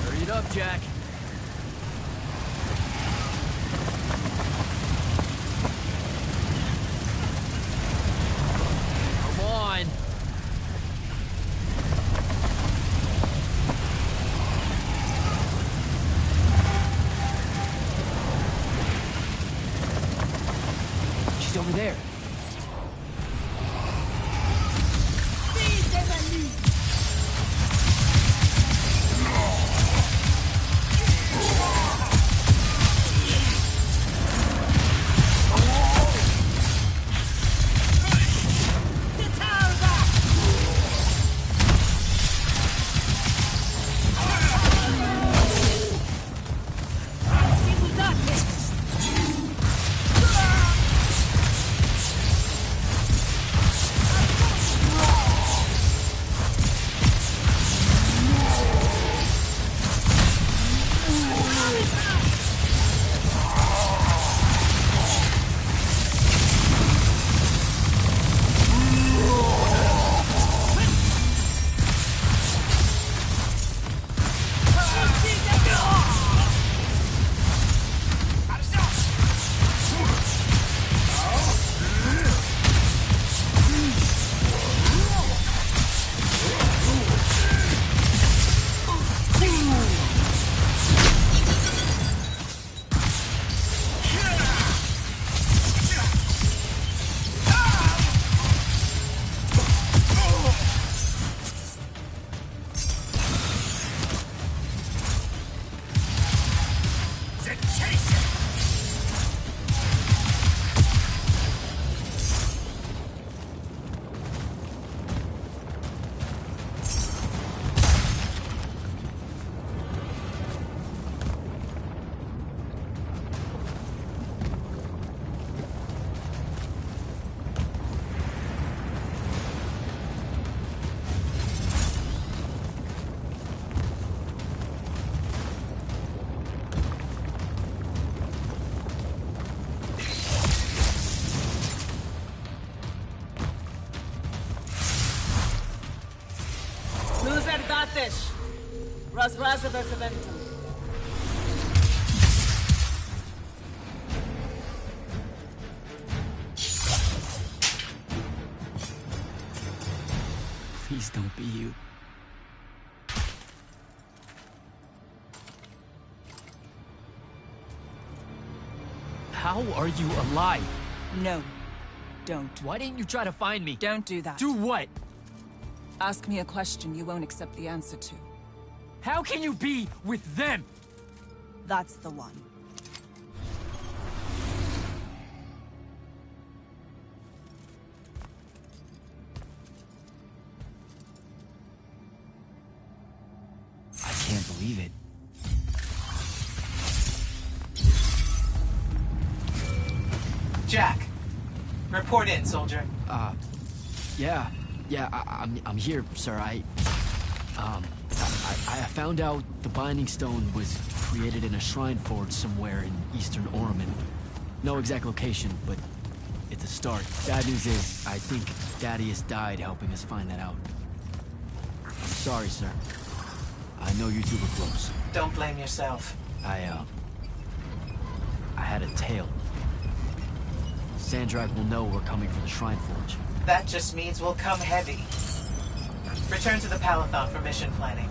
Hurry it up, Jack. Come on. She's over there. Las Razavas Eventum. Please don't be you. How are you alive? No, don't. Why didn't you try to find me? Don't do that. Do what? Ask me a question you won't accept the answer to. How can you be with them? That's the one. I can't believe it. Jack, report in, soldier. Yeah, I'm here, sir. I found out the Binding Stone was created in a shrine forge somewhere in eastern Orman. No exact location, but it's a start. Bad news is, I think Daddy has died helping us find that out. I'm sorry, sir. I know you two were close. Don't blame yourself. I had a tail. Sandrak will know we're coming for the shrine forge. That just means we'll come heavy. Return to the Palathon for mission planning.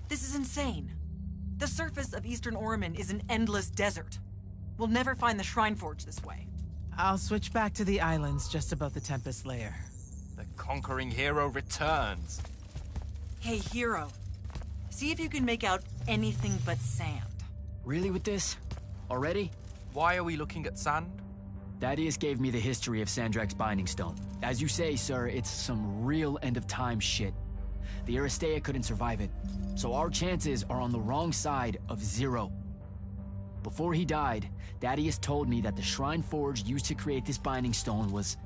This is insane. The surface of Eastern Orman is an endless desert. We'll never find the Shrine Forge this way. I'll switch back to the islands just above the Tempest Lair. The conquering hero returns. Hey, hero. See if you can make out anything but sand. Really with this? Already? Why are we looking at sand? Thaddeus gave me the history of Sandrak's Binding Stone. As you say, sir, it's some real end-of-time shit. The Aristea couldn't survive it, so our chances are on the wrong side of 0. Before he died, Thaddeus told me that the Shrine Forge used to create this Binding Stone was...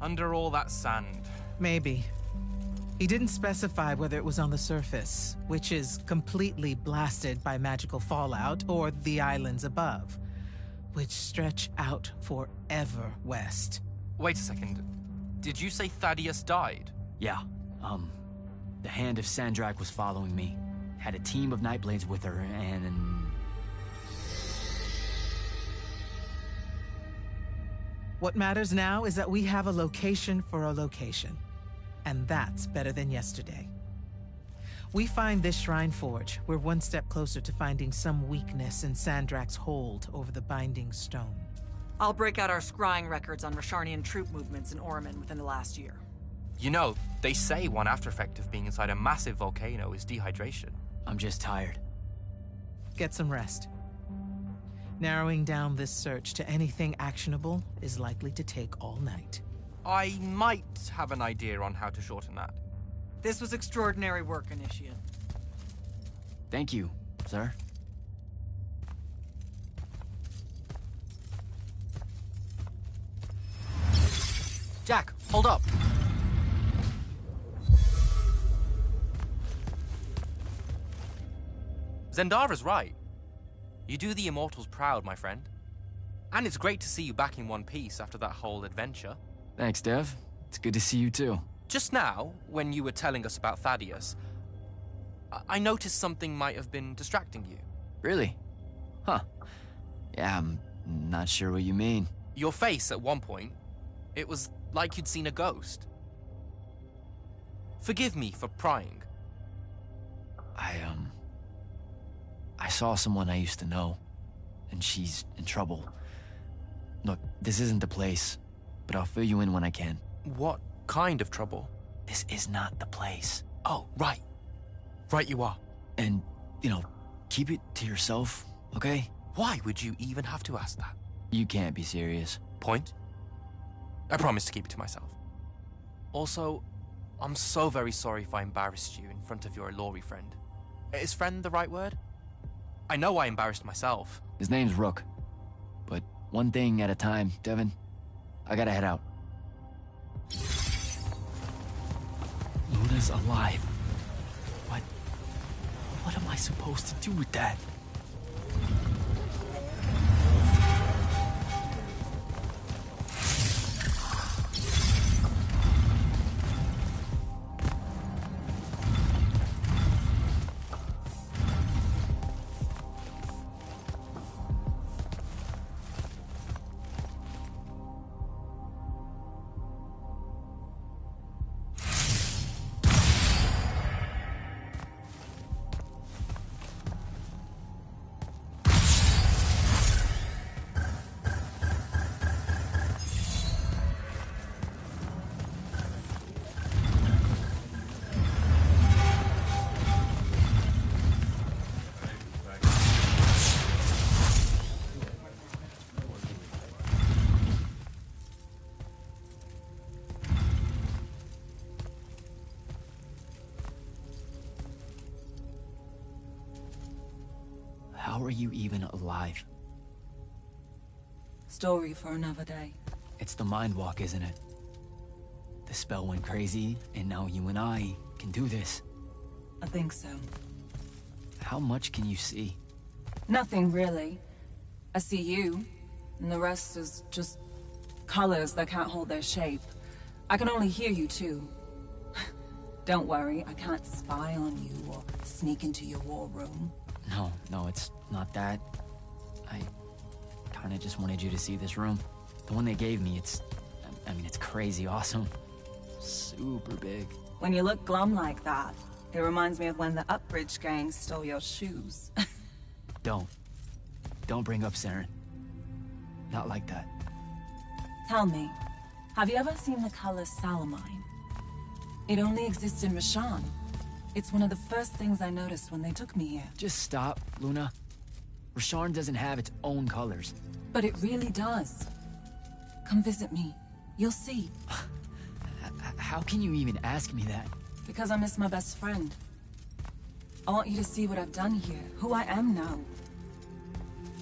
under all that sand. Maybe. He didn't specify whether it was on the surface, which is completely blasted by magical fallout, or the islands above, which stretch out forever west. Wait a second. Did you say Thaddeus died? Yeah, the Hand of Sandrak was following me. Had a team of Nightblades with her, and... What matters now is that we have a location for a location. And that's better than yesterday. We find this Shrine Forge, we're one step closer to finding some weakness in Sandrak's hold over the Binding Stone. I'll break out our scrying records on Rasharnian troop movements in Orman within the last year. You know, they say one after effect of being inside a massive volcano is dehydration. I'm just tired. Get some rest. Narrowing down this search to anything actionable is likely to take all night. I might have an idea on how to shorten that. This was extraordinary work, Initiate. Thank you, sir. Jack, hold up. Zendara's right. You do the Immortals proud, my friend. And it's great to see you back in one piece after that whole adventure. Thanks, Dev. It's good to see you too. Just now, when you were telling us about Thaddeus, I noticed something might have been distracting you. Really? Huh. Yeah, I'm not sure what you mean. Your face at one point, it was like you'd seen a ghost. Forgive me for prying. I saw someone I used to know, and she's in trouble. Look, this isn't the place, but I'll fill you in when I can. What kind of trouble? This is not the place. Oh, right. Right you are. And, you know, keep it to yourself, okay? Why would you even have to ask that? You can't be serious. Point? I promise to keep it to myself. Also, I'm so very sorry if I embarrassed you in front of your Ilori friend. Is friend the right word? I know I embarrassed myself. His name's Rook. But one thing at a time, Devin. I gotta head out. Luna's alive. What am I supposed to do with that? How are you even alive? Story for another day. It's the Mind Walk, isn't it? The spell went crazy, and now you and I can do this. I think so. How much can you see? Nothing really. I see you, and the rest is just colors that can't hold their shape. I can only hear you too. Don't worry, I can't spy on you or sneak into your war room. No, it's not that. I kinda just wanted you to see this room. The one they gave me, it's crazy awesome. Super big. When you look glum like that, it reminds me of when the Upbridge gang stole your shoes. Don't bring up Saren. Not like that. Tell me, have you ever seen the color salamine? It only exists in Rasharn. It's one of the first things I noticed when they took me here. Just stop, Luna. Rasharn doesn't have its own colors. But it really does. Come visit me. You'll see. How can you even ask me that? Because I miss my best friend. I want you to see what I've done here, who I am now.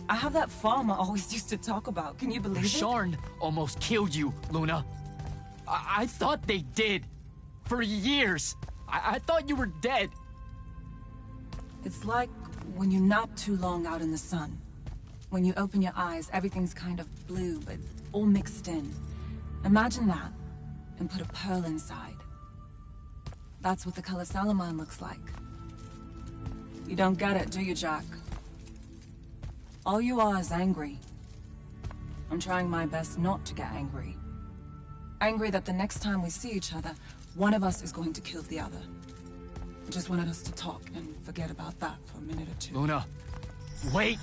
I have that farm I always used to talk about. Can you believe it? Rasharn almost killed you, Luna. I thought they did. For years. I thought you were dead. It's like when you nap too long out in the sun. When you open your eyes, everything's kind of blue, but all mixed in. Imagine that, and put a pearl inside. That's what the color salamine looks like. You don't get it, do you, Jack? All you are is angry. I'm trying my best not to get angry. Angry that the next time we see each other, one of us is going to kill the other. I just wanted us to talk and forget about that for a minute or two. Luna, wait!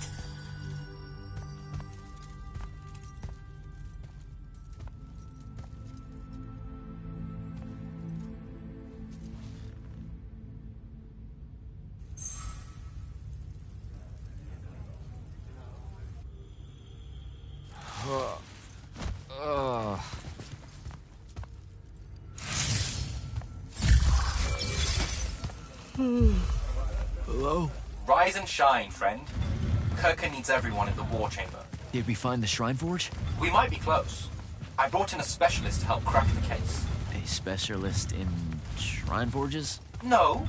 Hello? Rise and shine, friend. Kirka needs everyone in the war chamber. Did we find the Shrine Forge? We might be close. I brought in a specialist to help crack the case. A specialist in Shrine Forges? No.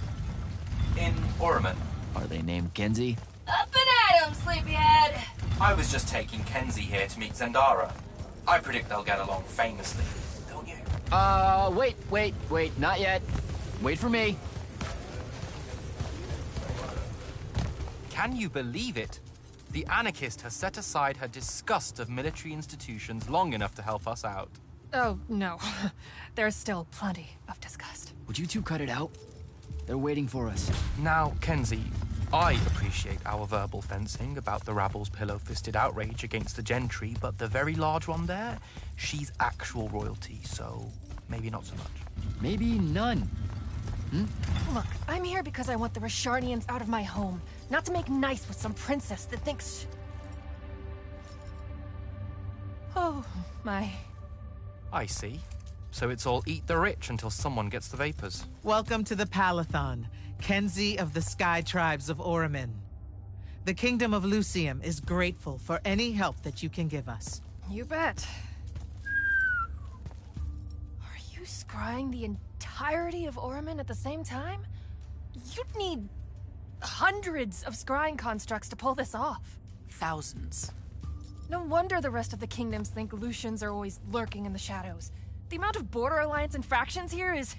In Orman. Are they named Kenzie? Up and at 'em, sleepyhead! I was just taking Kenzie here to meet Zendara. I predict they'll get along famously, don't you? Wait, not yet. Wait for me. Can you believe it? The anarchist has set aside her disgust of military institutions long enough to help us out. Oh, no. There's still plenty of disgust. Would you two cut it out? They're waiting for us. Now, Kenzie, I appreciate our verbal fencing about the rabble's pillow-fisted outrage against the gentry, but the very large one there, she's actual royalty, so maybe not so much. Maybe none. Look, I'm here because I want the Rasharnians out of my home, not to make nice with some princess that thinks... Oh, my... I see. So it's all eat the rich until someone gets the vapors. Welcome to the Palathon, Kenzie of the Sky Tribes of Oramin. The Kingdom of Lucium is grateful for any help that you can give us. You bet. Are you scrying the entirety of Oramin at the same time? You'd need hundreds of scrying constructs to pull this off. Thousands. No wonder the rest of the kingdoms think Lucians are always lurking in the shadows. The amount of border alliance and factions here is...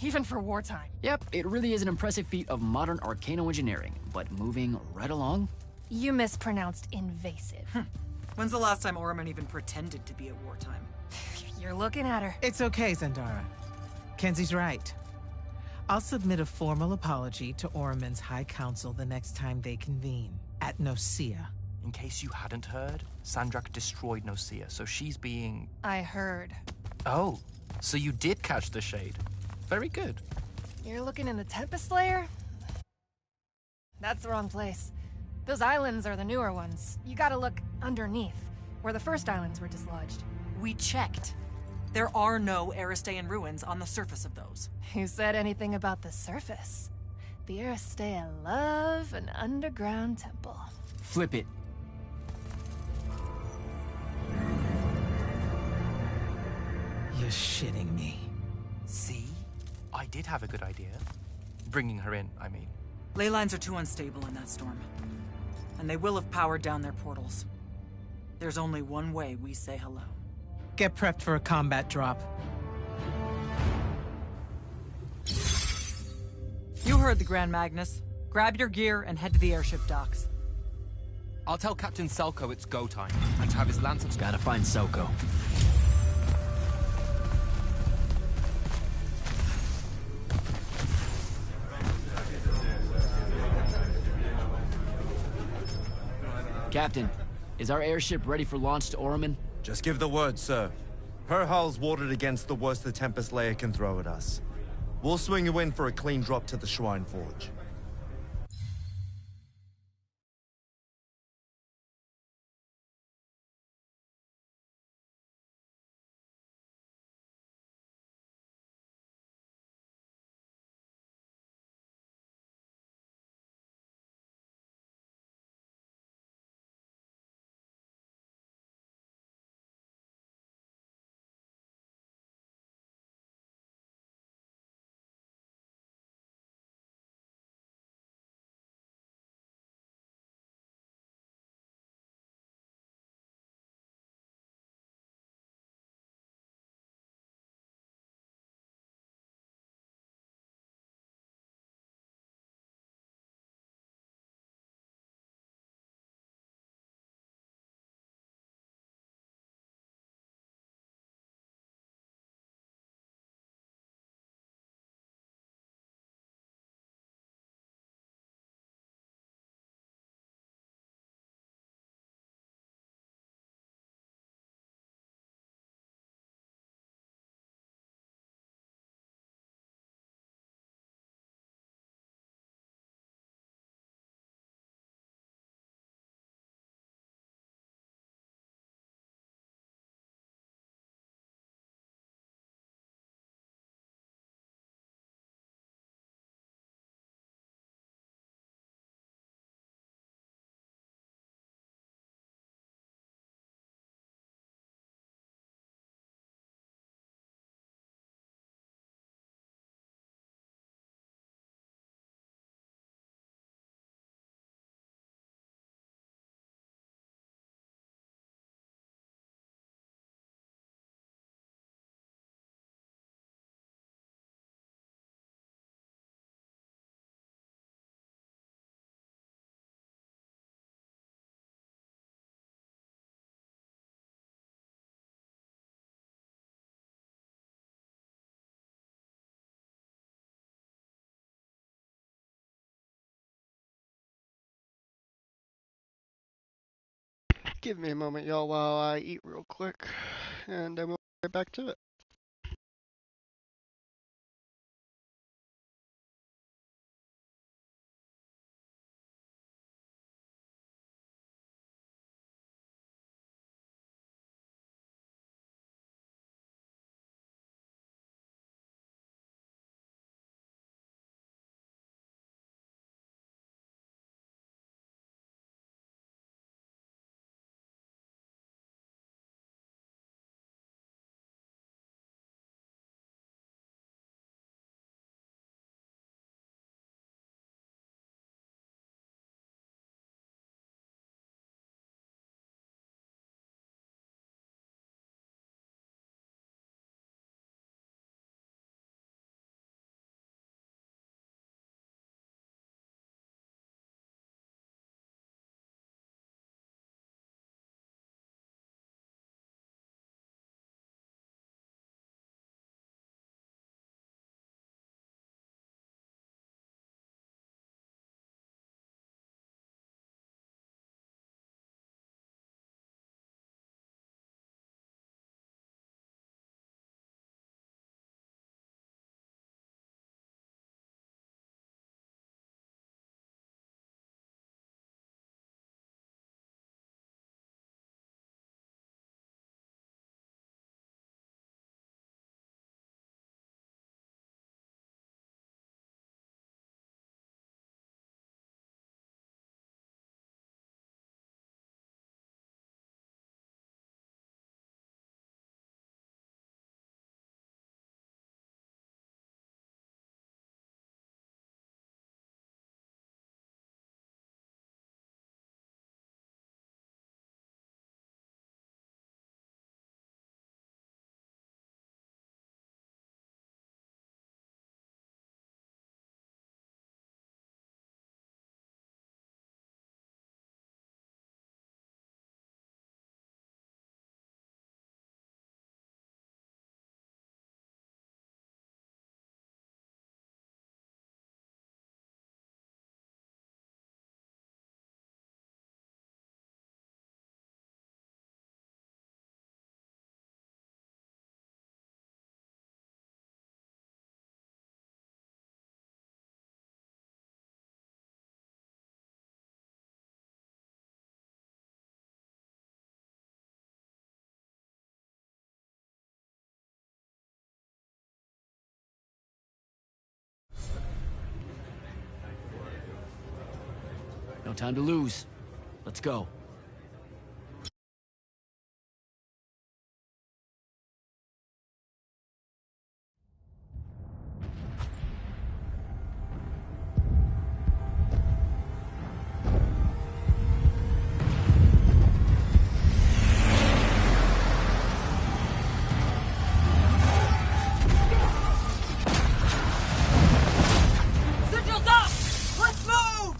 even for wartime. Yep, it really is an impressive feat of modern arcano engineering, but moving right along? You mispronounced invasive. When's the last time Oramin even pretended to be at wartime? You're looking at her. It's okay, Zendara. Kenzie's right. I'll submit a formal apology to Oramin's High Council the next time they convene, at Nosea. In case you hadn't heard, Sandrak destroyed Nosea, so she's being... I heard. Oh, so you did catch the shade. Very good. You're looking in the Tempest Layer? That's the wrong place. Those islands are the newer ones. You gotta look underneath, where the first islands were dislodged. We checked. There are no Aristean ruins on the surface of those. Who said anything about the surface? The Aristeia love an underground temple. Flip it. You're shitting me. See? I did have a good idea. Bringing her in, I mean. Ley lines are too unstable in that storm. And they will have powered down their portals. There's only one way we say hello. Get prepped for a combat drop. You heard the Grand Magnus. Grab your gear and head to the airship docks. I'll tell Captain Selko it's go time, and to have his lancers... Gotta find Selko. Captain, Is our airship ready for launch to Orman? Just give the word, sir. Her hull's warded against the worst the Tempest Layer can throw at us. We'll swing you in for a clean drop to the Shrine Forge. Give me a moment, y'all, while I eat real quick, and then we'll get back to it. time to lose. Let's go. Sigils up! Let's move!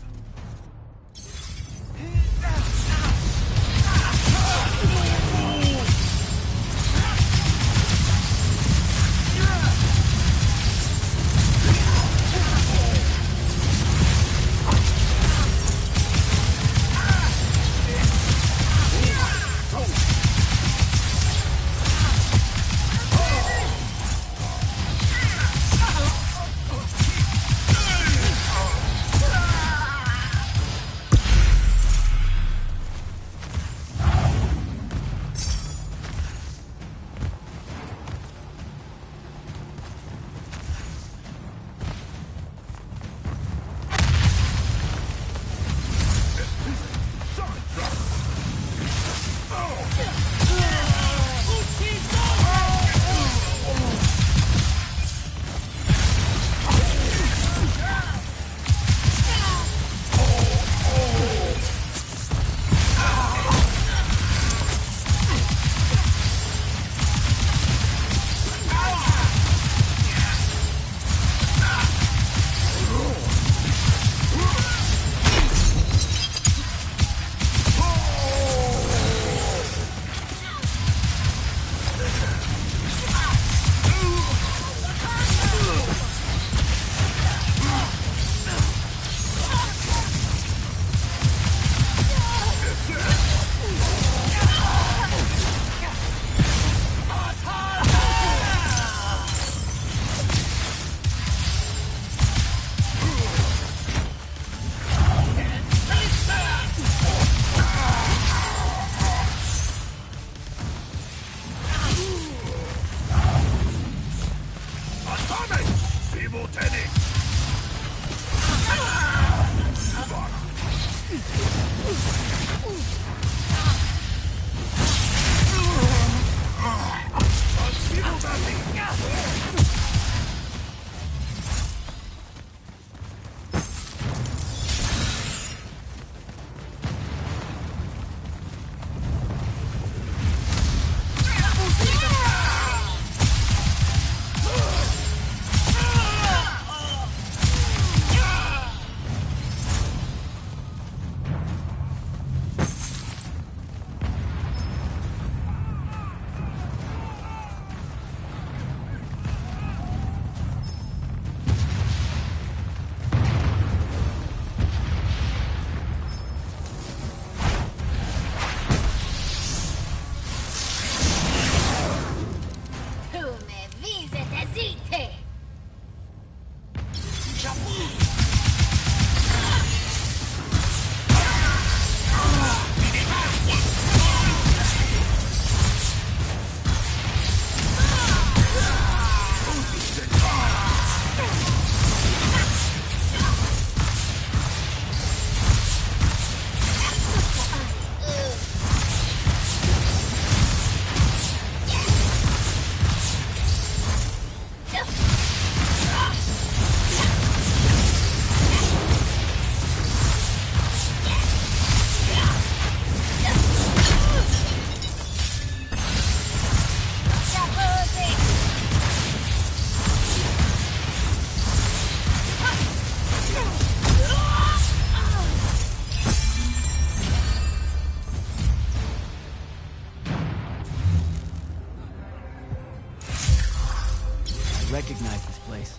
Recognize this place.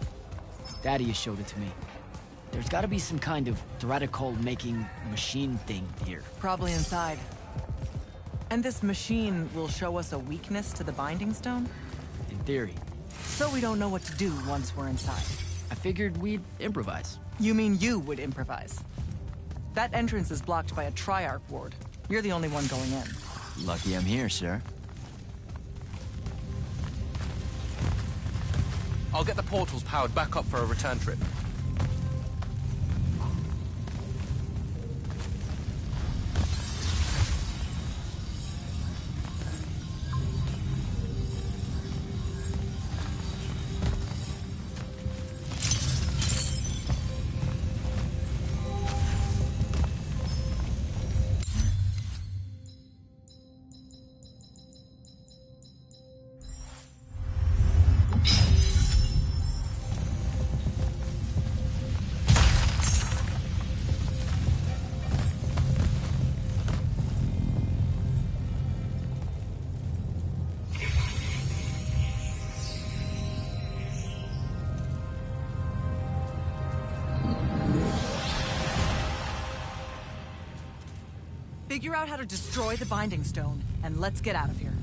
Thaddeus showed it to me. There's gotta be some kind of Threadicol-making machine thing here. Probably inside. And this machine will show us a weakness to the Binding Stone? In theory. So we don't know what to do once we're inside. I figured we'd improvise. You mean you would improvise? That entrance is blocked by a Triarch ward. You're the only one going in. Lucky I'm here, sir. I'll get the portals powered back up for a return trip. Figure out how to destroy the Binding Stone, and let's get out of here.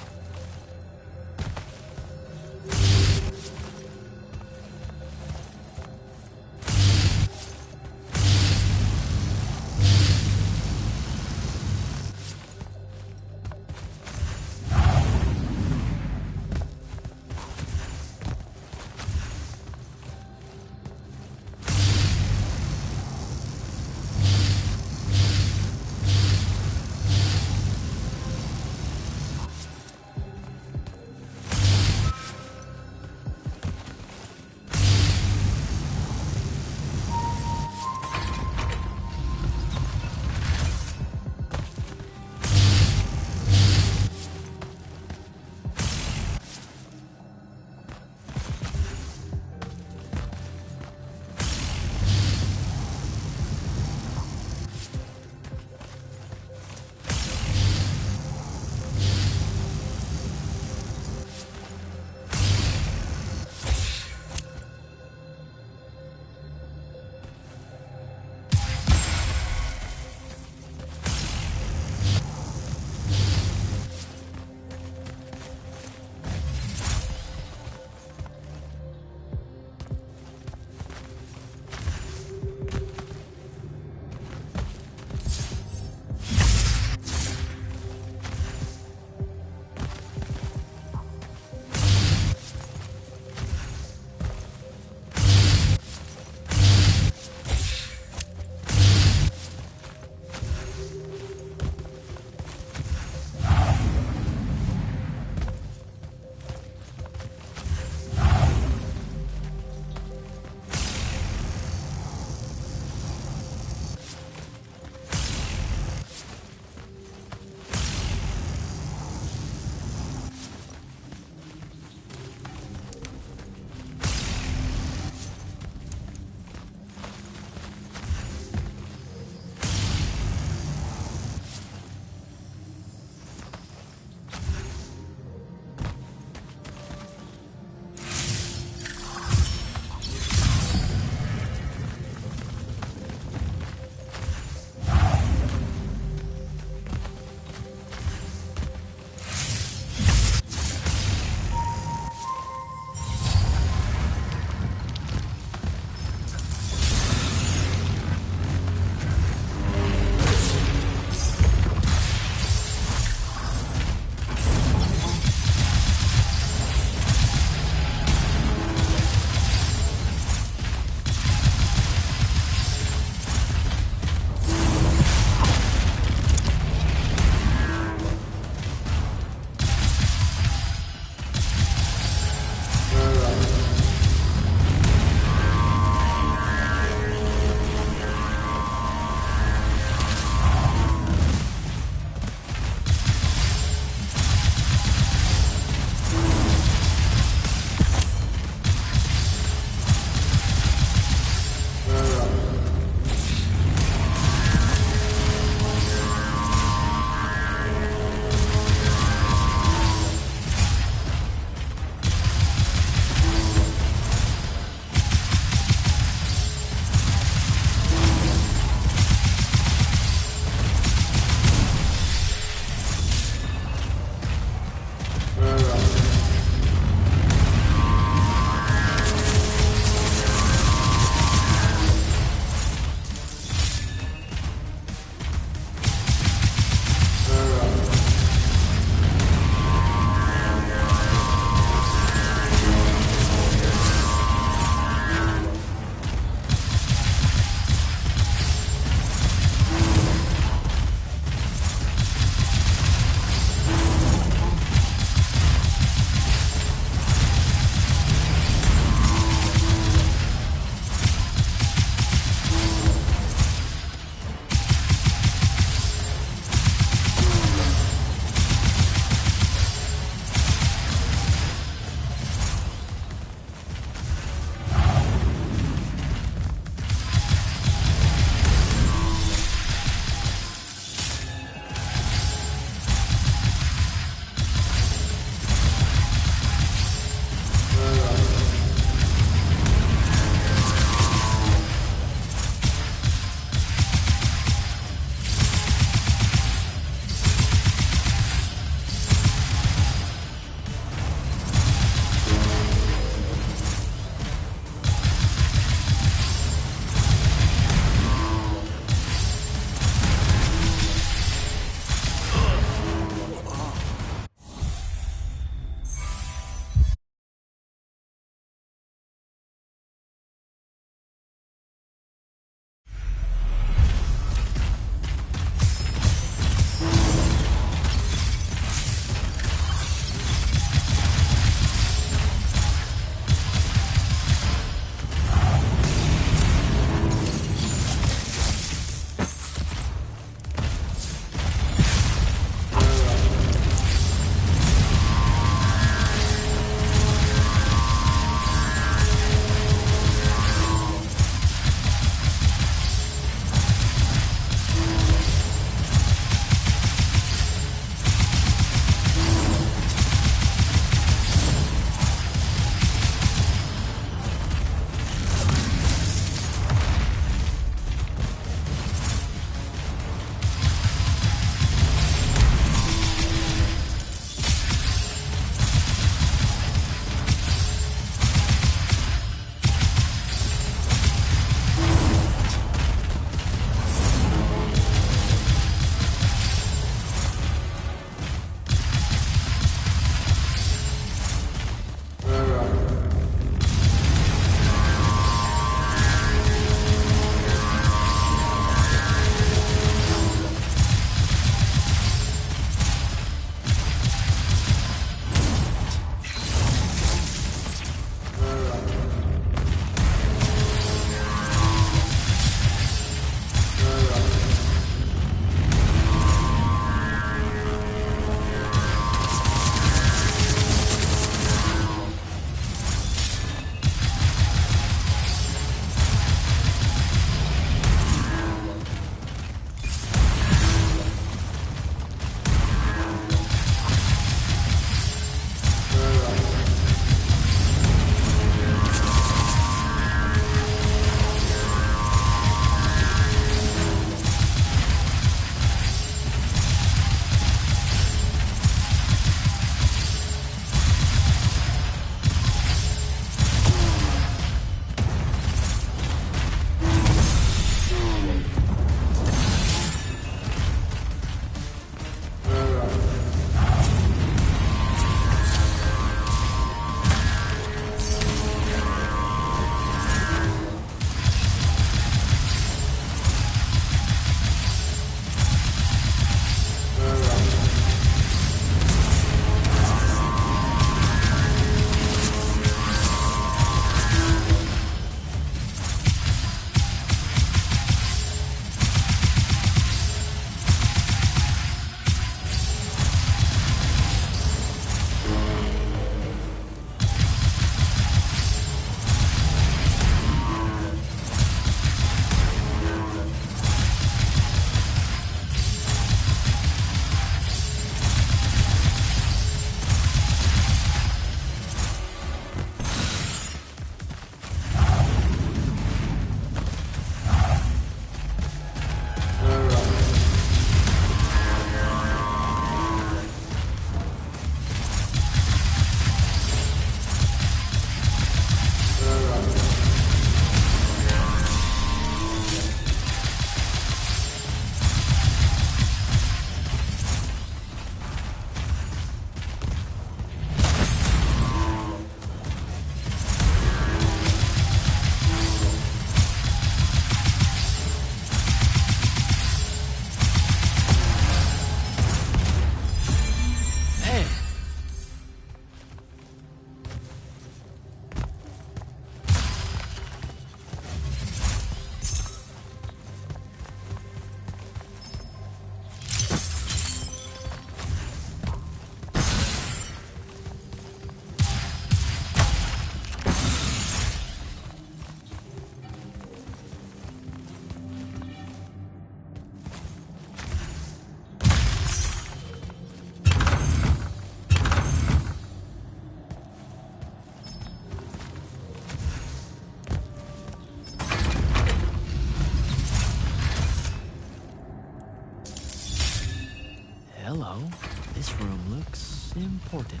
important.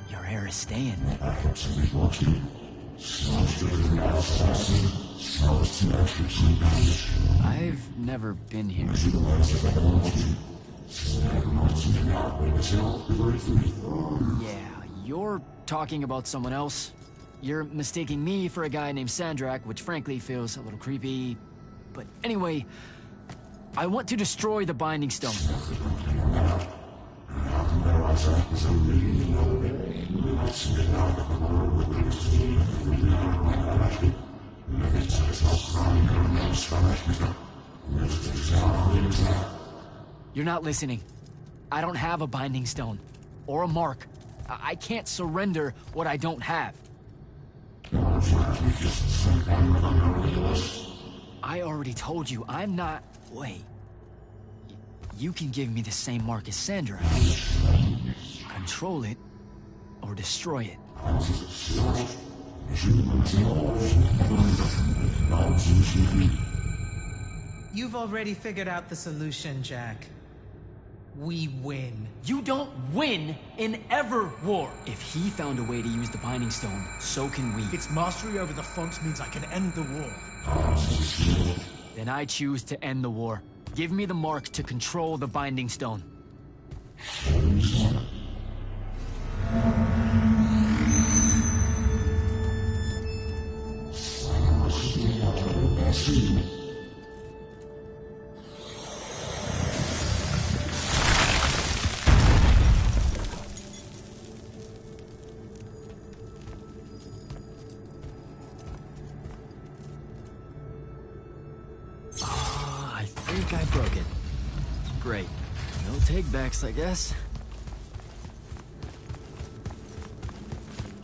Your hair is staying. I've never been here. Yeah, you're talking about someone else. You're mistaking me for a guy named Sandrak, which frankly feels a little creepy. But anyway, I want to destroy the Binding Stone. You're not listening. I don't have a Binding Stone. Or a mark. I can't surrender what I don't have. I already told you, I'm not... Wait. You can give me the same mark as Sandra. Control it, or destroy it. You've already figured out the solution, Jack. We win. You don't win in Ever War. If he found a way to use the Binding Stone, so can we. Its mastery over the font means I can end the war. Then I choose to end the war. Give me the mark to control the Binding Stone. I think I broke it. Great. No take-backs, I guess.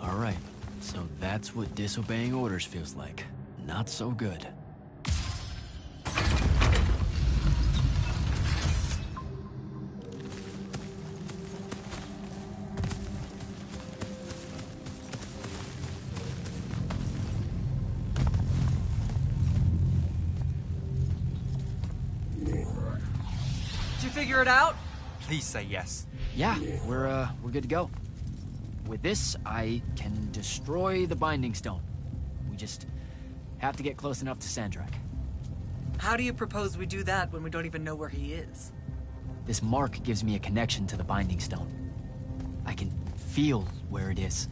Alright, so that's what disobeying orders feels like. Not so good. Did you figure it out? Please say yes. Yeah, we're good to go. With this, I can destroy the Binding Stone. We just have to get close enough to Sandrak. How do you propose we do that when we don't even know where he is? This mark gives me a connection to the Binding Stone. I can feel where it is.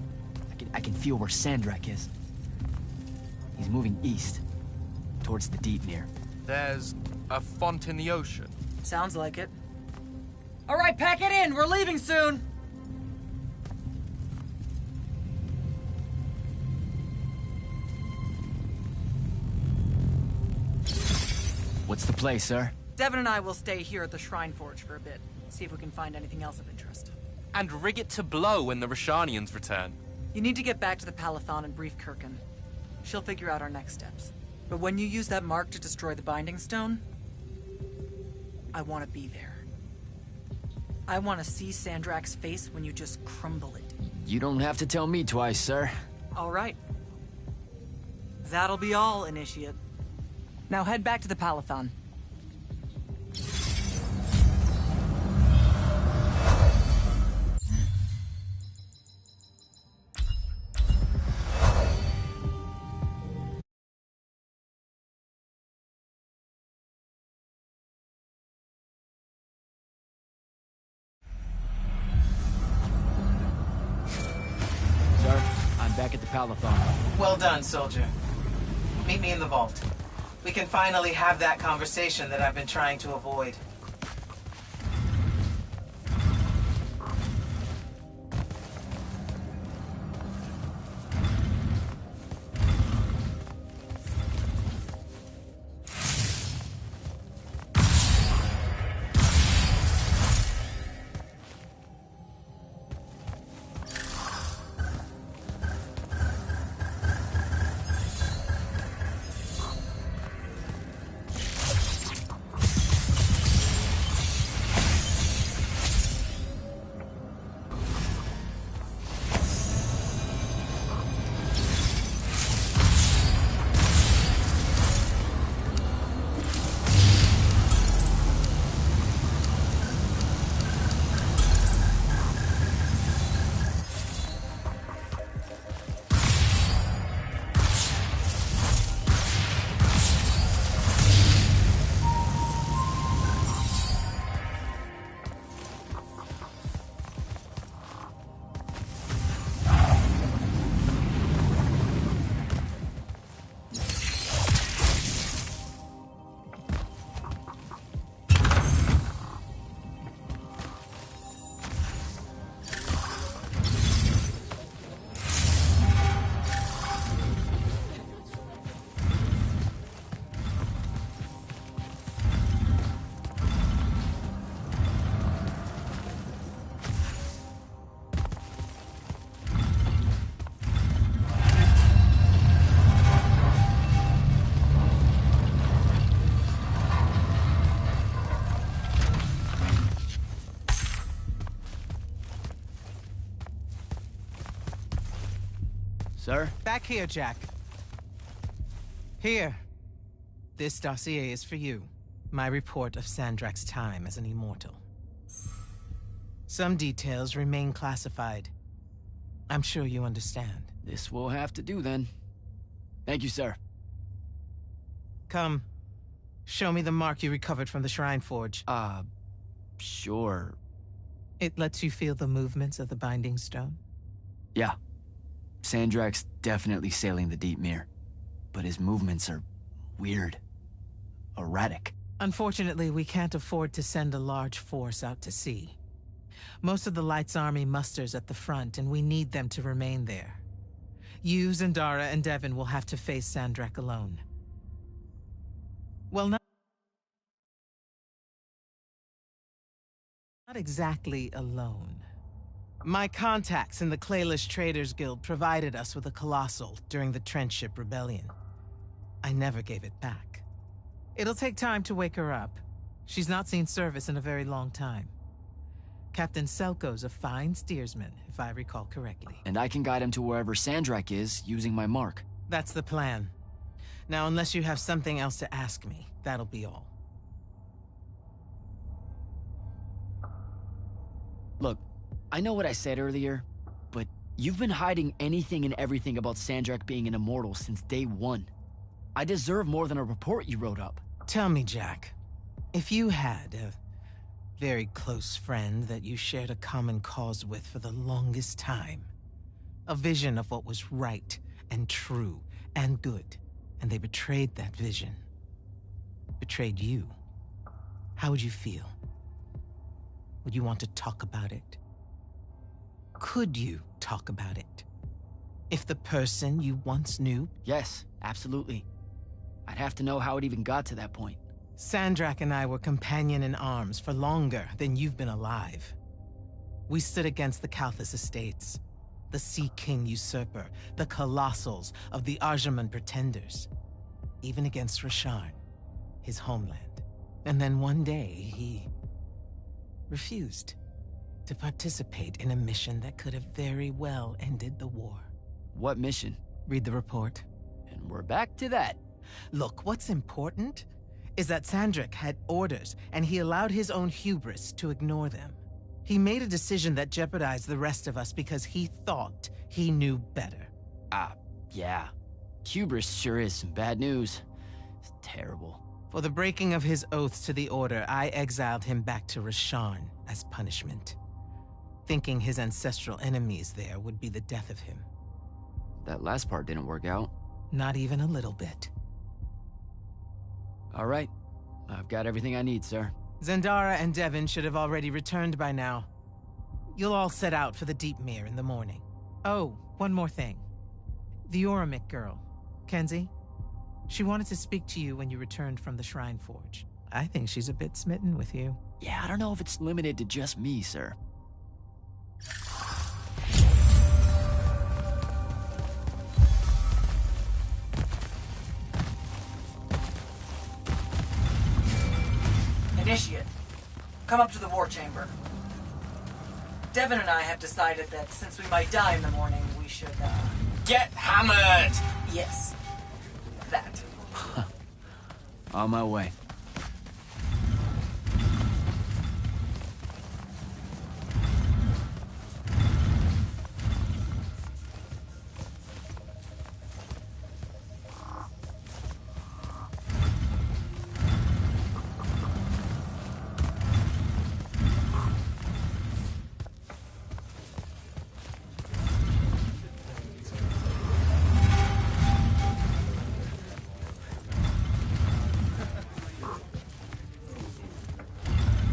I can feel where Sandrak is. He's moving east, towards the deep near. There's a font in the ocean. Sounds like it. All right, pack it in. We're leaving soon. What's the play, sir? Devin and I will stay here at the Shrine Forge for a bit. See if we can find anything else of interest. And rig it to blow when the Rashanians return. You need to get back to the Palathon and brief Kirkin. She'll figure out our next steps. But when you use that mark to destroy the Binding Stone, I want to be there. I want to see Sandrak's face when you just crumble it. You don't have to tell me twice, sir. All right. That'll be all, Initiate. Now head back to the Palathon. Sir, I'm back at the Palathon. Well done, soldier. Meet me in the vault. We can finally have that conversation that I've been trying to avoid. Sir? Back here, Jack. Here. This dossier is for you. My report of Sandrak's time as an immortal. Some details remain classified. I'm sure you understand. This will have to do then. Thank you, sir. Come. Show me the mark you recovered from the Shrine Forge. Sure. It lets you feel the movements of the Binding Stone? Yeah. Sandrak's definitely sailing the deep mirror. But his movements are weird. Erratic. Unfortunately, we can't afford to send a large force out to sea. Most of the Light's army musters at the front, and we need them to remain there. You, Zendara, and Devin will have to face Sandrak alone. Well, not exactly alone. My contacts in the Clayless Traders Guild provided us with a Colossal during the Trenchship Rebellion. I never gave it back. It'll take time to wake her up. She's not seen service in a very long time. Captain Selko's a fine steersman, if I recall correctly. And I can guide him to wherever Sandrak is using my mark. That's the plan. Now, unless you have something else to ask me, that'll be all. Look, I know what I said earlier, but you've been hiding anything and everything about Sandrak being an immortal since day one. I deserve more than a report you wrote up. Tell me, Jack, if you had a very close friend that you shared a common cause with for the longest time, a vision of what was right and true and good, and they betrayed that vision, betrayed you, how would you feel? Would you want to talk about it? Could you talk about it? If the person you once knew? Yes, absolutely. I'd have to know how it even got to that point. Sandrak and I were companion in arms for longer than you've been alive. We stood against the Kalthus estates, the Sea King usurper, the Colossals of the Arjaman Pretenders, even against Rasharn, his homeland. And then one day, he refused to participate in a mission that could have very well ended the war. What mission? Read the report. And we're back to that. Look, what's important is that Sandrak had orders, and he allowed his own hubris to ignore them. He made a decision that jeopardized the rest of us because he thought he knew better. Yeah. Hubris sure is some bad news. It's terrible. For the breaking of his oaths to the Order, I exiled him back to Rasharn as punishment, thinking his ancestral enemies there would be the death of him. That last part didn't work out. Not even a little bit. All right. I've got everything I need, sir. Zendara and Devin should have already returned by now. You'll all set out for the Deep Mere in the morning. Oh, one more thing. The Oromik girl, Kenzie, she wanted to speak to you when you returned from the Shrine Forge. I think she's a bit smitten with you. Yeah, I don't know if it's limited to just me, sir. Initiate, come up to the war chamber. Devin and I have decided that since we might die in the morning, we should, Get hammered! Yes. That. On my way.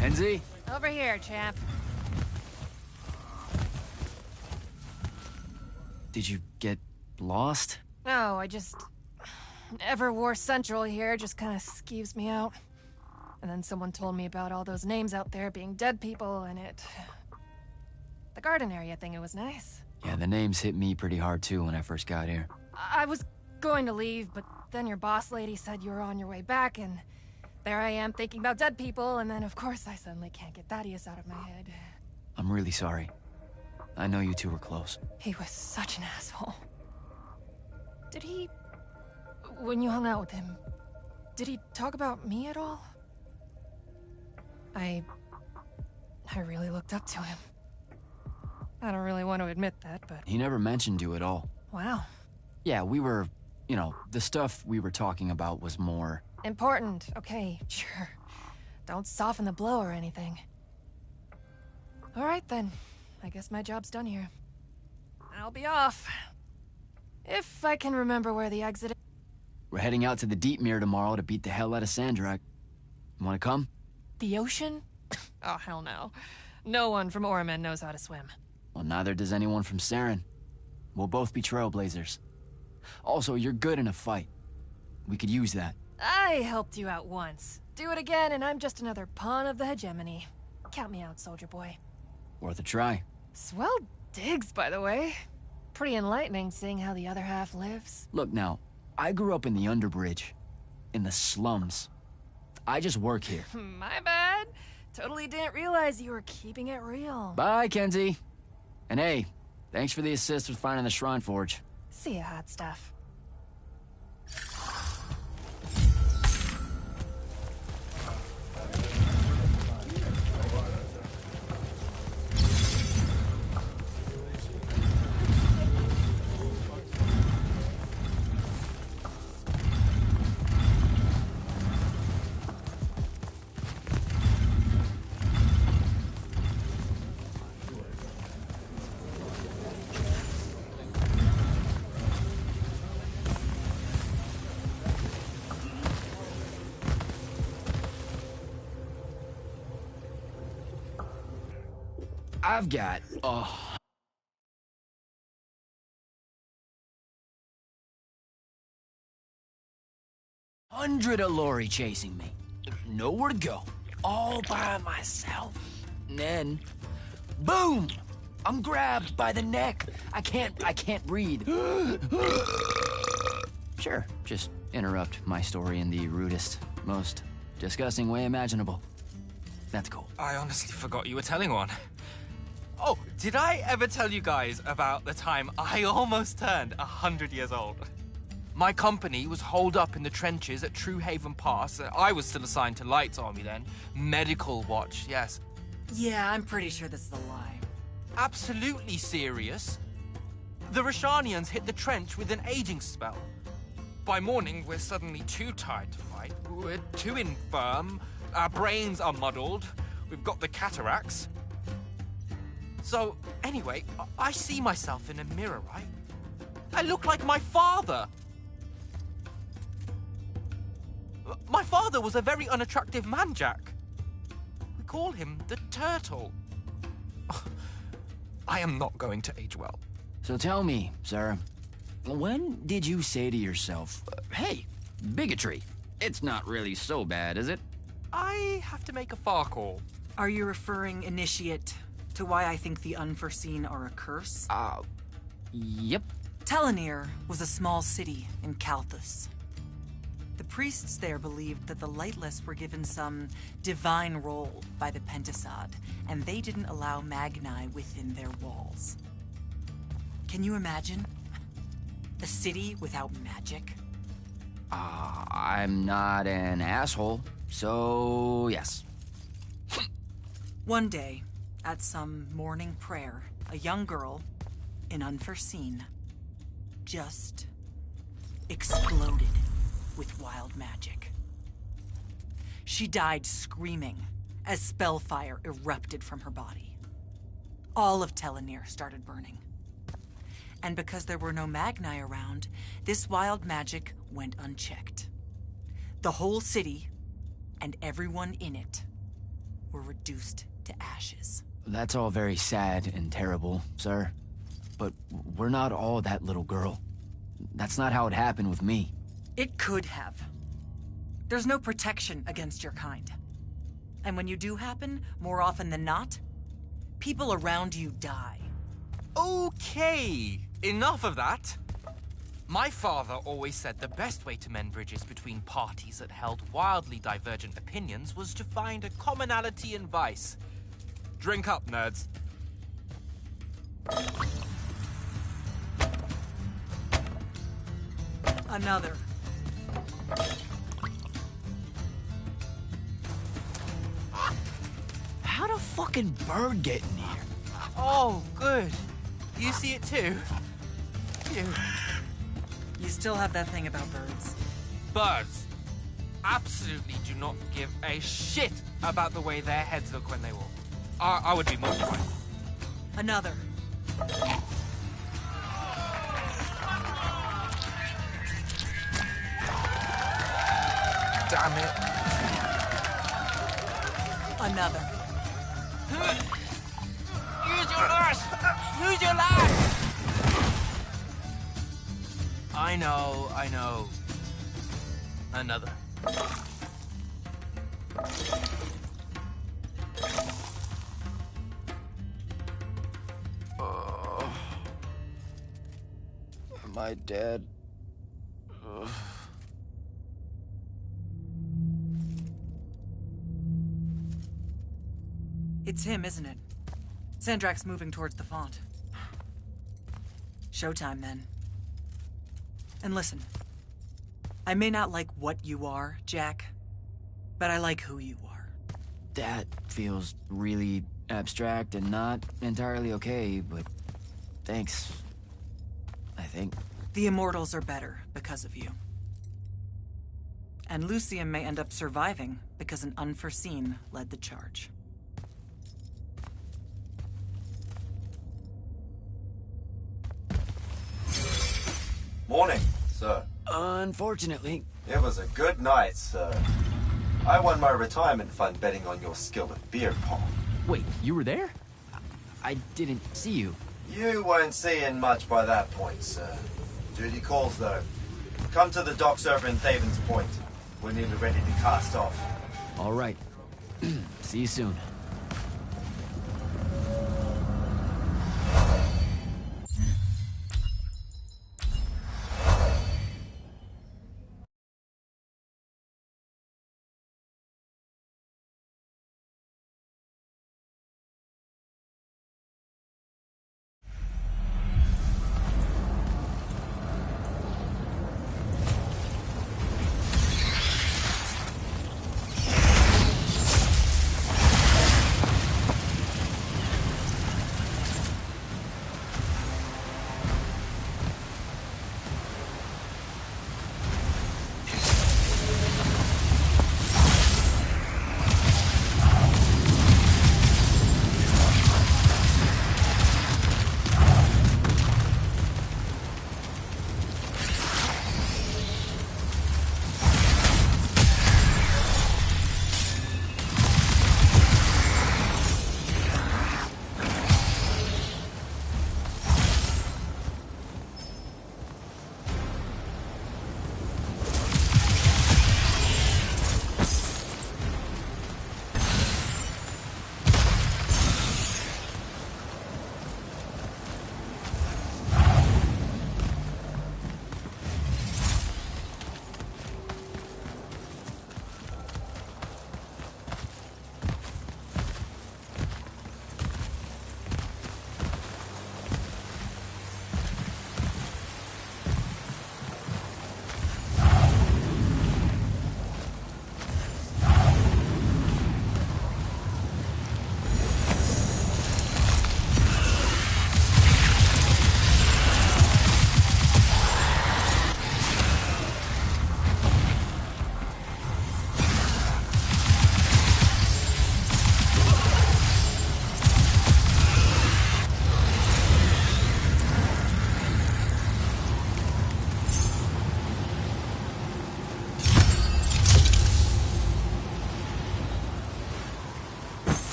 Kenzie? Over here, champ. Did you get lost? No, I just... Everwar Central here just kind of skeeves me out. And then someone told me about all those names out there being dead people, and it... The garden area thing, it was nice. Yeah, the names hit me pretty hard too when I first got here. I was going to leave, but then your boss lady said you were on your way back, and... There I am thinking about dead people, and then of course I suddenly can't get Thaddeus out of my head. I'm really sorry. I know you two were close. He was such an asshole. Did he... When you hung out with him, did he talk about me at all? I really looked up to him. I don't really want to admit that, but... He never mentioned you at all. Wow. Yeah, we were... You know, the stuff we were talking about was more... Important, okay, sure. Don't soften the blow or anything. Alright then. I guess my job's done here. I'll be off. If I can remember where the exit is. We're heading out to the Deep Mirror tomorrow to beat the hell out of Sandrak. You wanna come? The ocean? Oh, hell no. No one from Oramen knows how to swim. Well, neither does anyone from Saren. We'll both be trailblazers. Also, you're good in a fight. We could use that. I helped you out once. Do it again and I'm just another pawn of the hegemony. Count me out, soldier boy. Worth a try. Swell digs, by the way. Pretty enlightening seeing how the other half lives. Look now, I grew up in the Underbridge. In the slums. I just work here. My bad. Totally didn't realize you were keeping it real. Bye, Kenzie. And hey, thanks for the assist with finding the Shrine Forge. See ya, hot stuff. I've got, 100 Allori chasing me. Nowhere to go. All by myself. And then, boom! I'm grabbed by the neck. I can't breathe. Sure, just interrupt my story in the rudest, most disgusting way imaginable. That's cool. I honestly forgot you were telling one. Oh, did I ever tell you guys about the time I almost turned 100 years old? My company was holed up in the trenches at True Haven Pass. I was still assigned to Light's army then. Medical watch, yes. Yeah, I'm pretty sure this is a lie. Absolutely serious. The Rashanians hit the trench with an aging spell. By morning, we're suddenly too tired to fight. We're too infirm. Our brains are muddled. We've got the cataracts. So, anyway, I see myself in a mirror, right? I look like my father. My father was a very unattractive man, Jack. We call him the Turtle. I am not going to age well. So tell me, Sarah, when did you say to yourself, hey, bigotry, it's not really so bad, is it? I have to make a far call. Are you referring, Initiate, to why I think the unforeseen are a curse? Yep. Telenir was a small city in Kalthus. The priests there believed that the Lightless were given some divine role by the Pentasod, and they didn't allow Magni within their walls. Can you imagine? A city without magic? I'm not an asshole, so yes. One day, at some morning prayer, a young girl, in Unforeseen, just exploded with wild magic. She died screaming as spellfire erupted from her body. All of Telenir started burning. And because there were no Magni around, this wild magic went unchecked. The whole city, and everyone in it, were reduced to ashes. That's all very sad and terrible, sir. But we're not all that little girl. That's not how it happened with me. It could have. There's no protection against your kind. And when you do happen, more often than not, people around you die. Okay, enough of that. My father always said the best way to mend bridges between parties that held wildly divergent opinions was to find a commonality in vice. Drink up, nerds. Another. How'd a fucking bird get in here? Oh, good. You see it too? Phew. You still have that thing about birds. Birds absolutely do not give a shit about the way their heads look when they walk. I would be mortified. Another. Damn it. Another. Use your lash! Use your lash! I know. Another. Am I dead? Ugh. It's him, isn't it? Sandrak's moving towards the font. Showtime, then. And listen, I may not like what you are, Jack, but I like who you are. That feels really abstract and not entirely okay, but thanks. I think. The Immortals are better because of you. And Lucium may end up surviving because an unforeseen led the charge. Morning, sir. Unfortunately. It was a good night, sir. I won my retirement fund betting on your skill at beer pong. Wait, you were there? I didn't see you. You weren't seeing much by that point, sir. Duty calls, though. Come to the docks over in Thaven's Point. We're nearly ready to cast off. All right. See you soon.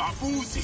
Abusi!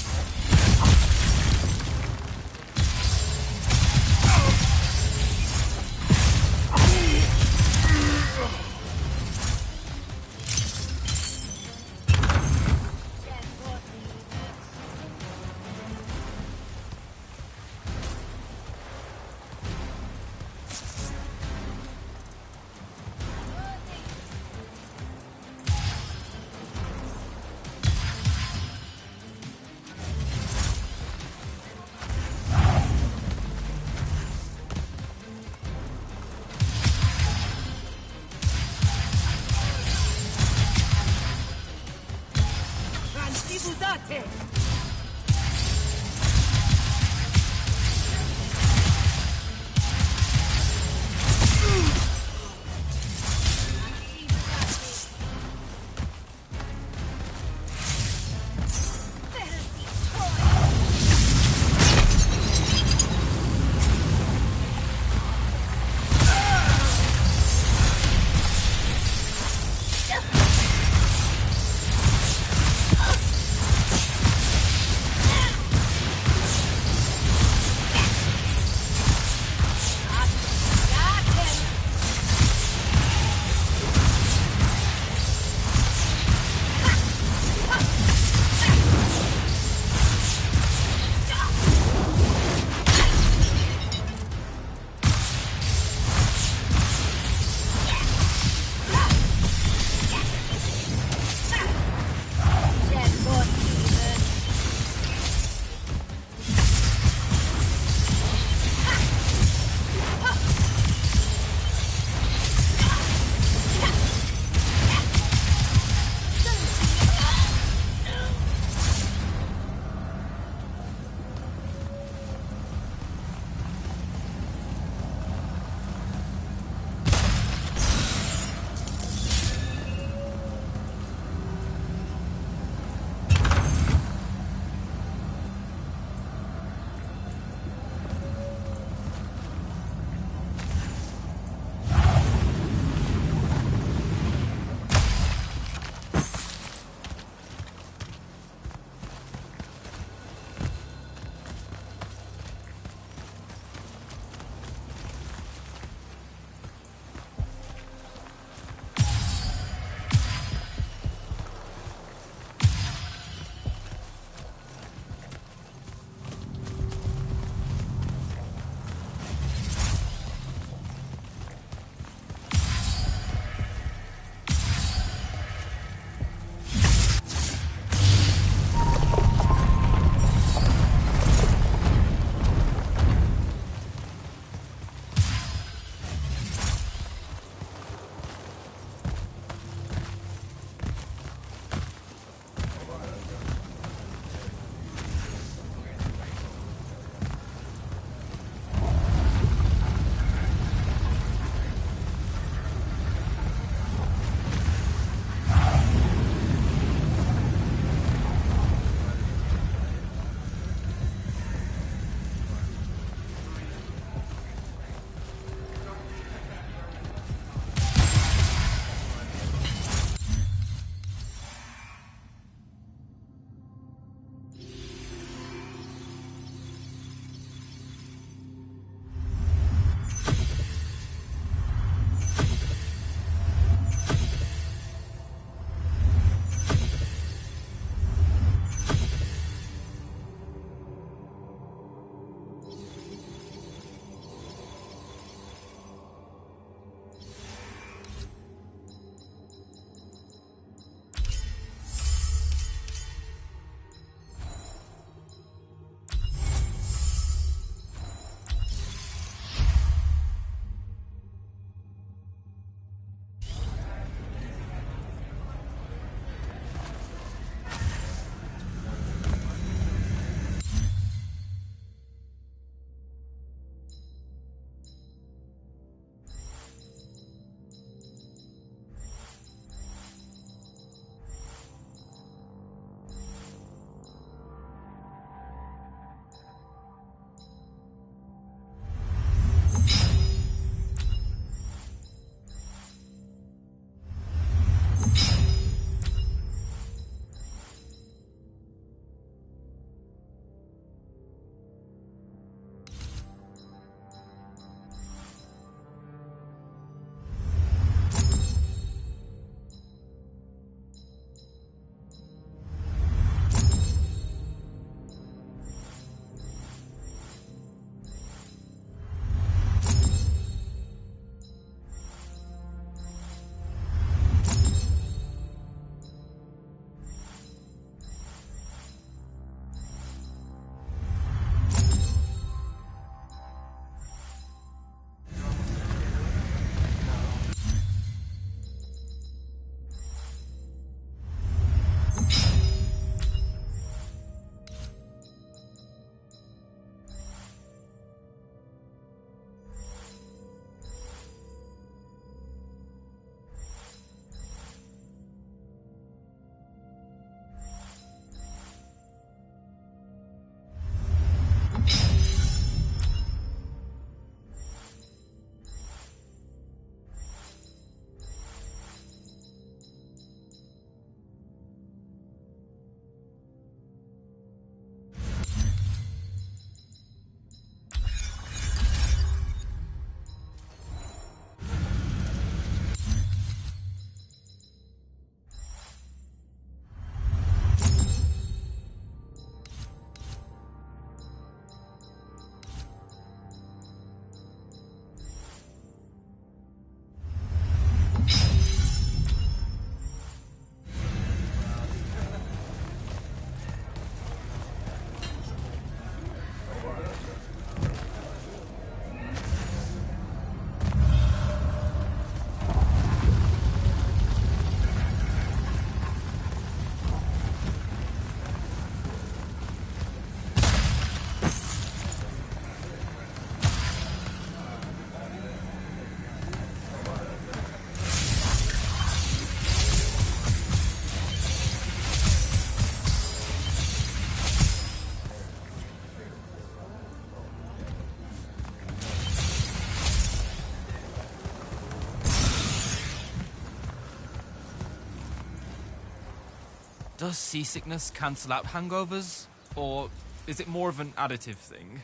Does seasickness cancel out hangovers? Or is it more of an additive thing?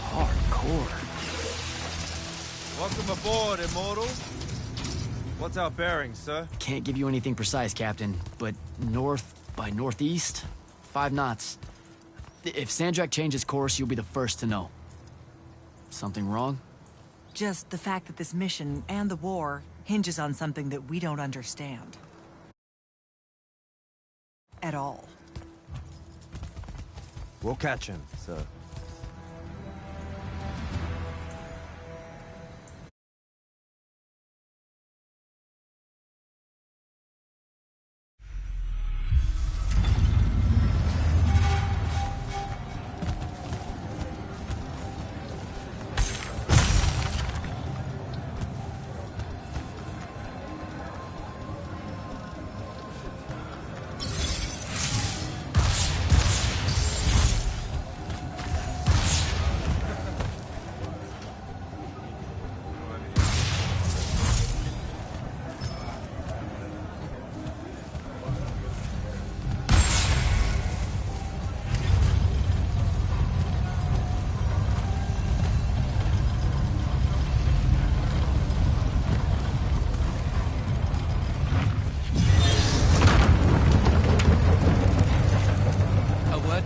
Hardcore. Welcome aboard, Immortals. What's our bearing, sir? Can't give you anything precise, Captain, but north by northeast, 5 knots. If Sandrak changes course, you'll be the first to know. Something wrong? Just the fact that this mission and the war hinges on something that we don't understand. At all. We'll catch him, sir.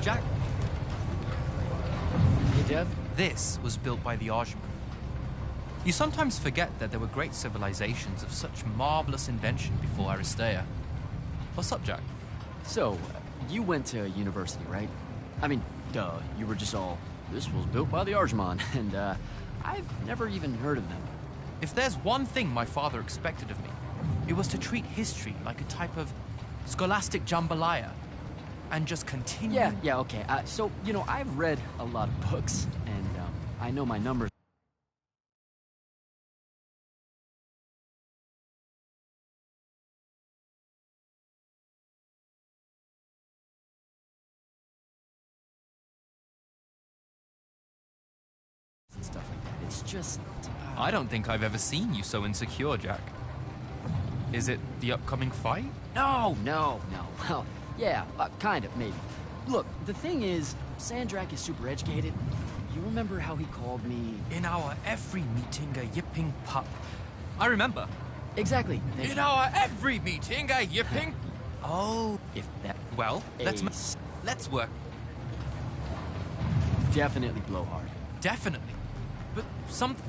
Jack? Hey, Dev? This was built by the Aveum. You sometimes forget that there were great civilizations of such marvelous invention before Aristea. What's up, Jack? So, you went to university, right? I mean, duh, you were just all, this was built by the Arjman, and I've never even heard of them. If there's one thing my father expected of me, it was to treat history like a type of scholastic jambalaya, and just continue. Yeah, okay. So, you know, I've read a lot of books, and I know my numbers. And stuff like that. It's just... I don't think I've ever seen you so insecure, Jack. Is it the upcoming fight? No. Well, yeah, kind of, maybe. Look, the thing is, Sandrak is super educated. You remember how he called me... In our every meeting, a yipping pup. I remember. Exactly. In our every meeting, a yipping... Oh, if that... Well, let's work. Definitely blowhard. Definitely. But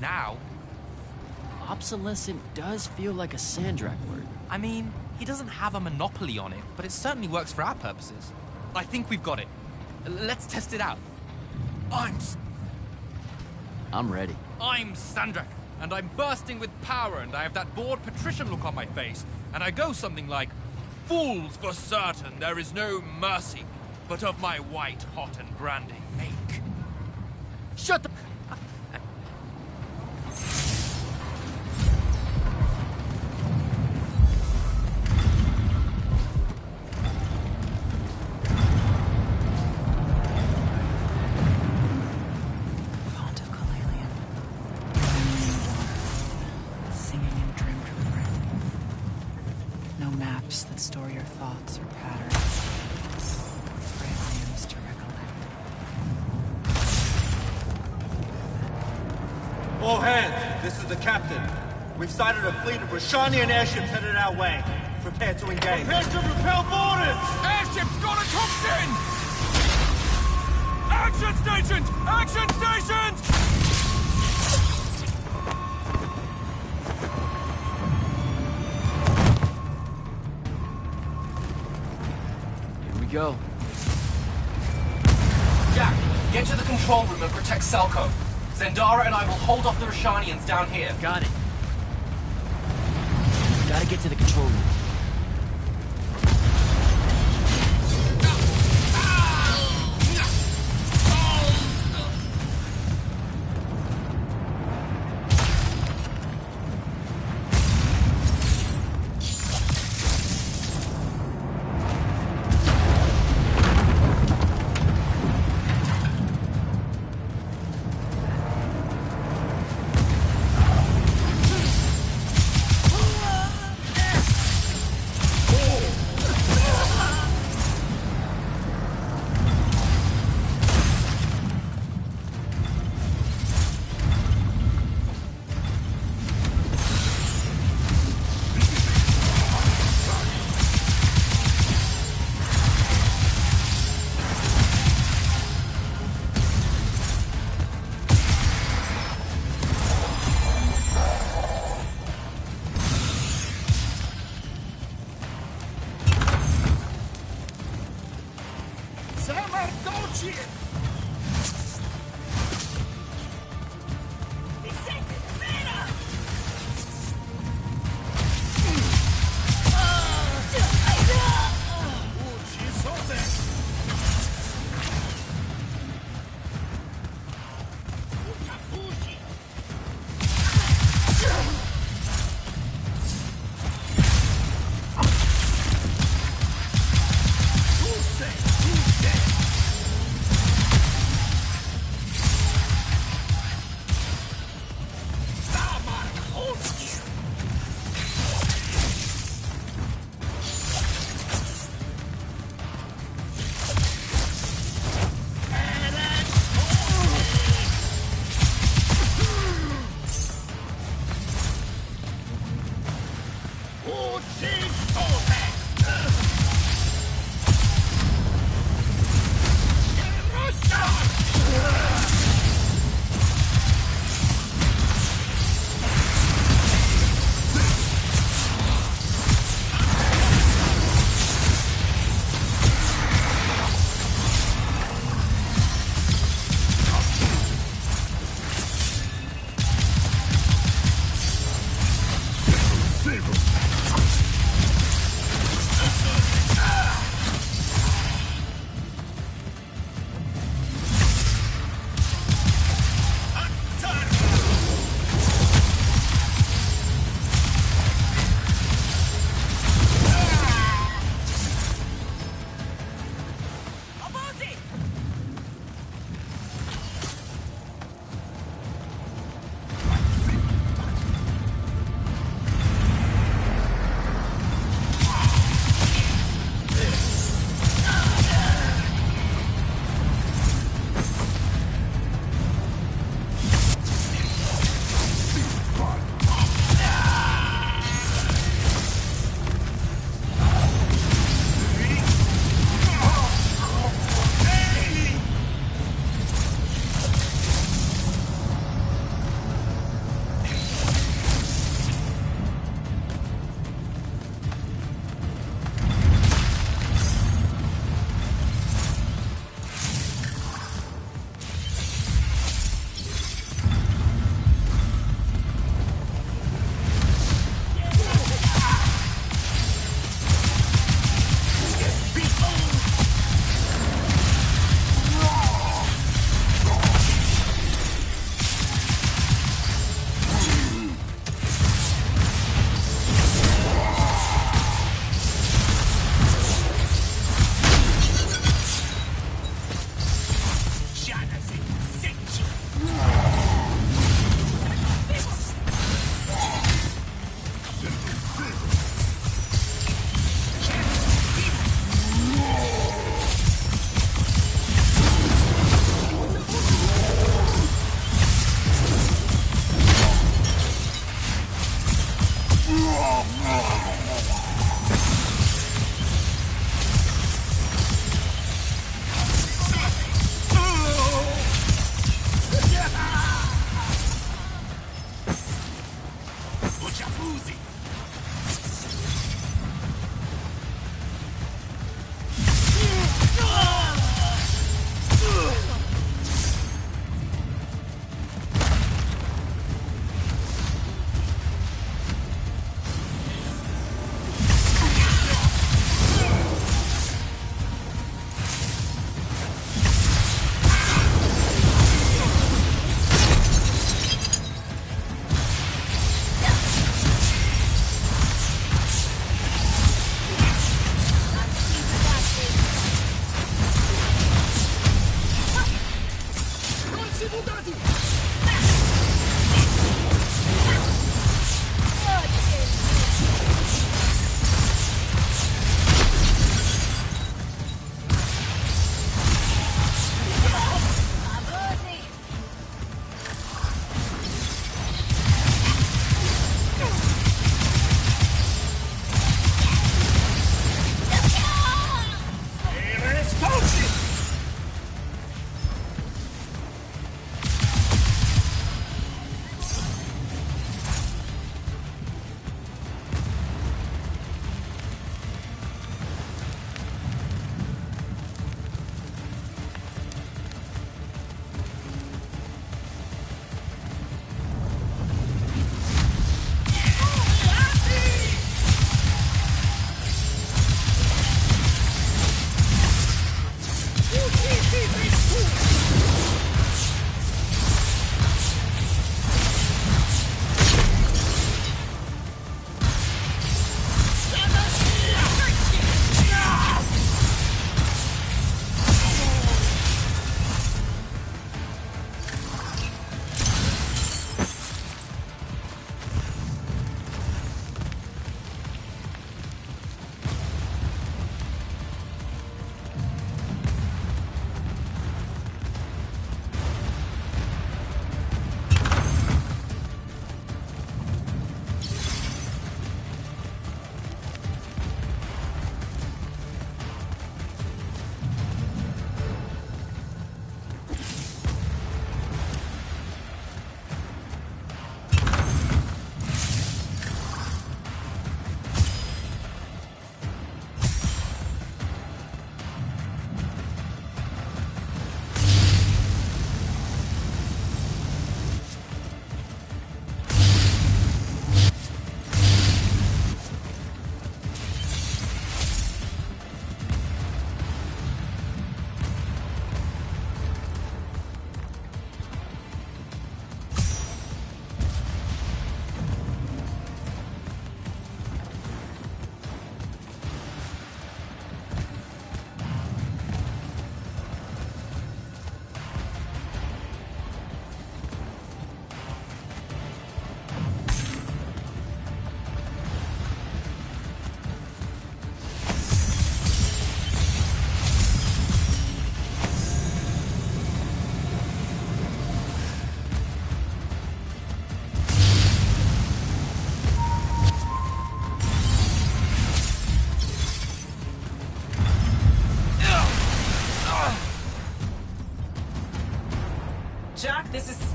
now... Obsolescent does feel like a Sandrak word. I mean, he doesn't have a monopoly on it, but it certainly works for our purposes. I think we've got it. Let's test it out. I'm ready. I'm Sandrak, and I'm bursting with power, and I have that bored patrician look on my face, and I go something like, "Fools, for certain, there is no mercy, but of my white hot and branding make." Shut the... that store your thoughts or patterns. Fragments to recollect. All hands, this is the captain. We've sighted a fleet of Rashanian airships headed our way. Prepare to engage. Prepare to repel boarders! Airships got a toxin! Action stations! Action stations! Go. Jack, get to the control room and protect Selko. Zendara and I will hold off the Rashanians down here. Got it. Gotta get to the control room.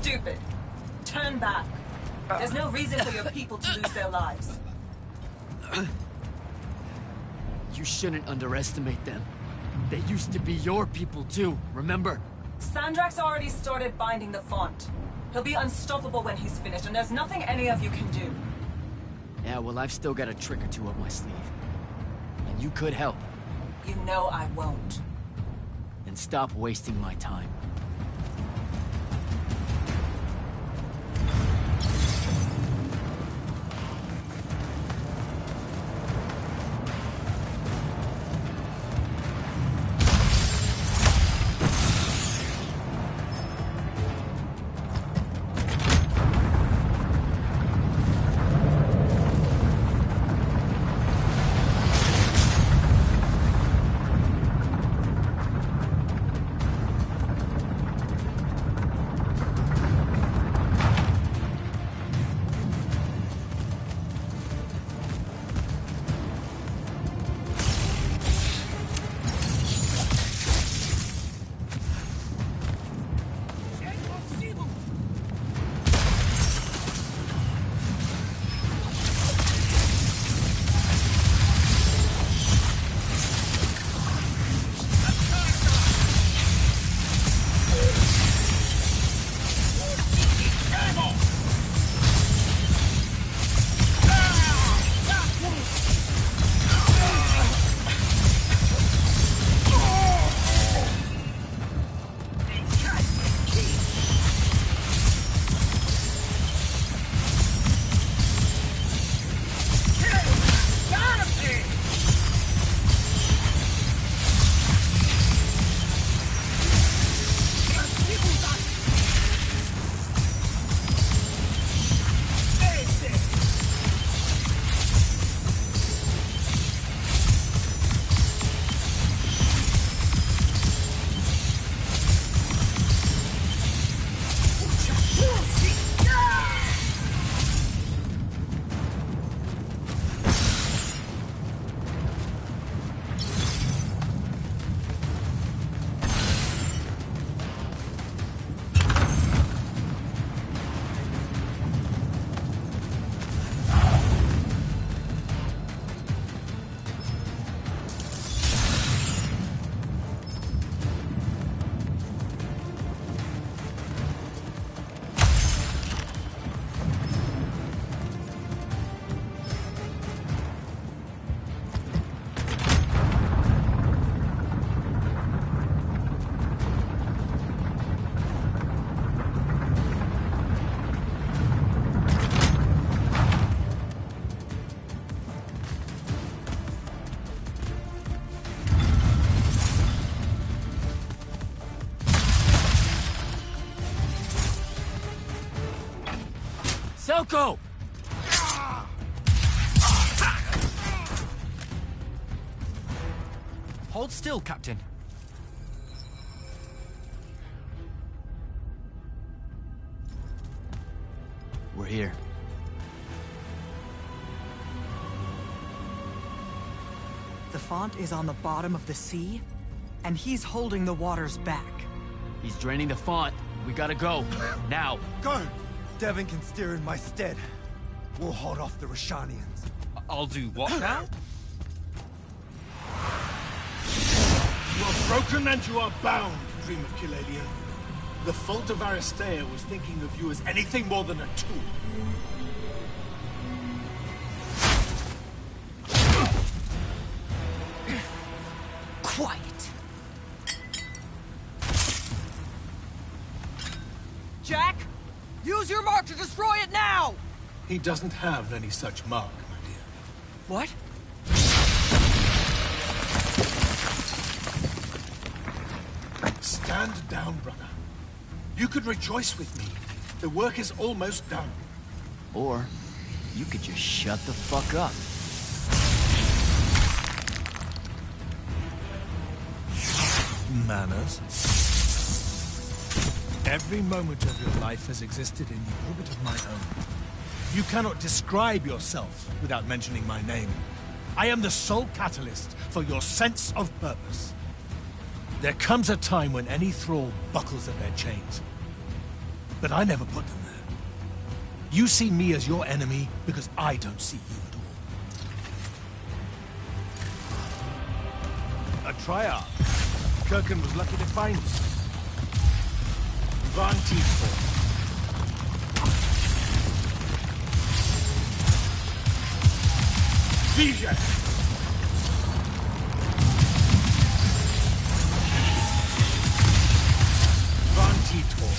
stupid. Turn back. There's no reason for your people to lose their lives. You shouldn't underestimate them. They used to be your people too, remember? Sandrak's already started binding the font. He'll be unstoppable when he's finished, and there's nothing any of you can do. Yeah, well, I've still got a trick or two up my sleeve. And you could help. You know I won't. Then stop wasting my time. Selko! Hold still, Captain. We're here. The font is on the bottom of the sea, and he's holding the waters back. He's draining the font. We gotta go. Now. Go! Devon can steer in my stead. We'll hold off the Rashanians. I'll do what now? You are broken and you are bound, Dream of Kilalian. The fault of Aristea was thinking of you as anything more than a tool. Quiet. Jack, use your mark to destroy it now! He doesn't have any such mark, my dear. What? Stand down, brother. You could rejoice with me. The work is almost done. Or you could just shut the fuck up. Manners. Every moment of your life has existed in the orbit of my own. You cannot describe yourself without mentioning my name. I am the sole catalyst for your sense of purpose. There comes a time when any thrall buckles at their chains. but I never put them there. You see me as your enemy because I don't see you at all. A triarch. Kirkin was lucky to find you. Van Tiefel. Vision! Van Tiefel.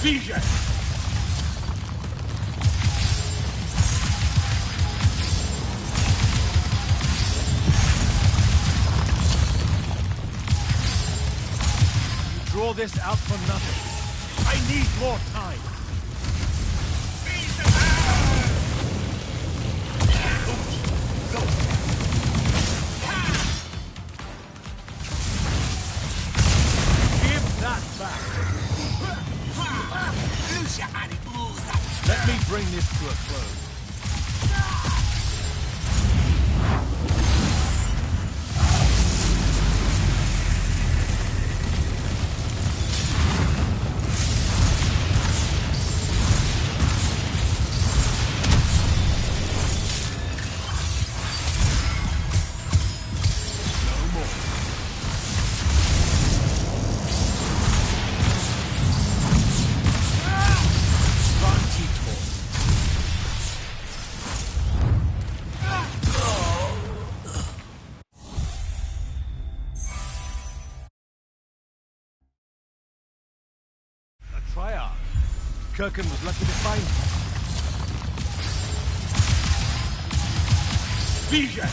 Vision! You draw this out for nothing. I need more time. Give that back. Let me bring this to a close. Kirkin was lucky to find you. Vision!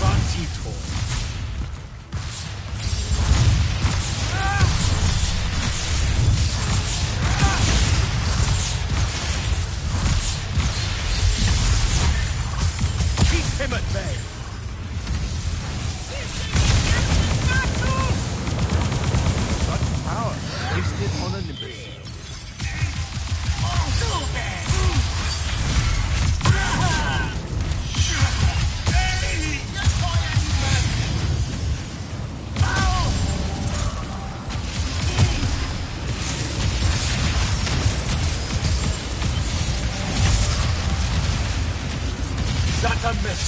Van Tiefel. Him at bay. Such power wasted on an imbecile. That's a miss.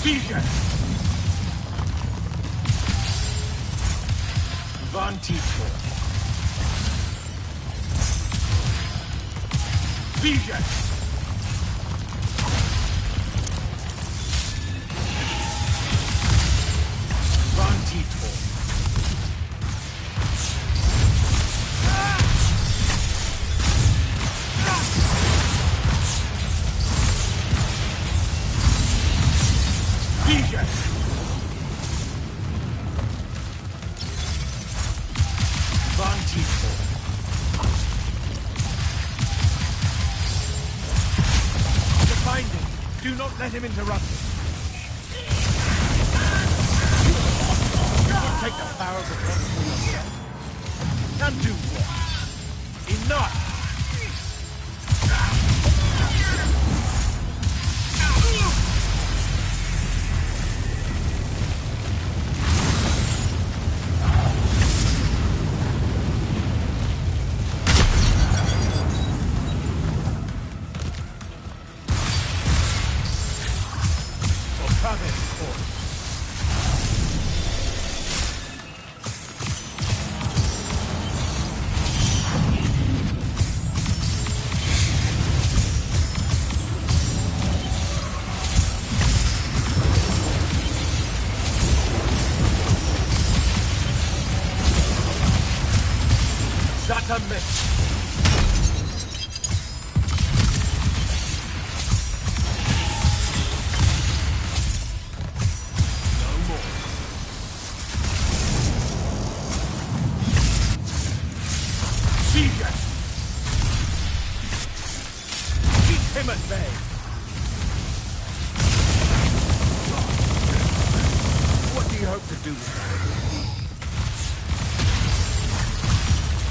Vision! Van Tiefel. Vision! Van Tiefel. Vision! Van Tiefel. Find him. Do not let him interrupt it. You will take the power of the gods for yourself. And do what? Enough! Keep him at bay. What do you hope to do with that?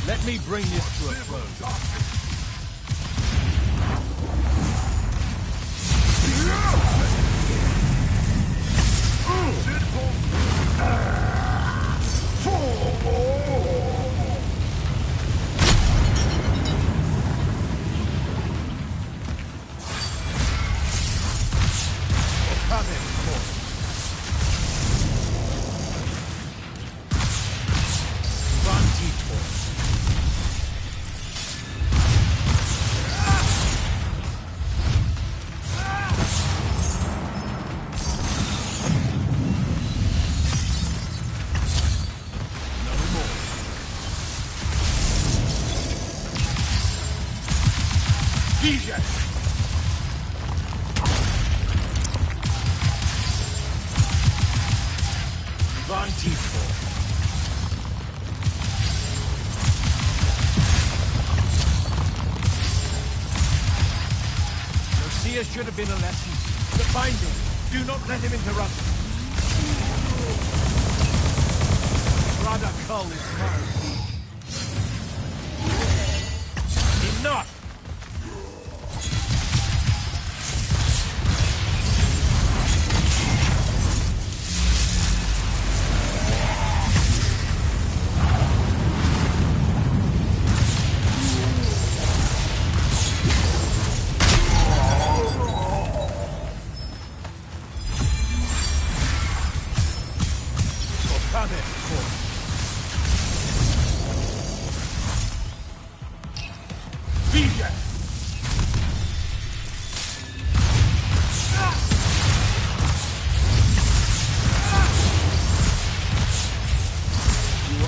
Let me bring this to a close. Lucia should have been a lesson. The binding. Do not let him interrupt. Brother Cull is mine. Enough!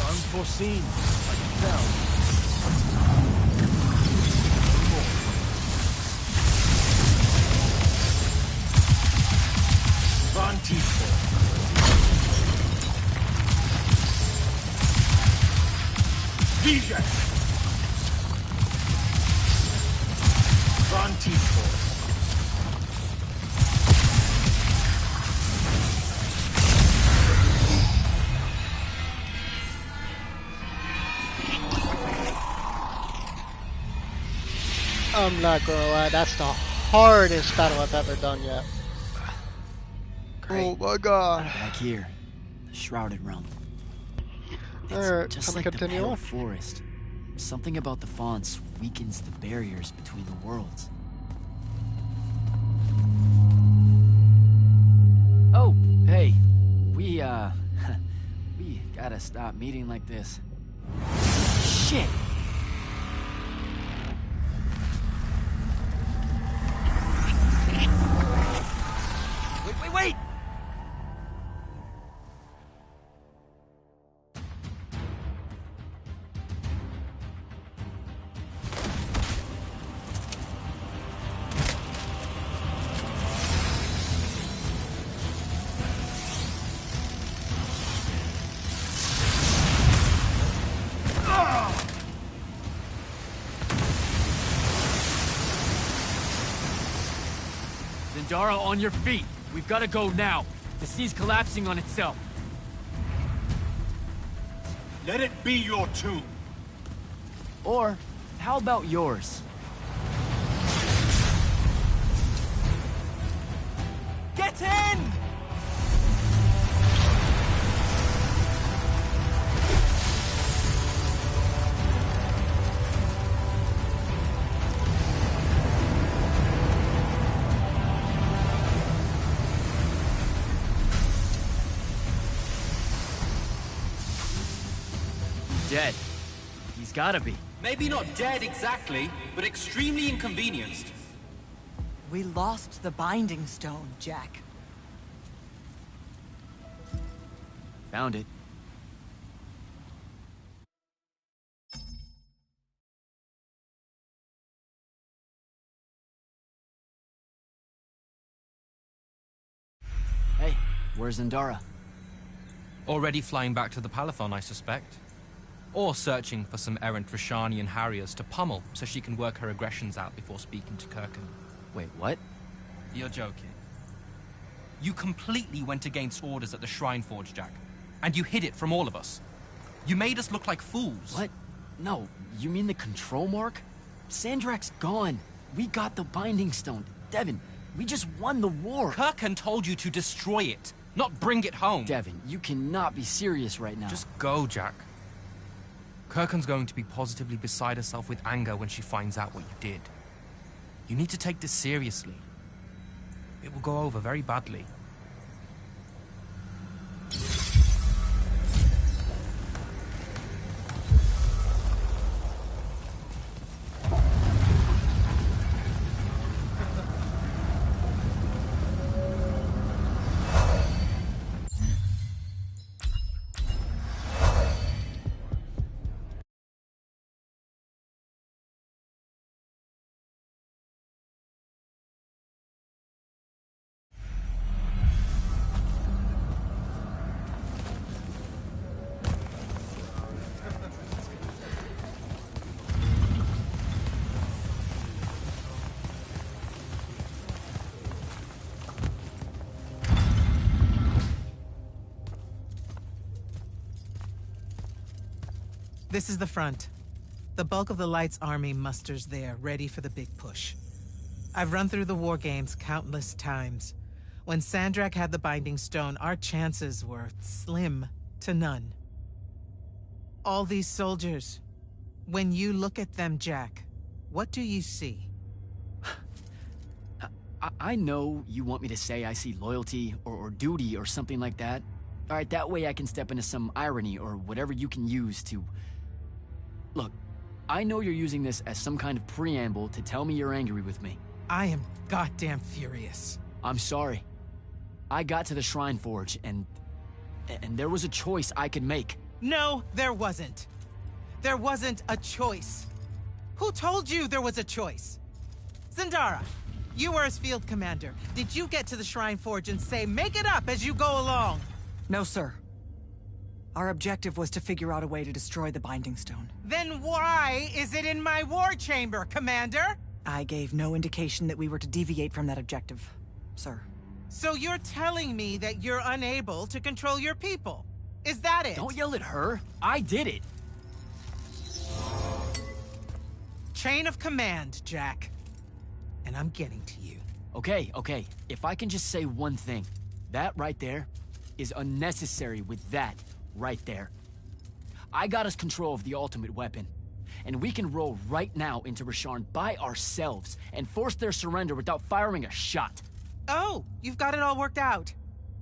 Unforeseen, I can tell. Vantage point. Vision. Vantage point. I'm not gonna lie, that's the hardest battle I've ever done yet. Great. Oh my god. Back here, the Shrouded Realm. It's Alright, just time like to the continue Pale on. Forest. Something about the fonts weakens the barriers between the worlds. Oh, hey. We we gotta stop meeting like this. Shit! Wait! Zendara, on your feet! We've gotta go now! The sea's collapsing on itself! Let it be your tomb! Or, how about yours? Get in! Dead. He's gotta be. Maybe not dead exactly, but extremely inconvenienced. We lost the Binding Stone, Jack. Found it. Where's Zendara? Already flying back to the Palathon, I suspect. Or searching for some errant Rashanian harriers to pummel so she can work her aggressions out before speaking to Kirkan. Wait, what? You're joking. You completely went against orders at the Shrine Forge, Jack. And you hid it from all of us. You made us look like fools. What? No, you mean the control mark? Sandrak's gone. We got the Binding Stone. Devin, we just won the war. Kirkan told you to destroy it, not bring it home. Devin, you cannot be serious right now. Just go, Jack. Kirkan's going to be positively beside herself with anger when she finds out what you did. You need to take this seriously. It will go over very badly. This is the front. The bulk of the Light's army musters there, ready for the big push. I've run through the war games countless times. When Sandrak had the Binding Stone, our chances were slim to none. All these soldiers, when you look at them, Jack, what do you see? I know you want me to say I see loyalty or duty or something like that. All right, that way I can step into some irony or whatever you can use to... Look, I know you're using this as some kind of preamble to tell me you're angry with me. I am goddamn furious. I'm sorry. I got to the Shrine Forge and there was a choice I could make. No, there wasn't. There wasn't a choice. Who told you there was a choice? Zendara, you were as field commander. Did you get to the Shrine Forge and say, make it up as you go along? No, sir. Our objective was to figure out a way to destroy the Binding Stone. Then why is it in my war chamber, Commander? I gave no indication that we were to deviate from that objective, sir. So you're telling me that you're unable to control your people? Is that it? Don't yell at her. I did it. Chain of command, Jack. And I'm getting to you. Okay. If I can just say one thing. That right there is unnecessary with that right there. I got us control of the ultimate weapon. And we can roll right now into Rasharn by ourselves and force their surrender without firing a shot. Oh, you've got it all worked out.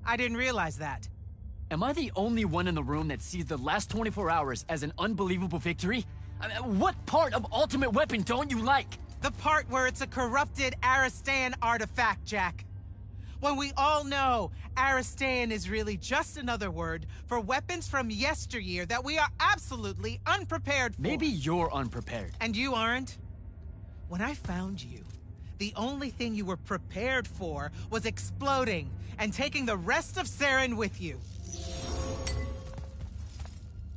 I didn't realize that. Am I the only one in the room that sees the last 24 hours as an unbelievable victory? I mean, what part of Ultimate Weapon don't you like? The part where it's a corrupted Aristean artifact, Jack. When we all know Aristean is really just another word for weapons from yesteryear that we are absolutely unprepared for. Maybe you're unprepared. And you aren't? When I found you, the only thing you were prepared for was exploding and taking the rest of Saren with you.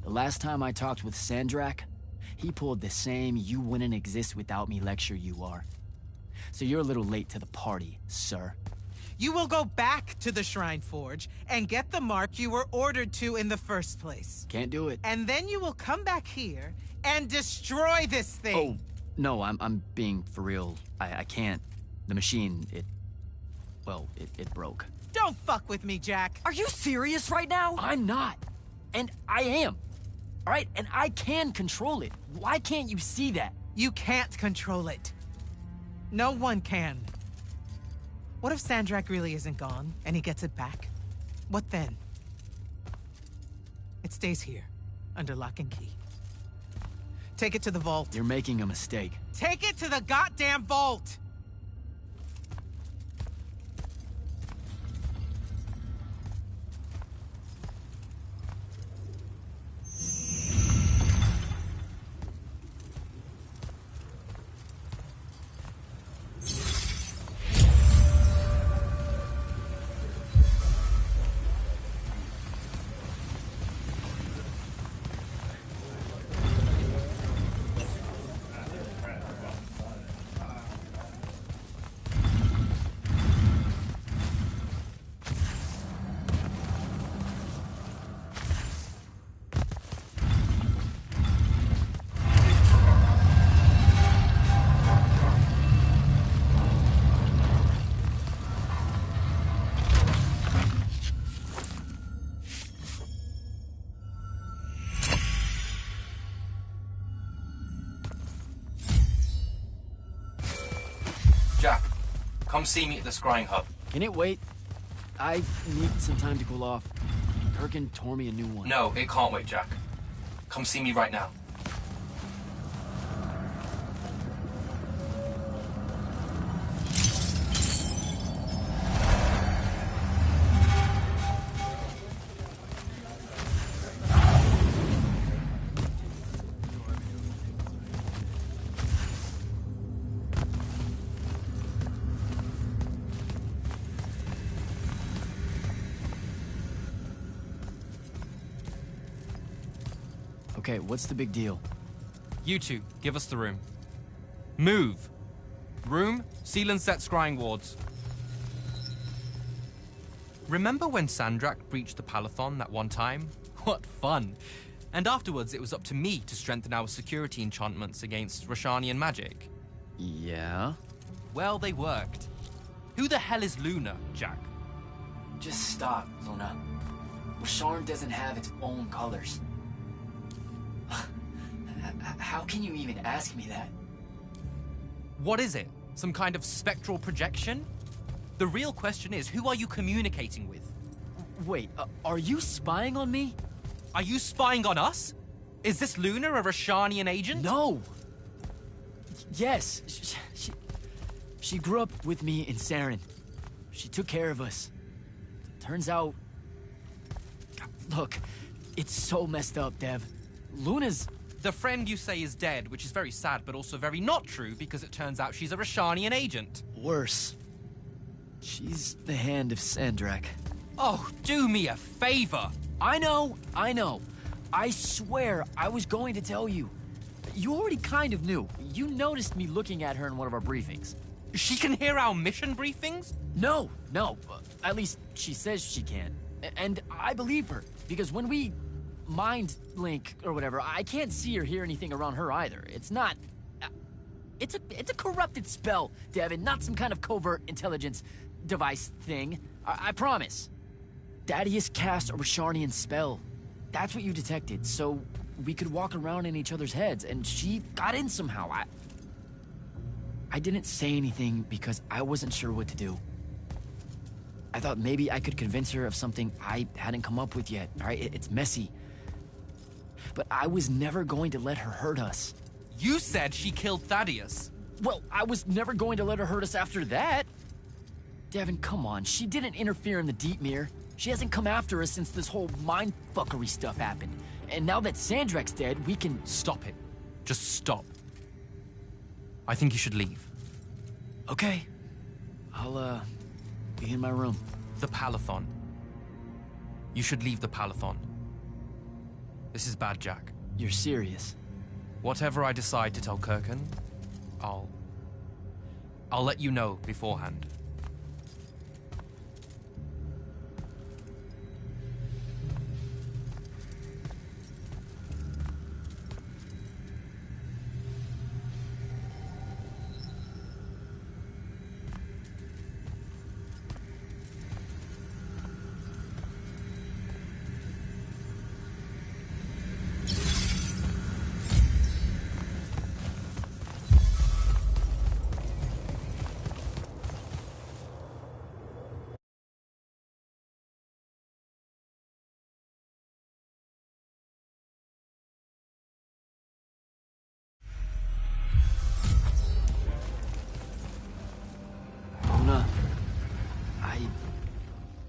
The last time I talked with Sandrak, he pulled the same "you wouldn't exist without me" lecture you are. So you're a little late to the party, sir. You will go back to the Shrine Forge and get the mark you were ordered to in the first place. Can't do it. And then you will come back here and destroy this thing. Oh, no, I'm being for real. I can't. The machine, it broke. Don't fuck with me, Jack. Are you serious right now? I'm not. And I am. All right, and I can control it. Why can't you see that? You can't control it. No one can. What if Sandrak really isn't gone, and he gets it back? What then? It stays here, under lock and key. Take it to the vault. You're making a mistake. Take it to the goddamn vault! Jack, come see me at the scrying hub. Can it wait? I need some time to cool off. Kirkin tore me a new one. No, it can't wait, Jack. Come see me right now. Okay, what's the big deal? You two, give us the room. Move! Room, seal and set scrying wards. Remember when Sandrak breached the Palathon that one time? What fun! And afterwards, it was up to me to strengthen our security enchantments against Roshanian magic. Yeah? Well, they worked. Who the hell is Luna, Jack? Just stop, Luna. Rosharn doesn't have its own colors. How can you even ask me that? What is it? Some kind of spectral projection? The real question is, who are you communicating with? Wait, are you spying on me? Are you spying on us? Is this Luna a Roshanian agent? No! Yes, she grew up with me in Saren. She took care of us. Turns out... Look, it's so messed up, Dev. Luna's... The friend you say is dead, which is very sad, but also very not true, because it turns out she's a Roshanian agent. Worse. She's the hand of Sandrak. Oh, do me a favor! I know. I swear I was going to tell you. You already kind of knew. You noticed me looking at her in one of our briefings. She can hear our mission briefings? No. At least she says she can. And I believe her, because when we mind link or whatever, I can't see or hear anything around her either. It's not... It's a corrupted spell, Devin, not some kind of covert intelligence device thing. I promise. Dadius cast a Rosharnian spell. That's what you detected, so we could walk around in each other's heads, and she got in somehow. I didn't say anything because I wasn't sure what to do. I thought maybe I could convince her of something I hadn't come up with yet, all right? It's messy. But I was never going to let her hurt us. You said she killed Thaddeus. Well, I was never going to let her hurt us after that. Devin, come on. She didn't interfere in the Deep Mirror. She hasn't come after us since this whole mindfuckery stuff happened. And now that Sandrak's dead, we can... Stop it. Just stop. I think you should leave. Okay. I'll, be in my room. The Palathon. You should leave the Palathon. This is bad, Jack. You're serious? Whatever I decide to tell Kirkin, I'll let you know beforehand.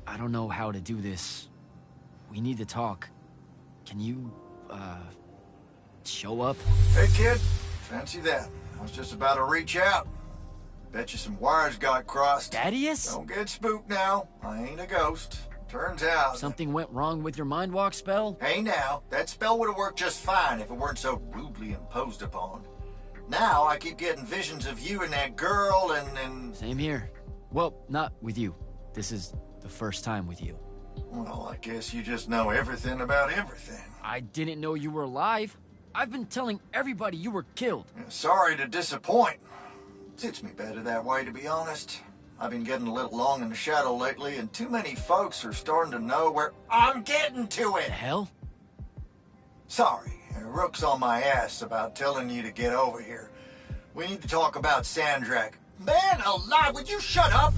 I don't know how to do this. We need to talk. Can you, show up? Hey, kid. Fancy that. I was just about to reach out. Bet you some wires got crossed. Thaddeus? Don't get spooked now. I ain't a ghost. Turns out... Something went wrong with your mind walk spell? Hey, now. That spell would have worked just fine if it weren't so rudely imposed upon. Now I keep getting visions of you and that girl and... Same here. Well, not with you. This is the first time with you. Well, I guess you just know everything about everything. I didn't know you were alive. I've been telling everybody you were killed. Sorry to disappoint. Suits me better that way, to be honest. I've been getting a little long in the shadow lately, and too many folks are starting to know where I'm getting to it. The hell? Sorry, Rook's on my ass about telling you to get over here. We need to talk about Sandrak. Man alive, would you shut up?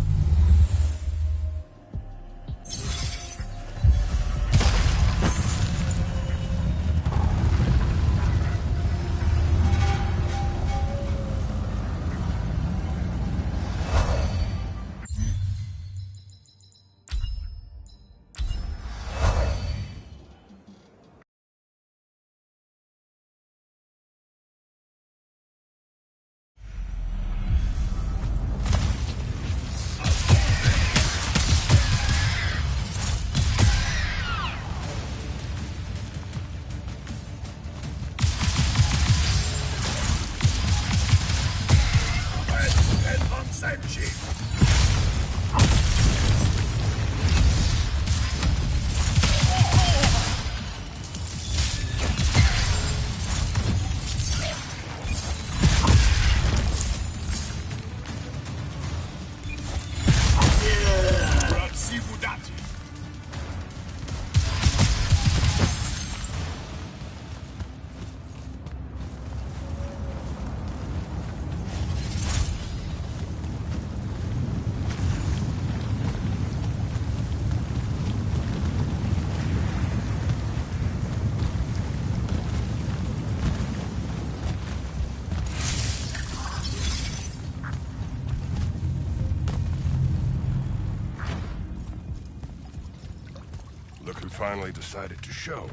Look who finally decided to show.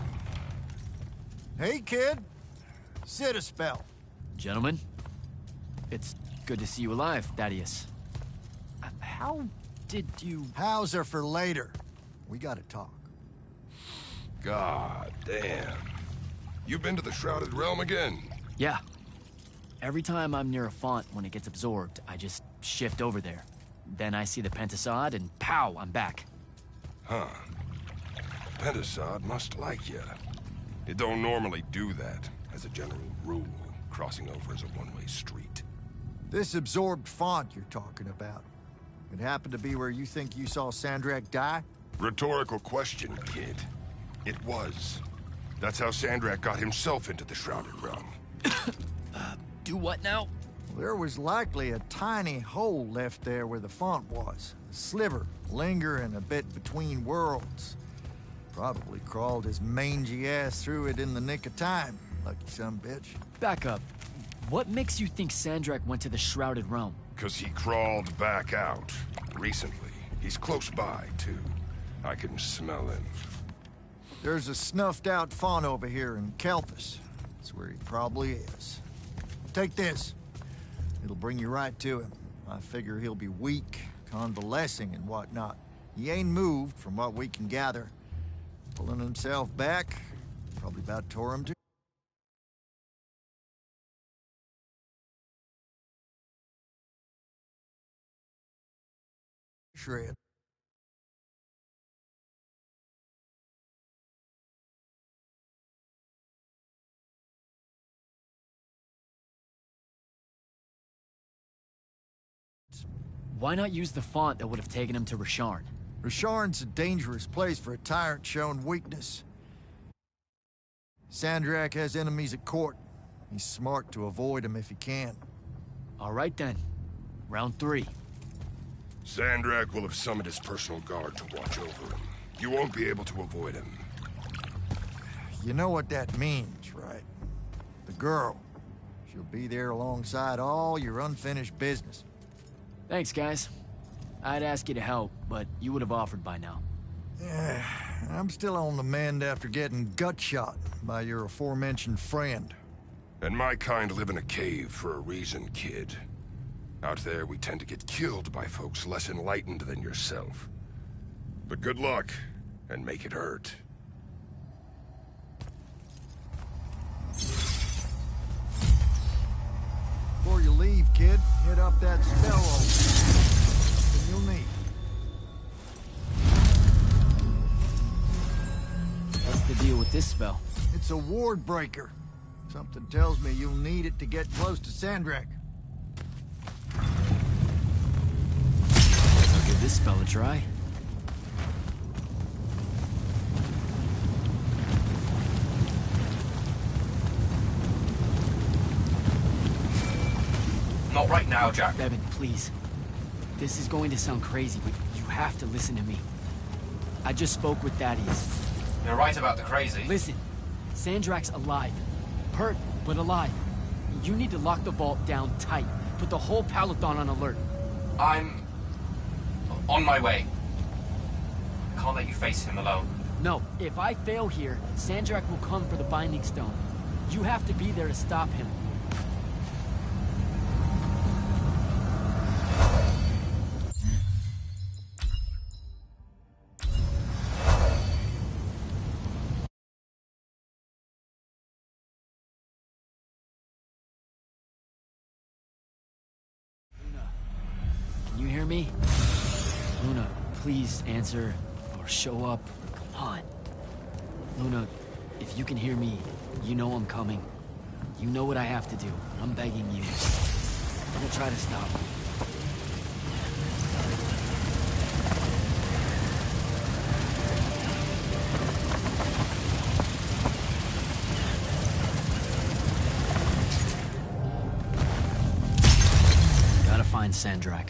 Hey, kid. Sit a spell. Gentlemen, it's good to see you alive, Thaddeus. How did you... Hows are for later. We gotta talk. God damn. You've been to the Shrouded Realm again? Yeah. Every time I'm near a font when it gets absorbed, I just shift over there. Then I see the Pentasod and pow, I'm back. Huh. Pentasod must like you. It don't normally do that, as a general rule. Crossing over is a one-way street. This absorbed font you're talking about, it happened to be where you think you saw Sandrak die? Rhetorical question, kid. It was. That's how Sandrak got himself into the Shrouded Realm. Do what now? There was likely a tiny hole left there where the font was. A sliver, lingering a bit between worlds. Probably crawled his mangy ass through it in the nick of time. Lucky son bitch. Back up. What makes you think Sandrak went to the Shrouded Realm? 'Cause he crawled back out. Recently. He's close by, too. I can smell him. There's a snuffed-out font over here in Kelphus. That's where he probably is. Take this. It'll bring you right to him. I figure he'll be weak, convalescing and whatnot. He ain't moved, from what we can gather. Pulling himself back, probably about tore him to shred. Why not use the font that would have taken him to Rasharn? Rasharn's a dangerous place for a tyrant showing weakness. Sandrak has enemies at court. He's smart to avoid them if he can. All right then. Round 3. Sandrak will have summoned his personal guard to watch over him. You won't be able to avoid him. You know what that means, right? The girl. She'll be there alongside all your unfinished business. Thanks, guys. I'd ask you to help, but you would have offered by now. Yeah, I'm still on the mend after getting gut shot by your aforementioned friend. And my kind live in a cave for a reason, kid. Out there, we tend to get killed by folks less enlightened than yourself. But good luck, and make it hurt. Before you leave, kid, hit up that spell roll. Something you'll need. What's the deal with this spell? It's a ward breaker. Something tells me you'll need it to get close to Sandrak. I'll give this spell a try. Not right now, Jack. Bevan, please. This is going to sound crazy, but you have to listen to me. I just spoke with Thaddeus. You're right about the crazy. Listen, Sandrak's alive. Hurt, but alive. You need to lock the vault down tight. Put the whole Palathon on alert. I'm... on my way. I can't let you face him alone. No, if I fail here, Sandrak will come for the Binding Stone. You have to be there to stop him. Can you hear me? Luna, please answer or show up. Come on. Luna, if you can hear me, you know I'm coming. You know what I have to do. I'm begging you. Don't try to stop me. Gotta find Sandrak.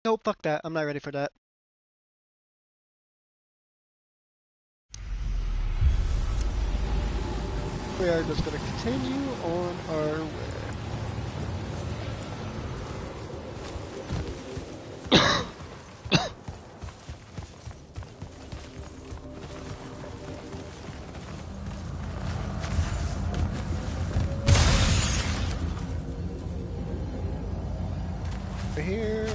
Nope, fuck that. I'm not ready for that. We are just gonna continue on our way. Here.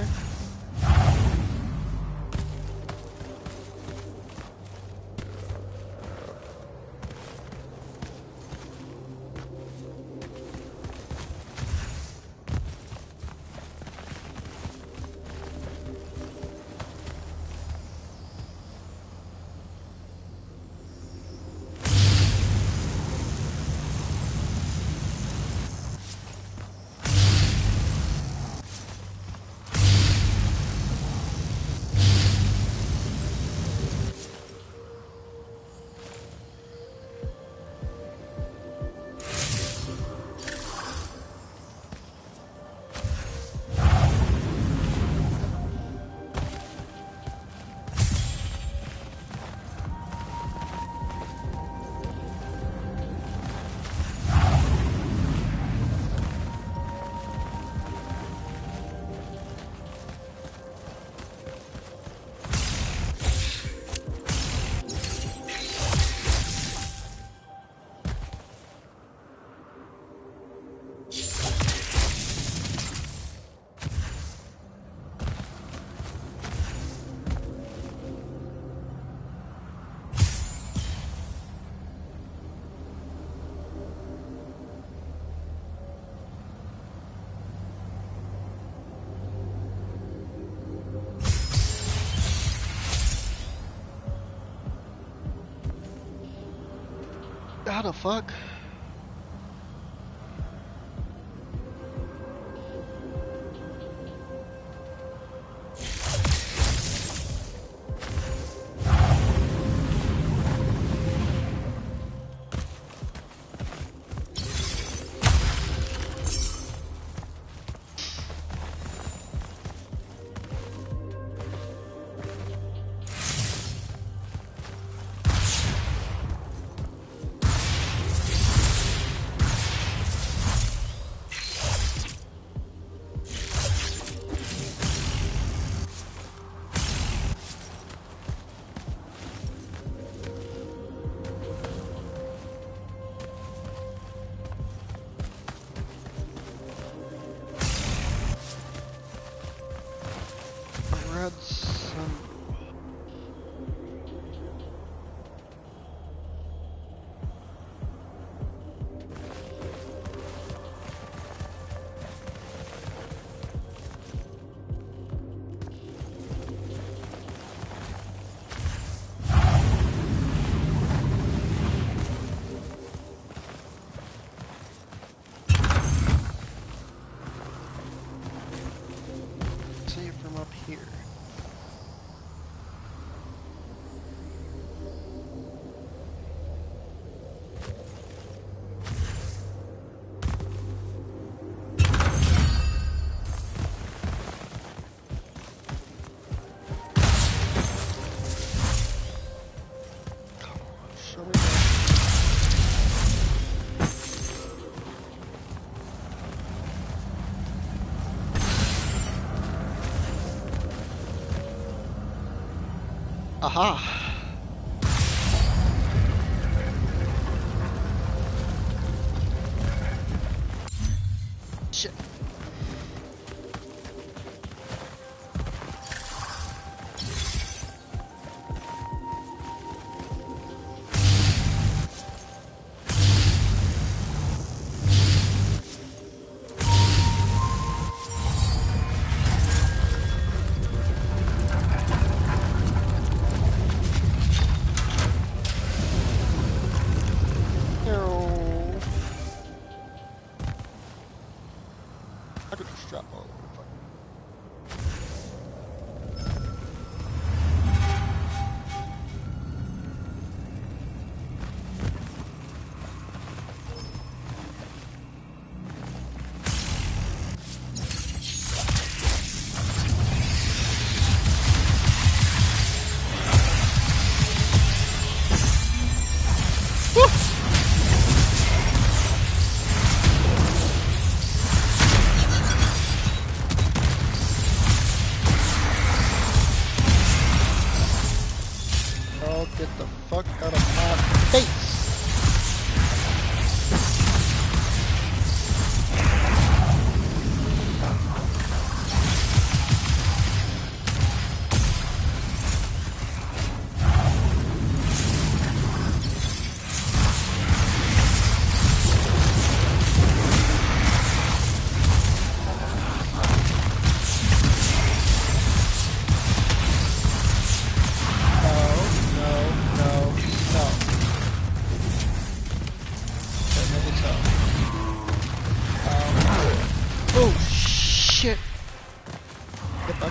How the fuck? Red sun. See it from up here. Show me that. Aha! Shit.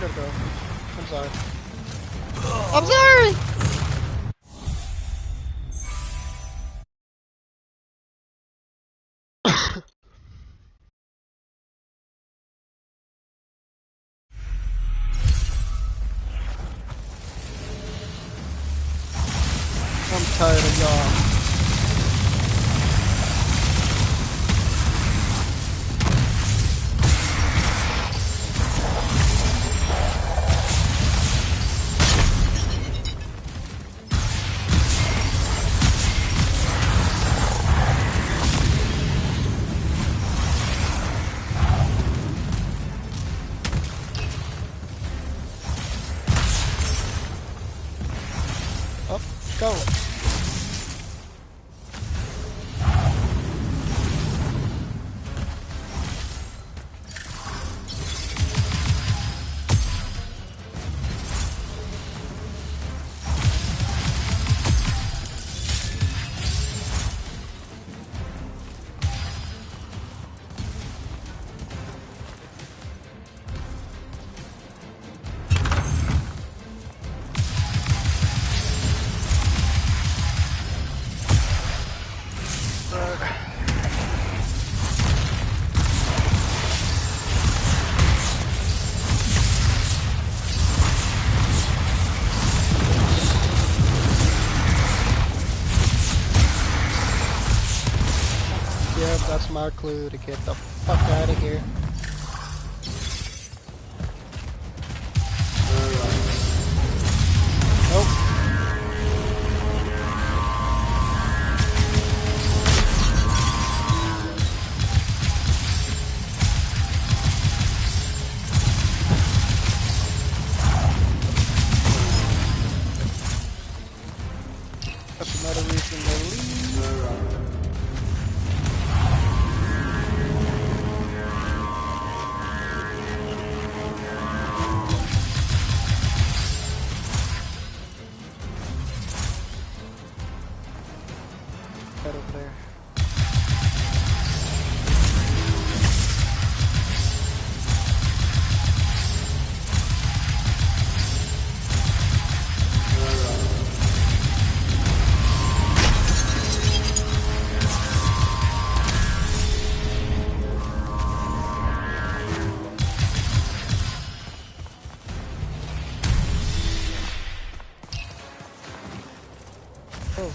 gotta go. I'm sorry. I'm sorry! I'm tired of y'all. Up, go. Yep, that's my clue to get the fuck out of here. Nope. That's another reason to leave. Head over there. Oh.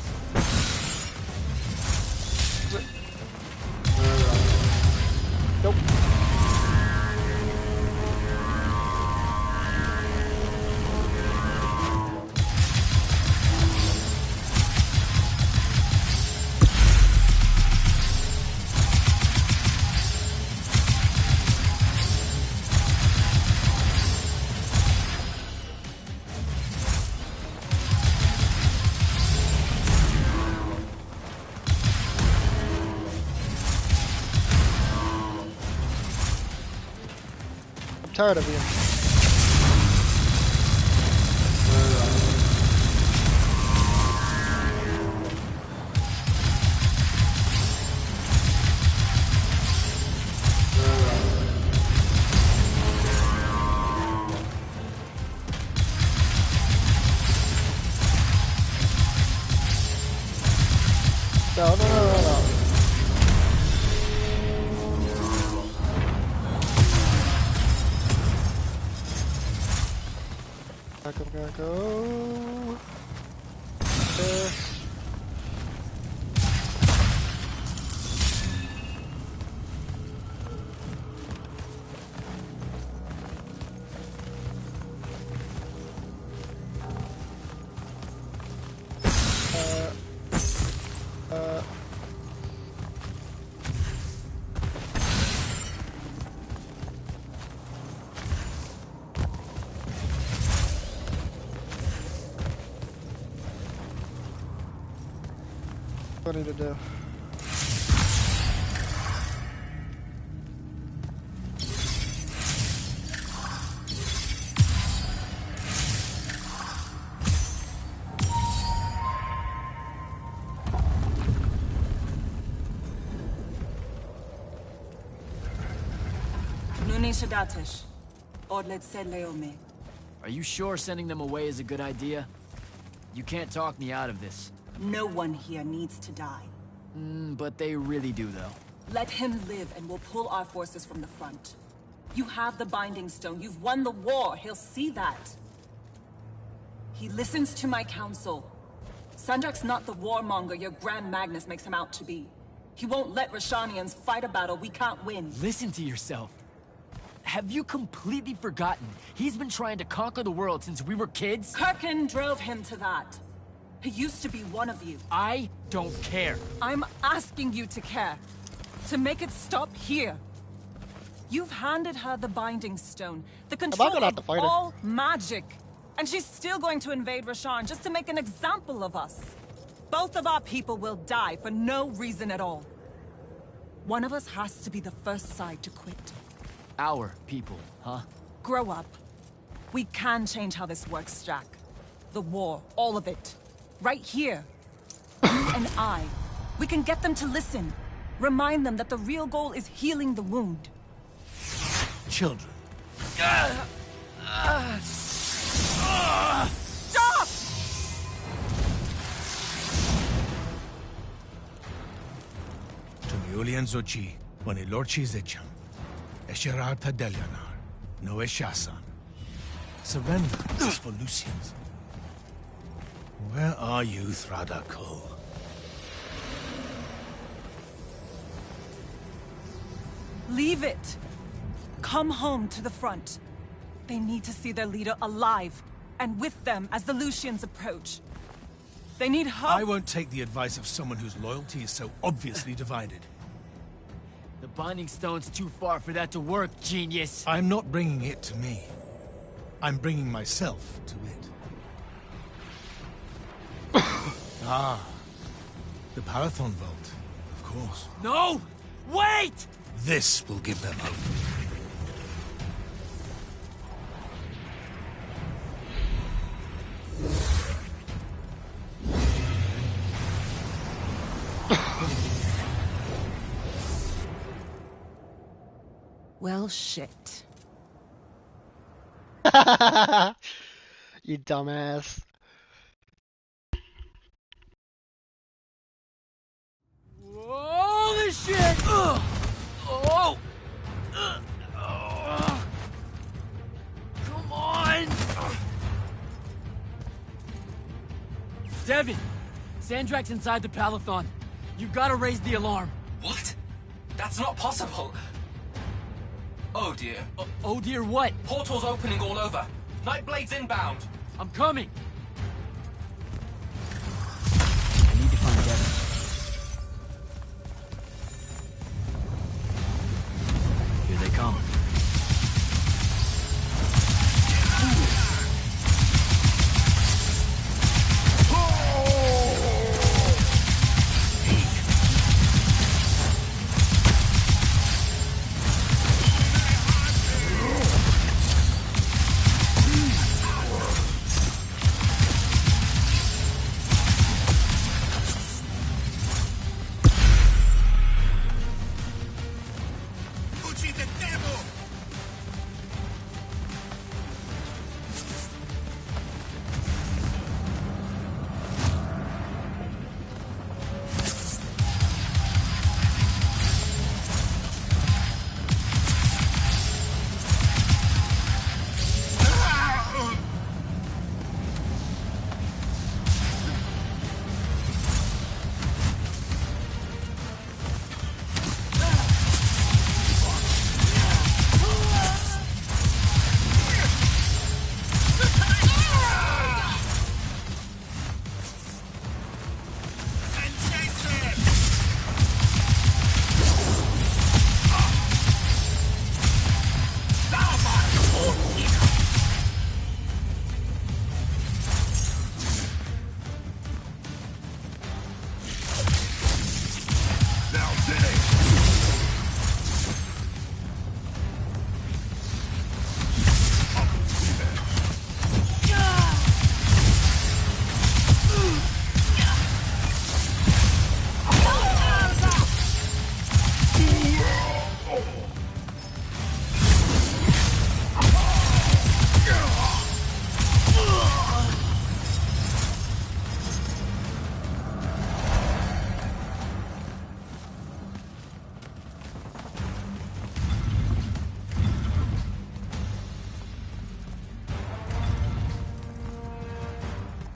Nope. I'm tired of you. No, no, no, no, no. I'm gonna go there. What do I need to do? Nuni Shadatish. Are you sure sending them away is a good idea? You can't talk me out of this. No one here needs to die. But they really do, though. Let him live and we'll pull our forces from the front. You have the Binding Stone. You've won the war. He'll see that. He listens to my counsel. Sandrak's not the warmonger your Grand Magnus makes him out to be. He won't let Roshanians fight a battle we can't win. Listen to yourself. Have you completely forgotten? He's been trying to conquer the world since we were kids? Kirkin drove him to that. He used to be one of you. I don't care. I'm asking you to care. To make it stop here. You've handed her the Binding Stone, the control of all magic. And she's still going to invade Roshan just to make an example of us. Both of our people will die for no reason at all. One of us has to be the first side to quit. Our people, huh? Grow up. We can change how this works, Jack. The war, all of it. Right here. You and I. We can get them to listen. Remind them that the real goal is healing the wound. Children. Stop! Tumiulian Zochi, Wanilorchi Zecham, Esherar Tadelianar, Noe Shasan. Surrender is for Lucians. Where are you, Thradakul? Leave it. Come home to the front. They need to see their leader alive, and with them as the Lucians approach. They need help. I won't take the advice of someone whose loyalty is so obviously divided. The Binding Stone's too far for that to work, genius. I'm not bringing it to me. I'm bringing myself to it. Ah, the Parathon Vault, of course. No! Wait! This will give them hope. Well, shit. You dumbass. Holy shit! Oh! Come on! Devin! Sandrak's inside the Palathon. You gotta raise the alarm. What? That's not possible. Oh dear. Oh dear what? Portals opening all over. Nightblade's inbound. I'm coming. I need to find Devin. Here they come. Uccide Devo!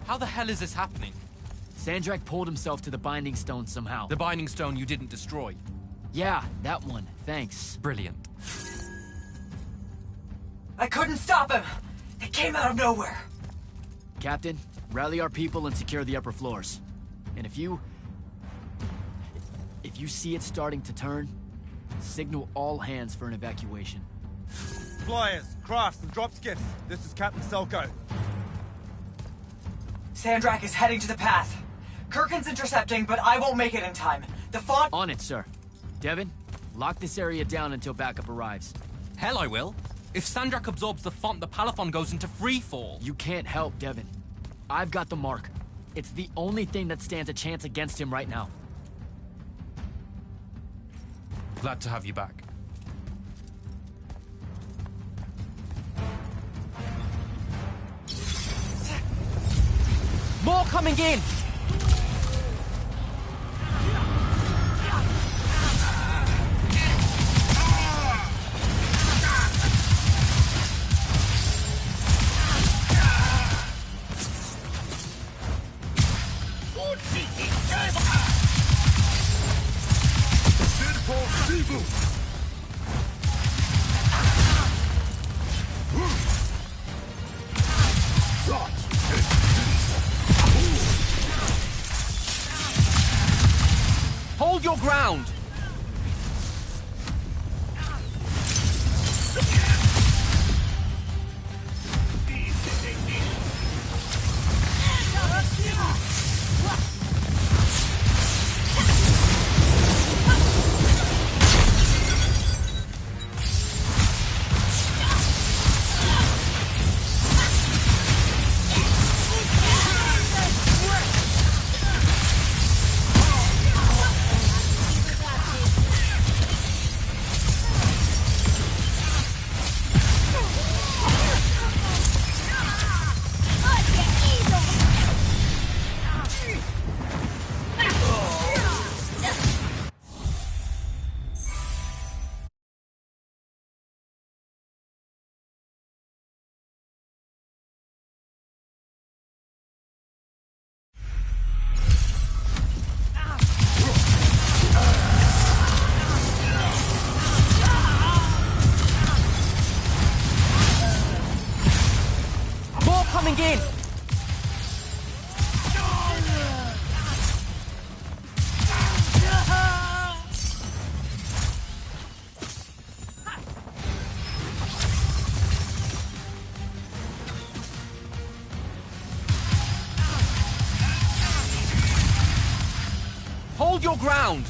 How the hell is this happening? Sandrak pulled himself to the Binding Stone somehow. The Binding Stone you didn't destroy? Yeah, that one. Thanks. Brilliant. I couldn't stop him! It came out of nowhere! Captain, rally our people and secure the upper floors. And if you see it starting to turn, signal all hands for an evacuation. Flyers, crafts, and drop skiffs. This is Captain Selko. Sandrak is heading to the path. Kirkin's intercepting, but I won't make it in time. The font— On it, sir. Devin, lock this area down until backup arrives. Hell I will. If Sandrak absorbs the font, the Palathon goes into freefall. You can't help, Devin. I've got the mark. It's the only thing that stands a chance against him right now. Glad to have you back. More coming in! Hold your ground! Coming in! Hold your ground!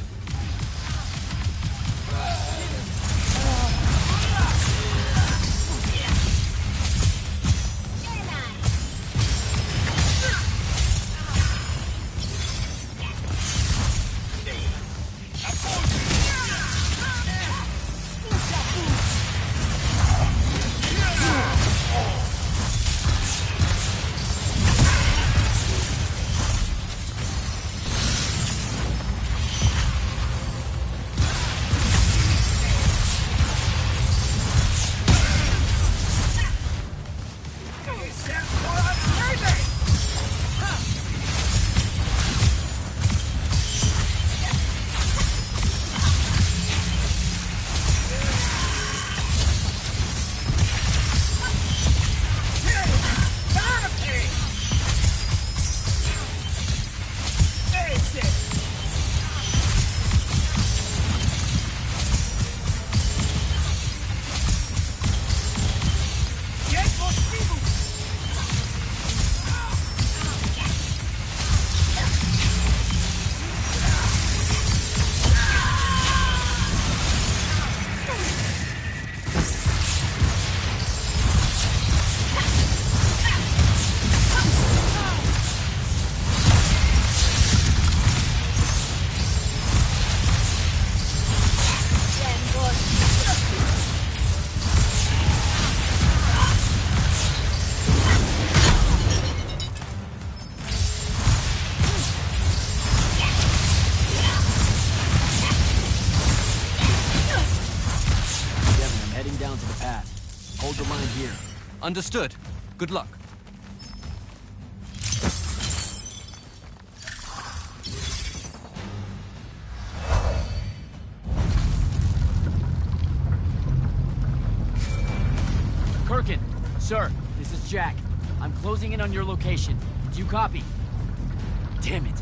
Understood. Good luck. Sir, this is Jack. I'm closing in on your location. Do you copy? Damn it.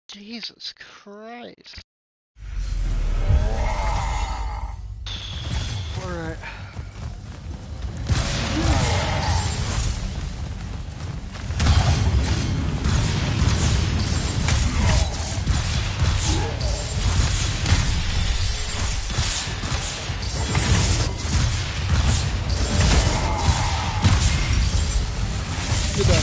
Jesus Christ. Alright. You're done.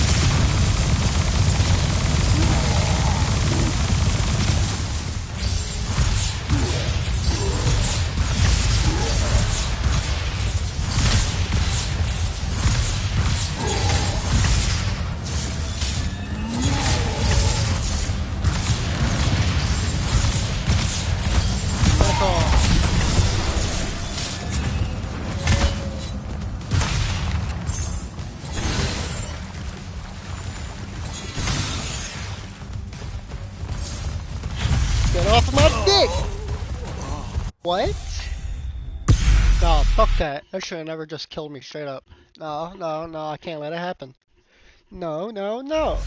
Get off my dick! What? No, fuck that. That should have never just killed me straight up. No, no, no, I can't let it happen. No, no, no.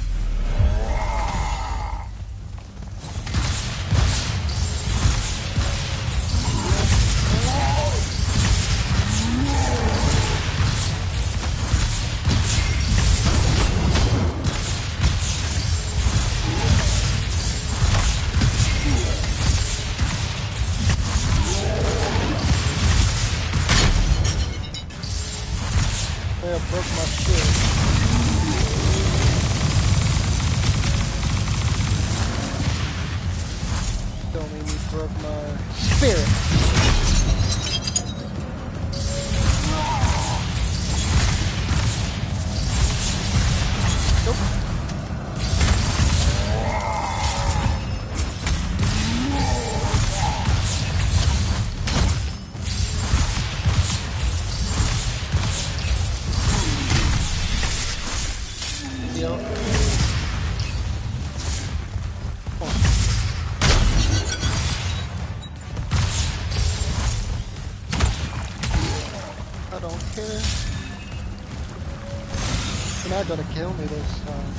I broke my shit. Don't make me broke my spirit. Nope. I don't care. You're not gonna kill me this time.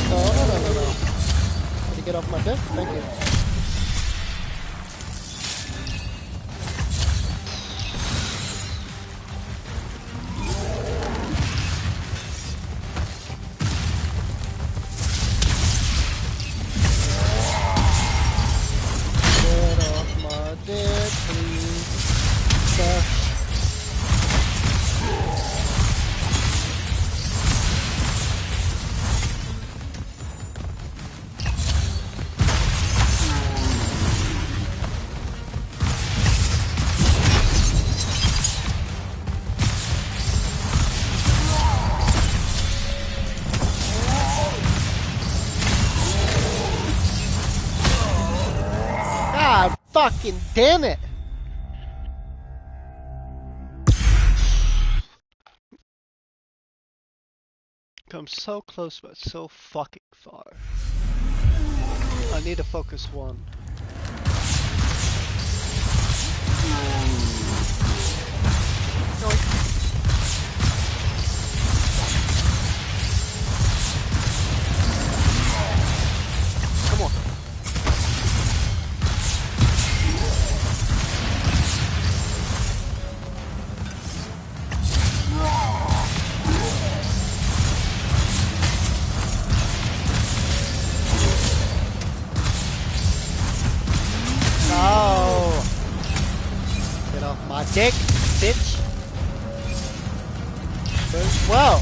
No. Can you get off my dick? Thank you. fucking damn it! Come so close, but so fucking far. I need to focus one. Come on. No! Get off my dick, bitch! As well.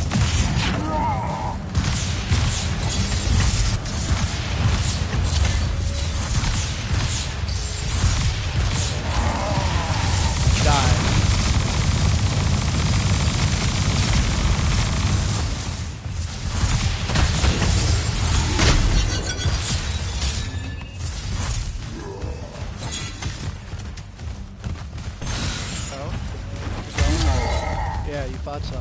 Die. Yeah, you thought so.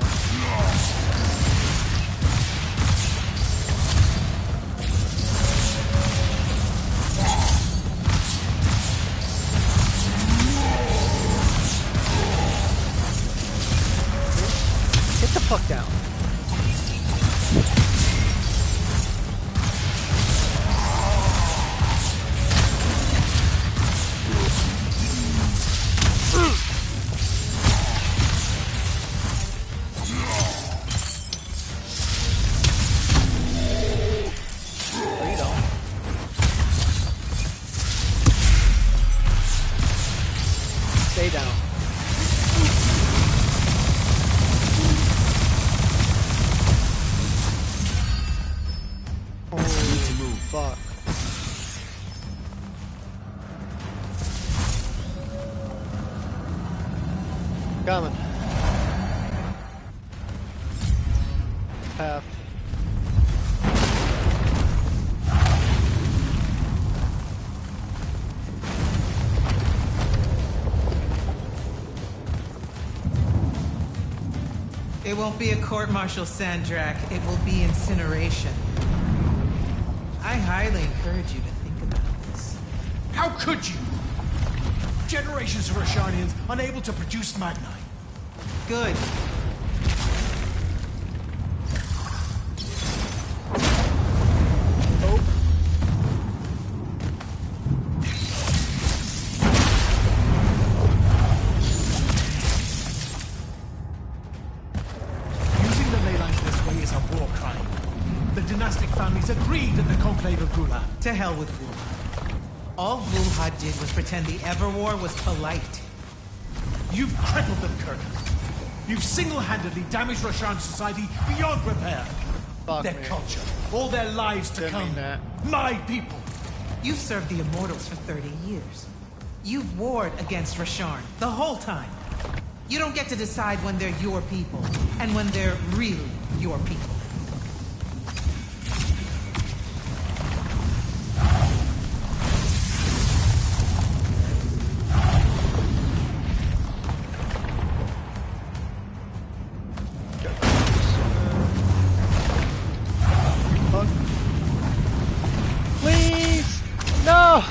Get the fuck down. Stay down. Oh, fuck. Coming. Path. It won't be a court-martial, Sandrak. It will be incineration. I highly encourage you to think about this. How could you? Generations of Rashanians unable to produce Magnite. Good. Using the ley lines this way is a war crime. The dynastic families agreed at the Conclave of Gula. To hell with Gula. All Gulhad did was pretend the Everwar was polite. You've crippled them, Kirk. You've single-handedly damaged Roshan's society beyond repair. Fuck their me. culture, all their lives to Didn't mean come. that. My people. You've served the Immortals for 30 years. You've warred against Rasharn the whole time. You don't get to decide when they're your people and when they're really your people. Please! No!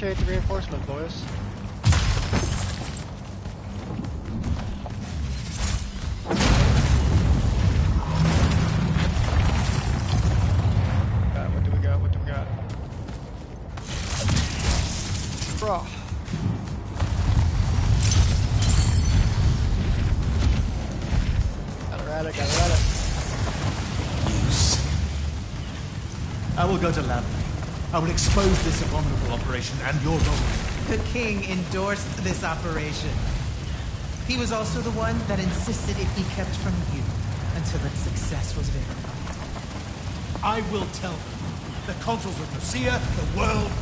Appreciate the reinforcement, boys. What do we got? What do we got? Bro. Got it. I will go to Lavely. I will expose this abominable operation and your role. The king endorsed this operation. He was also the one that insisted it be kept from you until its success was verified. I will tell them. The consuls of Nicaea, the world...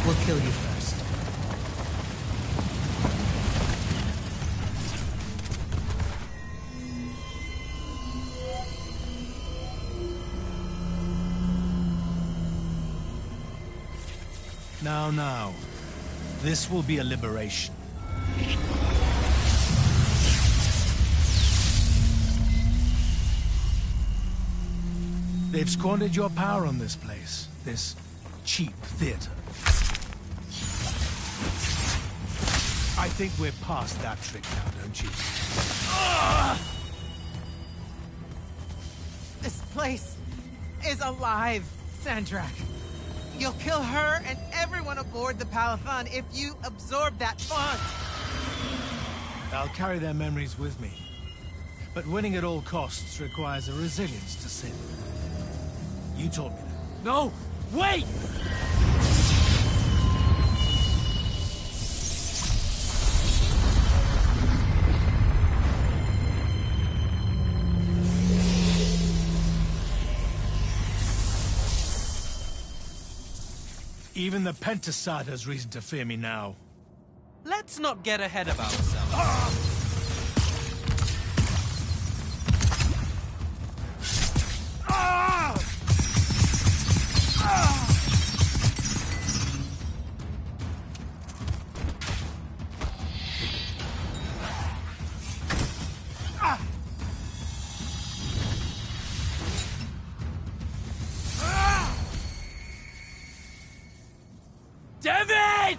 We'll kill you first. Now. This will be a liberation. They've squandered your power on this place. This cheap theater. I think we're past that trick now, don't you? This place is alive, Sandrak. You'll kill her and everyone aboard the Palathon if you absorb that font. I'll carry their memories with me. But winning at all costs requires a resilience to sin. You told me that. No! Wait! Even the Pentasad has reason to fear me now. Let's not get ahead of ourselves. David!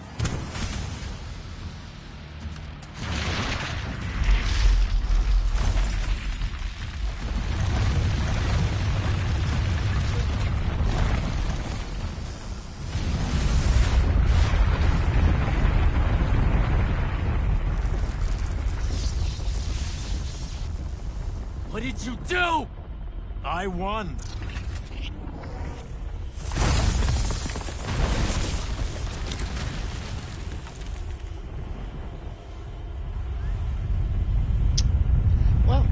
What did you do? I won. Well.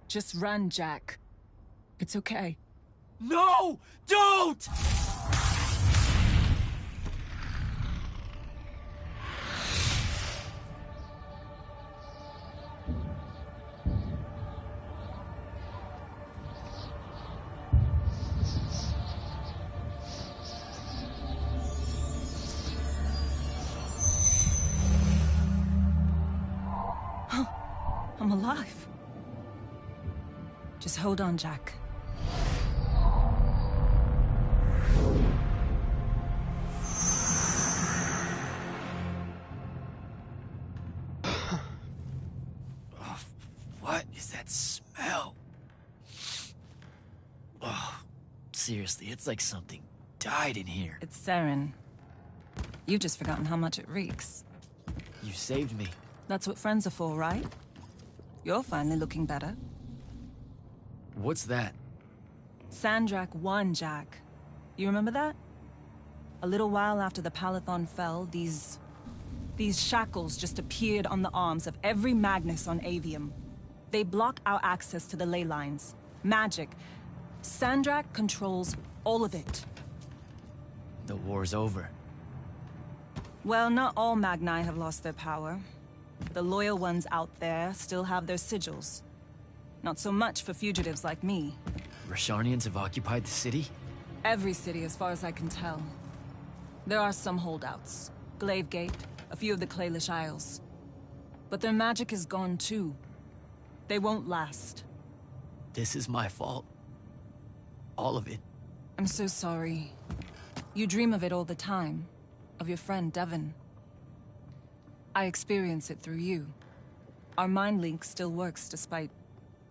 Just run, Jack. It's okay. No! Don't! I'm alive. Just hold on, Jack. What is that smell? Oh, seriously, it's like something died in here. It's sarin. You've just forgotten how much it reeks. You saved me. That's what friends are for, right? You're finally looking better. What's that? Sandrak won, Jack. You remember that? A little while after the Palathon fell, these shackles just appeared on the arms of every Magnus on Aveum. They block our access to the ley lines. Magic. Sandrak controls all of it. The war's over. Well, not all Magni have lost their power. The loyal ones out there still have their sigils. Not so much for fugitives like me. Rosharnians have occupied the city? Every city, as far as I can tell. There are some holdouts. Glaive Gate, a few of the Claylish Isles. But their magic is gone too. They won't last. This is my fault. All of it. I'm so sorry. You dream of it all the time. Of your friend, Devon. I experience it through you. Our mind link still works despite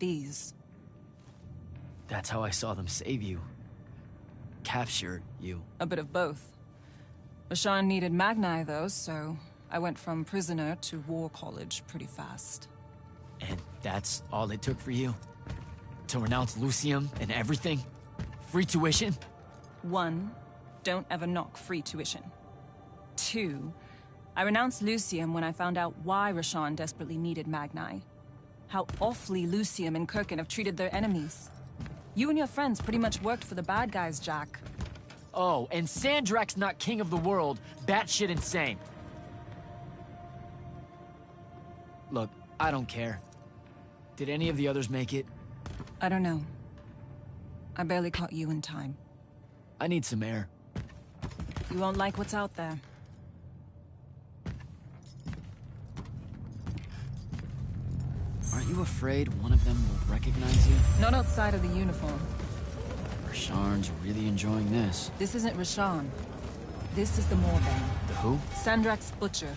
these. That's how I saw them save you. Capture you. A bit of both. Rashawn needed Magni, though, so I went from prisoner to war college pretty fast. And that's all it took for you? To renounce Lucium and everything? Free tuition? 1, don't ever knock free tuition. 2, I renounced Lucium when I found out why Rashawn desperately needed Magni. How awfully Lucium and Kirkin have treated their enemies. You and your friends pretty much worked for the bad guys, Jack. Oh, and Sandrak's not king of the world. Batshit insane. Look, I don't care. Did any of the others make it? I don't know. I barely caught you in time. I need some air. You won't like what's out there. Aren't you afraid one of them will recognize you? Not outside of the uniform. Rasharn's really enjoying this. This isn't Rashawn. This is the Moorbane. The who? Sandrak's butcher.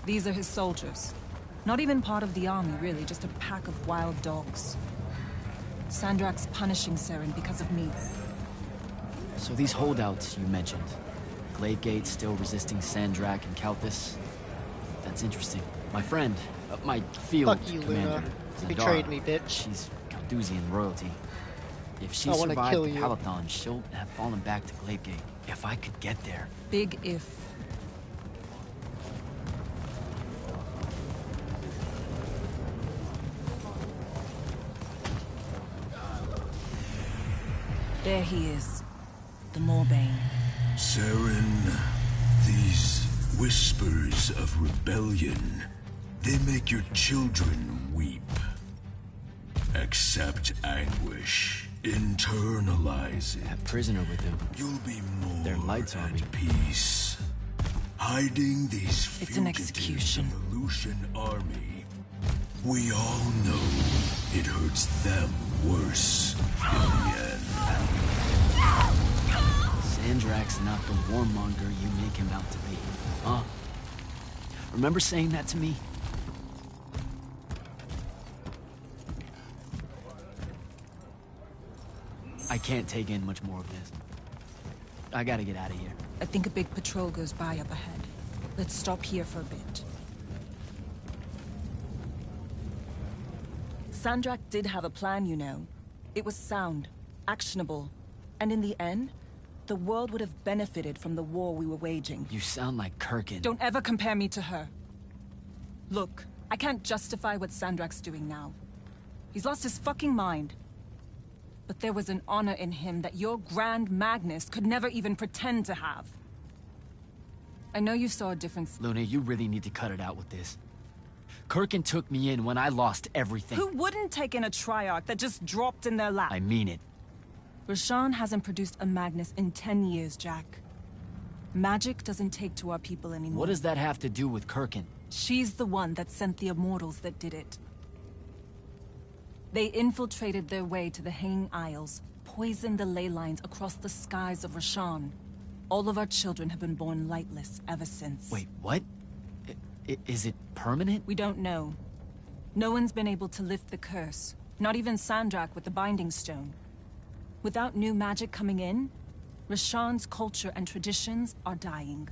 These are his soldiers. Not even part of the army, really, just a pack of wild dogs. Sandrak's punishing Seren because of me. So these holdouts you mentioned, Glaive Gate still resisting Sandrak and Kalthus. That's interesting. My friend, my field Fuck you, commander, Luna. You Zendara, betrayed me, bitch. She's Kalduzian royalty. If she I wanna survived kill the you. Palathon, she'll have fallen back to Glaive Gate. If I could get there. Big if. There he is. The Moorbane. Seren, these whispers of rebellion, they make your children weep. Accept anguish. Internalize it. Have prisoner with him. You'll be more Their lights on me. at peace. Hiding these It's an fugitives execution. of the Lucian army. We all know it hurts them worse in the end. Sandrak's not the warmonger you make him out to be, huh? Remember saying that to me? I can't take in much more of this. I gotta get out of here. I think a big patrol goes by up ahead. Let's stop here for a bit. Sandrak did have a plan, you know. It was sound, actionable, and in the end, the world would have benefited from the war we were waging. You sound like Kirkin. Don't ever compare me to her. Look, I can't justify what Sandrak's doing now. He's lost his fucking mind. But there was an honor in him that your Grand Magnus could never even pretend to have. I know you saw a difference. Luna, you really need to cut it out with this. Kirkin took me in when I lost everything. Who wouldn't take in a Triarch that just dropped in their lap? I mean it. Rashawn hasn't produced a Magnus in 10 years, Jack. Magic doesn't take to our people anymore. What does that have to do with Kirkin? She's the one that sent the Immortals that did it. They infiltrated their way to the Hanging Isles, poisoned the ley lines across the skies of Rashawn. All of our children have been born lightless ever since. Wait, what? Is it permanent? We don't know. No one's been able to lift the curse. Not even Sandrak with the Binding Stone. Without new magic coming in, Rashawn's culture and traditions are dying.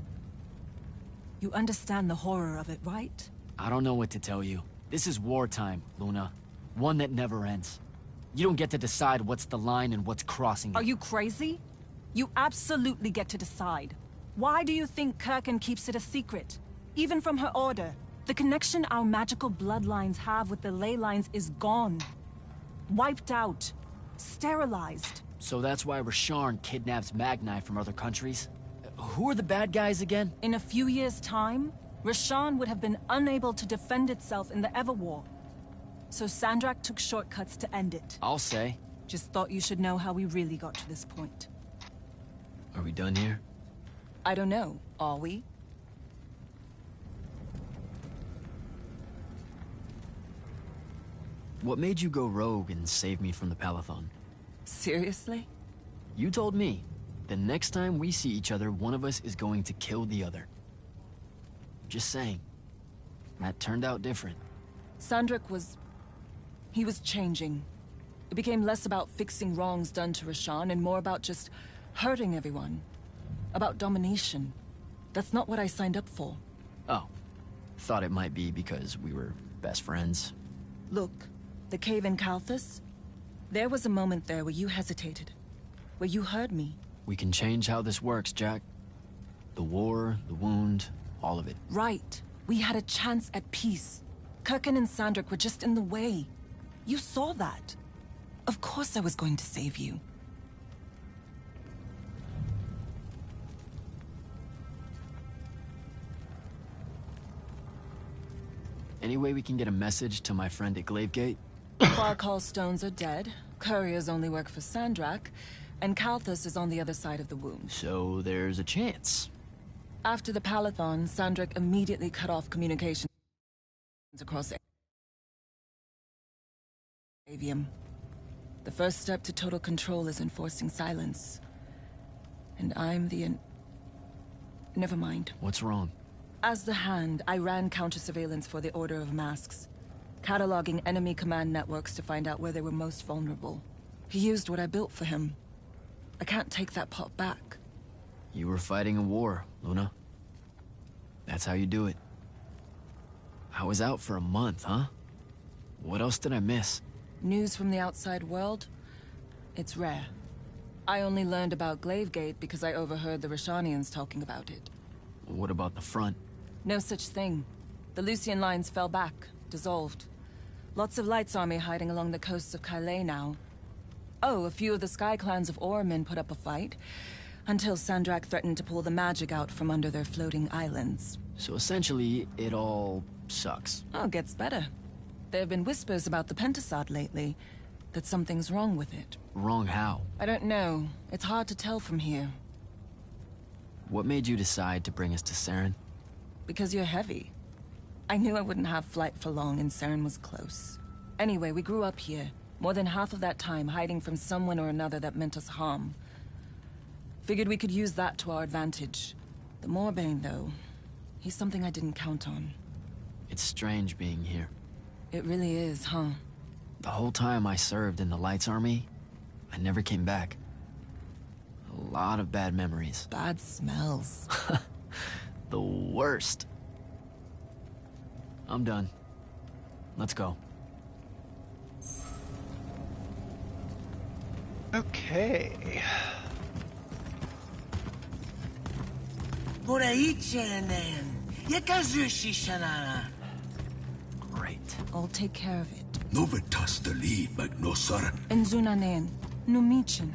You understand the horror of it, right? I don't know what to tell you. This is wartime, Luna. One that never ends. You don't get to decide what's the line and what's crossing it. Are you crazy? You absolutely get to decide. Why do you think Kirkin keeps it a secret? Even from her order, the connection our magical bloodlines have with the ley lines is gone. Wiped out. Sterilized. So that's why Rasharn kidnaps Magni from other countries? Who are the bad guys again? In a few years' time, Rashawn would have been unable to defend itself in the Everwar. So Sandrak took shortcuts to end it. I'll say. Just thought you should know how we really got to this point. Are we done here? I don't know. Are we? What made you go rogue and save me from the Palathon? Seriously? You told me. The next time we see each other, one of us is going to kill the other. Just saying. That turned out different. Sandrak was... he was changing. It became less about fixing wrongs done to Rasharn and more about just hurting everyone. About domination. That's not what I signed up for. Oh. Thought it might be because we were best friends. Look, the cave in Kalthus? There was a moment there where you hesitated. Where you heard me. We can change how this works, Jack. The war, the wound, all of it. Right. We had a chance at peace. Kirkin and Sandrak were just in the way. You saw that. Of course I was going to save you. Any way we can get a message to my friend at Glavegate? Farkall stones are dead, couriers only work for Sandrak, and Kalthus is on the other side of the wound. So there's a chance. After the Palathon, Sandrak immediately cut off communications across Aveum. The first step to total control is enforcing silence. And I'm the Never mind. What's wrong? As the Hand, I ran counter-surveillance for the Order of Masks, cataloging enemy command networks to find out where they were most vulnerable. He used what I built for him. I can't take that pot back. You were fighting a war, Luna. That's how you do it. I was out for a month, huh? What else did I miss? News from the outside world? It's rare. I only learned about Glavegate because I overheard the Rashanians talking about it. What about the front? No such thing. The Lucian lines fell back, dissolved. Lots of Light's army hiding along the coasts of Kylé now. Oh, a few of the Sky Clans of Orman put up a fight, until Sandrak threatened to pull the magic out from under their floating islands. So essentially, it all sucks. Oh, gets better. There have been whispers about the Pentasod lately, that something's wrong with it. Wrong how? I don't know. It's hard to tell from here. What made you decide to bring us to Saren? Because you're heavy. I knew I wouldn't have flight for long and Saren was close. Anyway, we grew up here. More than half of that time hiding from someone or another that meant us harm. Figured we could use that to our advantage. The Moorbane, though, he's something I didn't count on. It's strange being here. It really is, huh? The whole time I served in the Light's Army, I never came back. A lot of bad memories. Bad smells. The worst. I'm done. Let's go. Okay. Great. I'll take care of it. Novitas dali magnosaran. Enzunanen, numichin,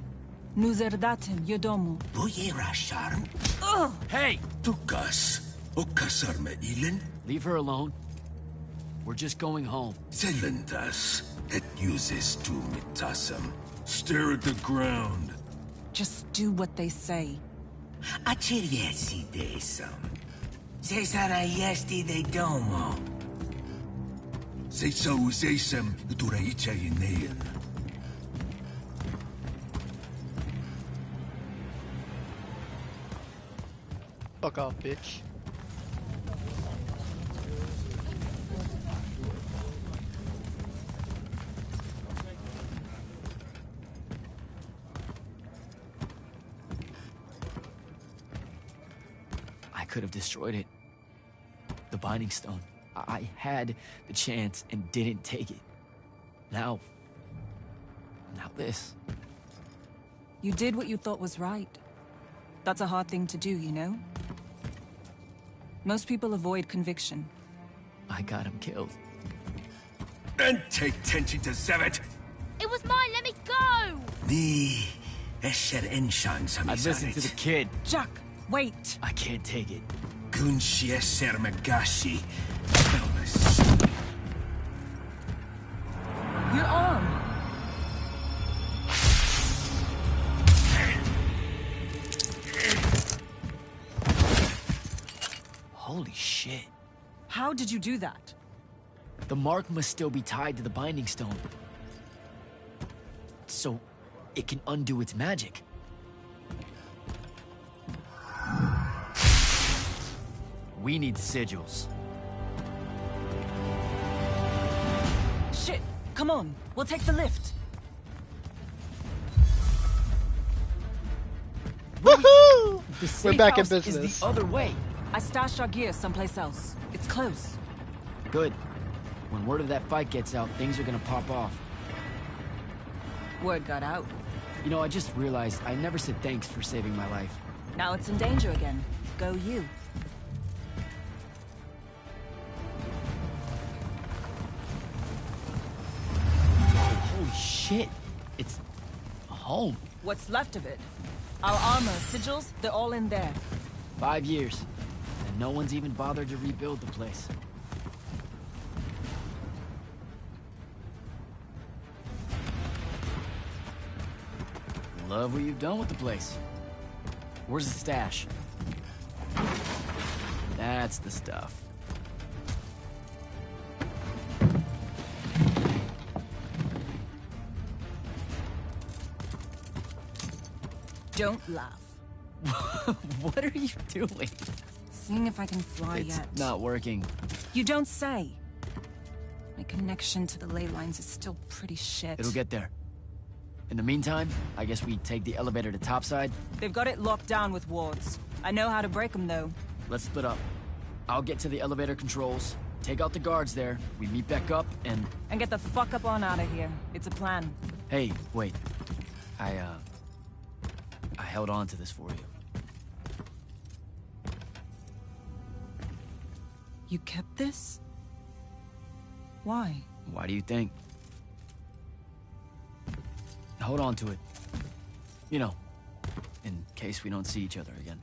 nuzerdatin yodomu. Boye rasharm. Hey! Tukas. Okasar me ilen. Leave her alone. We're just going home. Zelentas. Et uses tu mitasam. Stare at the ground. Just do what they say. Achiriesi desam. Cesara yesti de domo. Sesa usesam uturaicha inean. Fuck off, bitch. I could have destroyed it. The Binding Stone. I had the chance and didn't take it. Now this. You did what you thought was right. That's a hard thing to do, you know? Most people avoid conviction. I got him killed. And take tension to Zevet. It was mine, let me go! Me, esher enshan I'd listen to the kid. Jack, wait! I can't take it. Gunshi esher magashi. Your arm! shit. How did you do that? The mark must still be tied to the binding stone. So it can undo its magic. We need sigils. Shit! Come on, we'll take the lift. Woohoo! We're back in safe house business. Is the other way. I stashed our gear someplace else. It's close. Good. When word of that fight gets out, things are gonna pop off. Word got out. You know, I just realized I never said thanks for saving my life. Now it's in danger again. Go you. Holy shit. It's home. What's left of it? Our armor, sigils, they're all in there. 5 years. And no one's even bothered to rebuild the place. Love what you've done with the place. Where's the stash? That's the stuff. Don't laugh. What are you doing? Seeing if I can fly It's yet. not working. You don't say. My connection to the ley lines is still pretty shit. It'll get there. In the meantime, I guess we take the elevator to topside. They've got it locked down with wards. I know how to break them, though. Let's split up. I'll get to the elevator controls, take out the guards there, we meet back up, and... And get the fuck up on out of here. It's a plan. Hey, wait. I held on to this for you. You kept this? Why? Why do you think? Hold on to it. You know, in case we don't see each other again.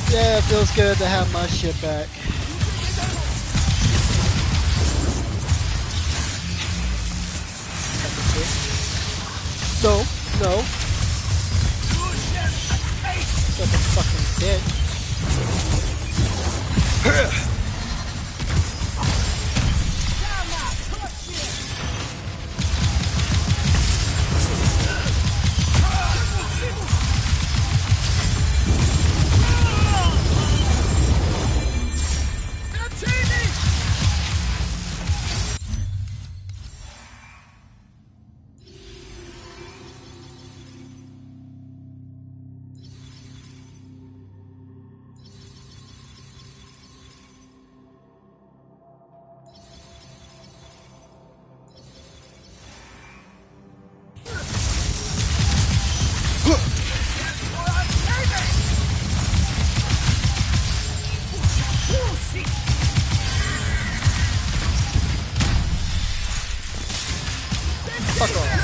Yeah, it feels good to have my shit back. No, no. Such a fucking dick. Fuck off.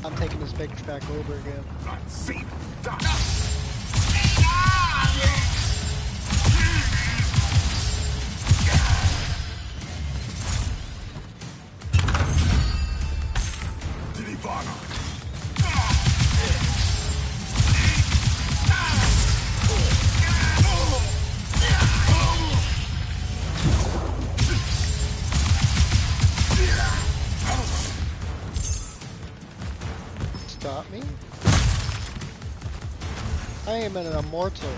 I'm taking this big track over again. Stop me? I am an immortal.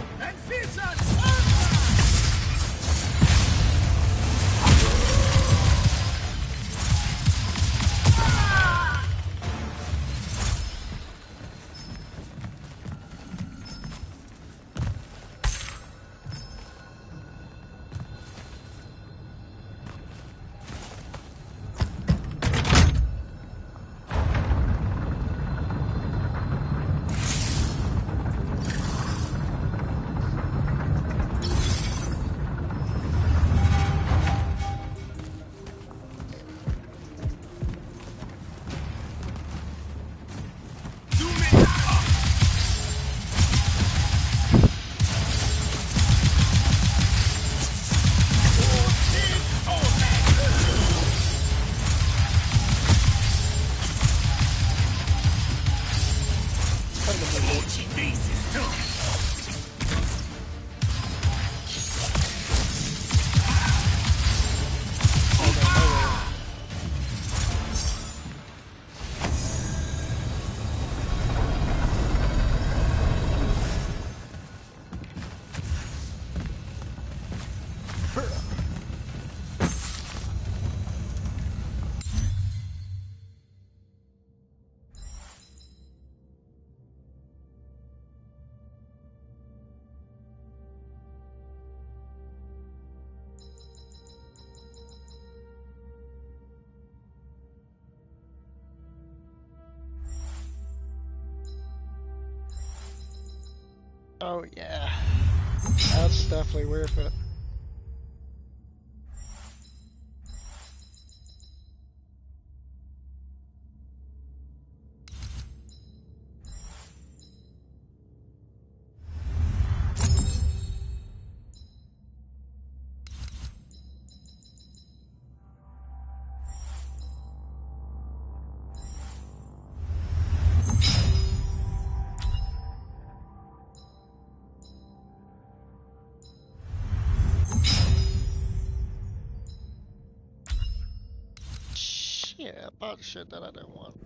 Oh yeah, that's definitely worth it. Yeah, about the shit that I didn't want.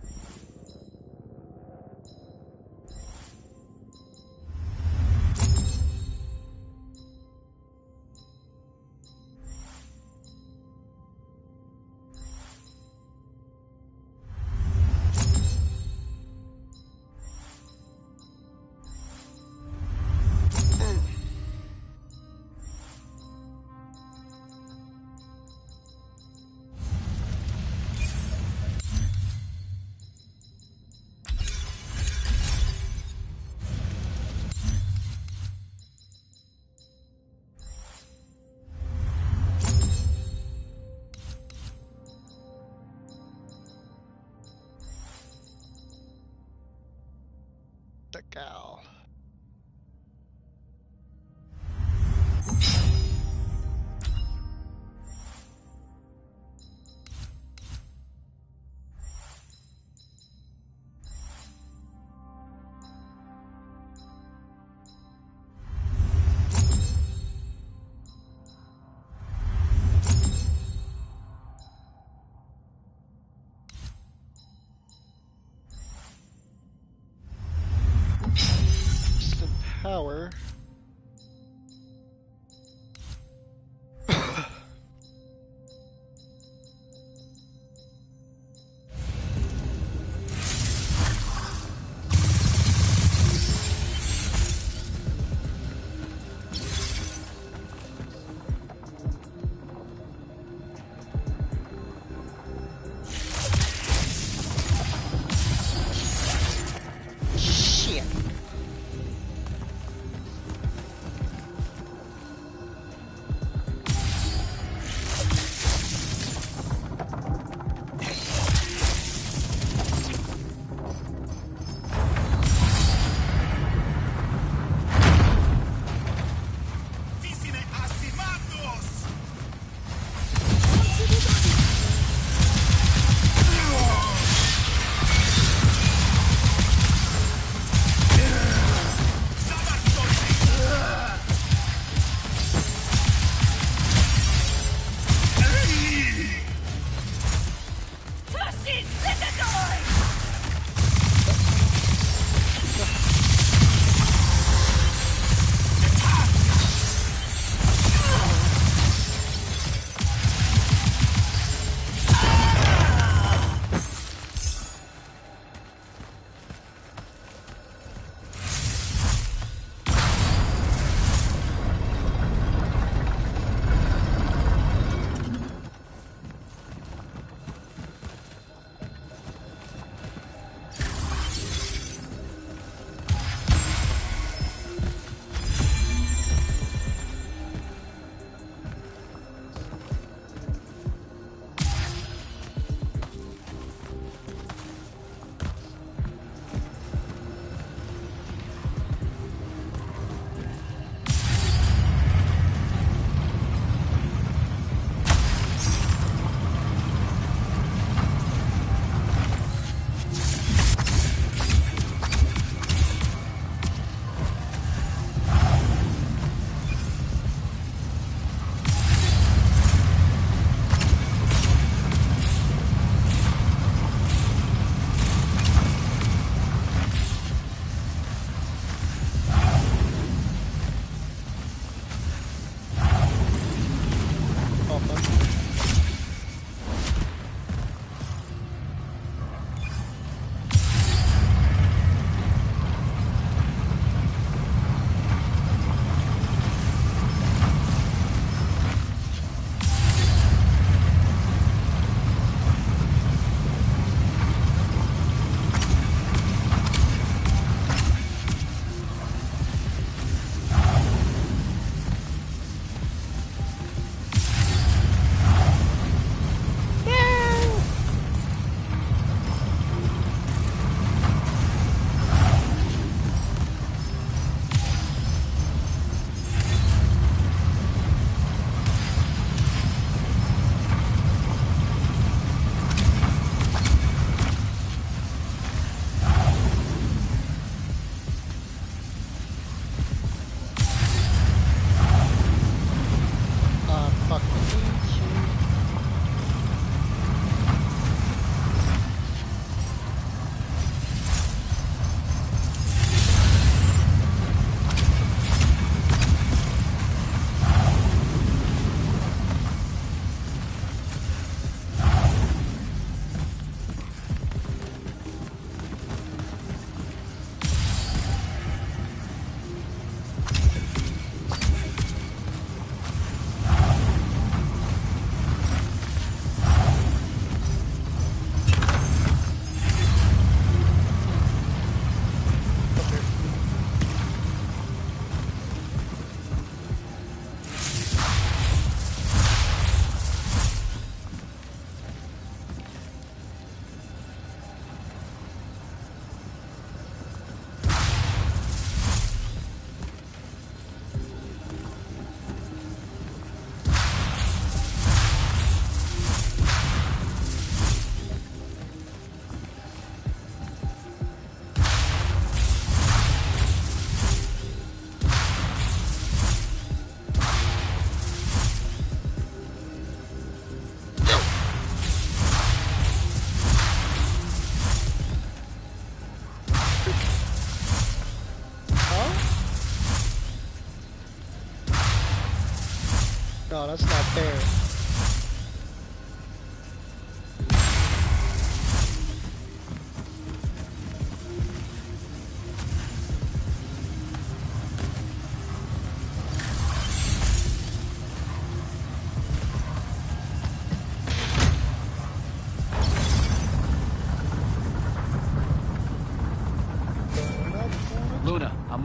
The cow. Some power.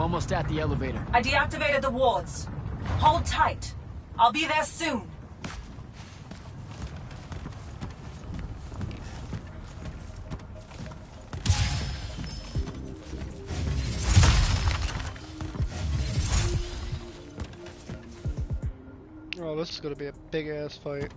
almost at the elevator. I deactivated the wards. Hold tight. I'll be there soon. Oh, this is gonna be a big ass fight.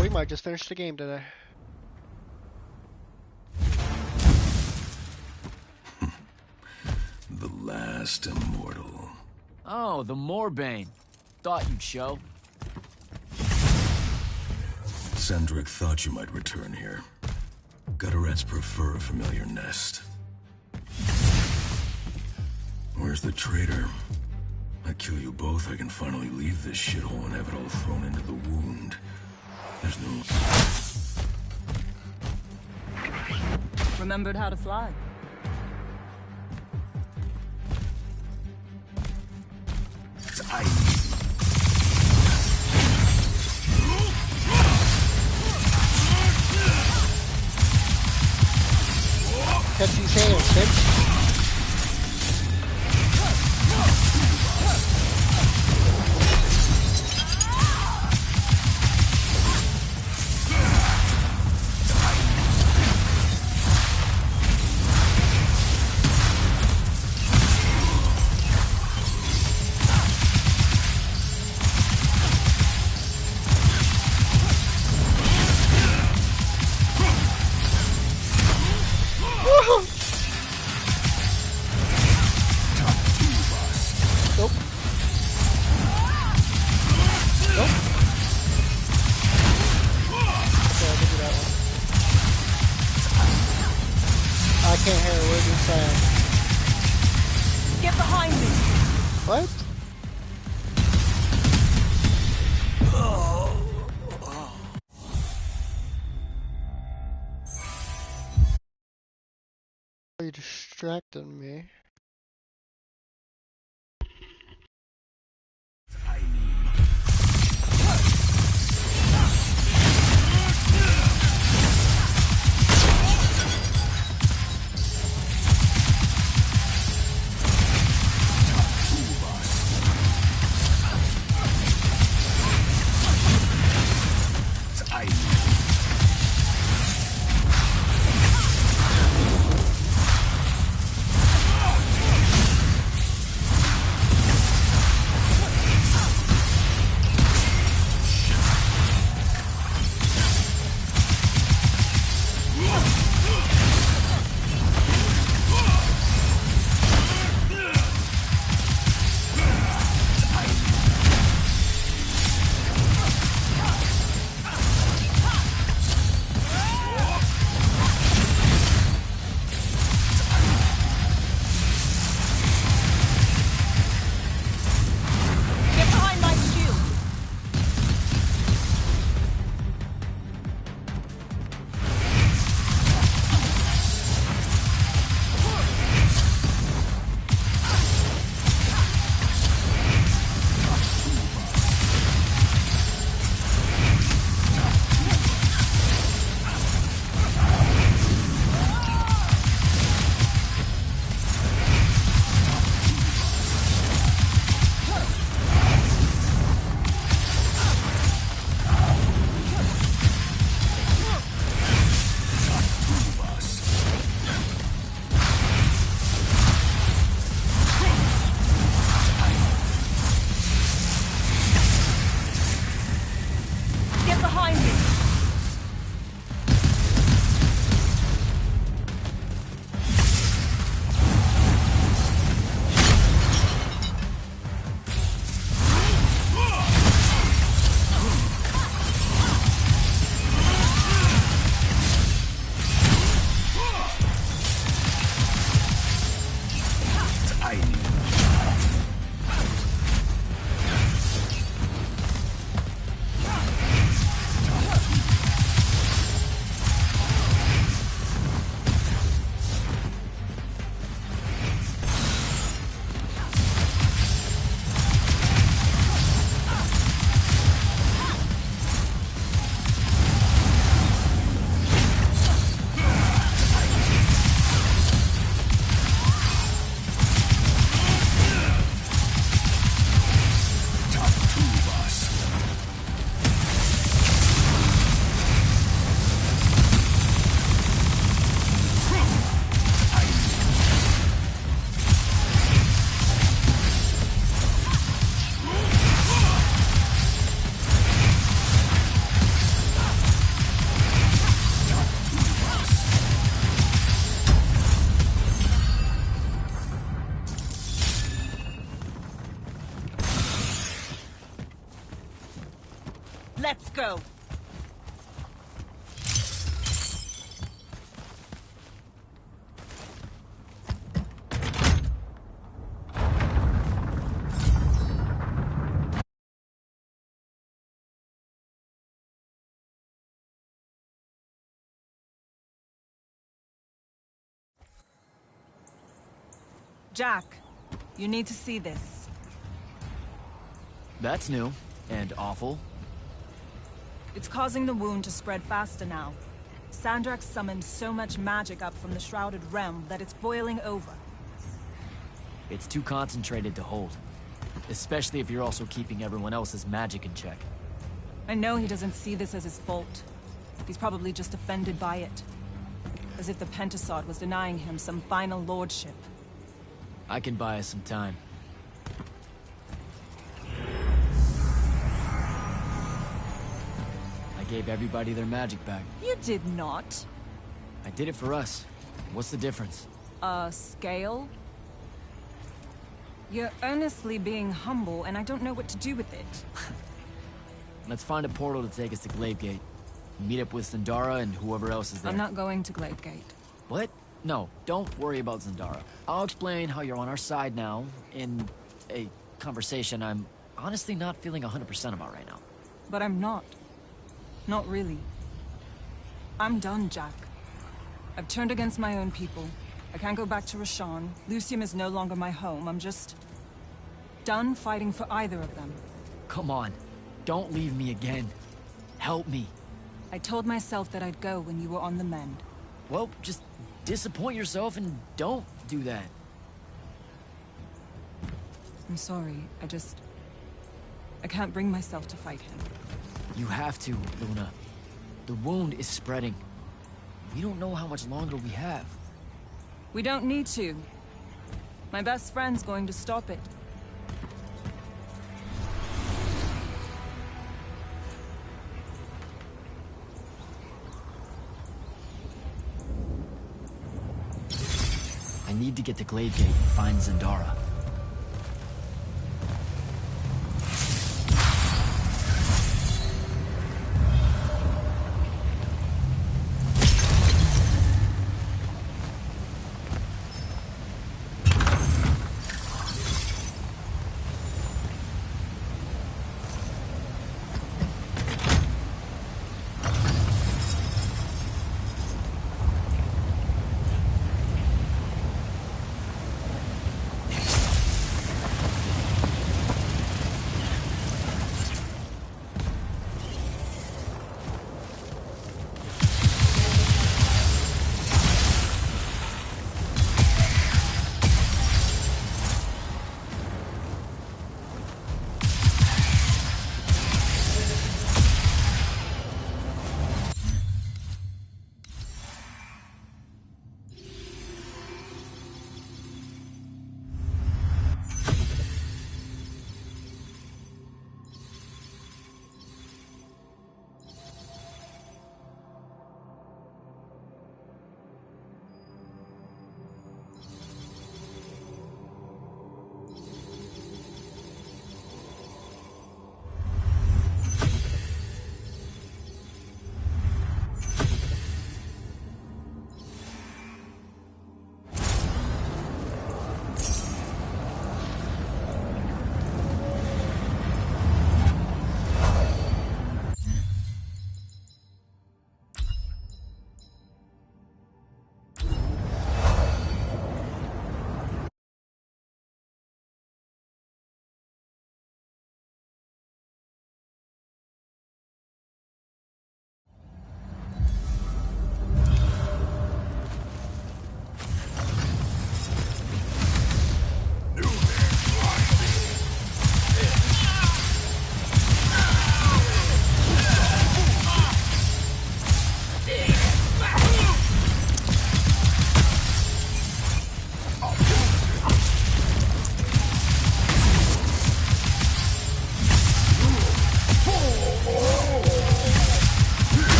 We might just finish the game today. The last immortal. Oh, the Moorbane. Thought you'd show. Sandrick thought you might return here. Gutterets prefer a familiar nest. Where's the traitor? I kill you both, I can finally leave this shithole and have it all thrown into the wound. There's no... Remembered how to fly. Catch these hands, bitch. Get behind me! What? You distracted me. go. Jack, you need to see this. That's new. And awful. It's causing the wound to spread faster now. Sandrak summoned so much magic up from the Shrouded Realm that it's boiling over. It's too concentrated to hold. Especially if you're also keeping everyone else's magic in check. I know he doesn't see this as his fault. He's probably just offended by it. As if the Pentasod was denying him some final lordship. I can buy us some time. I gave everybody their magic back. You did not. I did it for us. What's the difference? Scale? You're earnestly being humble, and I don't know what to do with it. Let's find a portal to take us to Glavegate. Meet up with Zendara and whoever else is there. I'm not going to Glavegate. What? No, don't worry about Zendara. I'll explain how you're on our side now, in a conversation I'm honestly not feeling 100% about right now. But I'm not. Not really. I'm done, Jack. I've turned against my own people. I can't go back to Rasharn. Lucium is no longer my home. I'm just... done fighting for either of them. Come on. Don't leave me again. Help me. I told myself that I'd go when you were on the mend. Well, just disappoint yourself and don't do that. I'm sorry. I can't bring myself to fight him. You have to, Luna. The wound is spreading. We don't know how much longer we have. We don't need to. My best friend's going to stop it. I need to get to Glavegate and find Zendara.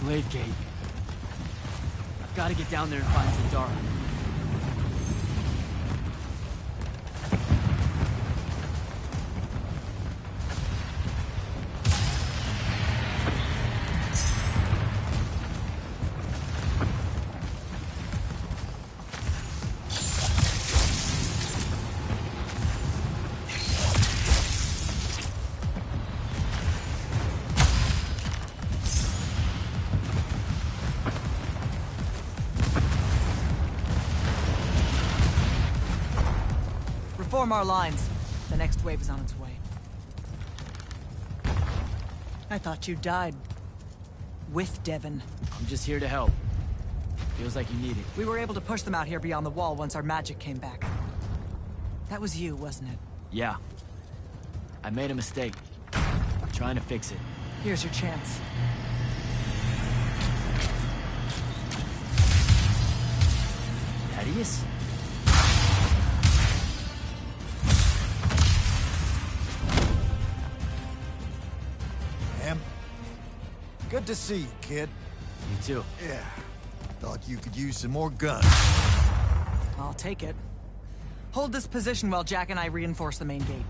Glade Gate. I've got to get down there and find Zendara. Form our lines. The next wave is on its way. I thought you died. With Devon. I'm just here to help. Feels like you need it. We were able to push them out here beyond the wall once our magic came back. That was you, wasn't it? Yeah. I made a mistake. I'm trying to fix it. Here's your chance. Thaddeus? Good to see you, kid. You too. Yeah. Thought you could use some more guns. I'll take it. Hold this position while Jack and I reinforce the main gate.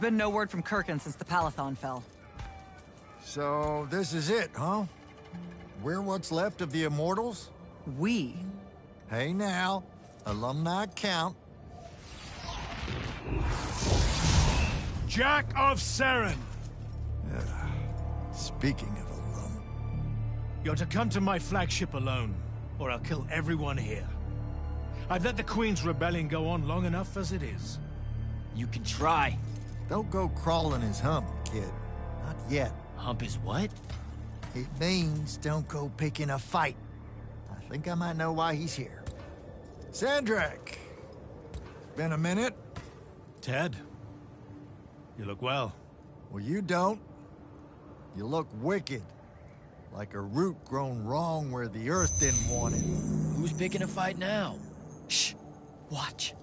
been no word from Kirkin since the Palathon fell. So, this is it, huh? We're what's left of the Immortals? We? Hey now, alumni count. Jack of Saren! Speaking of alum... You're to come to my flagship alone, or I'll kill everyone here. I've let the Queen's rebellion go on long enough as it is. You can try. Don't go crawling his hump, kid. Not yet. Hump is what? It means don't go picking a fight. I think I might know why he's here. Sandrak! Been a minute? Ted? You look well. Well, you don't. You look wicked. Like a root grown wrong where the earth didn't want it. Who's picking a fight now? Shh. Watch.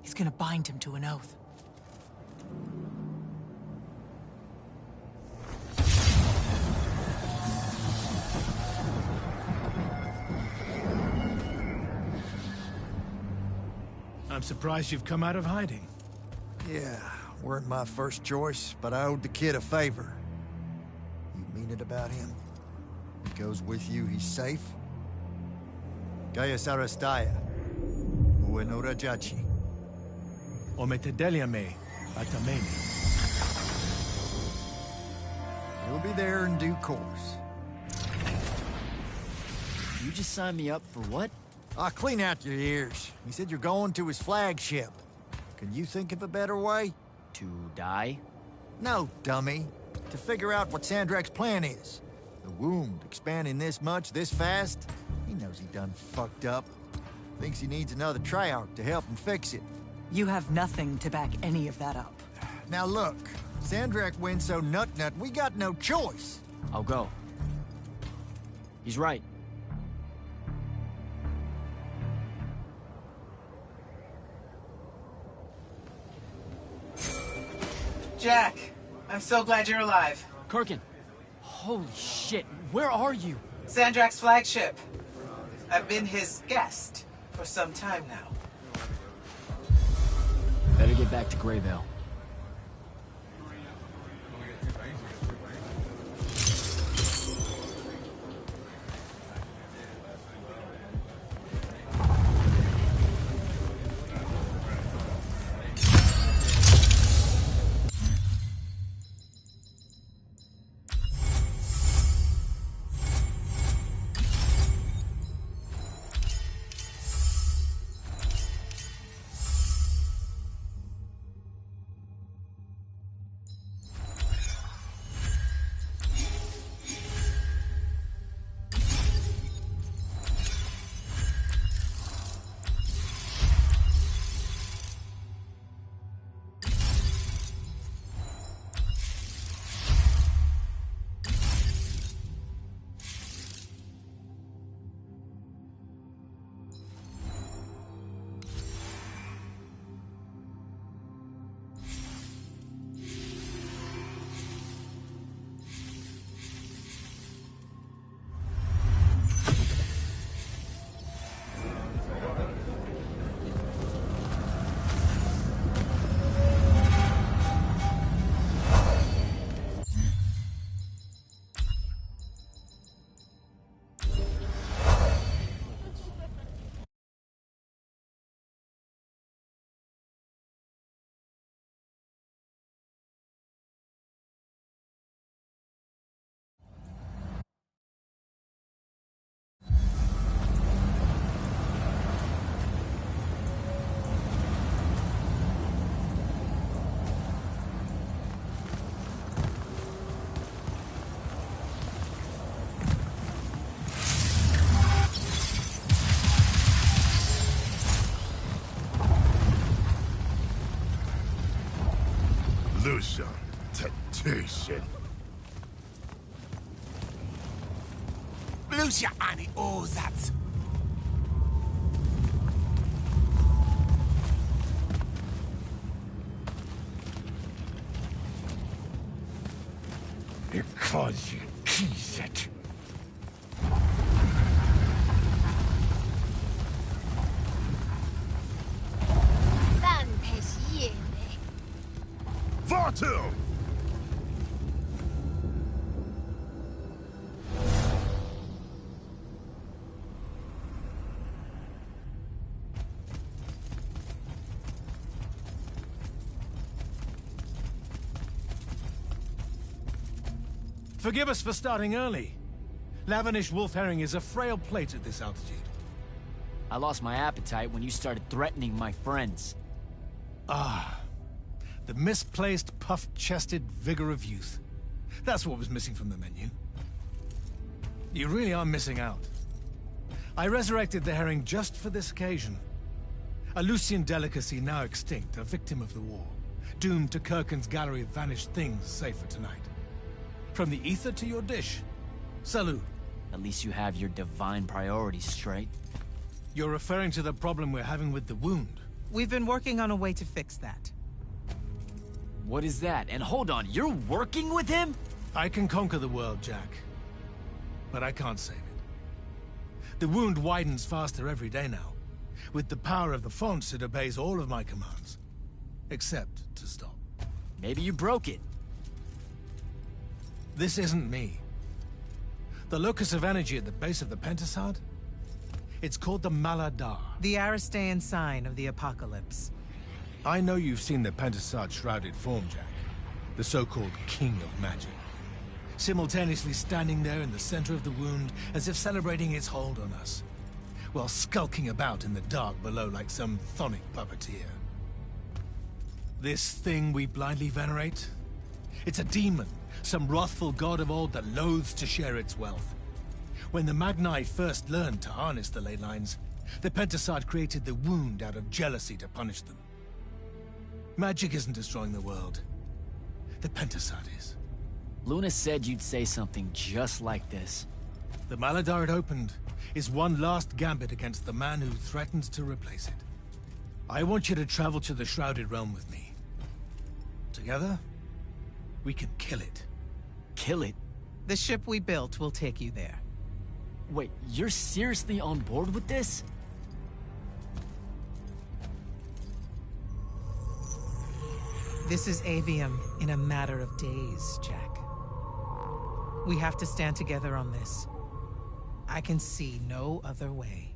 He's gonna bind him to an oath. I'm surprised you've come out of hiding. Yeah, weren't my first choice, but I owed the kid a favor. You mean it about him? He goes with you, he's safe? Gaius Arastaya. Bueno Rajachi. Ometedeliame, Atamene. He'll be there in due course. You just signed me up for what? I'll clean out your ears. He said you're going to his flagship. Can you think of a better way? To die? No, dummy. To figure out what Sandrak's plan is. The wound expanding this much, this fast? He knows he done fucked up. Thinks he needs another Triarch to help him fix it. You have nothing to back any of that up. Now look, Sandrak wins so nut-nut, we got no choice. I'll go. He's right. Jack, I'm so glad you're alive. Kirkin, holy shit, where are you? Sandrak's flagship. I've been his guest for some time now. Better get back to Greyvale. Lucia, temptation. Lucia ani ozat. Because you keys it. tomb! Forgive us for starting early. Lavenish wolf herring is a frail plate at this altitude. I lost my appetite when you started threatening my friends. Ah, the misplaced, puff-chested vigor of youth. That's what was missing from the menu. You really are missing out. I resurrected the herring just for this occasion. A Lucian delicacy now extinct, a victim of the war, doomed to Kirkin's gallery of vanished things, save for tonight. From the ether to your dish. Salute. At least you have your divine priorities straight. You're referring to the problem we're having with the wound. We've been working on a way to fix that. What is that? And hold on, you're working with him? I can conquer the world, Jack. But I can't save it. The wound widens faster every day now. With the power of the fonts, it obeys all of my commands. Except to stop. Maybe you broke it. This isn't me. The locus of energy at the base of the Pentasad? It's called the Maladar. The Aristean sign of the apocalypse. I know you've seen the Pentasad shrouded form, Jack. The so-called King of Magic. Simultaneously standing there in the center of the wound, as if celebrating its hold on us, while skulking about in the dark below like some chthonic puppeteer. This thing we blindly venerate? It's a demon, some wrathful god of old that loathes to share its wealth. When the Magni first learned to harness the ley lines, the Pentasad created the wound out of jealousy to punish them. Magic isn't destroying the world. The Pentasad is. Luna said you'd say something just like this. The Maladar it opened is one last gambit against the man who threatened to replace it. I want you to travel to the Shrouded Realm with me. Together, we can kill it. Kill it? The ship we built will take you there. Wait, you're seriously on board with this? This is Aveum in a matter of days, Jack. We have to stand together on this. I can see no other way.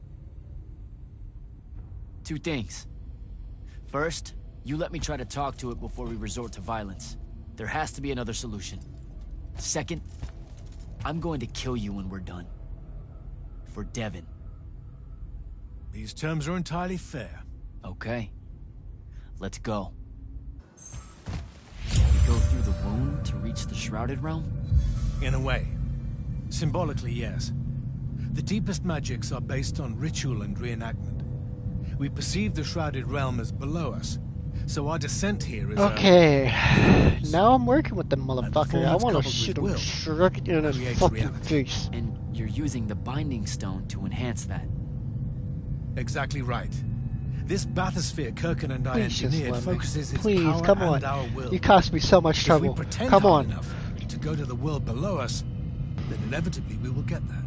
Two things. First, you let me try to talk to it before we resort to violence. There has to be another solution. Second, I'm going to kill you when we're done. For Devon. These terms are entirely fair. Okay. Let's go. We go through the wound to reach the Shrouded Realm? In a way. Symbolically, yes. The deepest magics are based on ritual and reenactment. We perceive the Shrouded Realm as below us, so our descent here is okay. Now I'm working with the motherfucker. I want to shoot him straight in his fucking face. And you're using the Binding Stone to enhance that. Exactly right. This bathysphere Kirkin and I engineered focuses its Please, power come on. and our will. You cost me so much trouble. If we pretend Come hard on. enough to go to the world below us, then inevitably we will get there.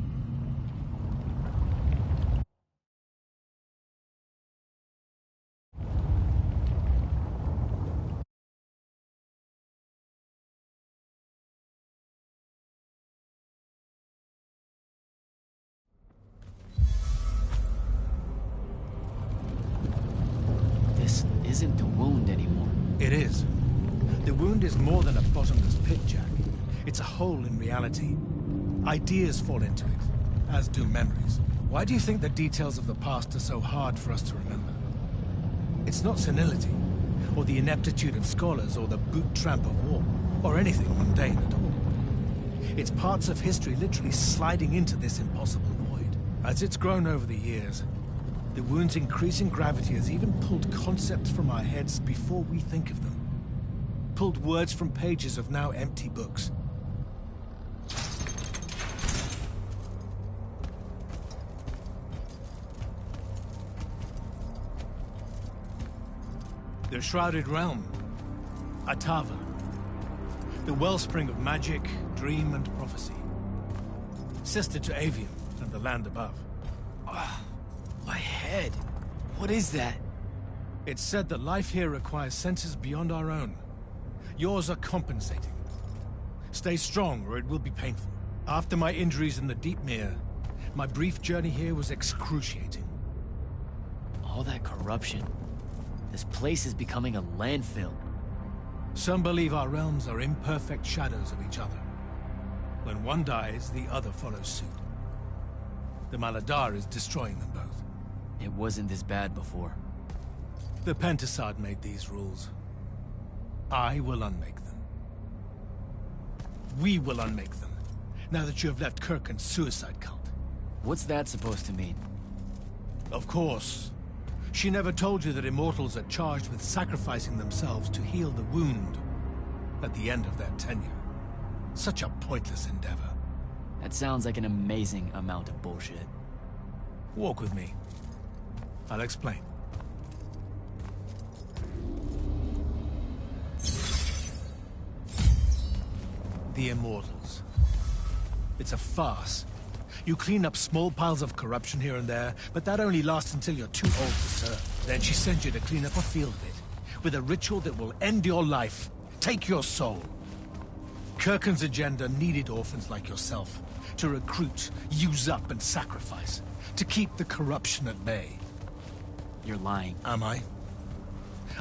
This isn't the wound anymore. It is. The wound is more than a bottomless pit, Jack. It's a hole in reality. Ideas fall into it, as do memories. Why do you think the details of the past are so hard for us to remember? It's not senility, or the ineptitude of scholars, or the boot tramp of war, or anything mundane at all. It's parts of history literally sliding into this impossible void. As it's grown over the years, the wound's increasing gravity has even pulled concepts from our heads before we think of them. Pulled words from pages of now empty books. The Shrouded Realm. Atava. The wellspring of magic, dream, and prophecy. Sister to Aveum and the land above. My head. What is that? It's said that life here requires senses beyond our own. Yours are compensating. Stay strong, or it will be painful. After my injuries in the Deep Mere, my brief journey here was excruciating. All that corruption. This place is becoming a landfill. Some believe our realms are imperfect shadows of each other. When one dies, the other follows suit. The Maladar is destroying them both. It wasn't this bad before. The Pentasad made these rules. I will unmake them. We will unmake them, now that you have left Kirkand's suicide cult. What's that supposed to mean? Of course. She never told you that Immortals are charged with sacrificing themselves to heal the wound at the end of their tenure. Such a pointless endeavor. That sounds like an amazing amount of bullshit. Walk with me. I'll explain. The Immortals. It's a farce. You clean up small piles of corruption here and there, but that only lasts until you're too old to serve. Then she sends you to clean up a field of it, with a ritual that will end your life, take your soul. Kirkand's agenda needed orphans like yourself, to recruit, use up, and sacrifice, to keep the corruption at bay. You're lying. Am I?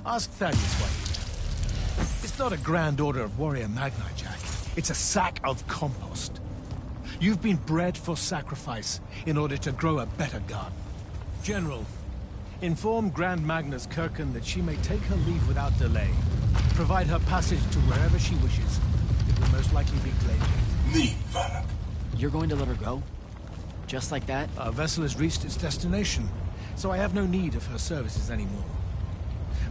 Ask Thaddeus why he left. It's not a grand order of warrior magni, Jack. It's a sack of compost. You've been bred for sacrifice in order to grow a better garden. General, inform Grand Magnus Kirkand that she may take her leave without delay. Provide her passage to wherever she wishes. It will most likely be Glade. Leave, Valak. You're going to let her go? Just like that? Our vessel has reached its destination, so I have no need of her services anymore.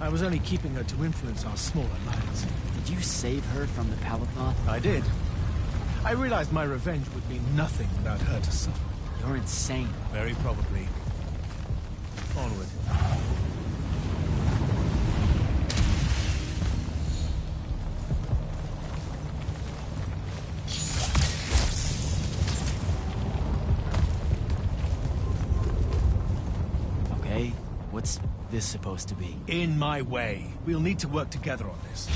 I was only keeping her to influence our small alliance. Did you save her from the Palathoth? I did. I realized my revenge would mean nothing without her to suffer. You're insane. Very probably. Onward. Okay, what's this supposed to be? In my way. We'll need to work together on this.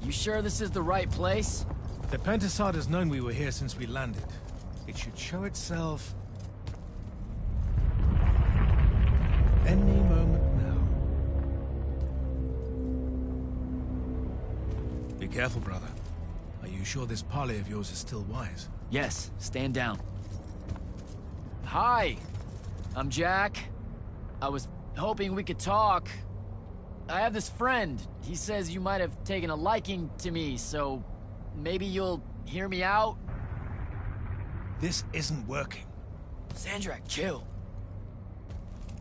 You sure this is the right place? The Pentasad has known we were here since we landed. It should show itself any moment now. Be careful, brother. Are you sure this parley of yours is still wise? Yes, stand down. Hi, I'm Jack. I was hoping we could talk. I have this friend. He says you might have taken a liking to me, so maybe you'll hear me out? This isn't working. Sandrak, chill.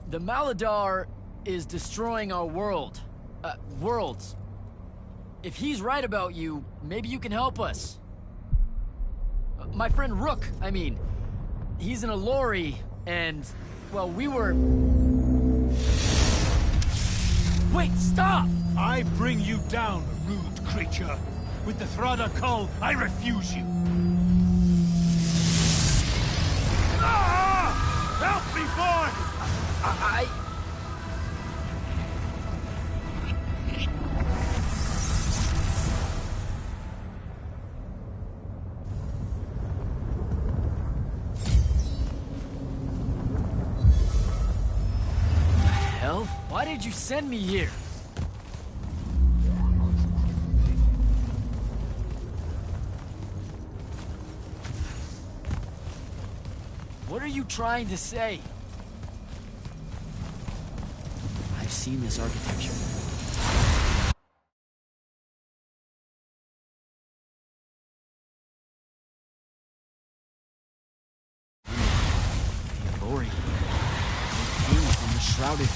The Maladar is destroying our world. Worlds. If he's right about you, maybe you can help us. My friend Rook, I mean. He's in a lorry, and, well, we were... Wait, stop! I bring you down, rude creature. With the Thrada Cull, I refuse you. Ah! Help me, boy! Hell? Why did you send me here? What are you trying to say? I've seen this architecture. crowded round it.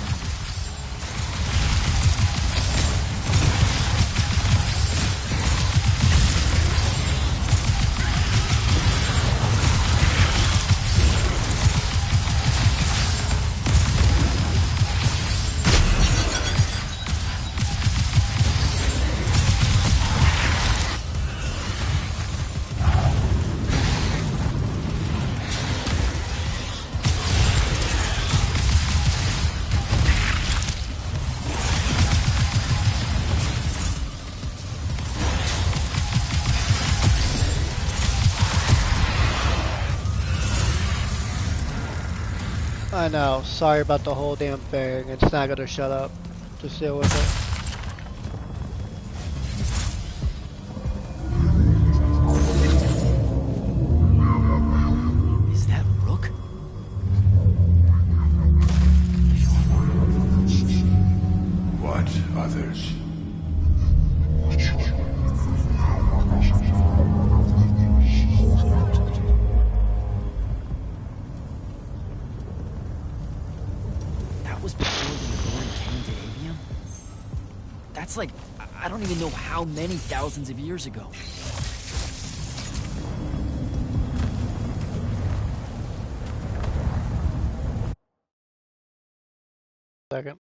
I know. Sorry about the whole damn thing. It's not gonna shut up. Just deal with it. Is that Rook? What others? That was before the Lord came to Aveum? That's like, I don't even know how many thousands of years ago. Second.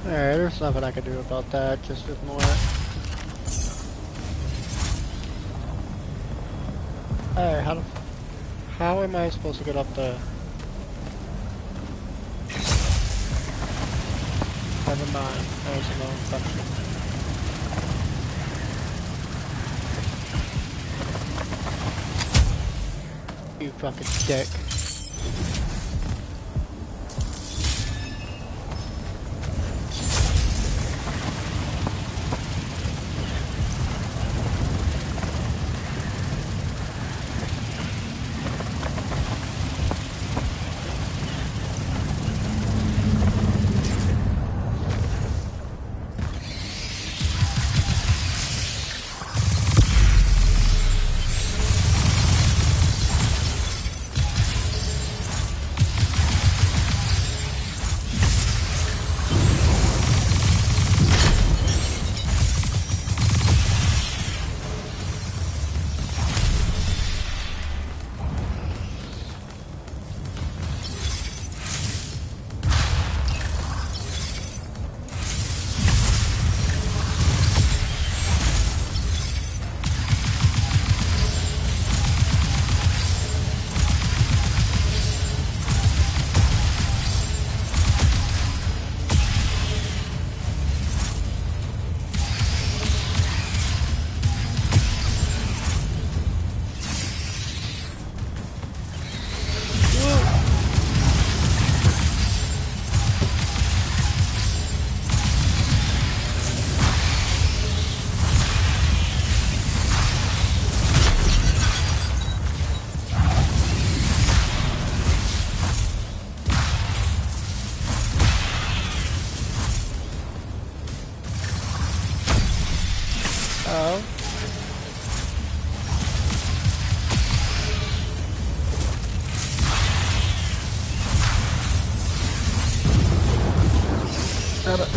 Alright, there's nothing I can do about that. Just ignore it. Alright, how am I supposed to get up there? Never mind. There's no infection. You fucking dick. Oh. Grab it.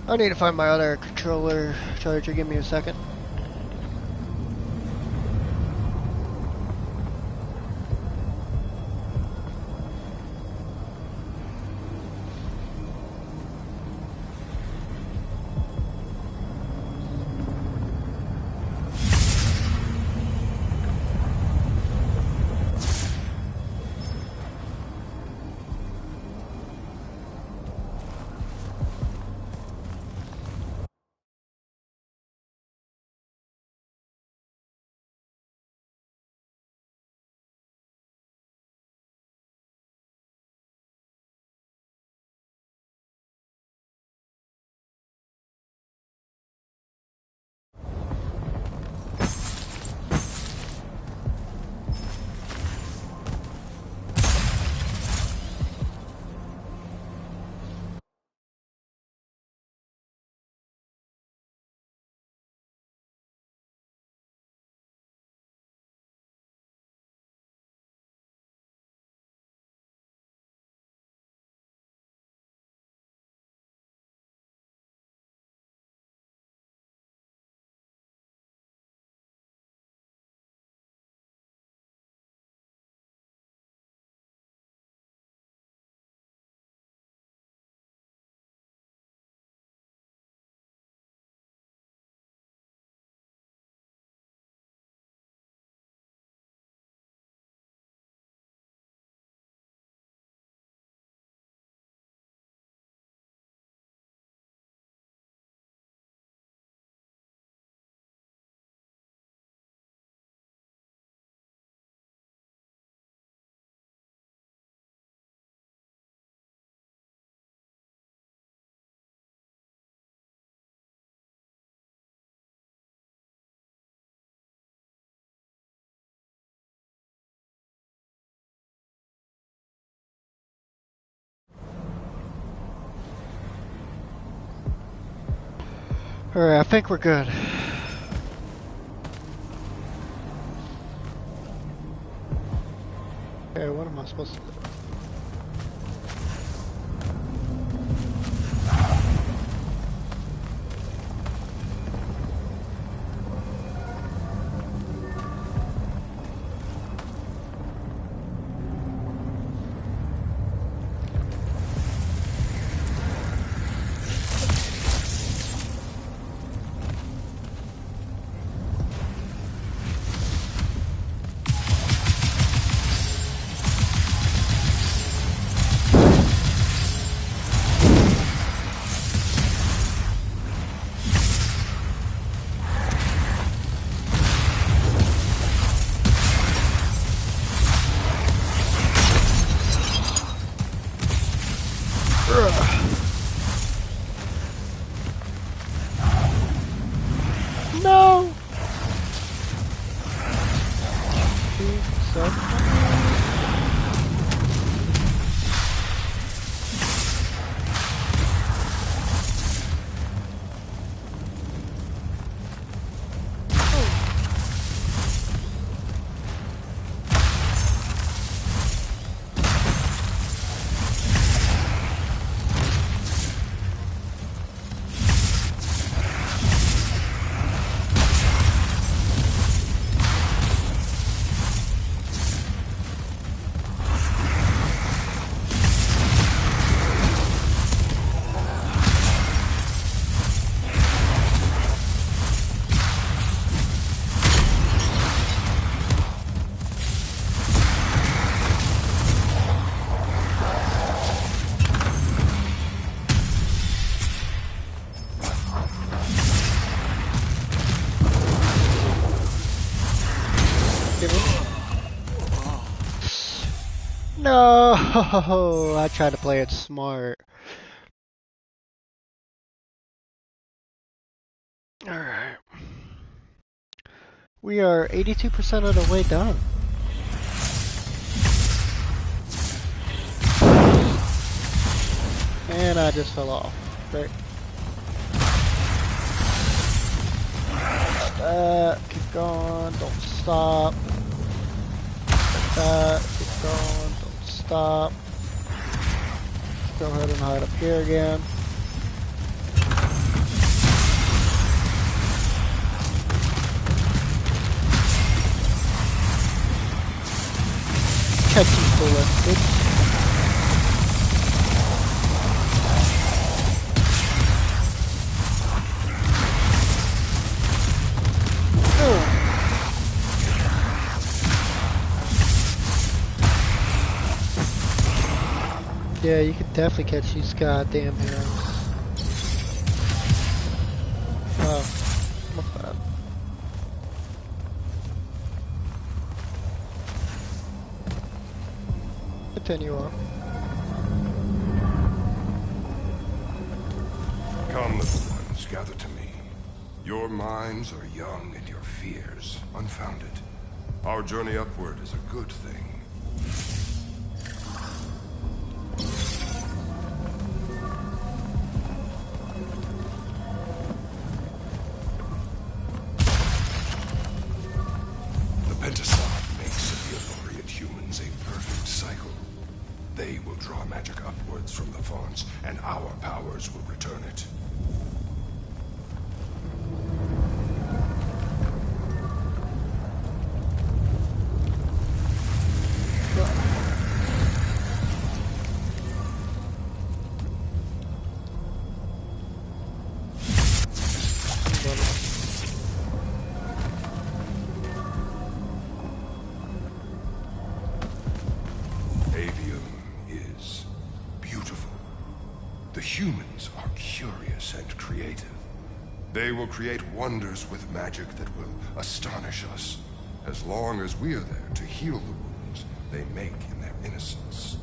I need to find my other controller charger. Give me a second. Alright, I think we're good. Okay, what am I supposed to do? No! No, I tried to play it smart. Alright. We are 82% of the way done. And I just fell off. Great. Keep going, don't stop. Keep going, don't stop. Let's go ahead and hide up here again. catch these bullets, bitch. Yeah, you can definitely catch these goddamn heroes. Oh, my bad. Continue on. Come, little ones, gather to me. Your minds are young and your fears unfounded. Our journey upward is a good thing. The Pentasod makes of the Elorian humans a perfect cycle. They will draw magic upwards from the fonts, and our powers will return it. Aveum is beautiful. The humans are curious and creative. They will create wonders with magic that will astonish us, as long as we are there to heal the wounds they make in their innocence.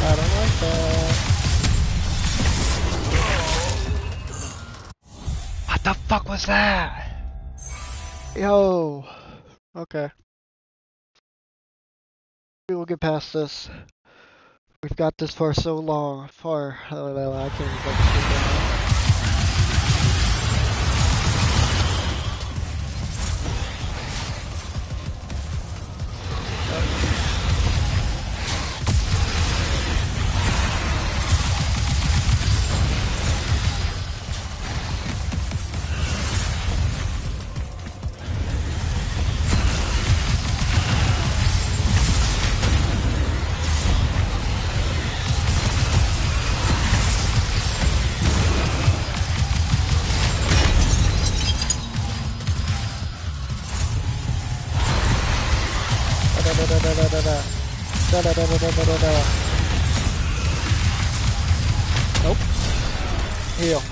I don't like that. What the fuck was that? Yo. Okay. We will get past this. We've got this for so long. I can't even fucking Nope. Heal.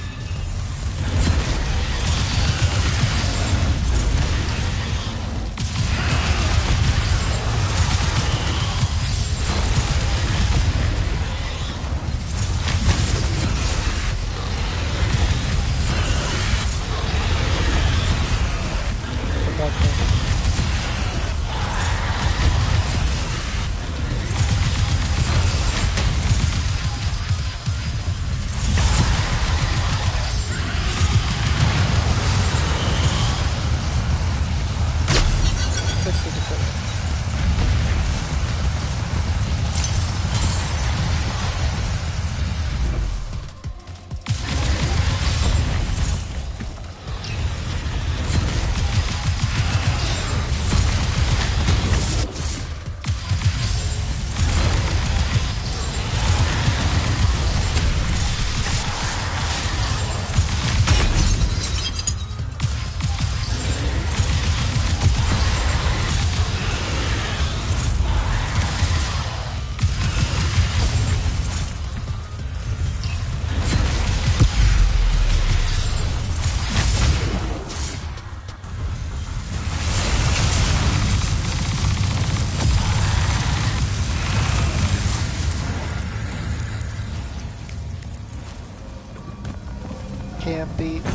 can't beat me.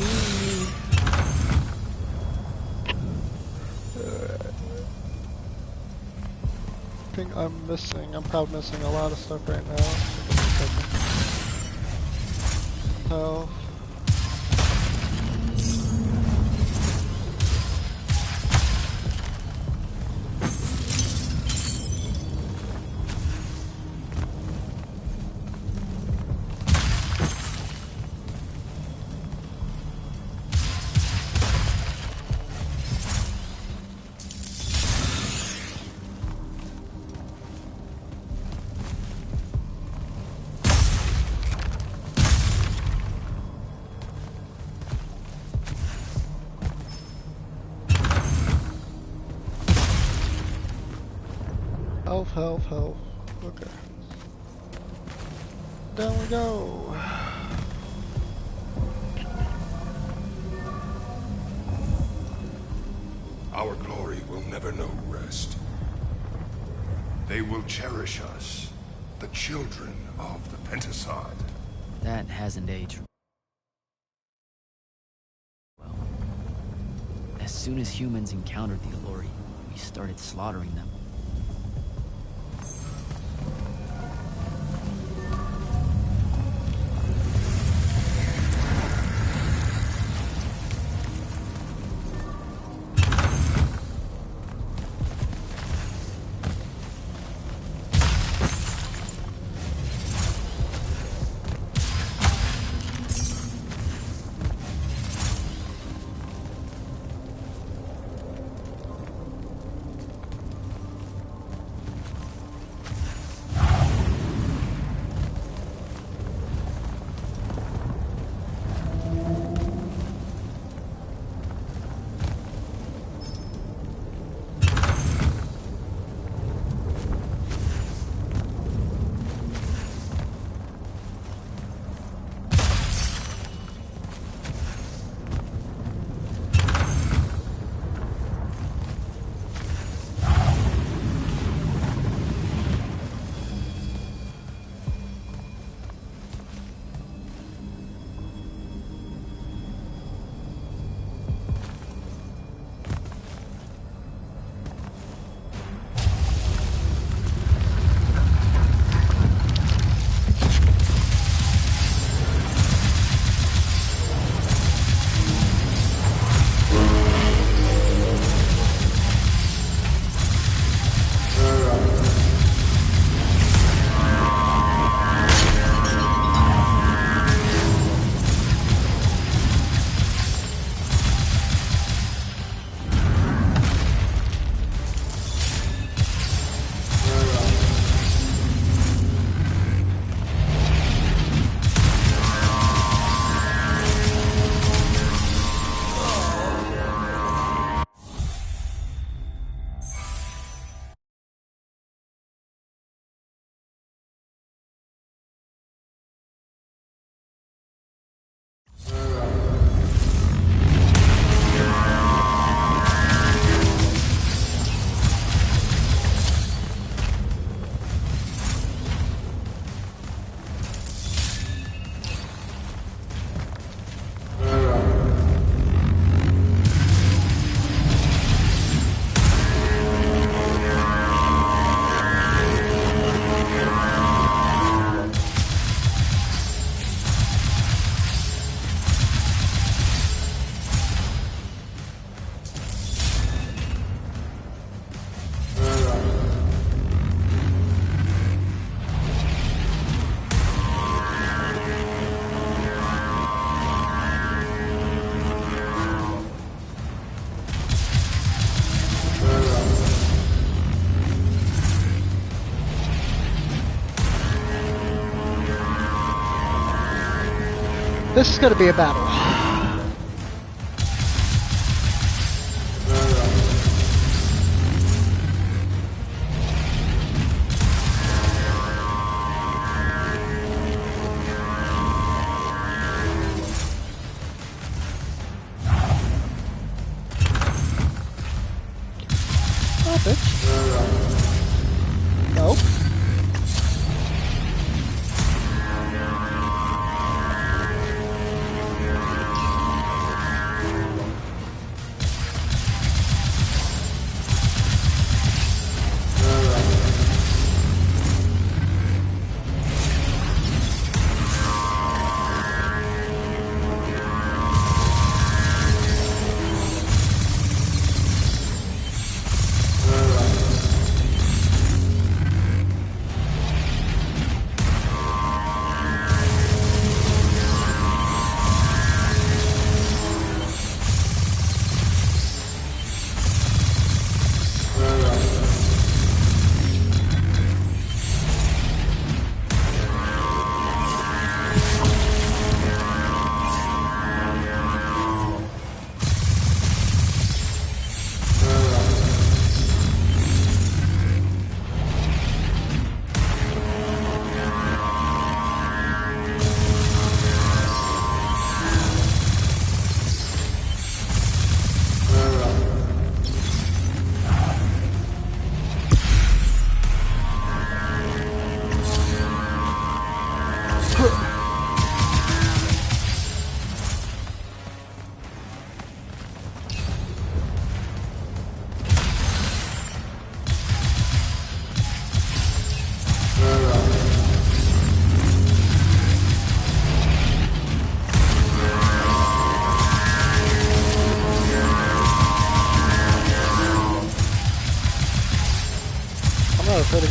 I think I'm probably missing a lot of stuff right now. So. Health. Okay. Down we go. Our glory will never know rest. They will cherish us, the children of the Pentasod. That hasn't aged well. As soon as humans encountered the Alluri, we started slaughtering them. This is going to be a battle. Oh, bitch. Nope.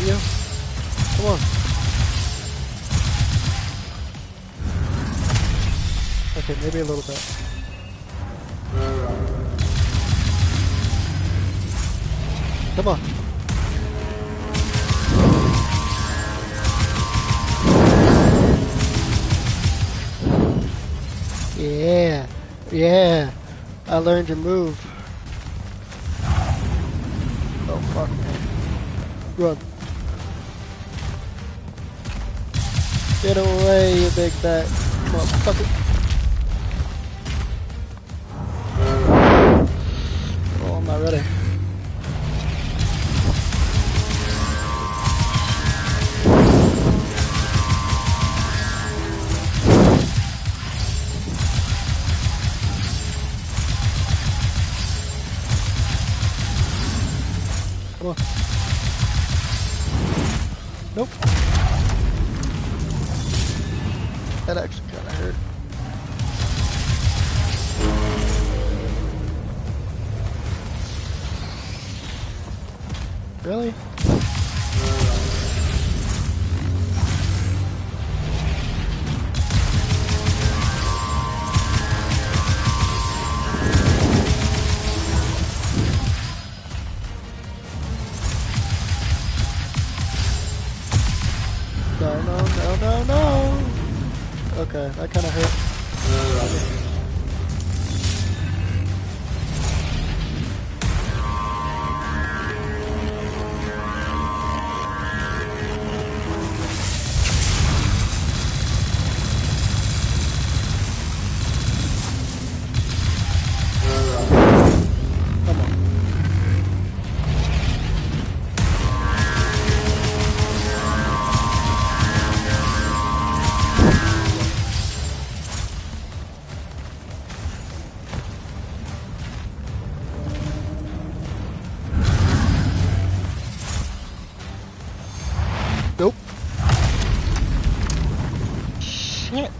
you? Come on. Okay, maybe a little bit. Come on. Yeah. Yeah. I learned your move. Oh, fuck, man. Run. Get away, you big bat. Come on, fuck it. Oh, I'm not ready. Come on. Nope. That actually kind of hurt. Really? No. Okay, that kind of hurt. Nope. Shit.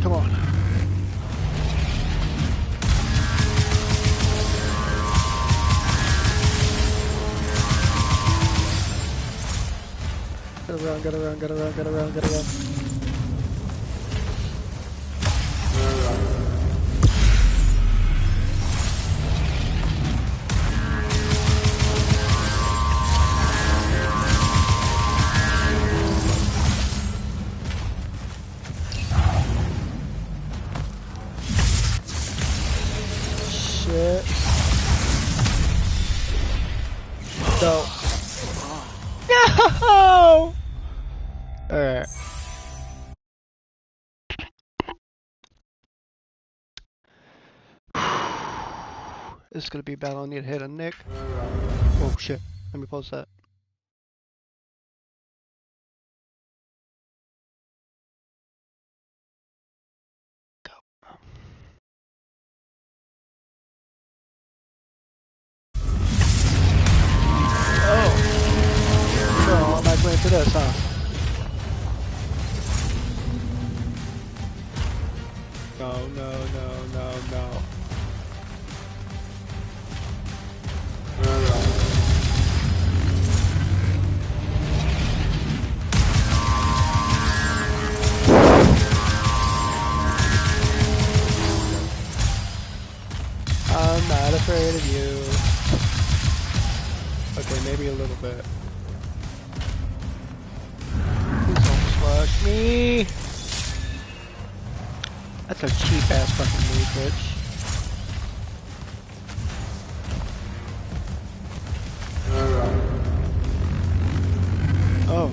Come on. Get around. Shit. No. No! Alright. This is gonna be a battle. I need to hit a Nick. Oh shit. Let me pause that. Oh. So I'm not going to this, huh? No. I'm not afraid of you. Okay, maybe a little bit. Please don't squash me. That's a cheap ass fucking move, bitch. Oh.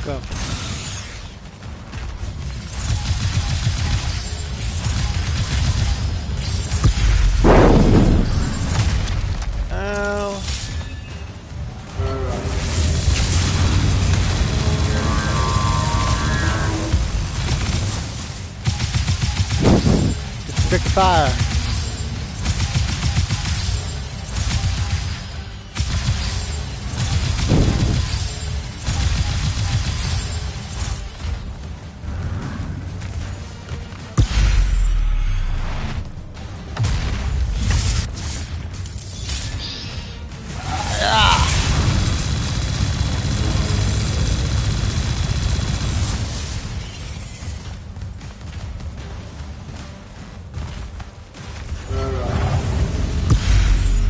Go. Ow. fire.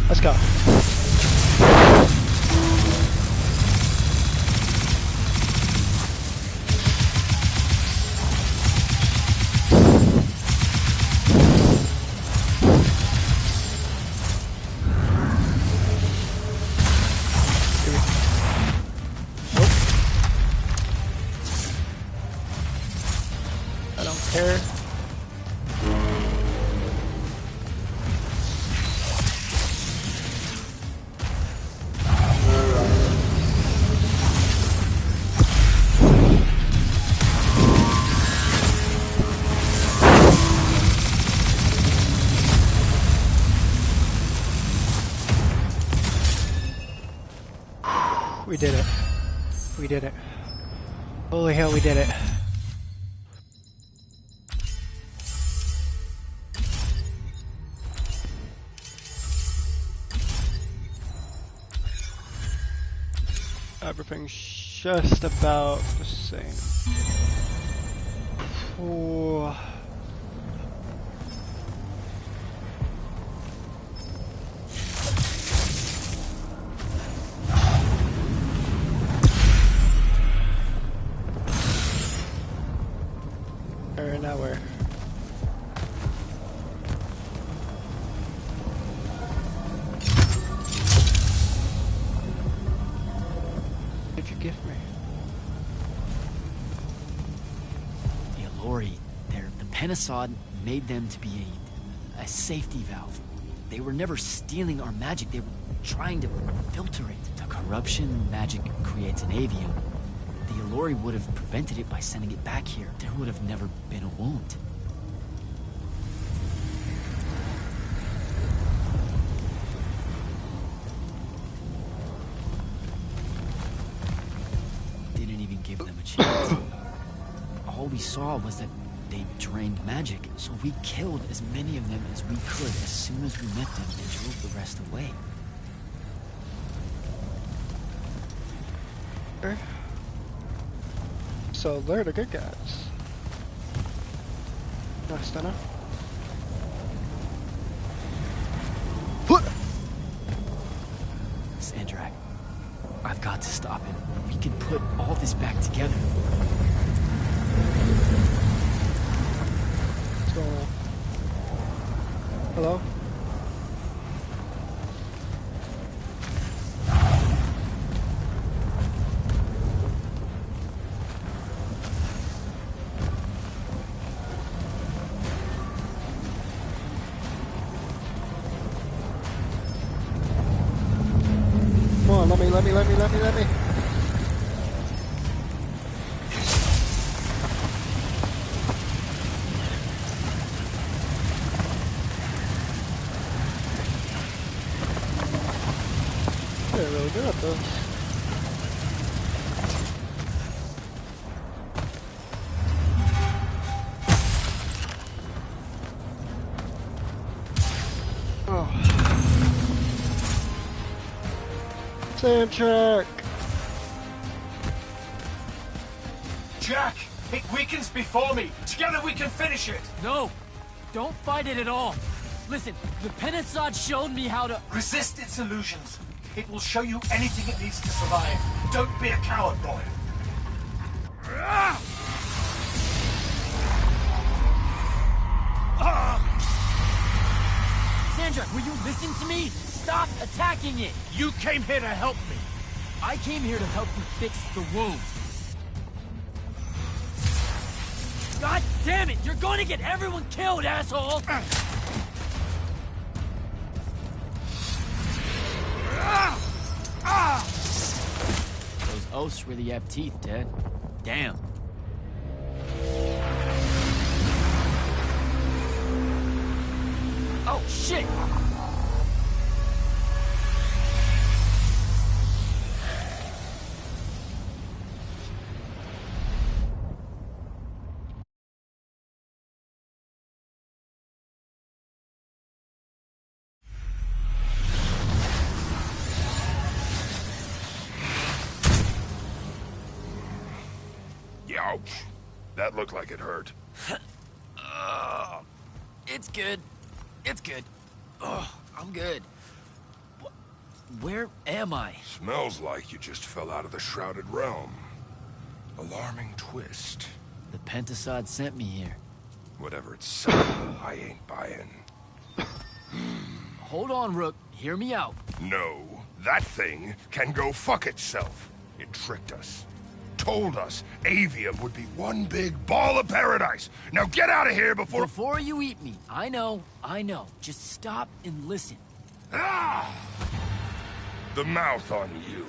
Let's go. I don't care. We did it. We did it. Holy hell, we did it. Everything's just about the same. Oh. Now where? What did you give me? The Allori, the Penasod made them to be a safety valve. They were never stealing our magic, they were trying to filter it. The corruption magic creates an Aveum. The Allori would have prevented it by sending it back here. There would have never been a wound. Didn't even give them a chance. All we saw was that they drained magic, so we killed as many of them as we could as soon as we met them and drove the rest away. So they're the good guys. Nice, Stunner. Sandrak, I've got to stop him. We can put all this back together. What's going on? Hello? Let me. They're really good at this. Oh. Soundtrack. Jack, it weakens before me. Together we can finish it. No, don't fight it at all. Listen, the Penasod showed me how to... Resist its illusions. It will show you anything it needs to survive. Don't be a coward, boy. Sandra, will you listen to me? Stop attacking it! You came here to help me. I came here to help you fix the wound. God damn it! You're going to get everyone killed, asshole! Those oaths really have teeth, Dad. Damn. Shit! Ouch. That looked like it hurt. It's good. It's good. Oh, I'm good. Where am I? Smells like you just fell out of the Shrouded Realm. Alarming twist. The Pentasod sent me here. Whatever it's saying, I ain't buying. Hold on, Rook. Hear me out. No, that thing can go fuck itself. It tricked us. Told us Aveum would be one big ball of paradise. Now get out of here before... Before you eat me. I know. Just stop and listen. Ah! The mouth on you.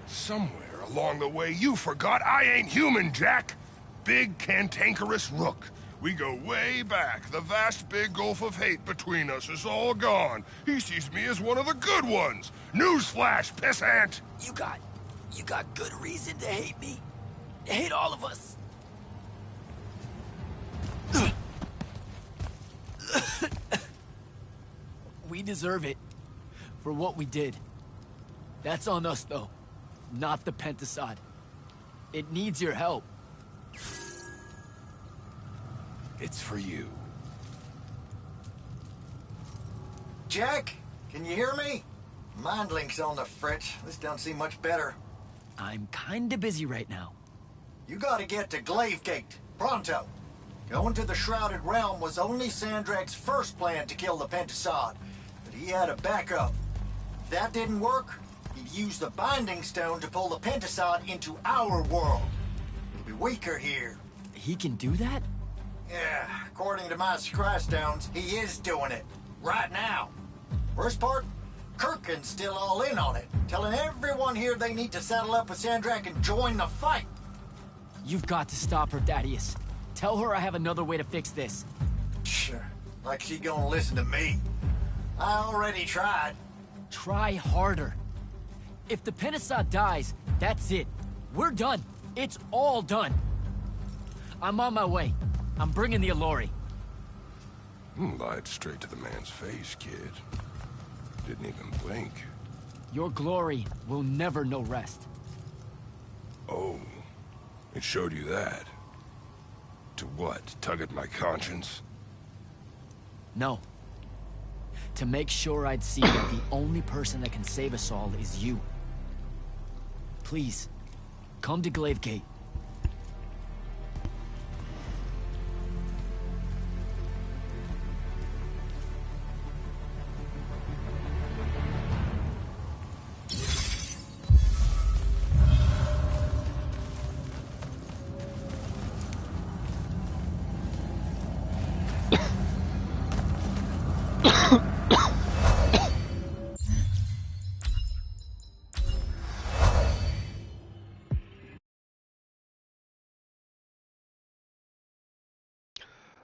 Somewhere along the way you forgot I ain't human, Jack. Big cantankerous Rook. We go way back. The vast big gulf of hate between us is all gone. He sees me as one of the good ones. Newsflash, pissant! You got good reason to hate me. Hate all of us. We deserve it. For what we did. That's on us, though. Not the Pentasod. It needs your help. It's for you. Jack, can you hear me? Mind link's on the fritz. This don't seem much better. I'm kinda busy right now. You gotta get to Glavegate, pronto. Going to the Shrouded Realm was only Sandrak's first plan to kill the Pentasod, but he had a backup. If that didn't work, he'd use the Binding Stone to pull the Pentasod into our world. It'll be weaker here. He can do that? Yeah, according to my Scry Stones, he is doing it. Right now. Worst part? Kirkin's still all in on it, telling everyone here they need to saddle up with Sandrak and join the fight. You've got to stop her, Thaddeus. Tell her I have another way to fix this. Sure. Like she gonna listen to me. I already tried. Try harder. If the Pentasod dies, that's it. We're done. It's all done. I'm on my way. I'm bringing the Allori. Lied straight to the man's face, kid. Didn't even blink. Your glory will never know rest. Oh, it showed you that. To what? Tug at my conscience? No. To make sure I'd see that the only person that can save us all is you. Please, come to Glavegate.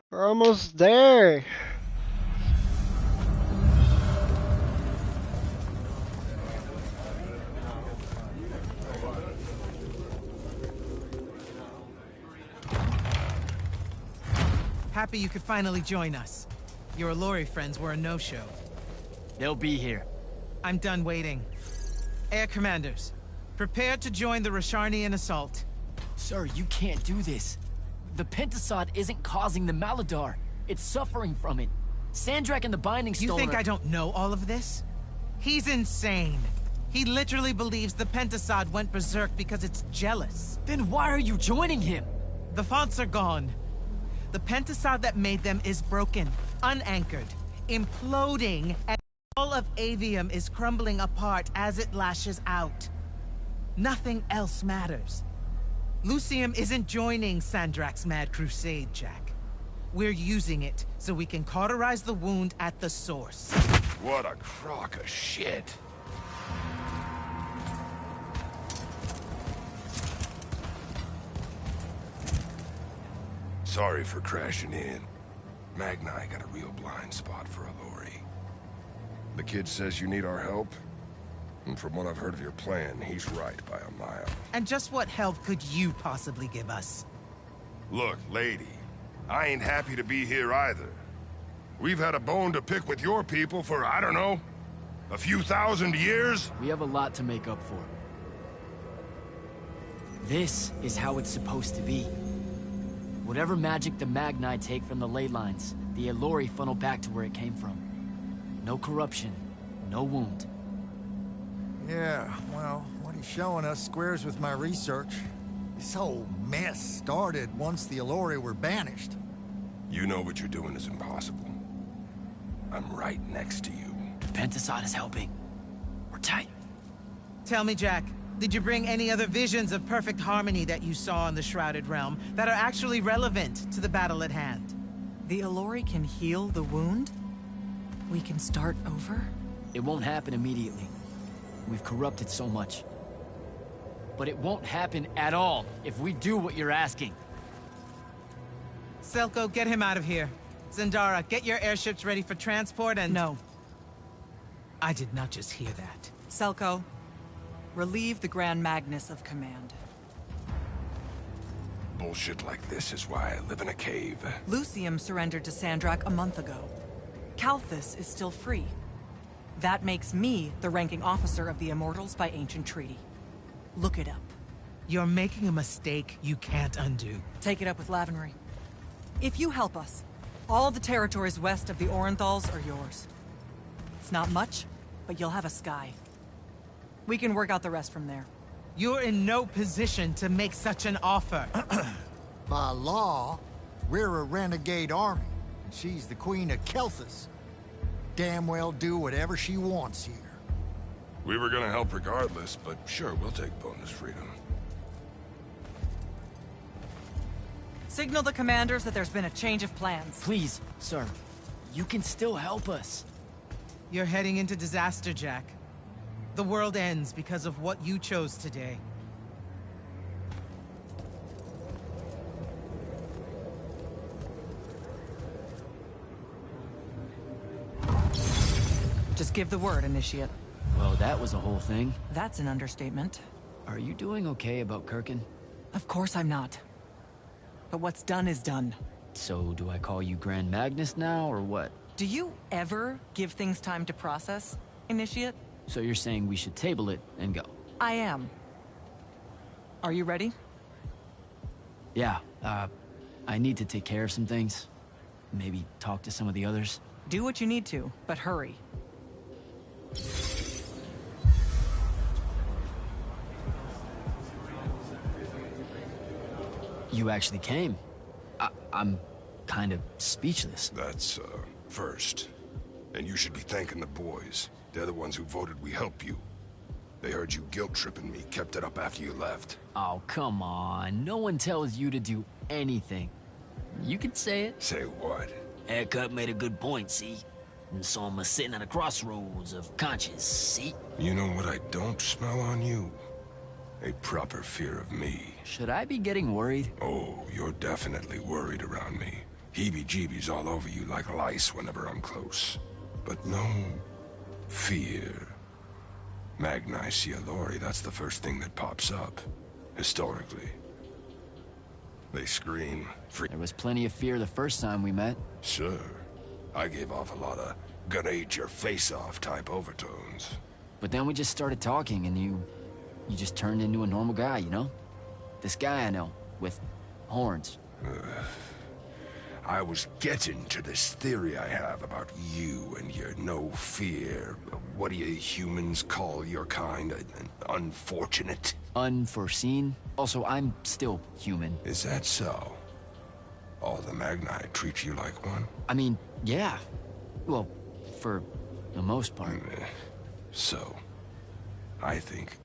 We're almost there. Happy you could finally join us. Your Allori friends were a no-show. They'll be here. I'm done waiting. Air Commanders, prepare to join the Rasharnian assault. Sir, you can't do this. The Pentasod isn't causing the Maladar. It's suffering from it. Sandrak and the Binding Stone You think I don't know all of this? He's insane. He literally believes the Pentasod went berserk because it's jealous. Then why are you joining him? The fonts are gone. The Pentasod that made them is broken, unanchored, imploding, and all of Aveum is crumbling apart as it lashes out. Nothing else matters. Lucium isn't joining Sandrak's mad crusade, Jack. We're using it so we can cauterize the wound at the source. What a crock of shit. Sorry for crashing in. Magni got a real blind spot for Allori. The kid says you need our help. And from what I've heard of your plan, he's right by a mile. And just what help could you possibly give us? Look, lady, I ain't happy to be here either. We've had a bone to pick with your people for, I don't know, a few thousand years? We have a lot to make up for. This is how it's supposed to be. Whatever magic the Magni take from the ley lines, the Elori funnel back to where it came from. No corruption, no wound. Yeah, well, what he's showing us squares with my research. This whole mess started once the Elori were banished. You know what you're doing is impossible. I'm right next to you. Pentasod is helping. We're tight. Tell me, Jack, did you bring any other visions of perfect harmony that you saw in the Shrouded Realm that are actually relevant to the battle at hand? The Elori can heal the wound? We can start over? It won't happen immediately. We've corrupted so much. But it won't happen at all if we do what you're asking. Selko, get him out of here. Zendara, get your airships ready for transport and... No. I did not just hear that. Selko, relieve the Grand Magnus of command. Bullshit like this is why I live in a cave. Lucium surrendered to Sandrak a month ago. Kalthus is still free. That makes me the ranking officer of the Immortals by ancient treaty. Look it up. You're making a mistake you can't undo. Take it up with Lavenry. If you help us, all the territories west of the Orenthals are yours. It's not much, but you'll have a sky. We can work out the rest from there. You're in no position to make such an offer. By law, we're a renegade army, and she's the Queen of Kelthus. Damn well do whatever she wants here. We were gonna help regardless, but sure, we'll take bonus freedom. Signal the commanders that there's been a change of plans. Please, sir. You can still help us. You're heading into disaster, Jack. The world ends because of what you chose today. Just give the word, Initiate. Well, that was a whole thing. That's an understatement. Are you doing okay about Kirkin? Of course I'm not. But what's done is done. So, do I call you Grand Magnus now, or what? Do you ever give things time to process, Initiate? So you're saying we should table it and go? I am. Are you ready? Yeah, I need to take care of some things. Maybe talk to some of the others. Do what you need to, but hurry. You actually came. I'm kind of speechless. That's, first. And you should be thanking the boys. They're the ones who voted we help you. They heard you guilt-tripping me, kept it up after you left. Oh, come on. No one tells you to do anything. You can say it. Say what? Haircut made a good point, see? And saw him sitting at a crossroads of conscience, see? You know what I don't smell on you? A proper fear of me. Should I be getting worried? Oh, you're definitely worried around me. Heebie-jeebies all over you like lice whenever I'm close. But no fear. Magni see Elori, that's the first thing that pops up. Historically. They scream. There was plenty of fear the first time we met. Sure. I gave off a lot of gonna eat your face off type overtones. But then we just started talking and you just turned into a normal guy, you know? This guy I know, with horns. I was getting to this theory I have about you and your no fear. What do you humans call your kind? Unfortunate? Unforeseen? Also, I'm still human. Is that so? All the Magni treat you like one? I mean, yeah. Well, for the most part. So, I think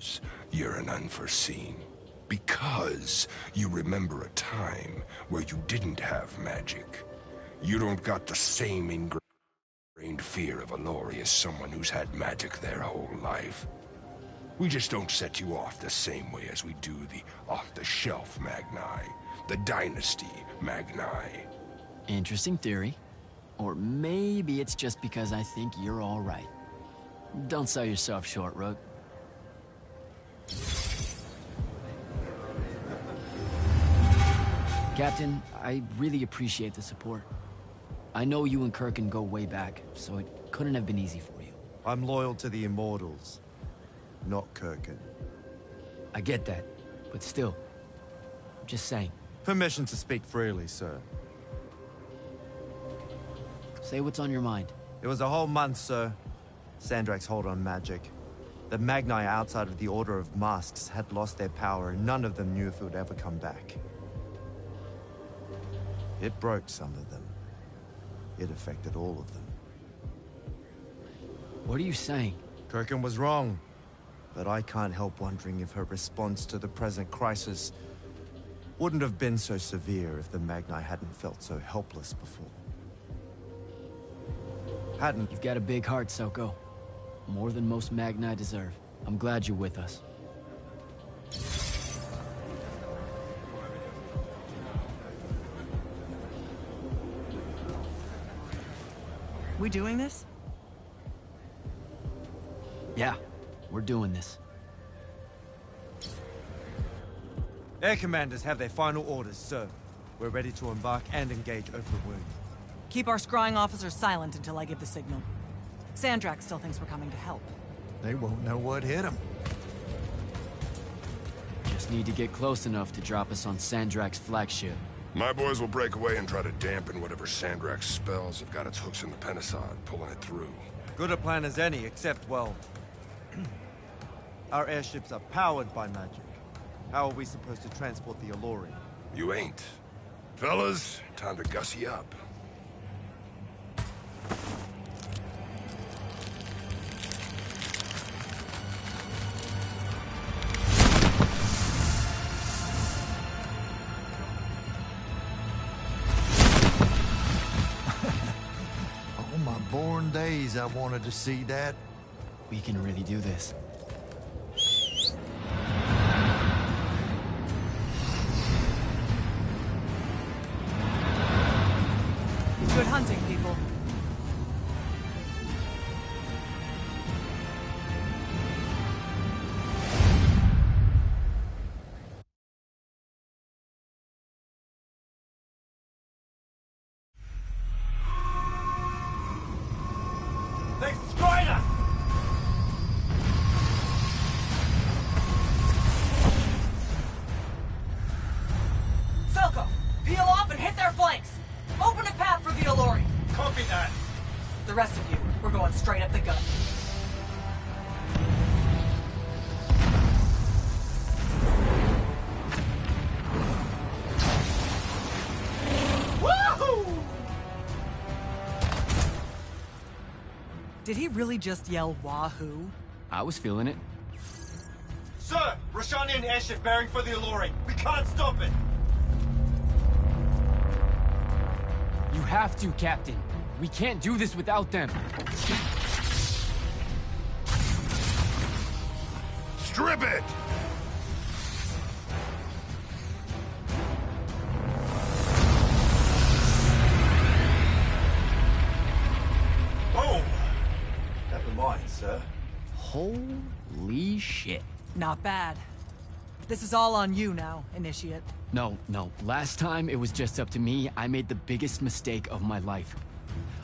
because you're an unforeseen. Because you remember a time where you didn't have magic. You don't got the same ingrained fear of Allori as someone who's had magic their whole life. We just don't set you off the same way as we do the off-the-shelf Magni, the Dynasty Magni. Interesting theory. Or maybe it's just because I think you're all right. Don't sell yourself short, Rook. Captain, I really appreciate the support. I know you and Kirkin go way back, so it couldn't have been easy for you. I'm loyal to the Immortals, not Kirkin. I get that, but still, I'm just saying. Permission to speak freely, sir. Say what's on your mind. It was a whole month, sir. Sandrak's hold on magic. The Magni outside of the Order of Masks had lost their power, and none of them knew if it would ever come back. It broke some of them. It affected all of them. What are you saying? Kirkin was wrong. But I can't help wondering if her response to the present crisis wouldn't have been so severe if the Magni hadn't felt so helpless before. You've got a big heart, Soko. More than most Magni deserve. I'm glad you're with us. We doing this? Yeah, we're doing this. Air commanders have their final orders, sir. We're ready to embark and engage over the wound. Keep our scrying officers silent until I give the signal. Sandrak still thinks we're coming to help. They won't know what hit them. Just need to get close enough to drop us on Sandrak's flagship. My boys will break away and try to dampen whatever Sandrak's spells have got its hooks in the Penasod, pulling it through. Good a plan as any, except, well... our airships are powered by magic. How are we supposed to transport the Allori? You ain't. Fellas, time to gussy up. All my born days I wanted to see that. We can really do this. Good hunting, people. They destroyed us! Selko, peel off and hit their flanks! Open a path for the Allori! Copy that! The rest of you, we're going straight up the gut. Woohoo! Did he really just yell wahoo? I was feeling it. Sir! Roshanian airship bearing for the Allori! We can't stop it! You have to, Captain. We can't do this without them. Strip it! Boom! Never mind, sir. Holy shit. Not bad. This is all on you now, Initiate. No. Last time it was just up to me. I made the biggest mistake of my life.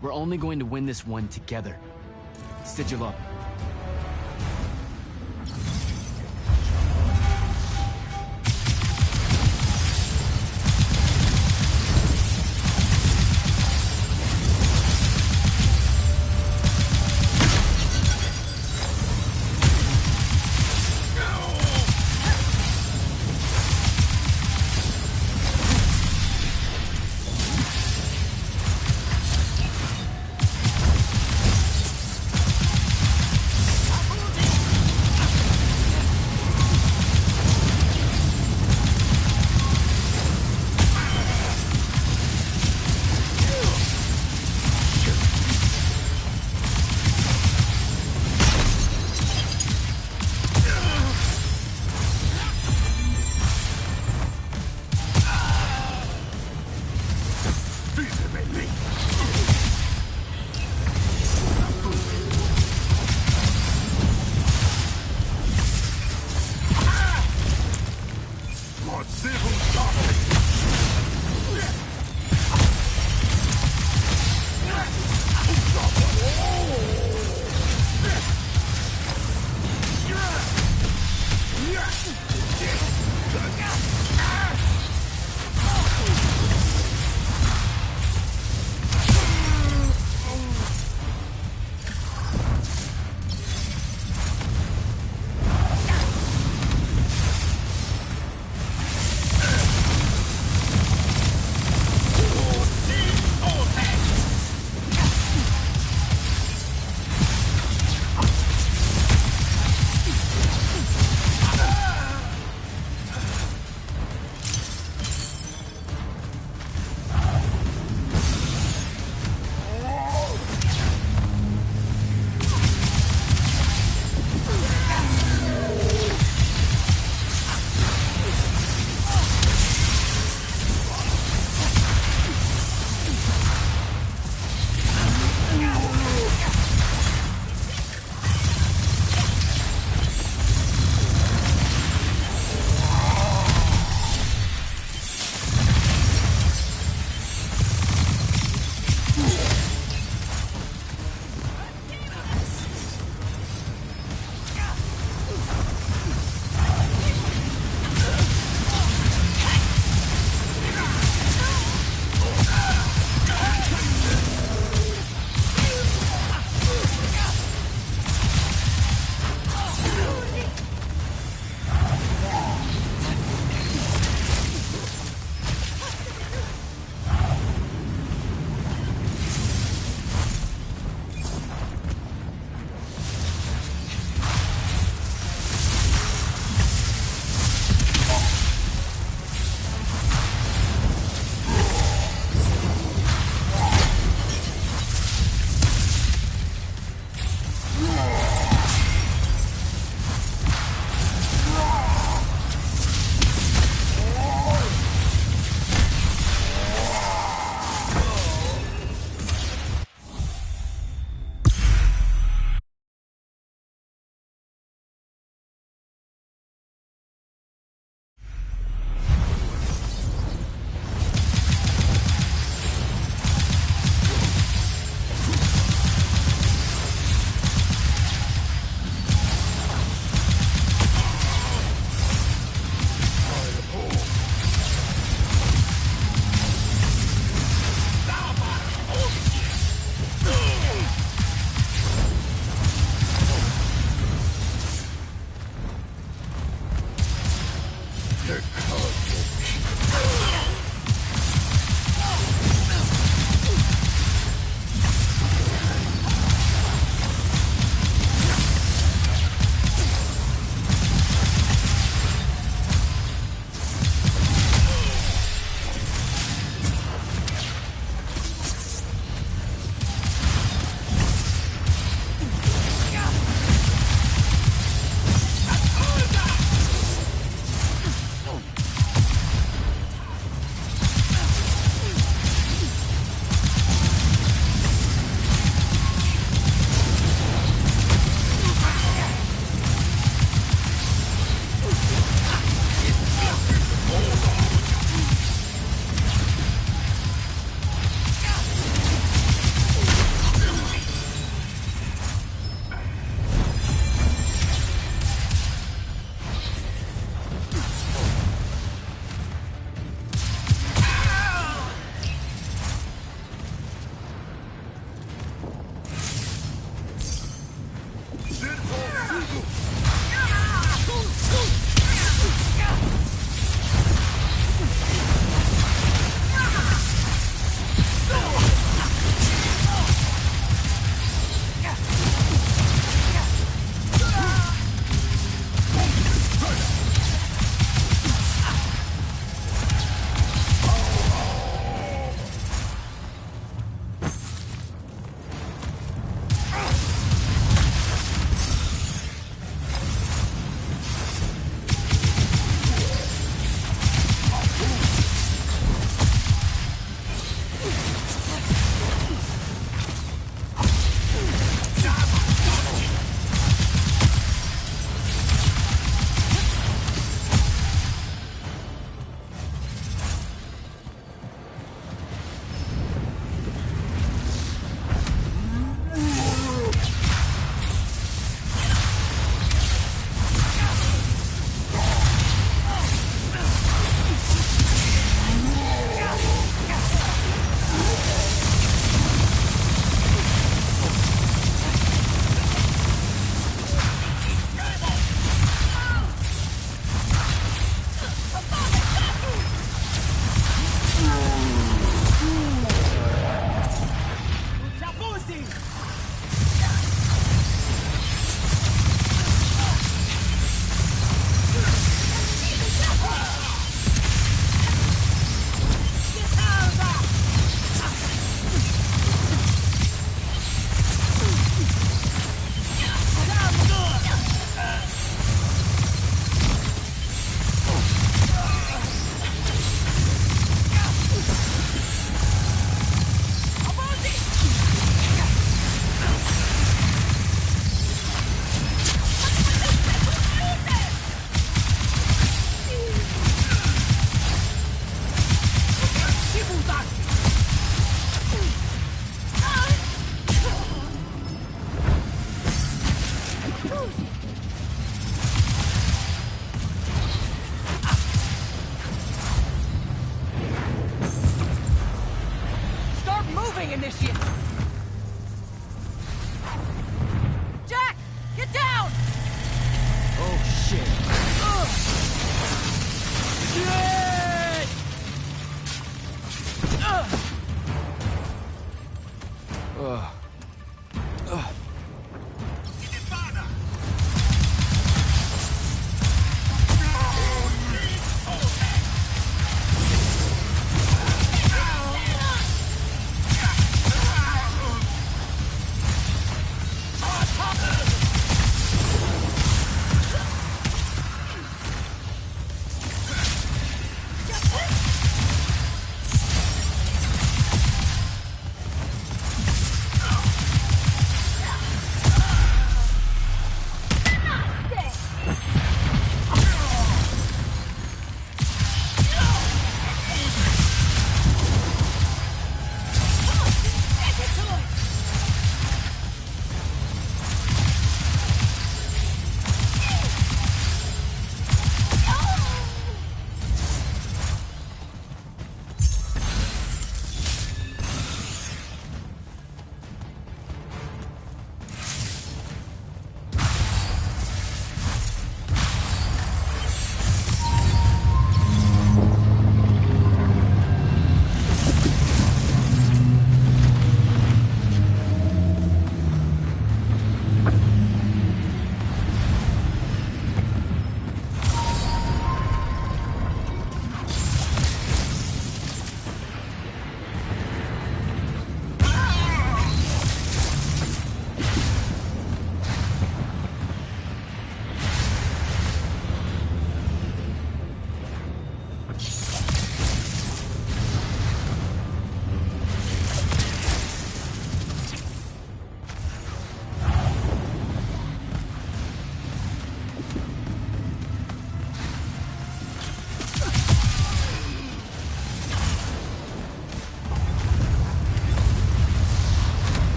We're only going to win this one together. Sigil up.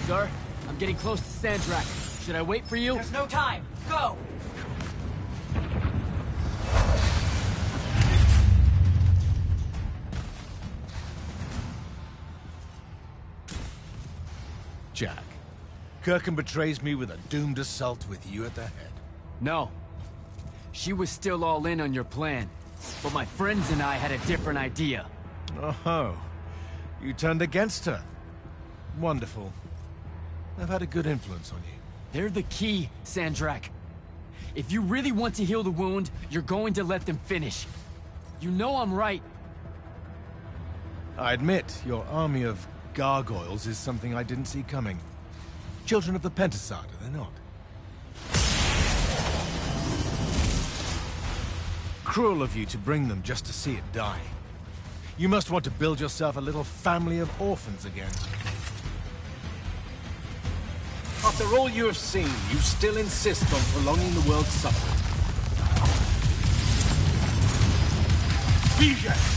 Sir, I'm getting close to Sandrak. Should I wait for you? There's no time. Go! Jack, Kirkin betrays me with a doomed assault with you at the head. No. She was still all in on your plan. But my friends and I had a different idea. Oh, you turned against her. Wonderful. I've had a good influence on you. They're the key, Sandrak. If you really want to heal the wound, you're going to let them finish. You know I'm right. I admit, your army of gargoyles is something I didn't see coming. Children of the Pentasod, are they not? Cruel of you to bring them just to see it die. You must want to build yourself a little family of orphans again. After all you have seen, you still insist on prolonging the world's suffering. Bijak!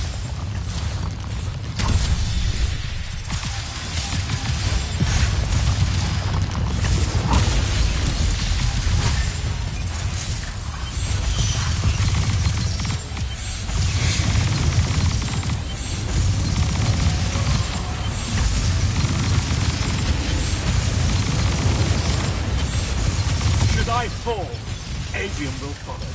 I fall, Aveum will follow.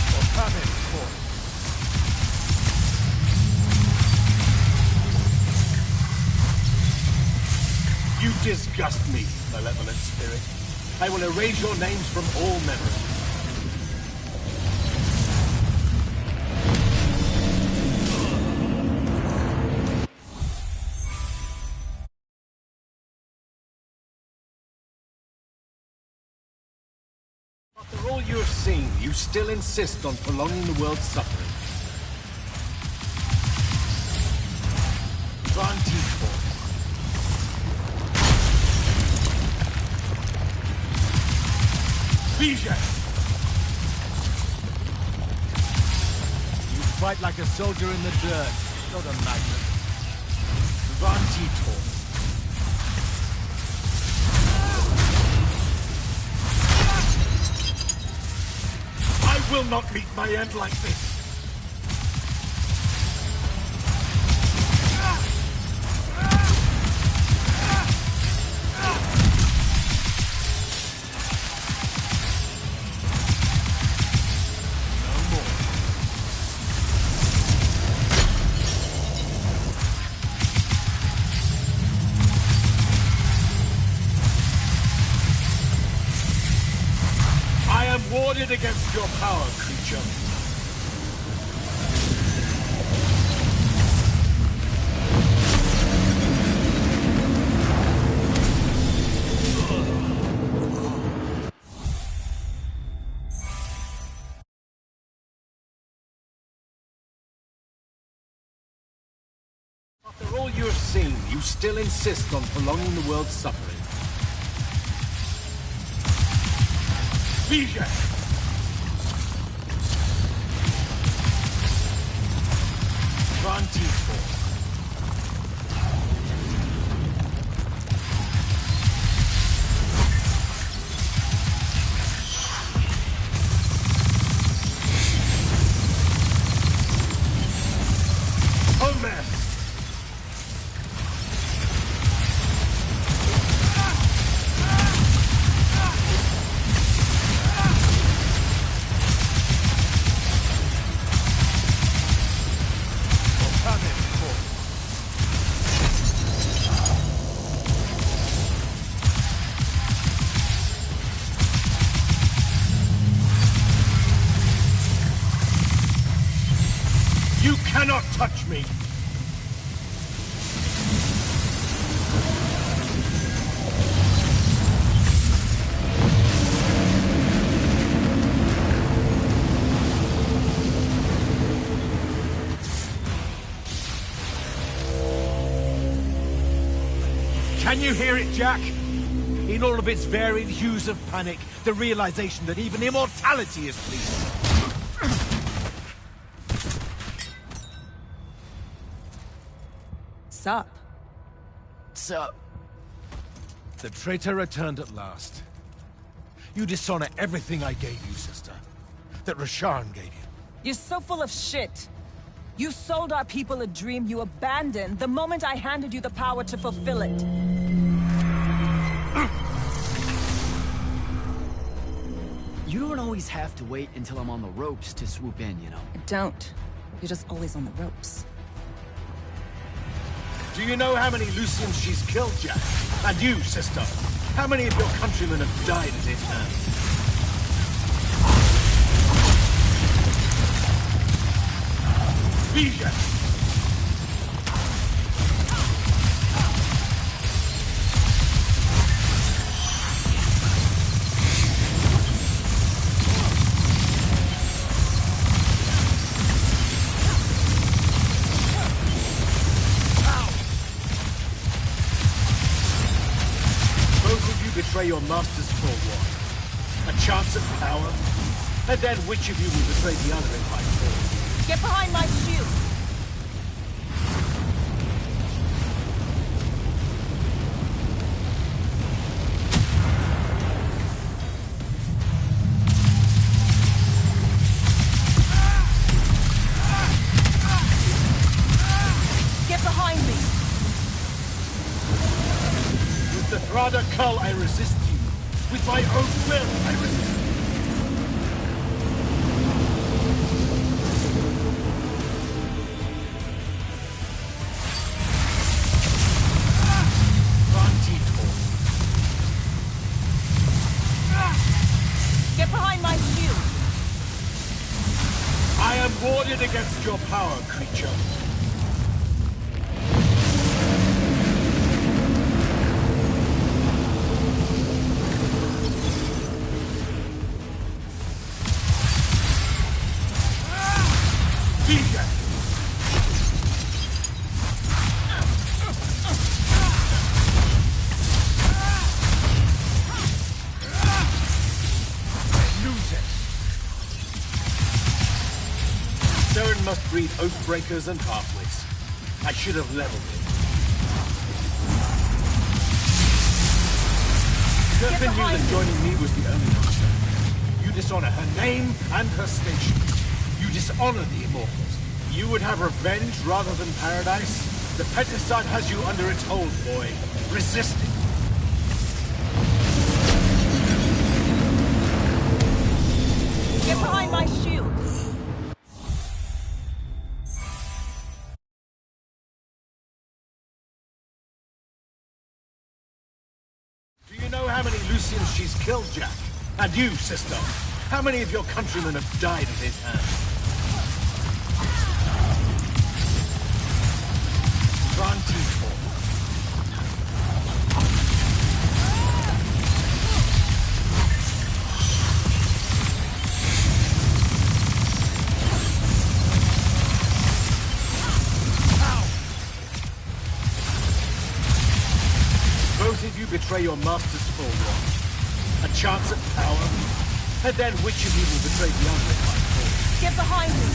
Or come in for it. You disgust me, malevolent spirit. I will erase your names from all memory. After all you have seen, you still insist on prolonging the world's suffering. Vantifor. Bijak! You fight like a soldier in the dirt, not a magnet. Vantifor. I will not meet my end like this. Warded against your power, creature. After all you have seen, you still insist on prolonging the world's suffering. Bijak! Vantifor. Homer! You cannot touch me! Can you hear it, Jack? In all of its varied hues of panic, the realization that even immortality is fleeting. Sup? Sup? The traitor returned at last. You dishonor everything I gave you, sister. That Rasharn gave you. You're so full of shit. You sold our people a dream you abandoned the moment I handed you the power to fulfill it. You don't always have to wait until I'm on the ropes to swoop in, you know? Don't. You're just always on the ropes. Do you know how many Lucians she's killed, Jack? And you, sister? How many of your countrymen have died at his hands? Vision! Betray your masters for what? A chance of power? And then which of you will betray the other in my fall? Get behind my shield! Get behind me! With the Thrada Cull, I resist you. With my own will, I resist you. Get behind my shield! I am warded against your power, creature. Must breed oathbreakers and halfwits. I should have leveled it. Kirsten knew that joining me was the only answer. You dishonor her name and her station. You dishonor the Immortals. You would have revenge rather than paradise? The Pentasod has you under its hold, boy. Resist it. Get behind my shield! How many Lucians she's killed, Jack? And you, sister? How many of your countrymen have died at his hands? Both of you betray your masters for what? A chance at power? And then which of you will betray the other in my fall? Get behind me!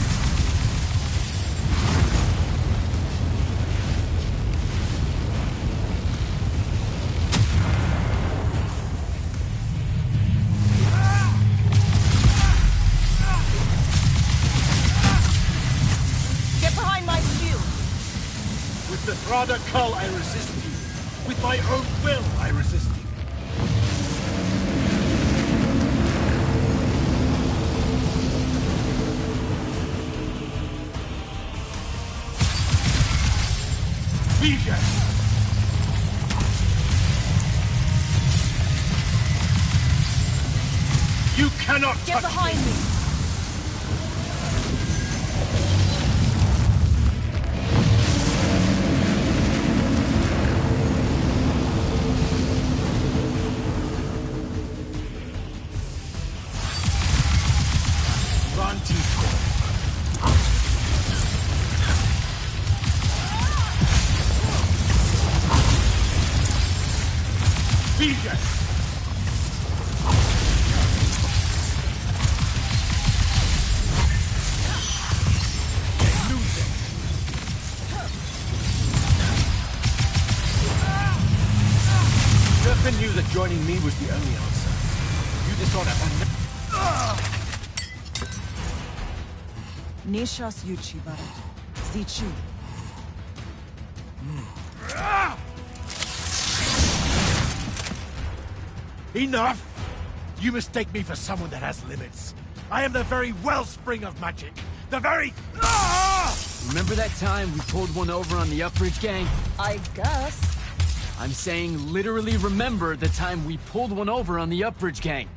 Get behind my shield! With the Thrada Cull, I resist you. With my own will, I resist you. Vision! You cannot touch me! Get behind me! Siege! Durfin knew that joining me was the only answer. You dishonor him. Nishas Yuchi Barat. Zichu. Enough! You mistake me for someone that has limits. I am the very wellspring of magic. The very... Remember that time we pulled one over on the Upbridge gang? I guess. I'm saying literally remember the time we pulled one over on the Upbridge gang.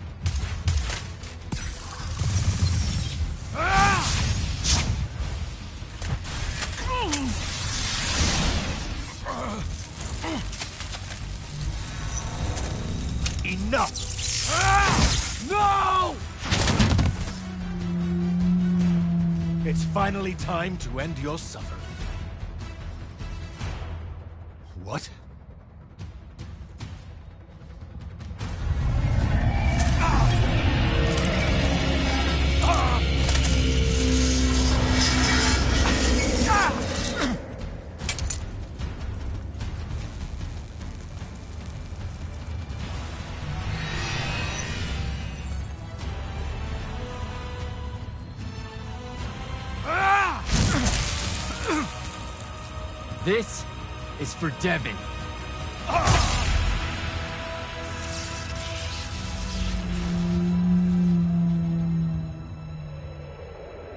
Enough! No! It's finally time to end your suffering. What? This is for Devin.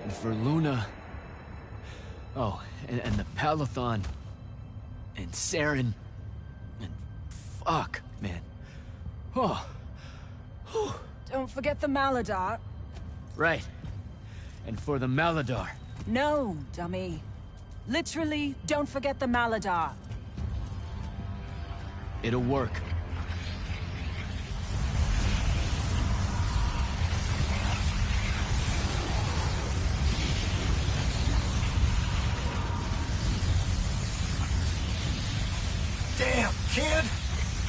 And for Luna. Oh, and the Palathon. And Saren. And fuck, man. Oh. Don't forget the Maladar. Right. And for the Maladar. No, dummy. Literally, don't forget the Maladar. It'll work. Damn, kid!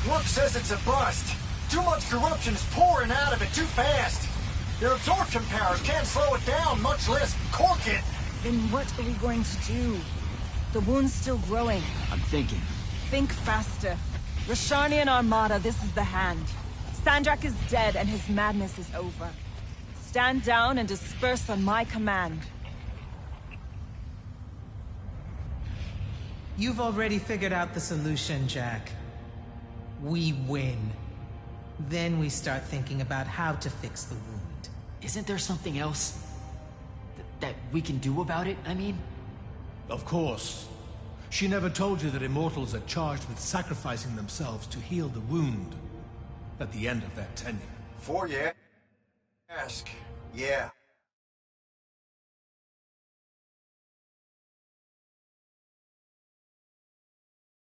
Look says it's a bust. Too much corruption is pouring out of it too fast. Their absorption powers can't slow it down, much less cork it. Then what are we going to do? The wound's still growing. I'm thinking. Think faster. Rashanian Armada, this is the hand. Sandrak is dead and his madness is over. Stand down and disperse on my command. You've already figured out the solution, Jack. We win. Then we start thinking about how to fix the wound. Isn't there something else that we can do about it, I mean? Of course. She never told you that Immortals are charged with sacrificing themselves to heal the wound at the end of their tenure. For you ask, yeah.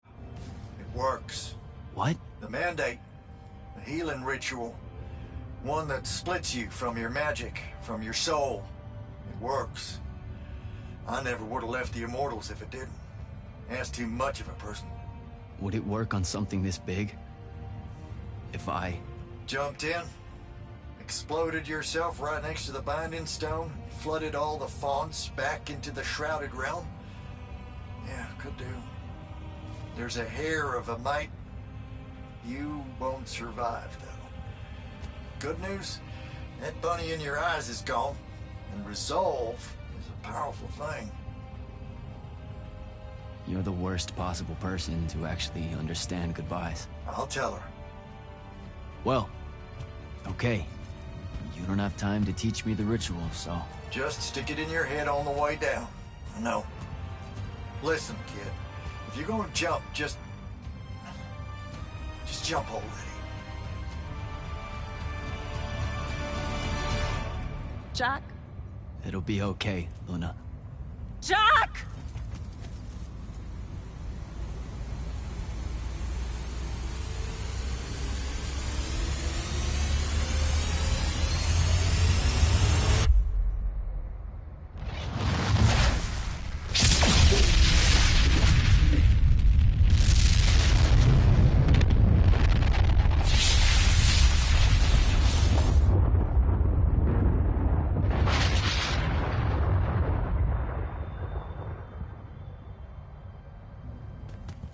It works. What? The mandate. A healing ritual. One that splits you from your magic, from your soul. It works. I never would have left the Immortals if it didn't. That's too much of a person. Would it work on something this big? If I... Jumped in, exploded yourself right next to the binding stone, flooded all the fonts back into the shrouded realm? Yeah, could do. There's a hair of a mite. You won't survive, though. Good news, that bunny in your eyes is gone, and resolve is a powerful thing. You're the worst possible person to actually understand goodbyes. I'll tell her. Well, okay. You don't have time to teach me the ritual, so... Just stick it in your head on the way down. I know. Listen, kid. If you're gonna jump, just jump already. Jack? It'll be okay, Luna. Jack!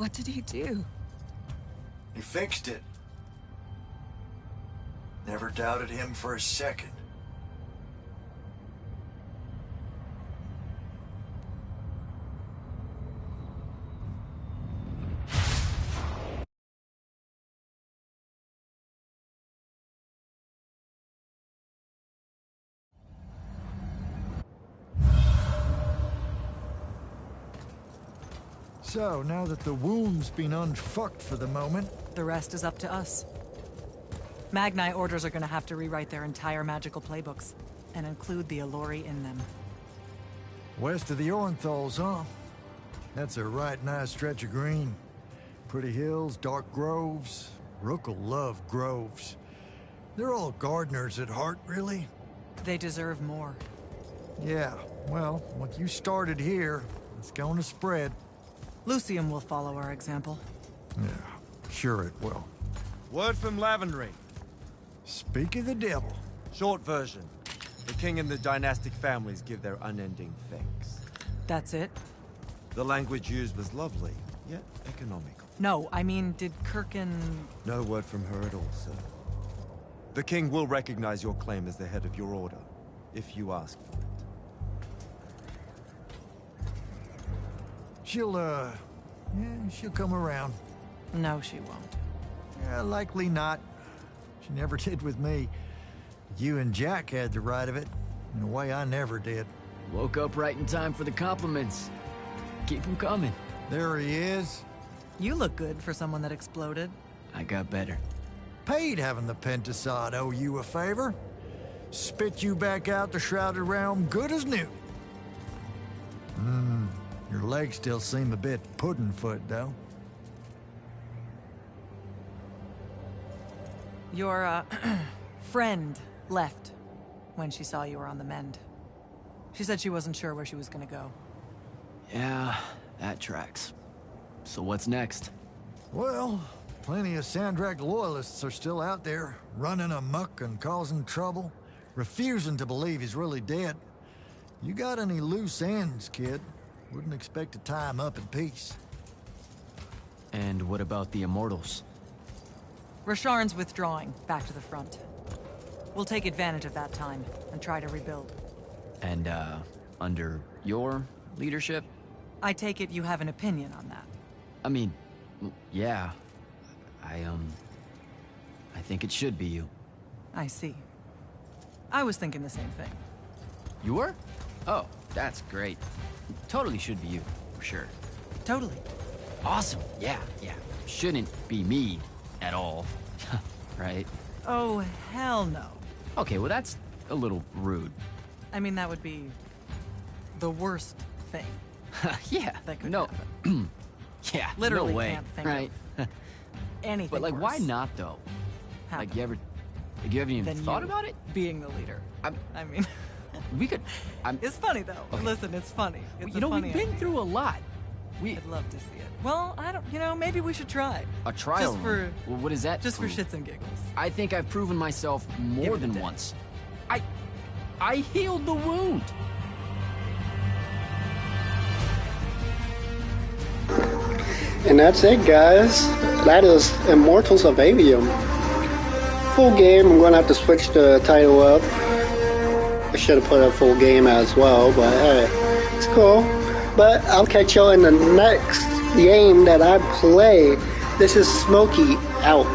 What did he do? He fixed it. Never doubted him for a second. So, now that the wound's been unfucked for the moment... The rest is up to us. Magni orders are gonna have to rewrite their entire magical playbooks, and include the Alluri in them. West of the Orenthals, huh? That's a right nice stretch of green. Pretty hills, dark groves. Rook will love groves. They're all gardeners at heart, really. They deserve more. Yeah, well, what you started here, it's going to spread. Lucium will follow our example. Yeah, sure it will. Word from Lavenry. Speak of the devil. Short version. The king and the dynastic families give their unending thanks. That's it? The language used was lovely, yet economical. No, I mean, did Kirkin... No word from her at all, sir. The king will recognize your claim as the head of your order, if you ask for it. She'll come around. No, she won't. Yeah, likely not. She never did with me. You and Jack had the right of it, in a way I never did. Woke up right in time for the compliments. Keep them coming. There he is. You look good for someone that exploded. I got better. Paid having the Pentasod owe you a favor. Spit you back out the Shrouded Realm good as new. Your legs still seem a bit pudding-foot, though. Your, friend left when she saw you were on the mend. She said she wasn't sure where she was gonna go. Yeah, that tracks. So what's next? Well, plenty of Sandrak loyalists are still out there, running amok and causing trouble, refusing to believe he's really dead. You got any loose ends, kid? Wouldn't expect to tie him up in peace. And what about the Immortals? Rasharn's withdrawing back to the front. We'll take advantage of that time and try to rebuild. And, under your leadership? I take it you have an opinion on that. I mean, yeah. I think it should be you. I see. I was thinking the same thing. You were? Oh, that's great. Totally should be you, for sure. Totally. Awesome. Yeah. Shouldn't be me at all. Right? Oh, hell no. Okay, well that's a little rude. I mean, that would be the worst thing. Yeah. That could no. happen. Yeah. Literally no way. can't think right? of anything. But like, worse. why not though? Happen. Like, you haven't even Than thought you about it? Being the leader. I mean, we could. It's funny though. Okay. Listen, it's funny. It's you know, funny we've been idea. through a lot. I'd love to see it. Well, I don't. You know, maybe we should try. A trial. Just for. run? Well, what is that? Just prove? for shits and giggles. I think I've proven myself more Give it a than day. once. I healed the wound. And that's it, guys. That is Immortals of Aveum. Full game. I'm gonna have to switch the title up. I should have put a full game as well, but hey, it's cool. But I'll catch y'all in the next game that I play. This is Smokey out.